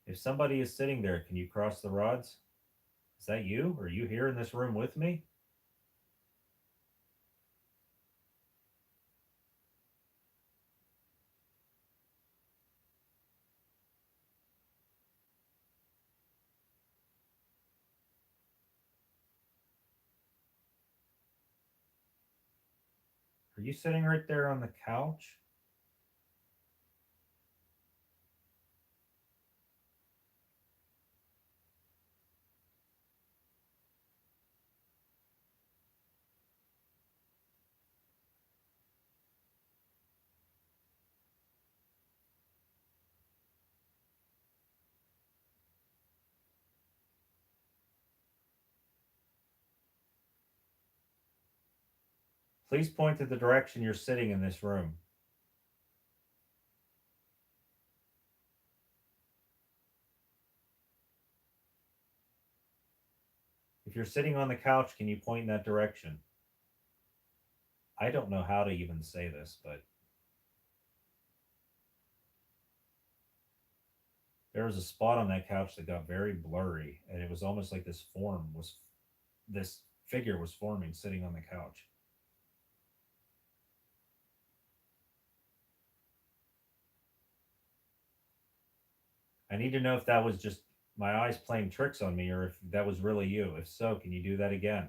If somebody is sitting there, can you cross the rods? Is that you? Are you here in this room with me? Are you sitting right there on the couch? Please point to the direction you're sitting in this room. you're sitting on the couch, can you point in that direction? I don't know how to even say this, but there was a spot on that couch that got very blurry, and it was almost like this figure was forming sitting on the couch. I need to know if that was just my eyes playing tricks on me or if that was really you. If so, can you do that again?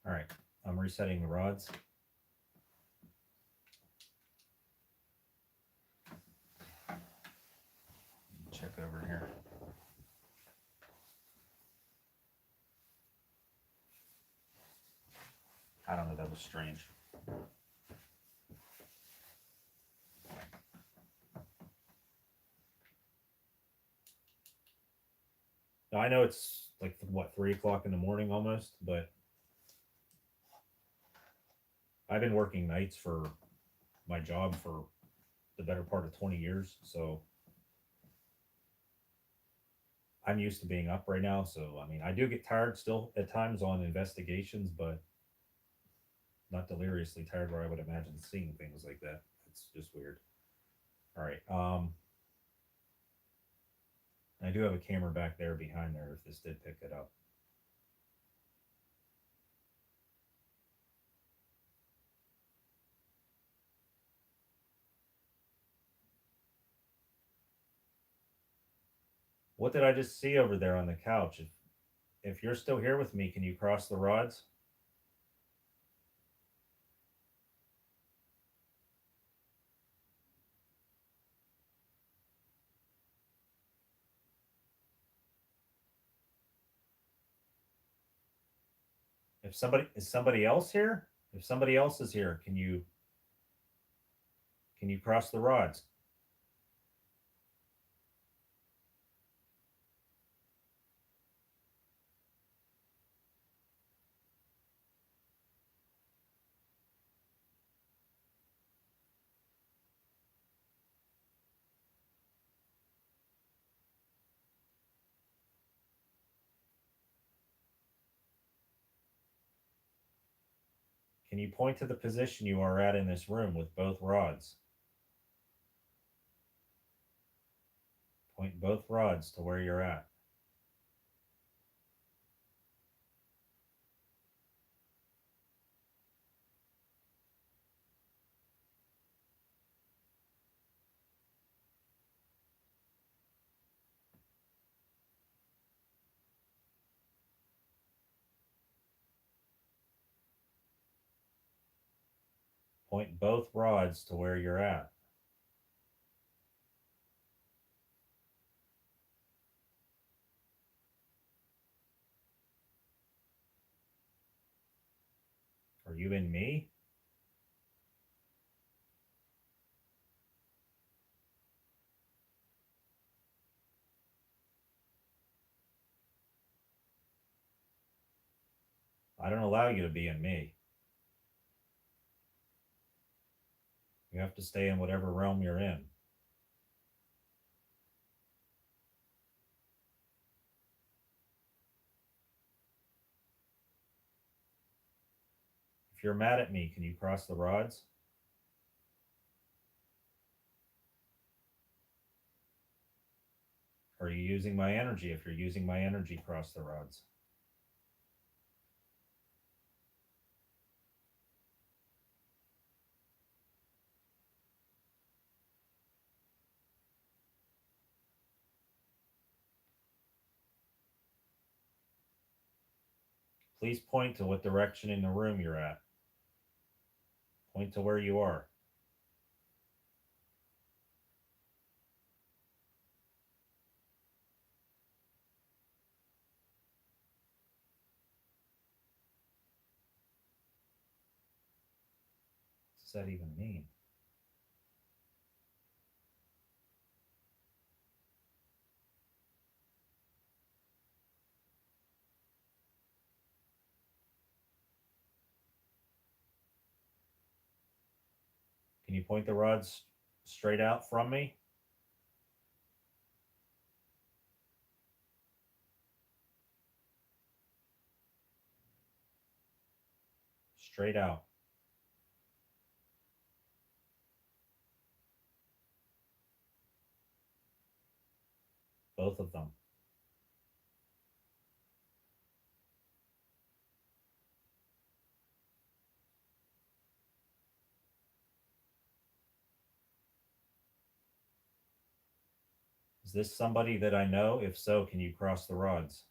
All right, I'm resetting the rods. Check over here. I don't know, that was strange. Now, I know it's like, what, 3 o'clock in the morning almost, but I've been working nights for my job for the better part of 20 years. So I'm used to being up right now. So, I mean, I do get tired still at times on investigations, but not deliriously tired where I would imagine seeing things like that. It's just weird. All right. I do have a camera back there behind there if this did pick it up. What did I just see over there on the couch? If you're still here with me, can you cross the rods? If somebody else here? If somebody else is here, can you cross the rods? Can you point to the position you are at in this room with both rods? Point both rods to where you're at. Point both rods to where you're at. Are you in me? I don't allow you to be in me. You have to stay in whatever realm you're in. If you're mad at me, can you cross the rods? Are you using my energy? If you're using my energy, cross the rods. Please point to what direction in the room you're at. Point to where you are. What does that even mean? Can you point the rods straight out from me? Straight out. Both of them. Is this somebody that I know? If so, can you cross the rods?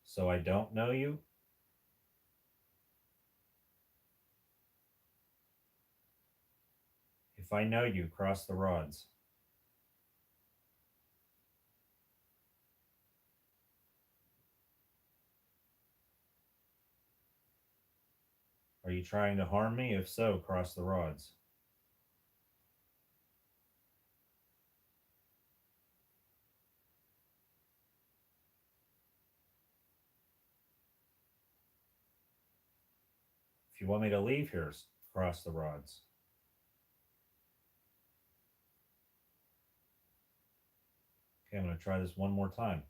So I don't know you? If I know you, cross the rods. Are you trying to harm me? If so, cross the rods. If you want me to leave here, cross the rods. Okay, I'm going to try this one more time.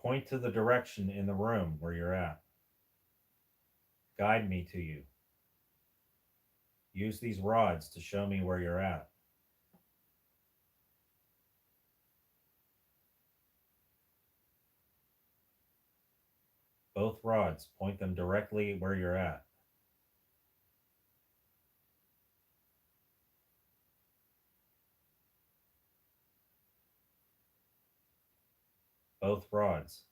Point to the direction in the room where you're at. Guide me to you. Use these rods to show me where you're at. Both rods, point them directly where you're at. Both rods.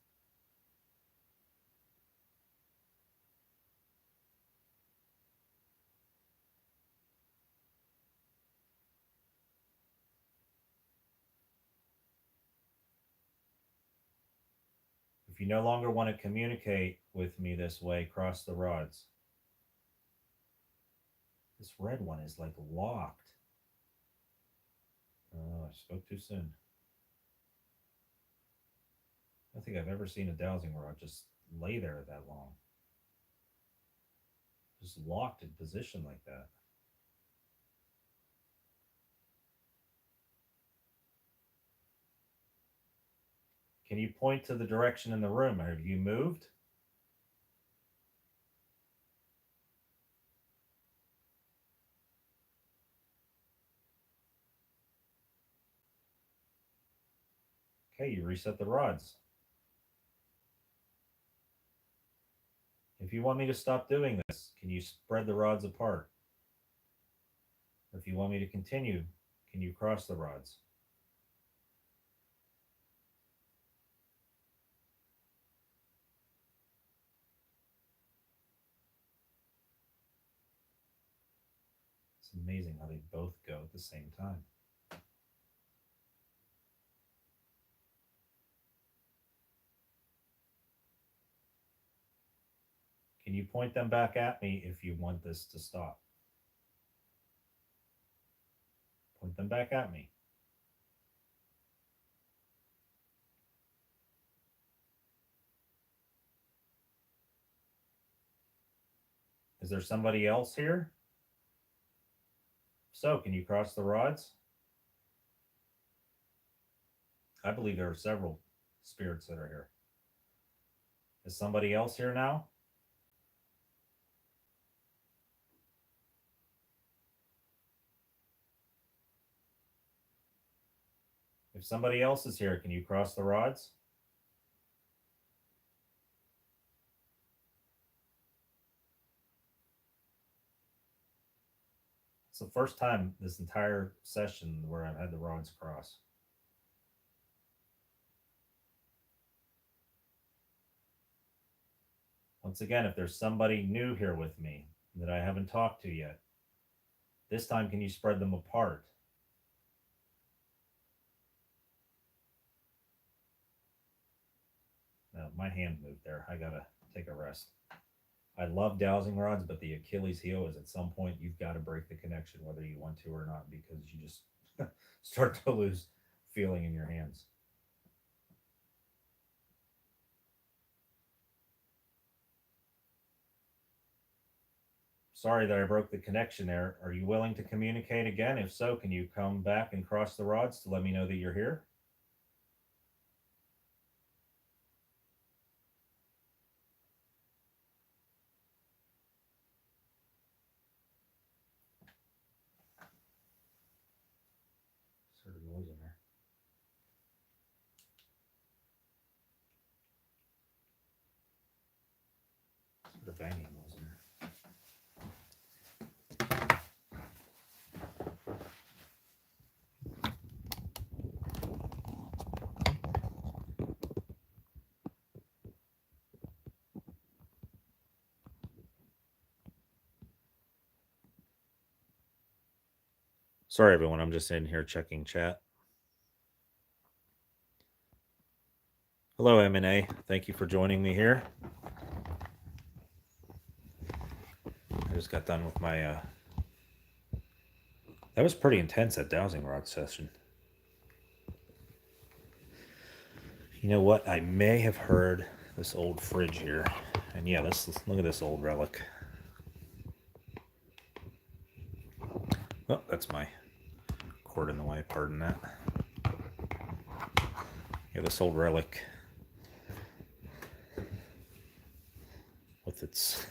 If you no longer want to communicate with me this way, cross the rods. This red one is like locked. Oh, I spoke too soon. I don't think I've ever seen a dowsing rod just lay there that long. Just locked in position like that. Can you point to the direction in the room? Have you moved? Okay, you reset the rods. If you want me to stop doing this, can you spread the rods apart? Or if you want me to continue, can you cross the rods? It's amazing how they both go at the same time. Can you point them back at me if you want this to stop? Point them back at me. Is there somebody else here? So, can you cross the rods? I believe there are several spirits that are here. Is somebody else here now? If somebody else is here, can you cross the rods? It's the first time this entire session where I've had the rods cross. Once again, if there's somebody new here with me that I haven't talked to yet, this time can you spread them apart? No, my hand moved there. I gotta take a rest. I love dowsing rods, but the Achilles heel is at some point you've got to break the connection whether you want to or not, because you just start to lose feeling in your hands. Sorry that I broke the connection there. Are you willing to communicate again? If so, can you come back and cross the rods to let me know that you're here? Sort of noise in there. Sort of banging noise in there. Sorry, everyone. I'm just in here checking chat. Hello, M&A. Thank you for joining me here. I just got done with my... That was pretty intense, that dowsing rod session. You know what? I may have heard this old fridge here. And yeah, look at this old relic. Oh, that's my cord in the way. Pardon that. Yeah, this old relic with its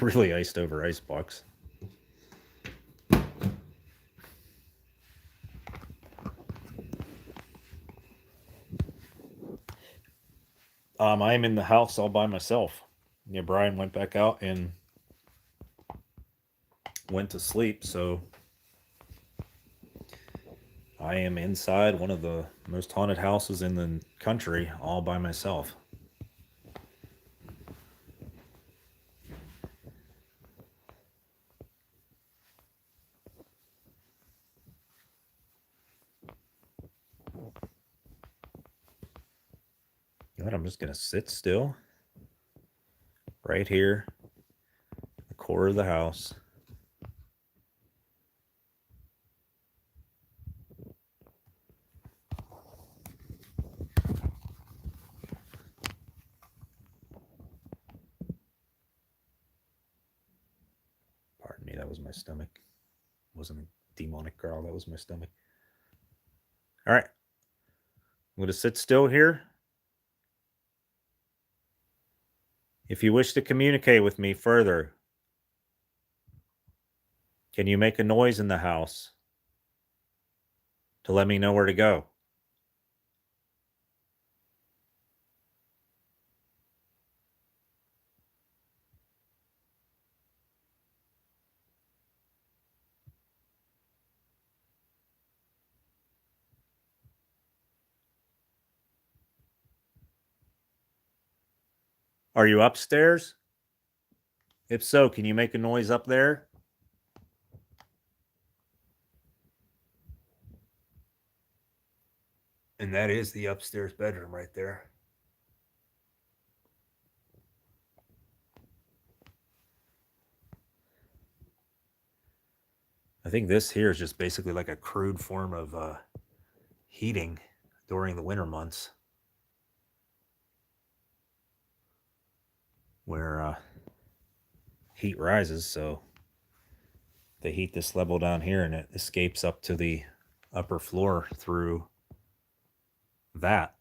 really iced over ice box. I'm in the house all by myself. Yeah, Brian went back out and went to sleep, so I am inside one of the most haunted houses in the country all by myself. You know what? I'm just going to sit still right here, the core of the house. Pardon me, that was my stomach. It wasn't a demonic growl, that was my stomach. All right. I'm going to sit still here. If you wish to communicate with me further, can you make a noise in the house to let me know where to go? Are you upstairs? If so, can you make a noise up there? And that is the upstairs bedroom right there. I think this here is just basically like a crude form of heating during the winter months, where heat rises, so they heat this level down here and it escapes up to the upper floor through that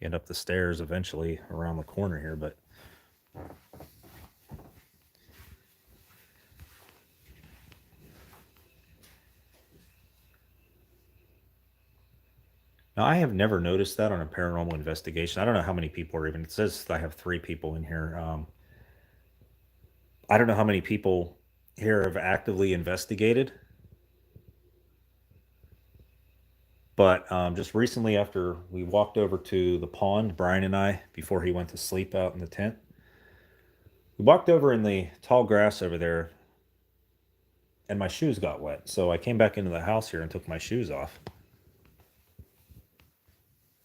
and up the stairs eventually around the corner here. But now, I have never noticed that on a paranormal investigation. I don't know how many people are even, it says I have 3 people in here. I don't know how many people here have actively investigated. But just recently, after we walked over to the pond, Brian and I, before he went to sleep out in the tent, we walked over in the tall grass over there, and my shoes got wet. So I came back into the house here and took my shoes off.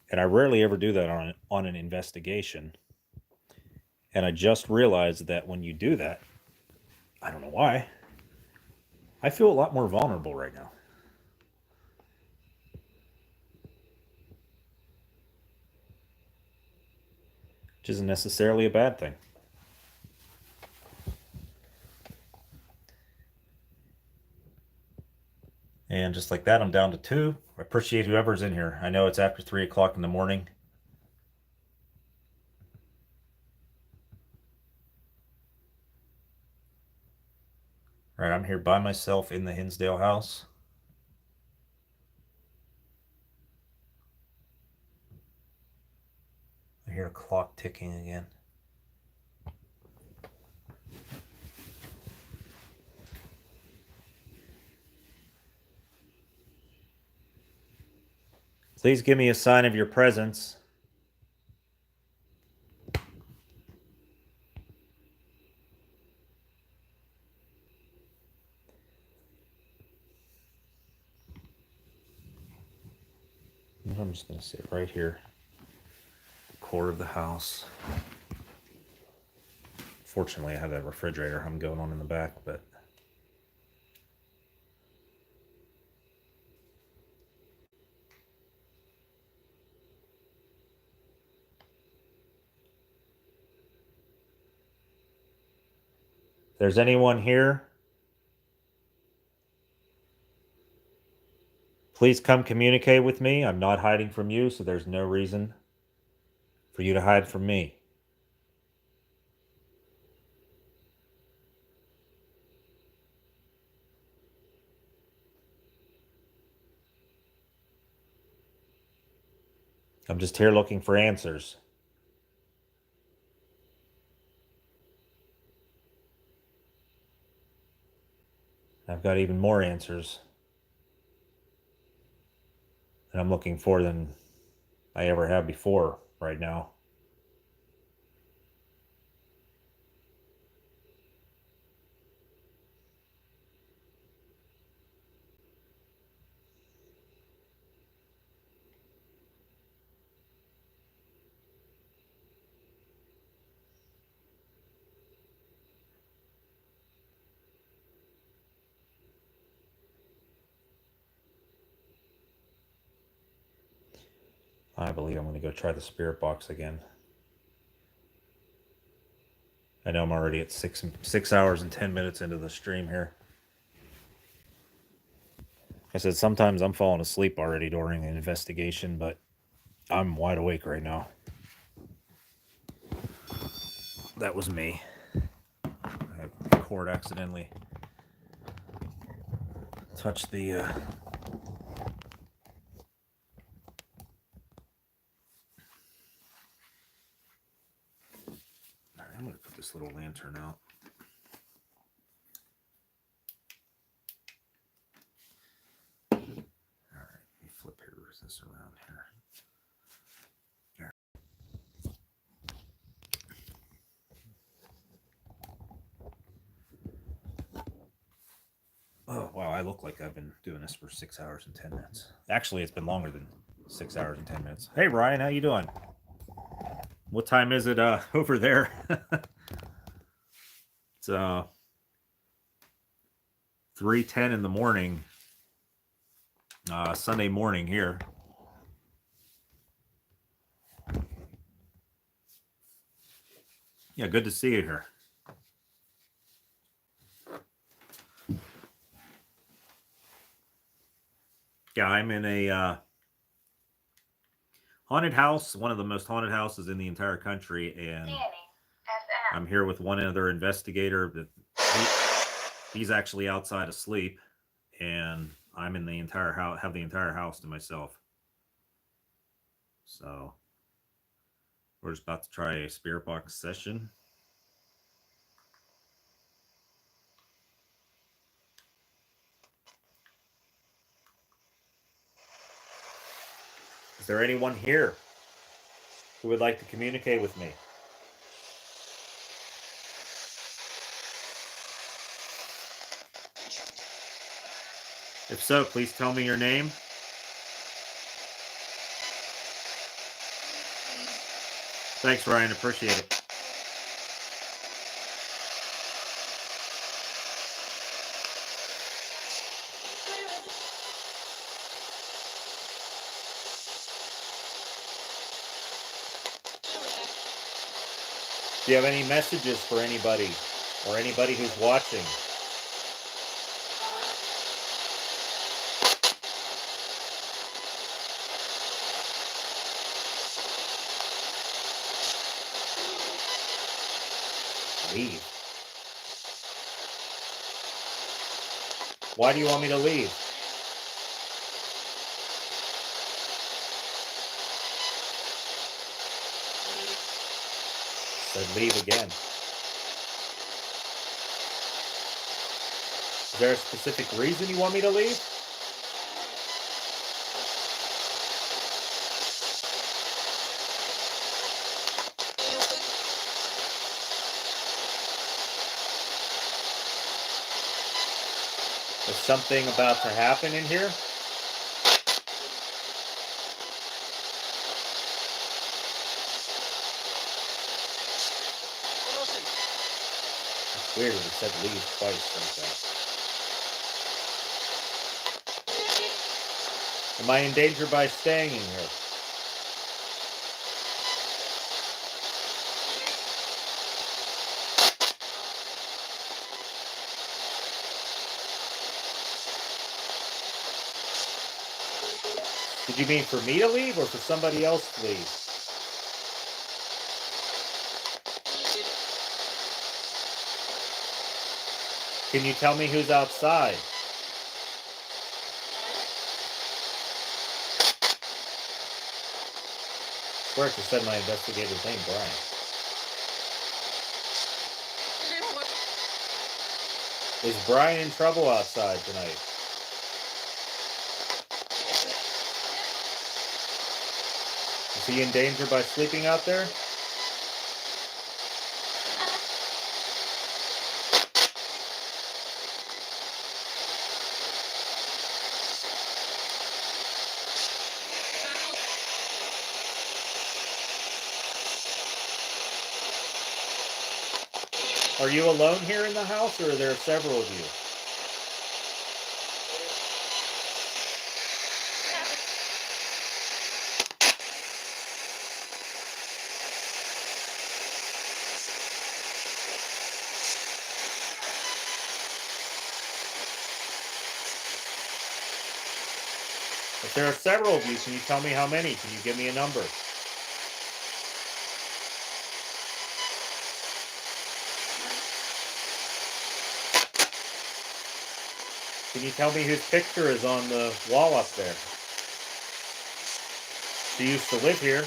And I rarely ever do that on an investigation. And I just realized that when you do that, I don't know why, I feel a lot more vulnerable right now. Which isn't necessarily a bad thing. And just like that, I'm down to 2. I appreciate whoever's in here. I know it's after 3 o'clock in the morning. All right, I'm here by myself in the Hinsdale house. I hear a clock ticking again. Please give me a sign of your presence. I'm just going to sit right here, the core of the house. Fortunately, I have that refrigerator I'm going on in the back, but if there's anyone here, please come communicate with me. I'm not hiding from you, so there's no reason for you to hide from me. I'm just here looking for answers. I've got even more answers that I'm looking for than I ever have before right now. I believe I'm going to go try the spirit box again. I know I'm already at 6 hours and 10 minutes into the stream here. I said sometimes I'm falling asleep already during an investigation, but I'm wide awake right now. That was me. The cord accidentally touched the All right, I'm going to put this little lantern out. All right, let me flip this around here. Oh, wow, I look like I've been doing this for 6 hours and 10 minutes. Actually, it's been longer than 6 hours and 10 minutes. Hey, Ryan, how you doing? What time is it over there? It's 3:10 in the morning, Sunday morning here. Yeah, good to see you here. Yeah, I'm in a haunted house, one of the most haunted houses in the entire country, and I'm here with one other investigator. He's actually outside asleep, and I'm in the entire house, have the entire house to myself. So we're just about to try a spirit box session. Is there anyone here who would like to communicate with me? If so, please tell me your name. Thanks, Ryan. Appreciate it. Do you have any messages for anybody or anybody who's watching? Leave. Why do you want me to leave? Said leave again. Is there a specific reason you want me to leave? Is something about to happen in here? It's weird, it said leave twice like that. Am I in danger by staying in here? Did you mean for me to leave or for somebody else to leave? Can you tell me who's outside? I swear it just said my investigator's name, Brian. Is Brian in trouble outside tonight? Is he in danger by sleeping out there? Are you alone here in the house, or are there several of you? If there are several of you, can you tell me how many? Can you give me a number? Can you tell me whose picture is on the wall up there? She used to live here.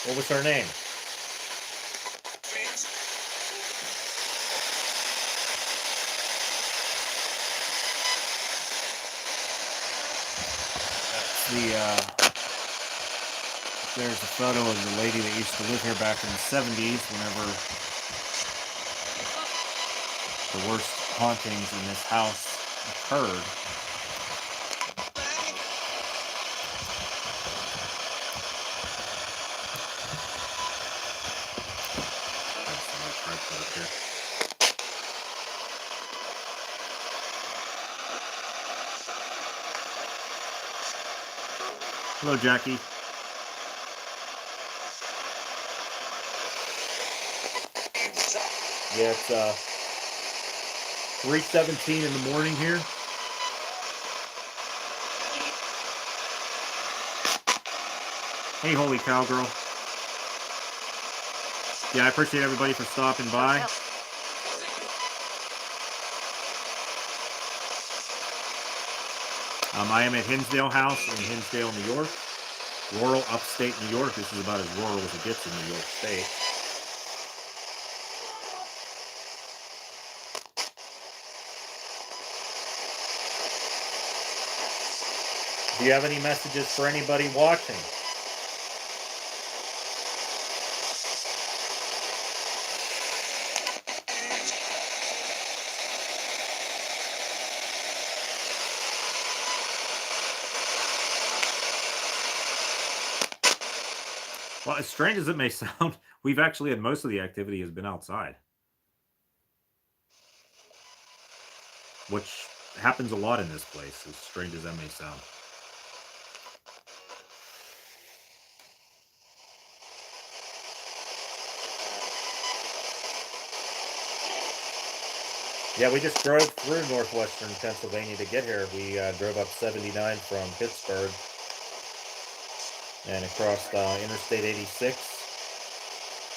What was her name? There's a photo of the lady that used to live here back in the 70s whenever the worst hauntings in this house occurred. Hello, Jackie. Yeah, it's 3:17 in the morning here. Hey, holy cowgirl. Yeah, I appreciate everybody for stopping by. I am at Hinsdale House in Hinsdale, New York. Rural upstate New York. This is about as rural as it gets in New York State. Do you have any messages for anybody watching? Well, as strange as it may sound, we've actually had most of the activity has been outside. Which happens a lot in this place, as strange as that may sound. Yeah, we just drove through northwestern Pennsylvania to get here. We drove up 79 from Pittsburgh and across Interstate 86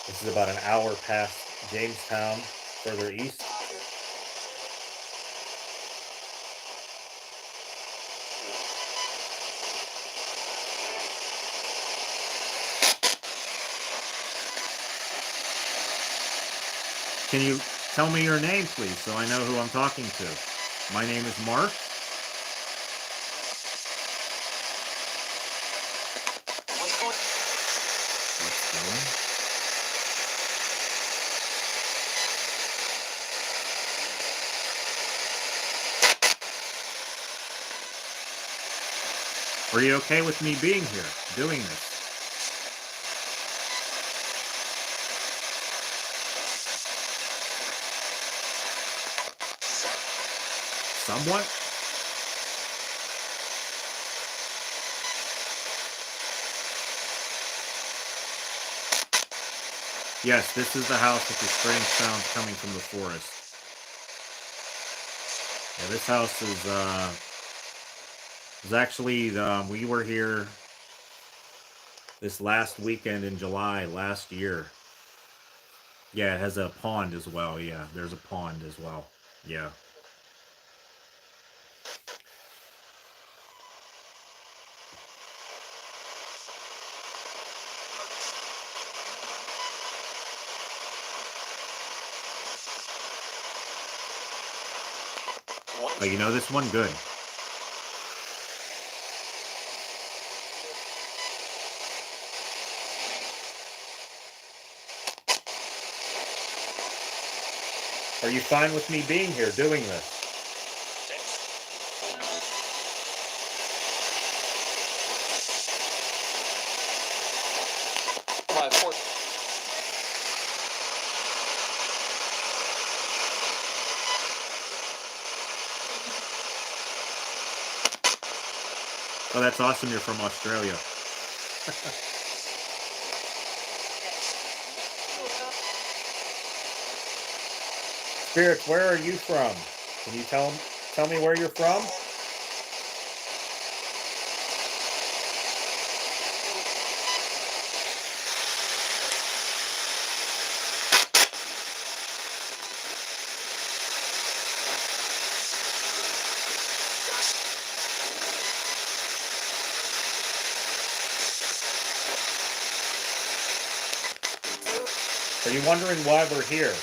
This is about an hour past Jamestown, further east. Can you tell me your name, please, so I know who I'm talking to? My name is Mark. What's going? Are you okay with me being here, doing this? Somewhat? Yes, this is the house with the strange sounds coming from the forest. Yeah, this house is actually, we were here this last weekend in July last year. Yeah, it has a pond as well. Yeah, there's a pond as well. Yeah. Oh, you know this one? Good. Are you fine with me being here doing this? Oh, that's awesome. You're from Australia. Spirits, where are you from? Can you tell me where you're from? Are you wondering why we're here?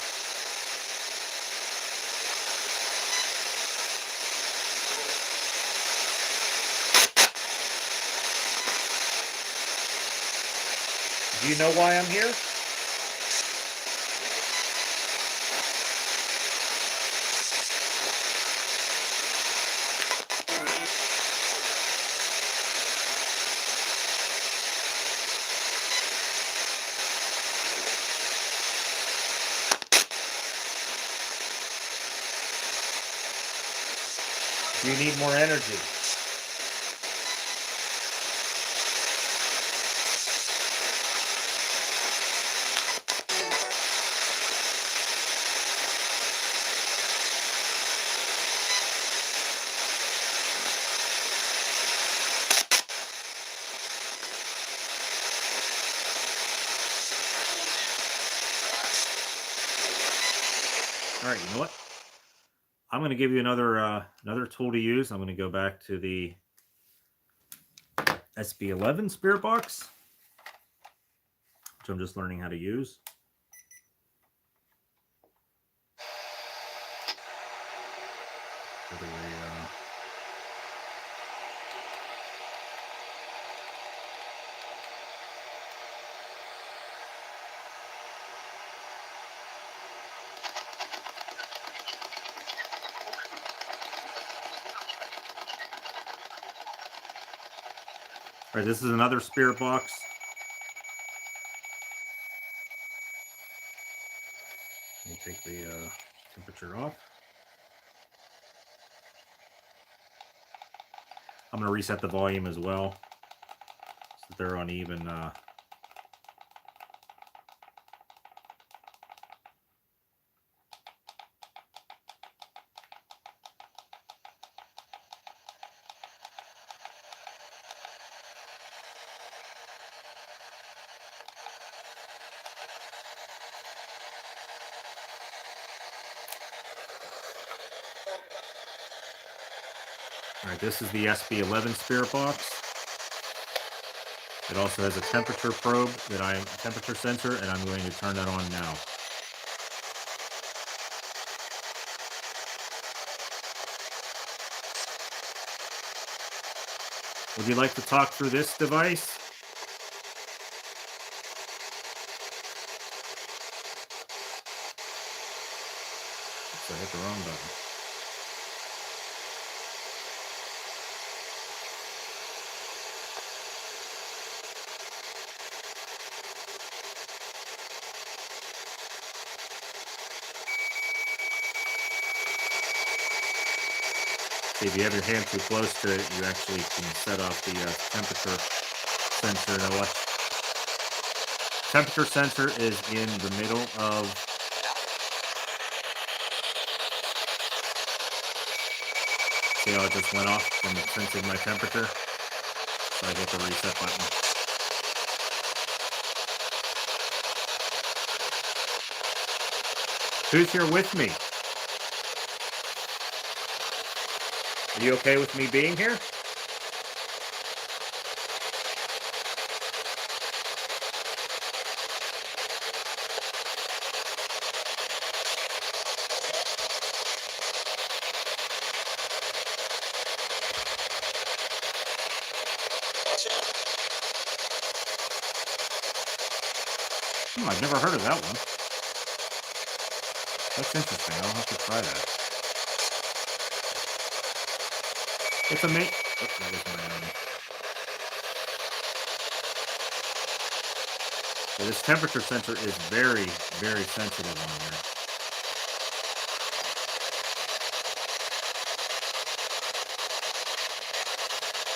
Do you know why I'm here? Do you need more energy? All right, you know what? I'm going to give you another tool to use. I'm going to go back to the SB11 spirit box, which I'm just learning how to use. All right, this is another spirit box. Let me take the temperature off. I'm going to reset the volume as well, so they're on even. All right, this is the SB11 spirit box. It also has a temperature probe temperature sensor, and I'm going to turn that on now. Would you like to talk through this device? Oops, I hit the wrong button. See, if you have your hand too close to it, you actually can set off the temperature sensor. Now watch. Temperature sensor is in the middle of see how it just went off from sensing my temperature? So I hit the reset button. Who's here with me? Are you okay with me being here? I've never heard of that one. That's interesting. I'll have to try that. It's amazing. Oops, that was my yeah, this temperature sensor is very, very sensitive on here.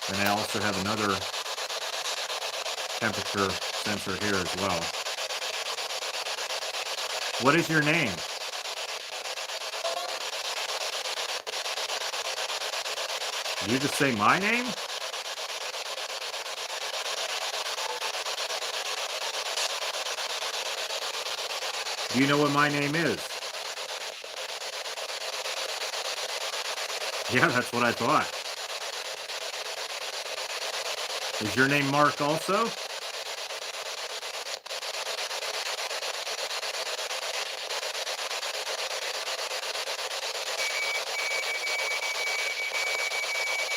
And I also have another temperature sensor here as well. What is your name? Did you just say my name? Do you know what my name is? Yeah, that's what I thought. Is your name Mark also?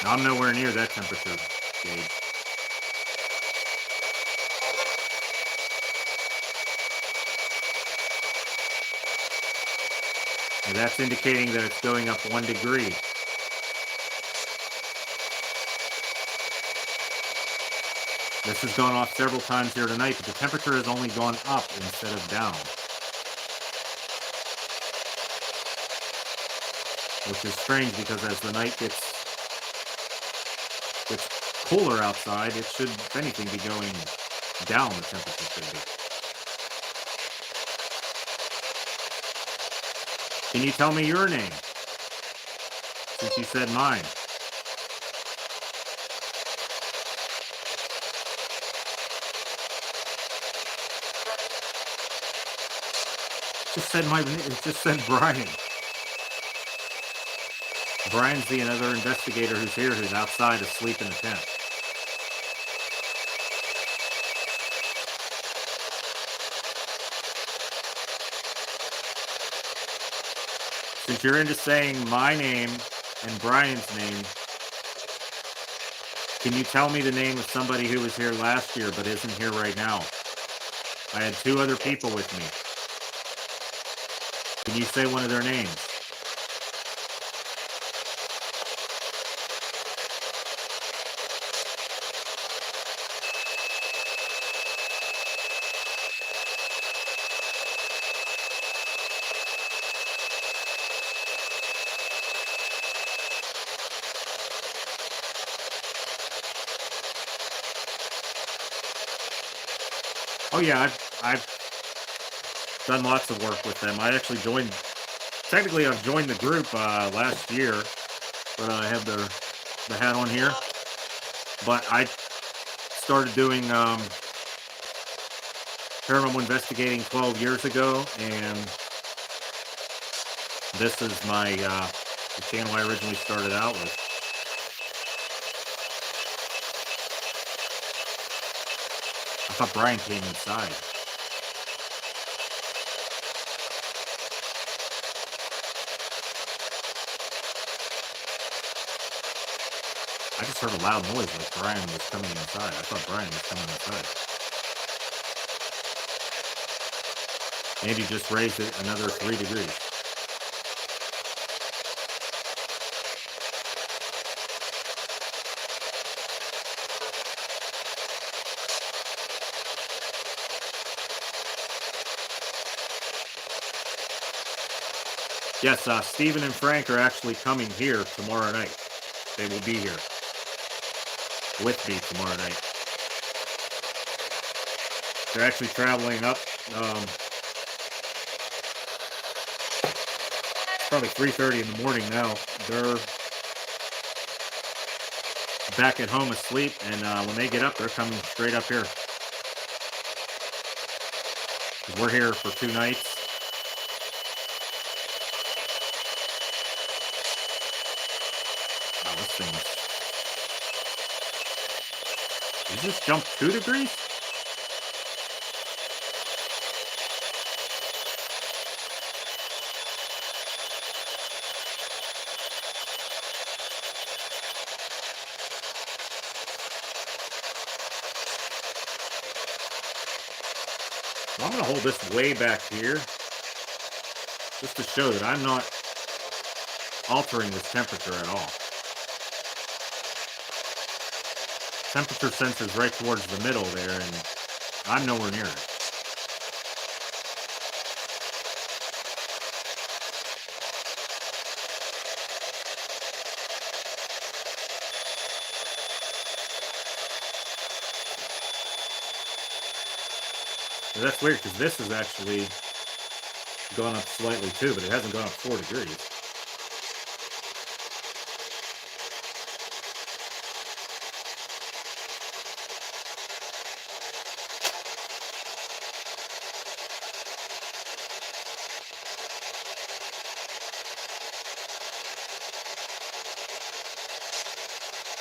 I'm nowhere near that temperature gauge. And that's indicating that it's going up 1 degree. This has gone off several times here tonight, but the temperature has only gone up instead of down. Which is strange because as the night gets cooler outside, it should, if anything, be going down, the temperature should be. Can you tell me your name? Since you said mine. It just said Brian. Brian's the another investigator who's here, who's outside asleep in the tent. Since you're into saying my name and Brian's name, can you tell me the name of somebody who was here last year but isn't here right now? I had 2 other people with me. Can you say one of their names? Oh yeah, I've done lots of work with them. I actually joined. Technically, I've joined the group last year, but I have the hat on here. But I started doing paranormal investigating 12 years ago, and this is my the channel I originally started out with. I thought Brian came inside. I just heard a loud noise like Brian was coming inside. I thought Brian was coming inside. Maybe just raised it another 3 degrees. Yes, Stephen and Frank are actually coming here tomorrow night. They will be here with me tomorrow night. They're actually traveling up. It's probably 3:30 in the morning now. They're back at home asleep, and when they get up, they're coming straight up here. 'Cause we're here for 2 nights. Wow, this thing is... Did you just jump 2 degrees? Well, I'm going to hold this way back here just to show that I'm not altering this temperature at all. Temperature sensor's right towards the middle there, and I'm nowhere near it. And that's weird because this has actually gone up slightly too, but it hasn't gone up 4 degrees.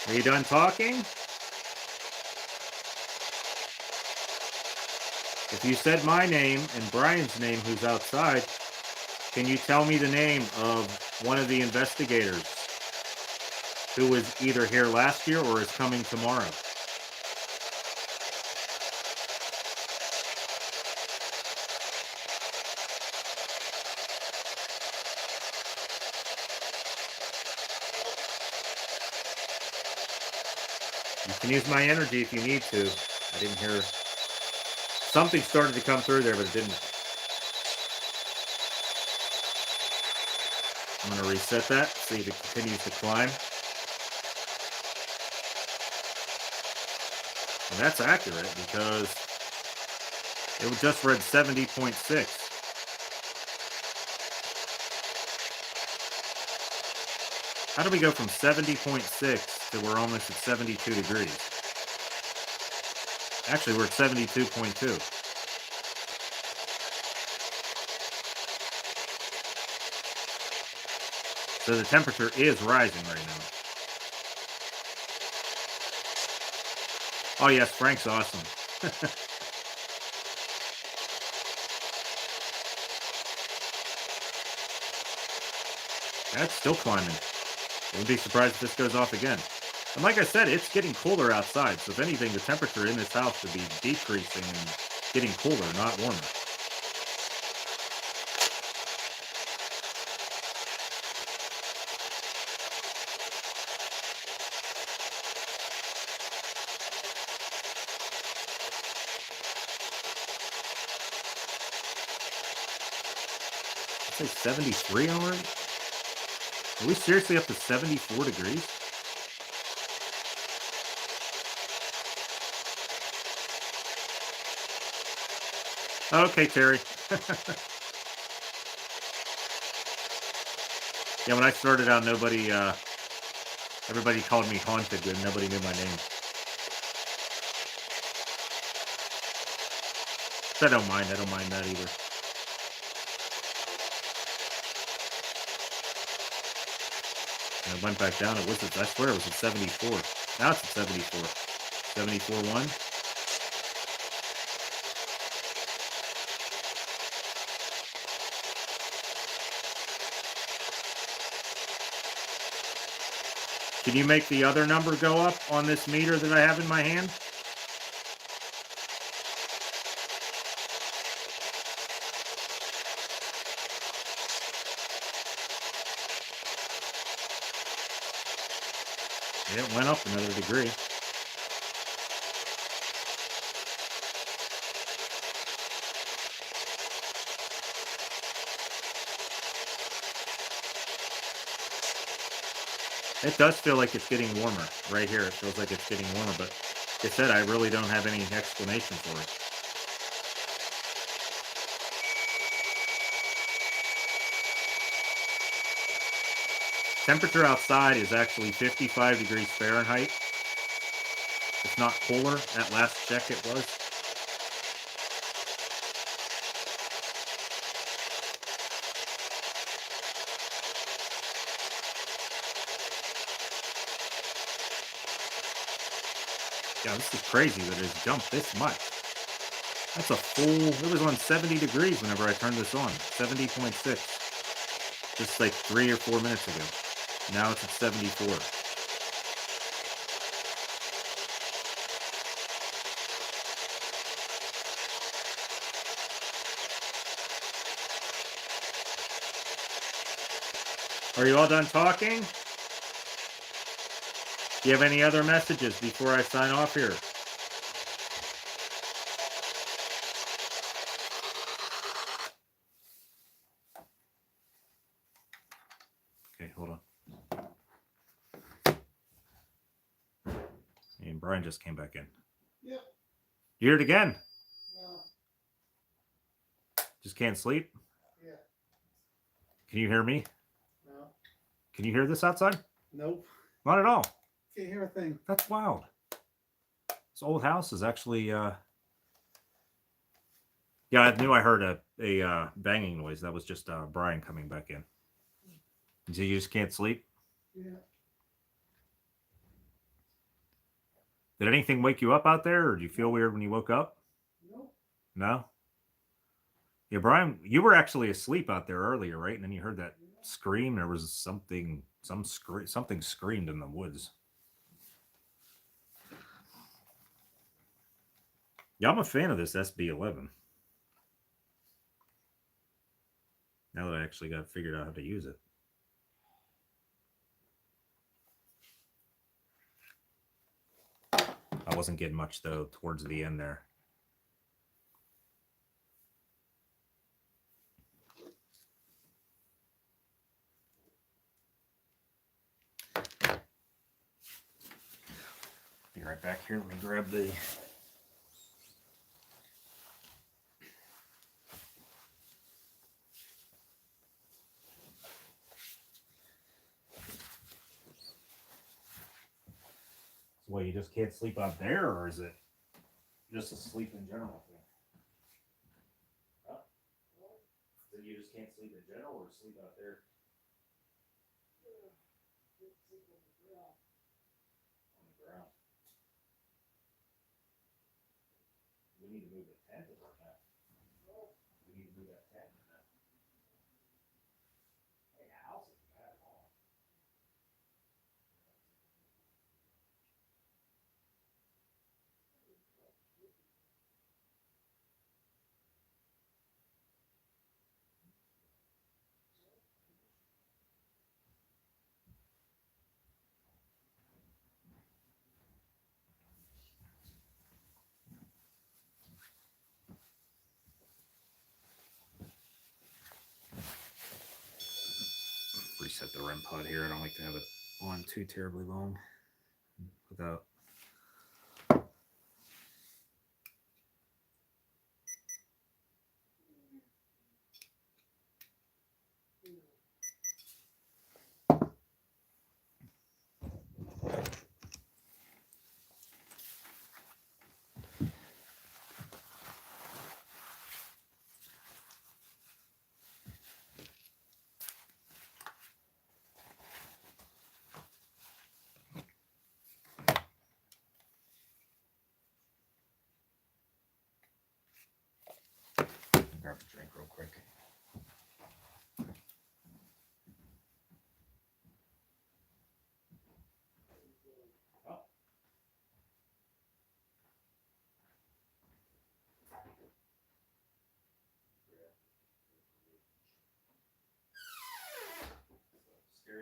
Are you done talking? If you said my name and Brian's name, who's outside, can you tell me the name of one of the investigators who was either here last year or is coming tomorrow? You can use my energy if you need to. I didn't hear... Something started to come through there, but it didn't. I'm going to reset that, see if it continues to climb. And that's accurate because it just read 70.6. How do we go from 70.6 to we're almost at 72 degrees? Actually, we're at 72.2. So the temperature is rising right now. Oh yes, Frank's awesome. That's still climbing. Wouldn't be surprised if this goes off again. And like I said, it's getting cooler outside. So if anything, the temperature in this house should be decreasing and getting cooler, not warmer. I'd say 73 already? Are we seriously up to 74 degrees? Okay, Terry. Yeah, when I started out, everybody called me Haunted, and nobody knew my name. So I don't mind that either. And it went back down. It was, I swear it was at 74. Now it's at 74. 74.1. Can you make the other number go up on this meter that I have in my hand? It went up another degree. It does feel like it's getting warmer. Right here, it feels like it's getting warmer, but like I said, I really don't have any explanation for it. Temperature outside is actually 55 degrees Fahrenheit. It's not cooler. At last check it was. Yeah, this is crazy that it's jumped this much. That's a full, it was on 70 degrees whenever I turned this on. 70.6. Just like 3 or 4 minutes ago. Now it's at 74. Are you all done talking? Do you have any other messages before I sign off here? Okay, hold on. And Brian just came back in. Yep. You hear it again? No. Just can't sleep? Yeah. Can you hear me? No. Can you hear this outside? Nope. Not at all. Can't hear a thing. That's wild. This old house is actually yeah, I knew I heard a banging noise. That was just Brian coming back in. So you just can't sleep? Yeah. Did anything wake you up out there, or do you feel weird when you woke up? Nope. No? Yeah, Brian, you were actually asleep out there earlier, right? And then you heard that scream. There was something screamed in the woods. Yeah, I'm a fan of this SB11. Now that I actually got figured out how to use it. I wasn't getting much, though, towards the end there. Be right back here. Let me grab the... Well, you just can't sleep out there, or is it just a sleep in general thing? Huh? So you just can't sleep in general, or sleep out there? On the ground. We need to move the tent or not? We need to move that tent or not? Hey, house is bad at all. Reset the REM pod here. I don't like to have it on too terribly long without. Grab a drink real quick.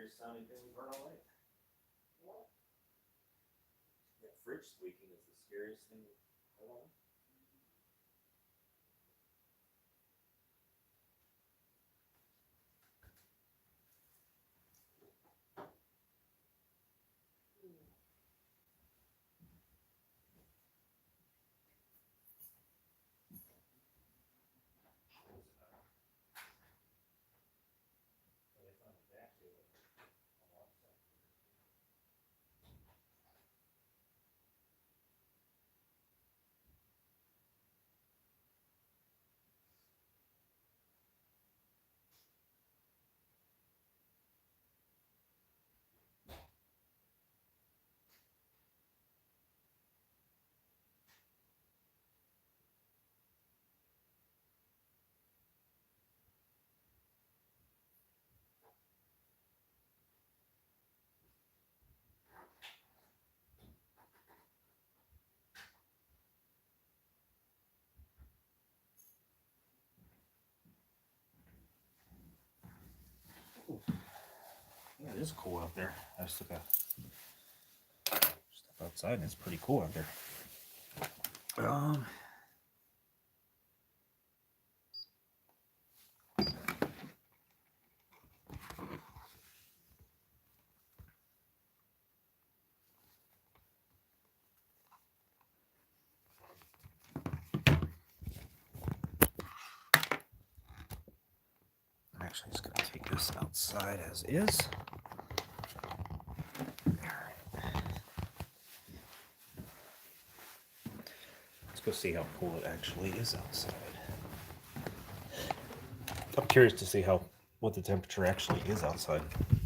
scariest sounding thing we've heard all night. What? That fridge squeaking is the scariest thing we've heard all night. Yeah, it is cool out there. I just took a step outside and it's pretty cool out there. I'm actually just gonna take this outside as is. Let's go see how cool it actually is outside. I'm curious to see what the temperature actually is outside.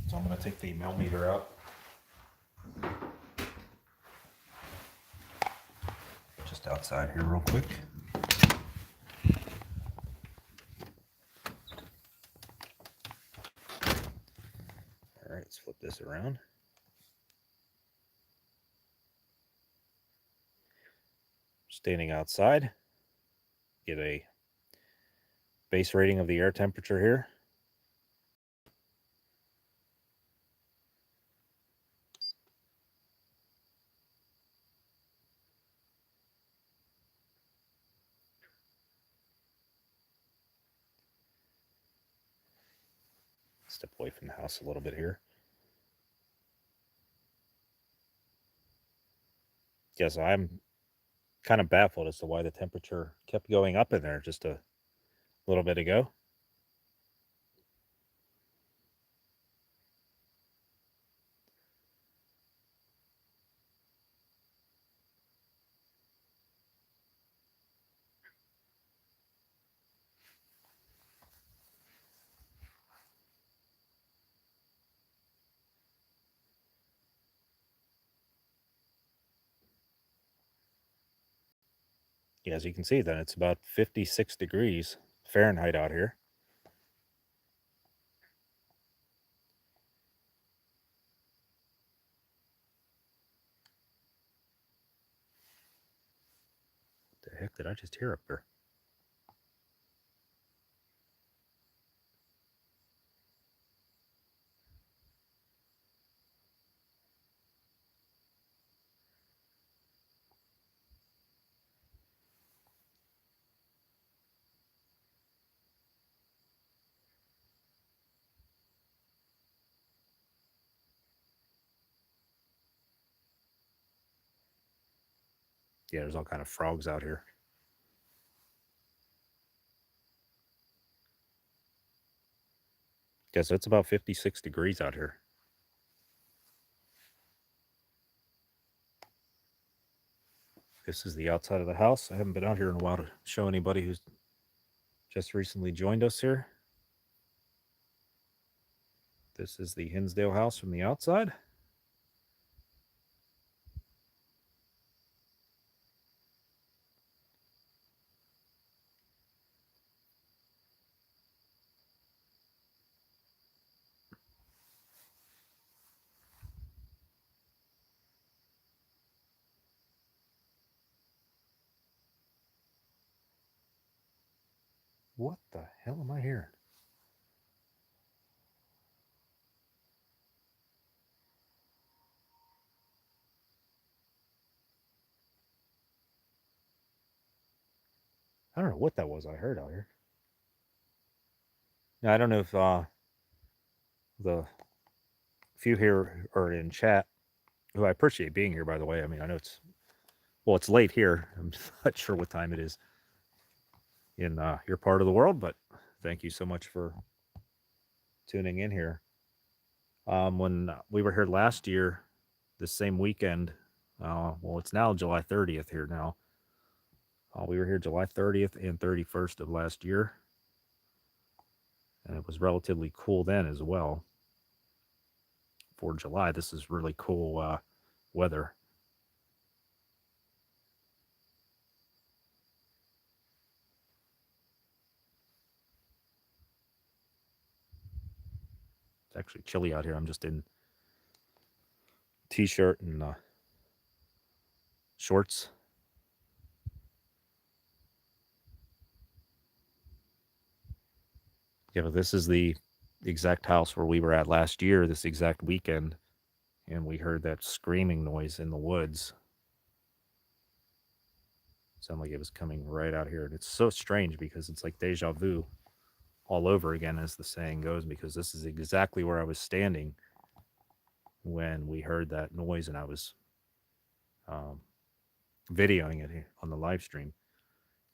So I'm gonna take the millimeter out. Just outside here real quick. All right, let's flip this around. Standing outside, get a base rating of the air temperature here. Step away from the house a little bit here. Yes, I'm kind of baffled as to why the temperature kept going up in there just a little bit ago. Yeah, as you can see, then it's about 56 degrees Fahrenheit out here. What the heck did I just hear up there? Yeah, there's all kind of frogs out here. Guess it's about 56 degrees out here. This is the outside of the house. I haven't been out here in a while to show anybody who's just recently joined us here. This is the Hinsdale house from the outside. What the hell am I hearing? I don't know what that was I heard out here. Now, I don't know if the few here are in chat, who I appreciate being here, by the way. I mean, I know it's late here. I'm not sure what time it is in your part of the world, but thank you so much for tuning in here. When we were here last year, the same weekend, well, it's now July 30th here now. We were here July 30th and 31st of last year, and it was relatively cool then as well. For July, this is really cool weather. It's actually chilly out here. I'm just in t-shirt and shorts. Yeah, but this is the exact house where we were at last year, this exact weekend, and we heard that screaming noise in the woods. Sounded like it was coming right out here. And it's so strange because it's like deja vu all over again, as the saying goes, because this is exactly where I was standing when we heard that noise, and I was videoing it here on the live stream.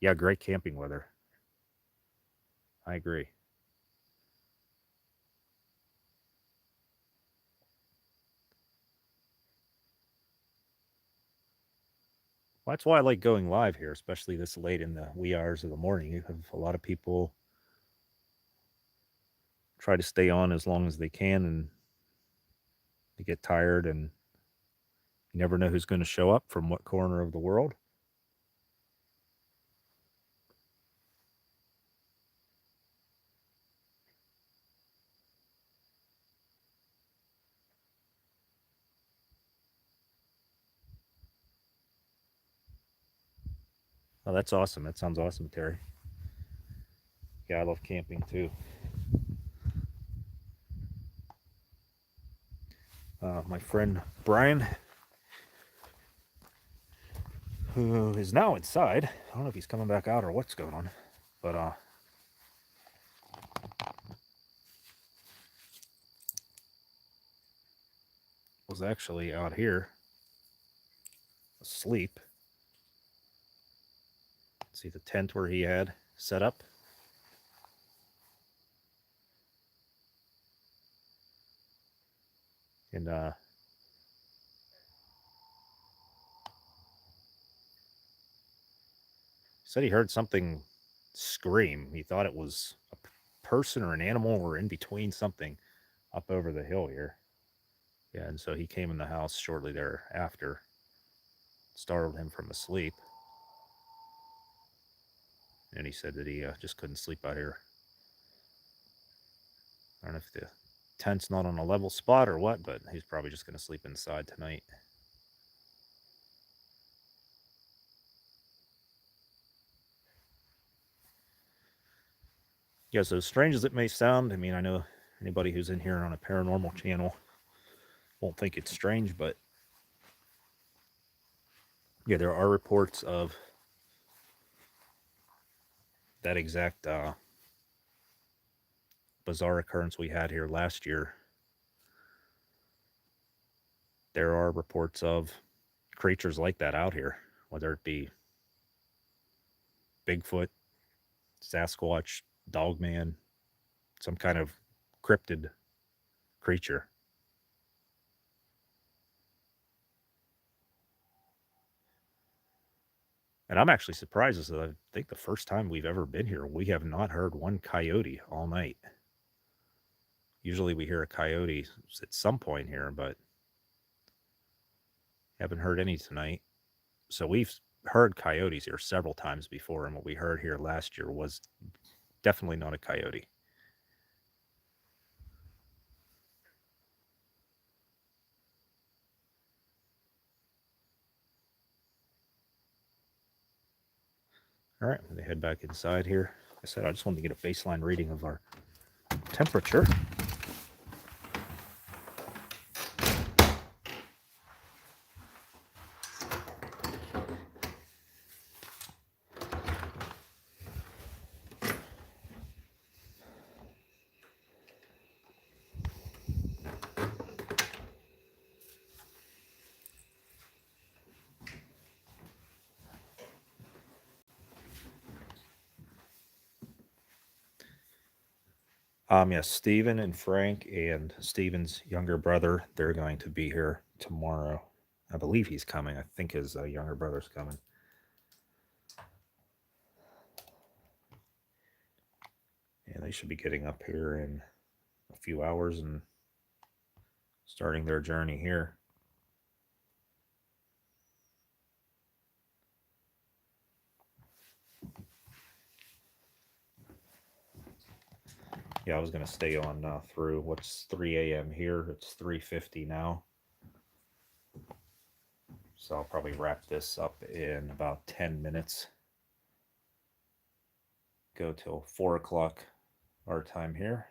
Yeah, great camping weather. I agree. Well, that's why I like going live here, especially this late in the wee hours of the morning. You have a lot of people try to stay on as long as they can, and they get tired, and you never know who's going to show up from what corner of the world. Oh, that's awesome. That sounds awesome, Terry. Yeah, I love camping too. My friend Brian, who is now inside, I don't know if he's coming back out or what's going on, but was actually out here asleep. See the tent where he had set up. And said he heard something scream. He thought it was a person or an animal or in between, something up over the hill here. Yeah, and so he came in the house shortly thereafter, startled him from asleep. And he said that he just couldn't sleep out here. I don't know if the tent's not on a level spot or what, but he's probably just going to sleep inside tonight. Yeah, so strange as it may sound, I mean, I know anybody who's in here on a paranormal channel won't think it's strange, but yeah, there are reports of that exact bizarre occurrence we had here last year. There are reports of creatures like that out here, whether it be Bigfoot, Sasquatch, Dogman, some kind of cryptid creature. And I'm actually surprised, as I think the first time we've ever been here, we have not heard one coyote all night. Usually we hear a coyote at some point here, but haven't heard any tonight. So we've heard coyotes here several times before, and what we heard here last year was definitely not a coyote. All right, I'm going to head back inside here. Like I said, I just wanted to get a baseline reading of our temperature. Yes, Steven and Frank and Steven's younger brother, they're going to be here tomorrow. I believe he's coming. I think his younger brother's coming. And they should be getting up here in a few hours and starting their journey here. Yeah, I was going to stay on through what's 3 a.m. here. It's 3:50 now. So I'll probably wrap this up in about 10 minutes. Go till 4 o'clock our time here.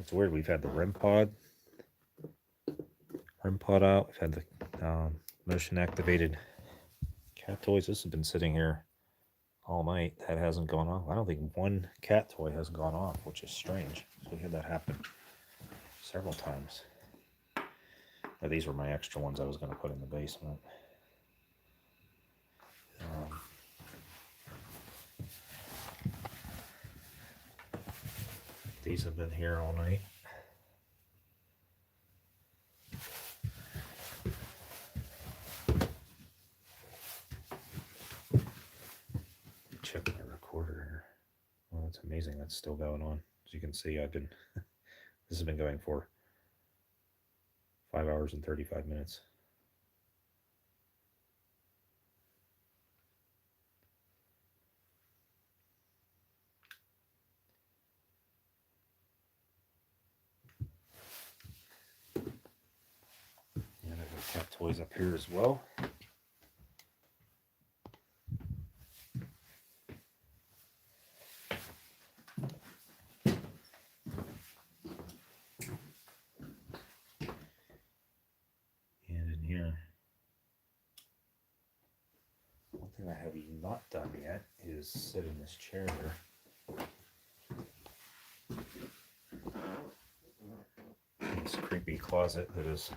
It's weird. We've had the REM pod out. We've had the motion activated cat toys. This has been sitting here all night. That hasn't gone off. I don't think one cat toy has gone off, which is strange. So we had that happen several times. Now, these were my extra ones I was going to put in the basement. These have been here all night. Check my recorder here. Well, it's amazing that's still going on. As you can see, I've been this has been going for 5 hours and 35 minutes. And I've got cat toys up here as well. And in here, one thing I have not done yet is sit in this chair here. This creepy closet that is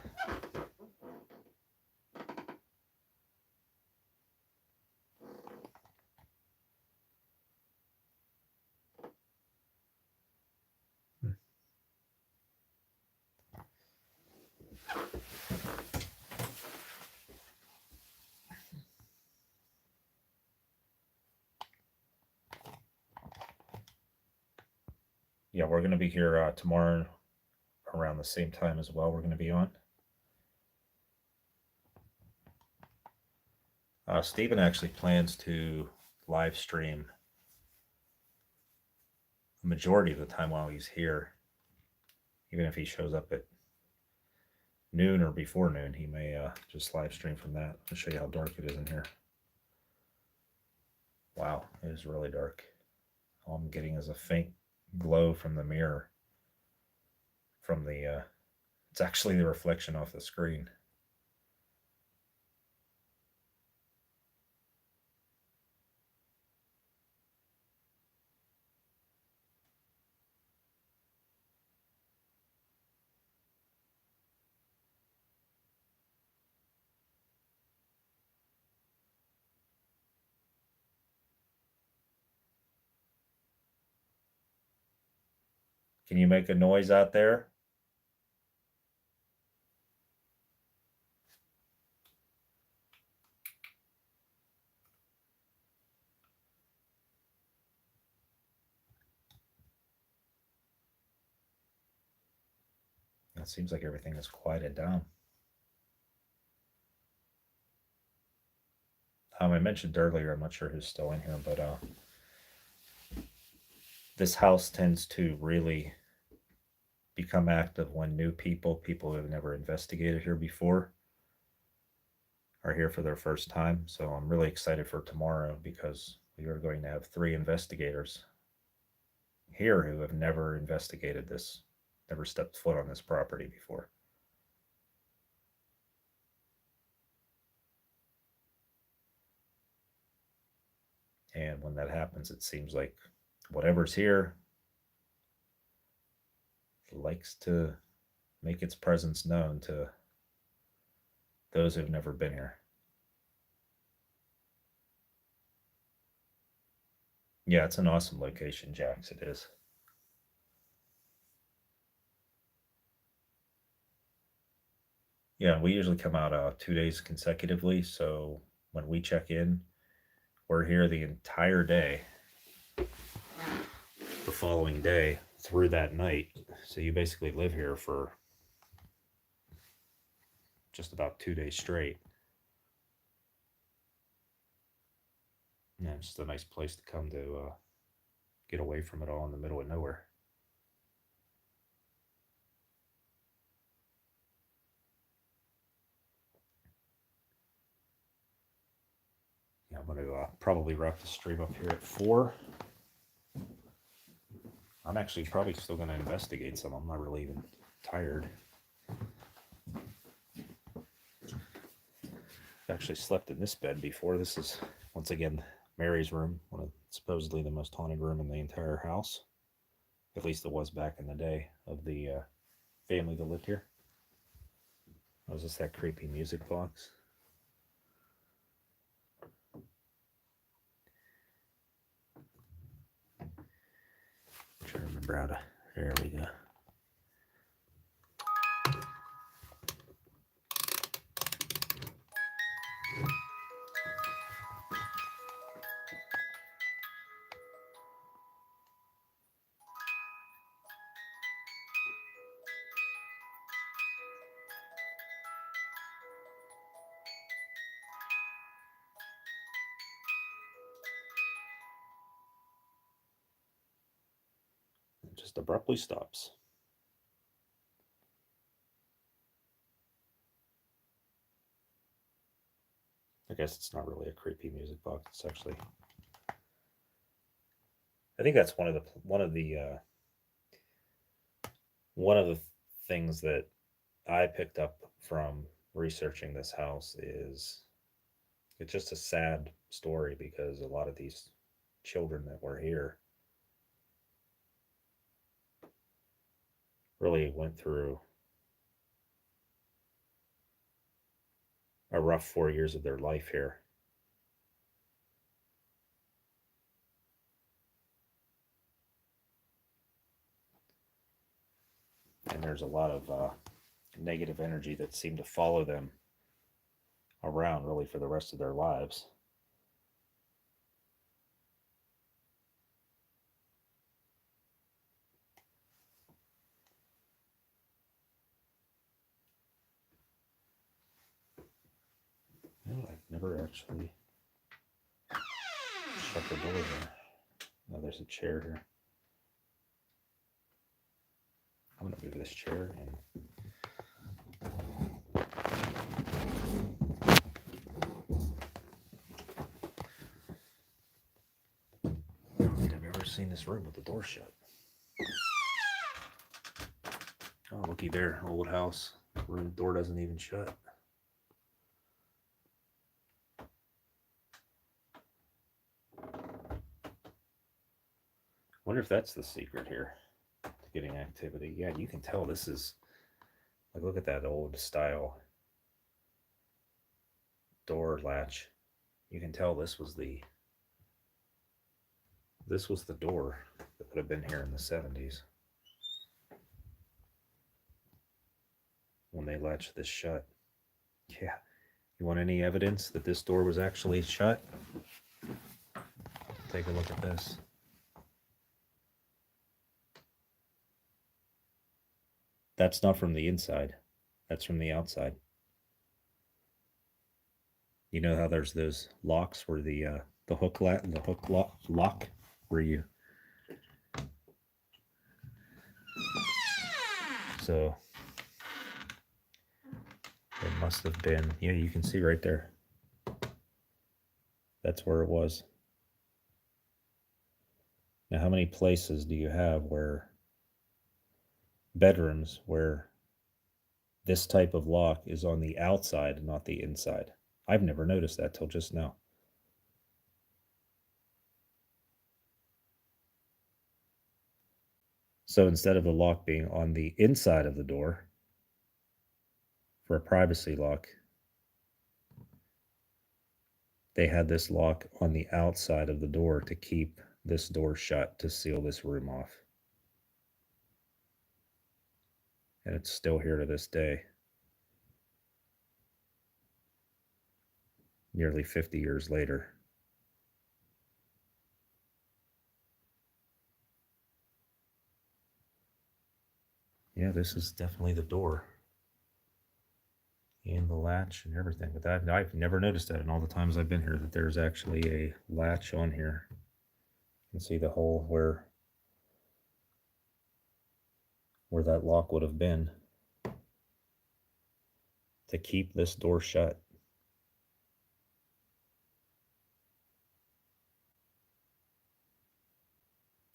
yeah, we're going to be here tomorrow around the same time as well. We're going to be on. Stephen actually plans to live stream the majority of the time while he's here. Even if he shows up at noon or before noon, he may just live stream from that. I'll show you how dark it is in here. Wow, it is really dark. All I'm getting is a faint glow from the mirror. From the, it's actually the reflection off the screen. Can you make a noise out there? It seems like everything is quieted down. I mentioned earlier, I'm not sure who's still in here, but this house tends to really become active when new people who have never investigated here before, are here for their first time. So I'm really excited for tomorrow because we are going to have 3 investigators here who have never investigated this, never stepped foot on this property before. And when that happens, it seems like whatever's here likes to make its presence known to those who've never been here. Yeah, it's an awesome location, Jax. It is. Yeah, we usually come out 2 days consecutively. So when we check in, we're here the entire day, the following day through that night. So you basically live here for just about 2 days straight. Yeah, it's just a nice place to come to get away from it all in the middle of nowhere. Yeah, I'm going to probably wrap the stream up here at 4. I'm actually probably still going to investigate some. I'm not really even tired. I've actually slept in this bed before. This is, once again, Mary's room, one of supposedly the most haunted room in the entire house. At least it was back in the day of the family that lived here. Was this that creepy music box? I'm trying to remember how to. There we go. It just abruptly stops. I guess it's not really a creepy music box. It's actually, I think that's one of the things that I picked up from researching this house is it's just a sad story because a lot of these children that were here really went through a rough 4 years of their life here. And there's a lot of negative energy that seemed to follow them around really for the rest of their lives. No, I've never actually shut the door there. Oh, there's a chair here. I'm going to move this chair and I don't think I've ever seen this room with the door shut. Oh, looky there, old house. Room door doesn't even shut. Wonder if that's the secret here to getting activity. Yeah, you can tell this is like, look at that old style door latch. You can tell this was the door that would have been here in the 70s when they latched this shut. Yeah. You want any evidence that this door was actually shut? Take a look at this. That's not from the inside. That's from the outside. You know how there's those locks where the hook lock where you. So it must have been. Yeah, you can see right there. That's where it was. Now, how many places do you have where bedrooms where this type of lock is on the outside and not the inside? I've never noticed that till just now. So instead of the lock being on the inside of the door for a privacy lock, they had this lock on the outside of the door to keep this door shut, to seal this room off. And it's still here to this day. Nearly 50 years later. Yeah, this is definitely the door. And the latch and everything. But that, I've never noticed that in all the times I've been here, that there's actually a latch on here. You can see the hole where that lock would have been to keep this door shut.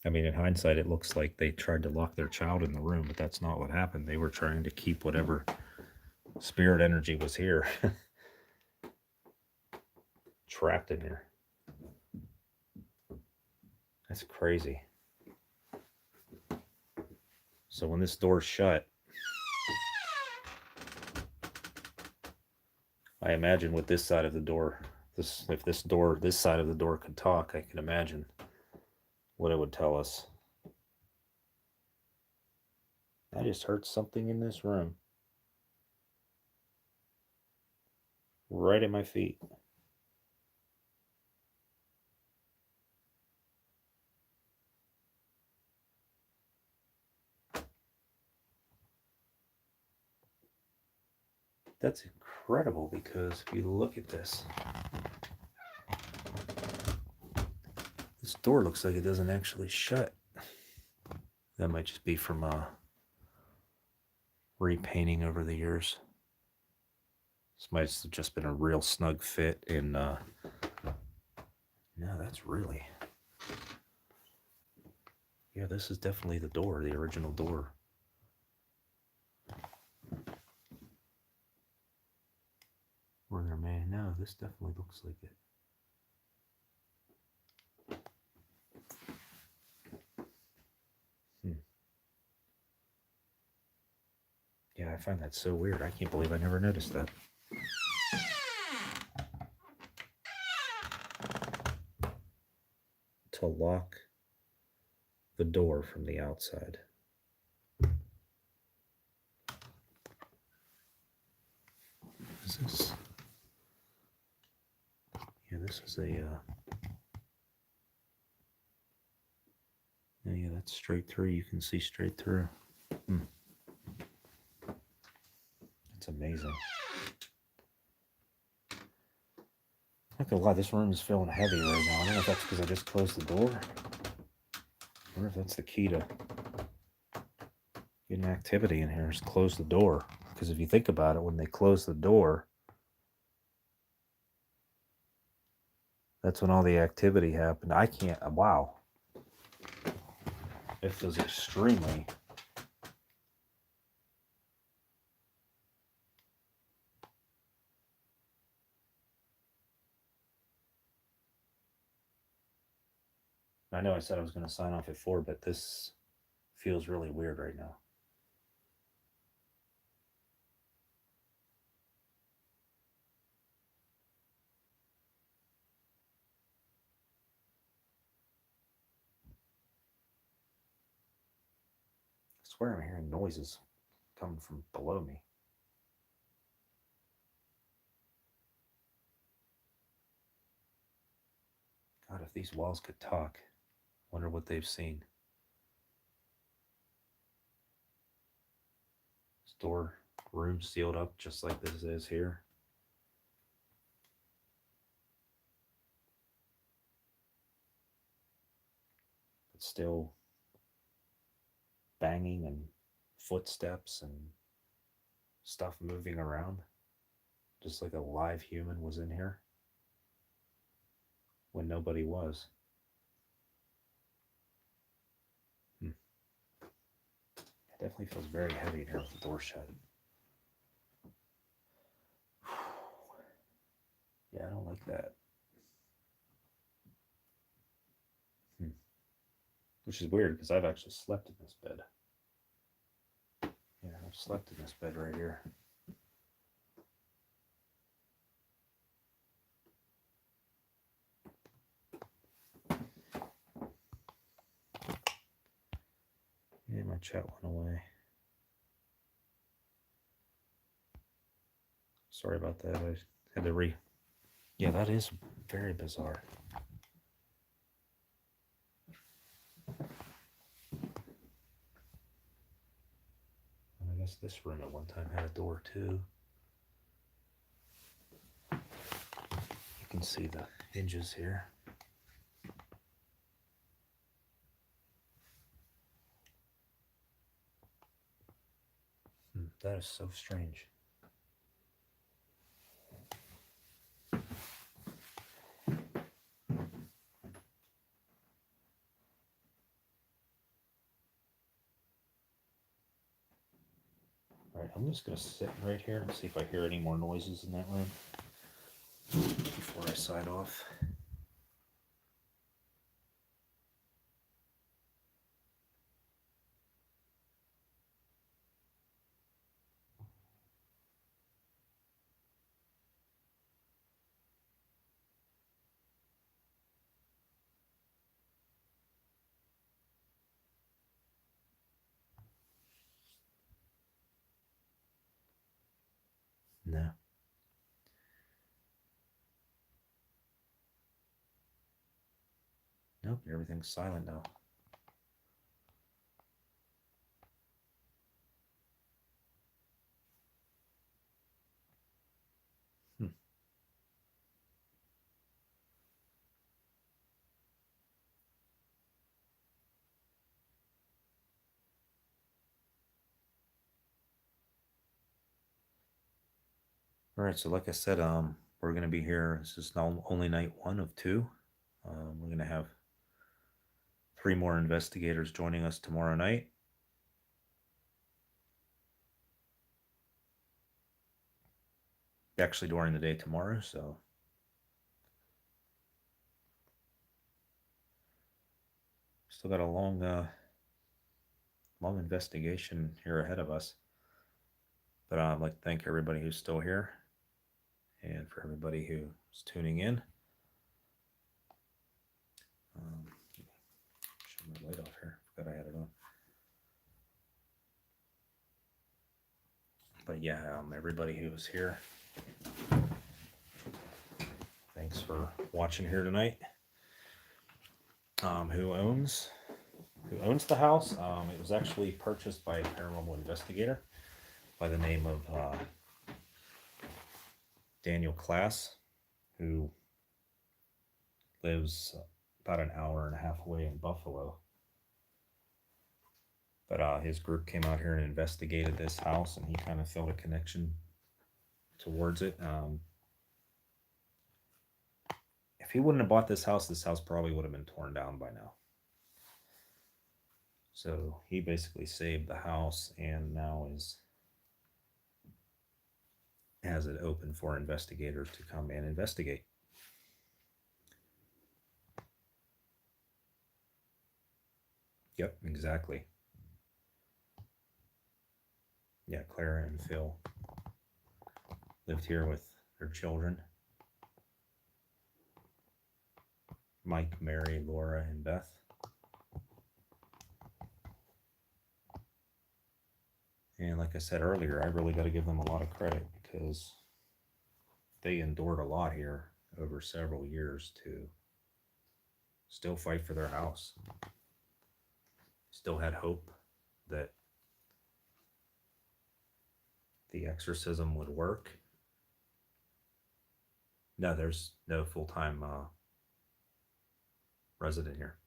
I mean, in hindsight, it looks like they tried to lock their child in the room, but that's not what happened. They were trying to keep whatever spirit energy was here trapped in here. That's crazy. So when this door's shut, I imagine with this side of the door, if this side of the door could talk, I can imagine what it would tell us. I just heard something in this room. Right at my feet. That's incredible, because if you look at this door looks like it doesn't actually shut. That might just be from repainting over the years. This might have just been a real snug fit in no, that's really, yeah, this is definitely the door, the original door. Where there may, no, this definitely looks like it. Yeah, I find that so weird. I can't believe I never noticed that. To lock the door from the outside. Is this? Yeah, this is a. Yeah, that's straight through. You can see straight through. That's amazing. Not gonna lie, this room is feeling heavy right now. I don't know if that's because I just closed the door. I wonder if that's the key to getting activity in here, is close the door. Because if you think about it, when they close the door, that's when all the activity happened. I can't, wow. It feels extremely. I know I said I was going to sign off at 4, but this feels really weird right now. I swear I'm hearing noises coming from below me. God, if these walls could talk, I wonder what they've seen. This door, room sealed up just like this is here. But still banging and footsteps and stuff moving around. Just like a live human was in here when nobody was. It definitely feels very heavy in here with the door shut. Yeah, I don't like that. Which is weird because I've actually slept in this bed. Yeah, I've slept in this bed right here. Yeah, my chat went away. Sorry about that. I had to Yeah, that is very bizarre. And I guess this room at one time had a door too. You can see the hinges here. That is so strange. Alright, I'm just going to sit right here and see if I hear any more noises in that room before I sign off. No. Nope, everything's silent now. All right, so like I said, we're going to be here. This is now only night 1 of 2. We're going to have 3 more investigators joining us tomorrow night. Actually, during the day tomorrow, so still got a long investigation here ahead of us. But I'd like to thank everybody who's still here, and for everybody who's tuning in. Shut my light off here. Forgot I had it on. But yeah, everybody who was here, thanks for watching here tonight. Who owns the house? It was actually purchased by a paranormal investigator by the name of Daniel Class, who lives about an hour and a half away in Buffalo. But his group came out here and investigated this house, and he kind of felt a connection towards it. If he wouldn't have bought this house probably would have been torn down by now. So he basically saved the house, and now has it open for investigators to come and investigate. Yep, exactly. Yeah, Clara and Phil lived here with their children. Mike, Mary, Laura, and Beth. And like I said earlier, I really got to give them a lot of credit because they endured a lot here over several years to still fight for their house. Still had hope that the exorcism would work. No, there's no full-time resident here.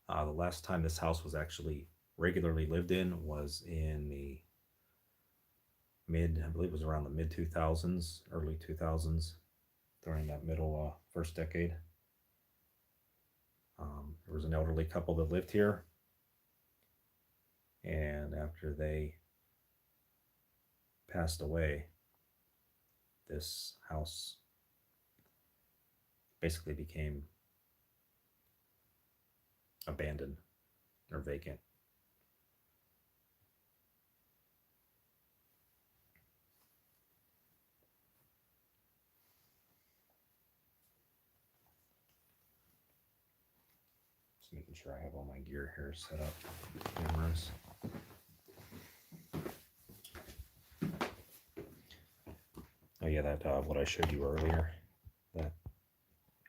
The last time this house was actually regularly lived in was in the I believe it was around the mid-2000s, early 2000s, during that middle first decade. There was an elderly couple that lived here. And after they passed away, this house basically became abandoned or vacant. Just making sure I have all my gear here set up. Cameras. Oh yeah, that what I showed you earlier. That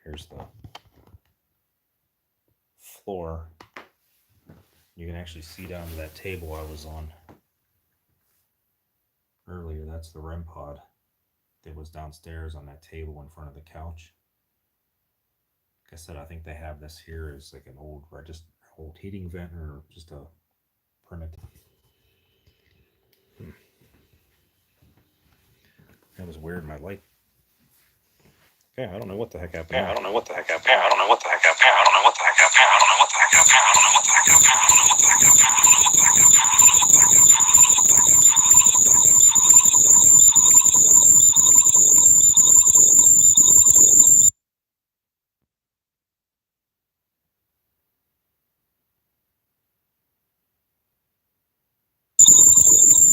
here's the floor. You can actually see down to that table I was on earlier. That's the REM pod that was downstairs on that table in front of the couch. Like I said, I think they have this here as like an old old heating vent or just a primitive. That was weird. My light. Okay, I don't know what the heck happened. I don't know what the heck happened. I don't know what the heck happened. I don't know what the heck happened. I don't know what the heck happened. I don't know what the heck happened. I don't know what the heck happened. I don't know what the heck happened. I don't know what the heck happened. I don't know what the heck happened.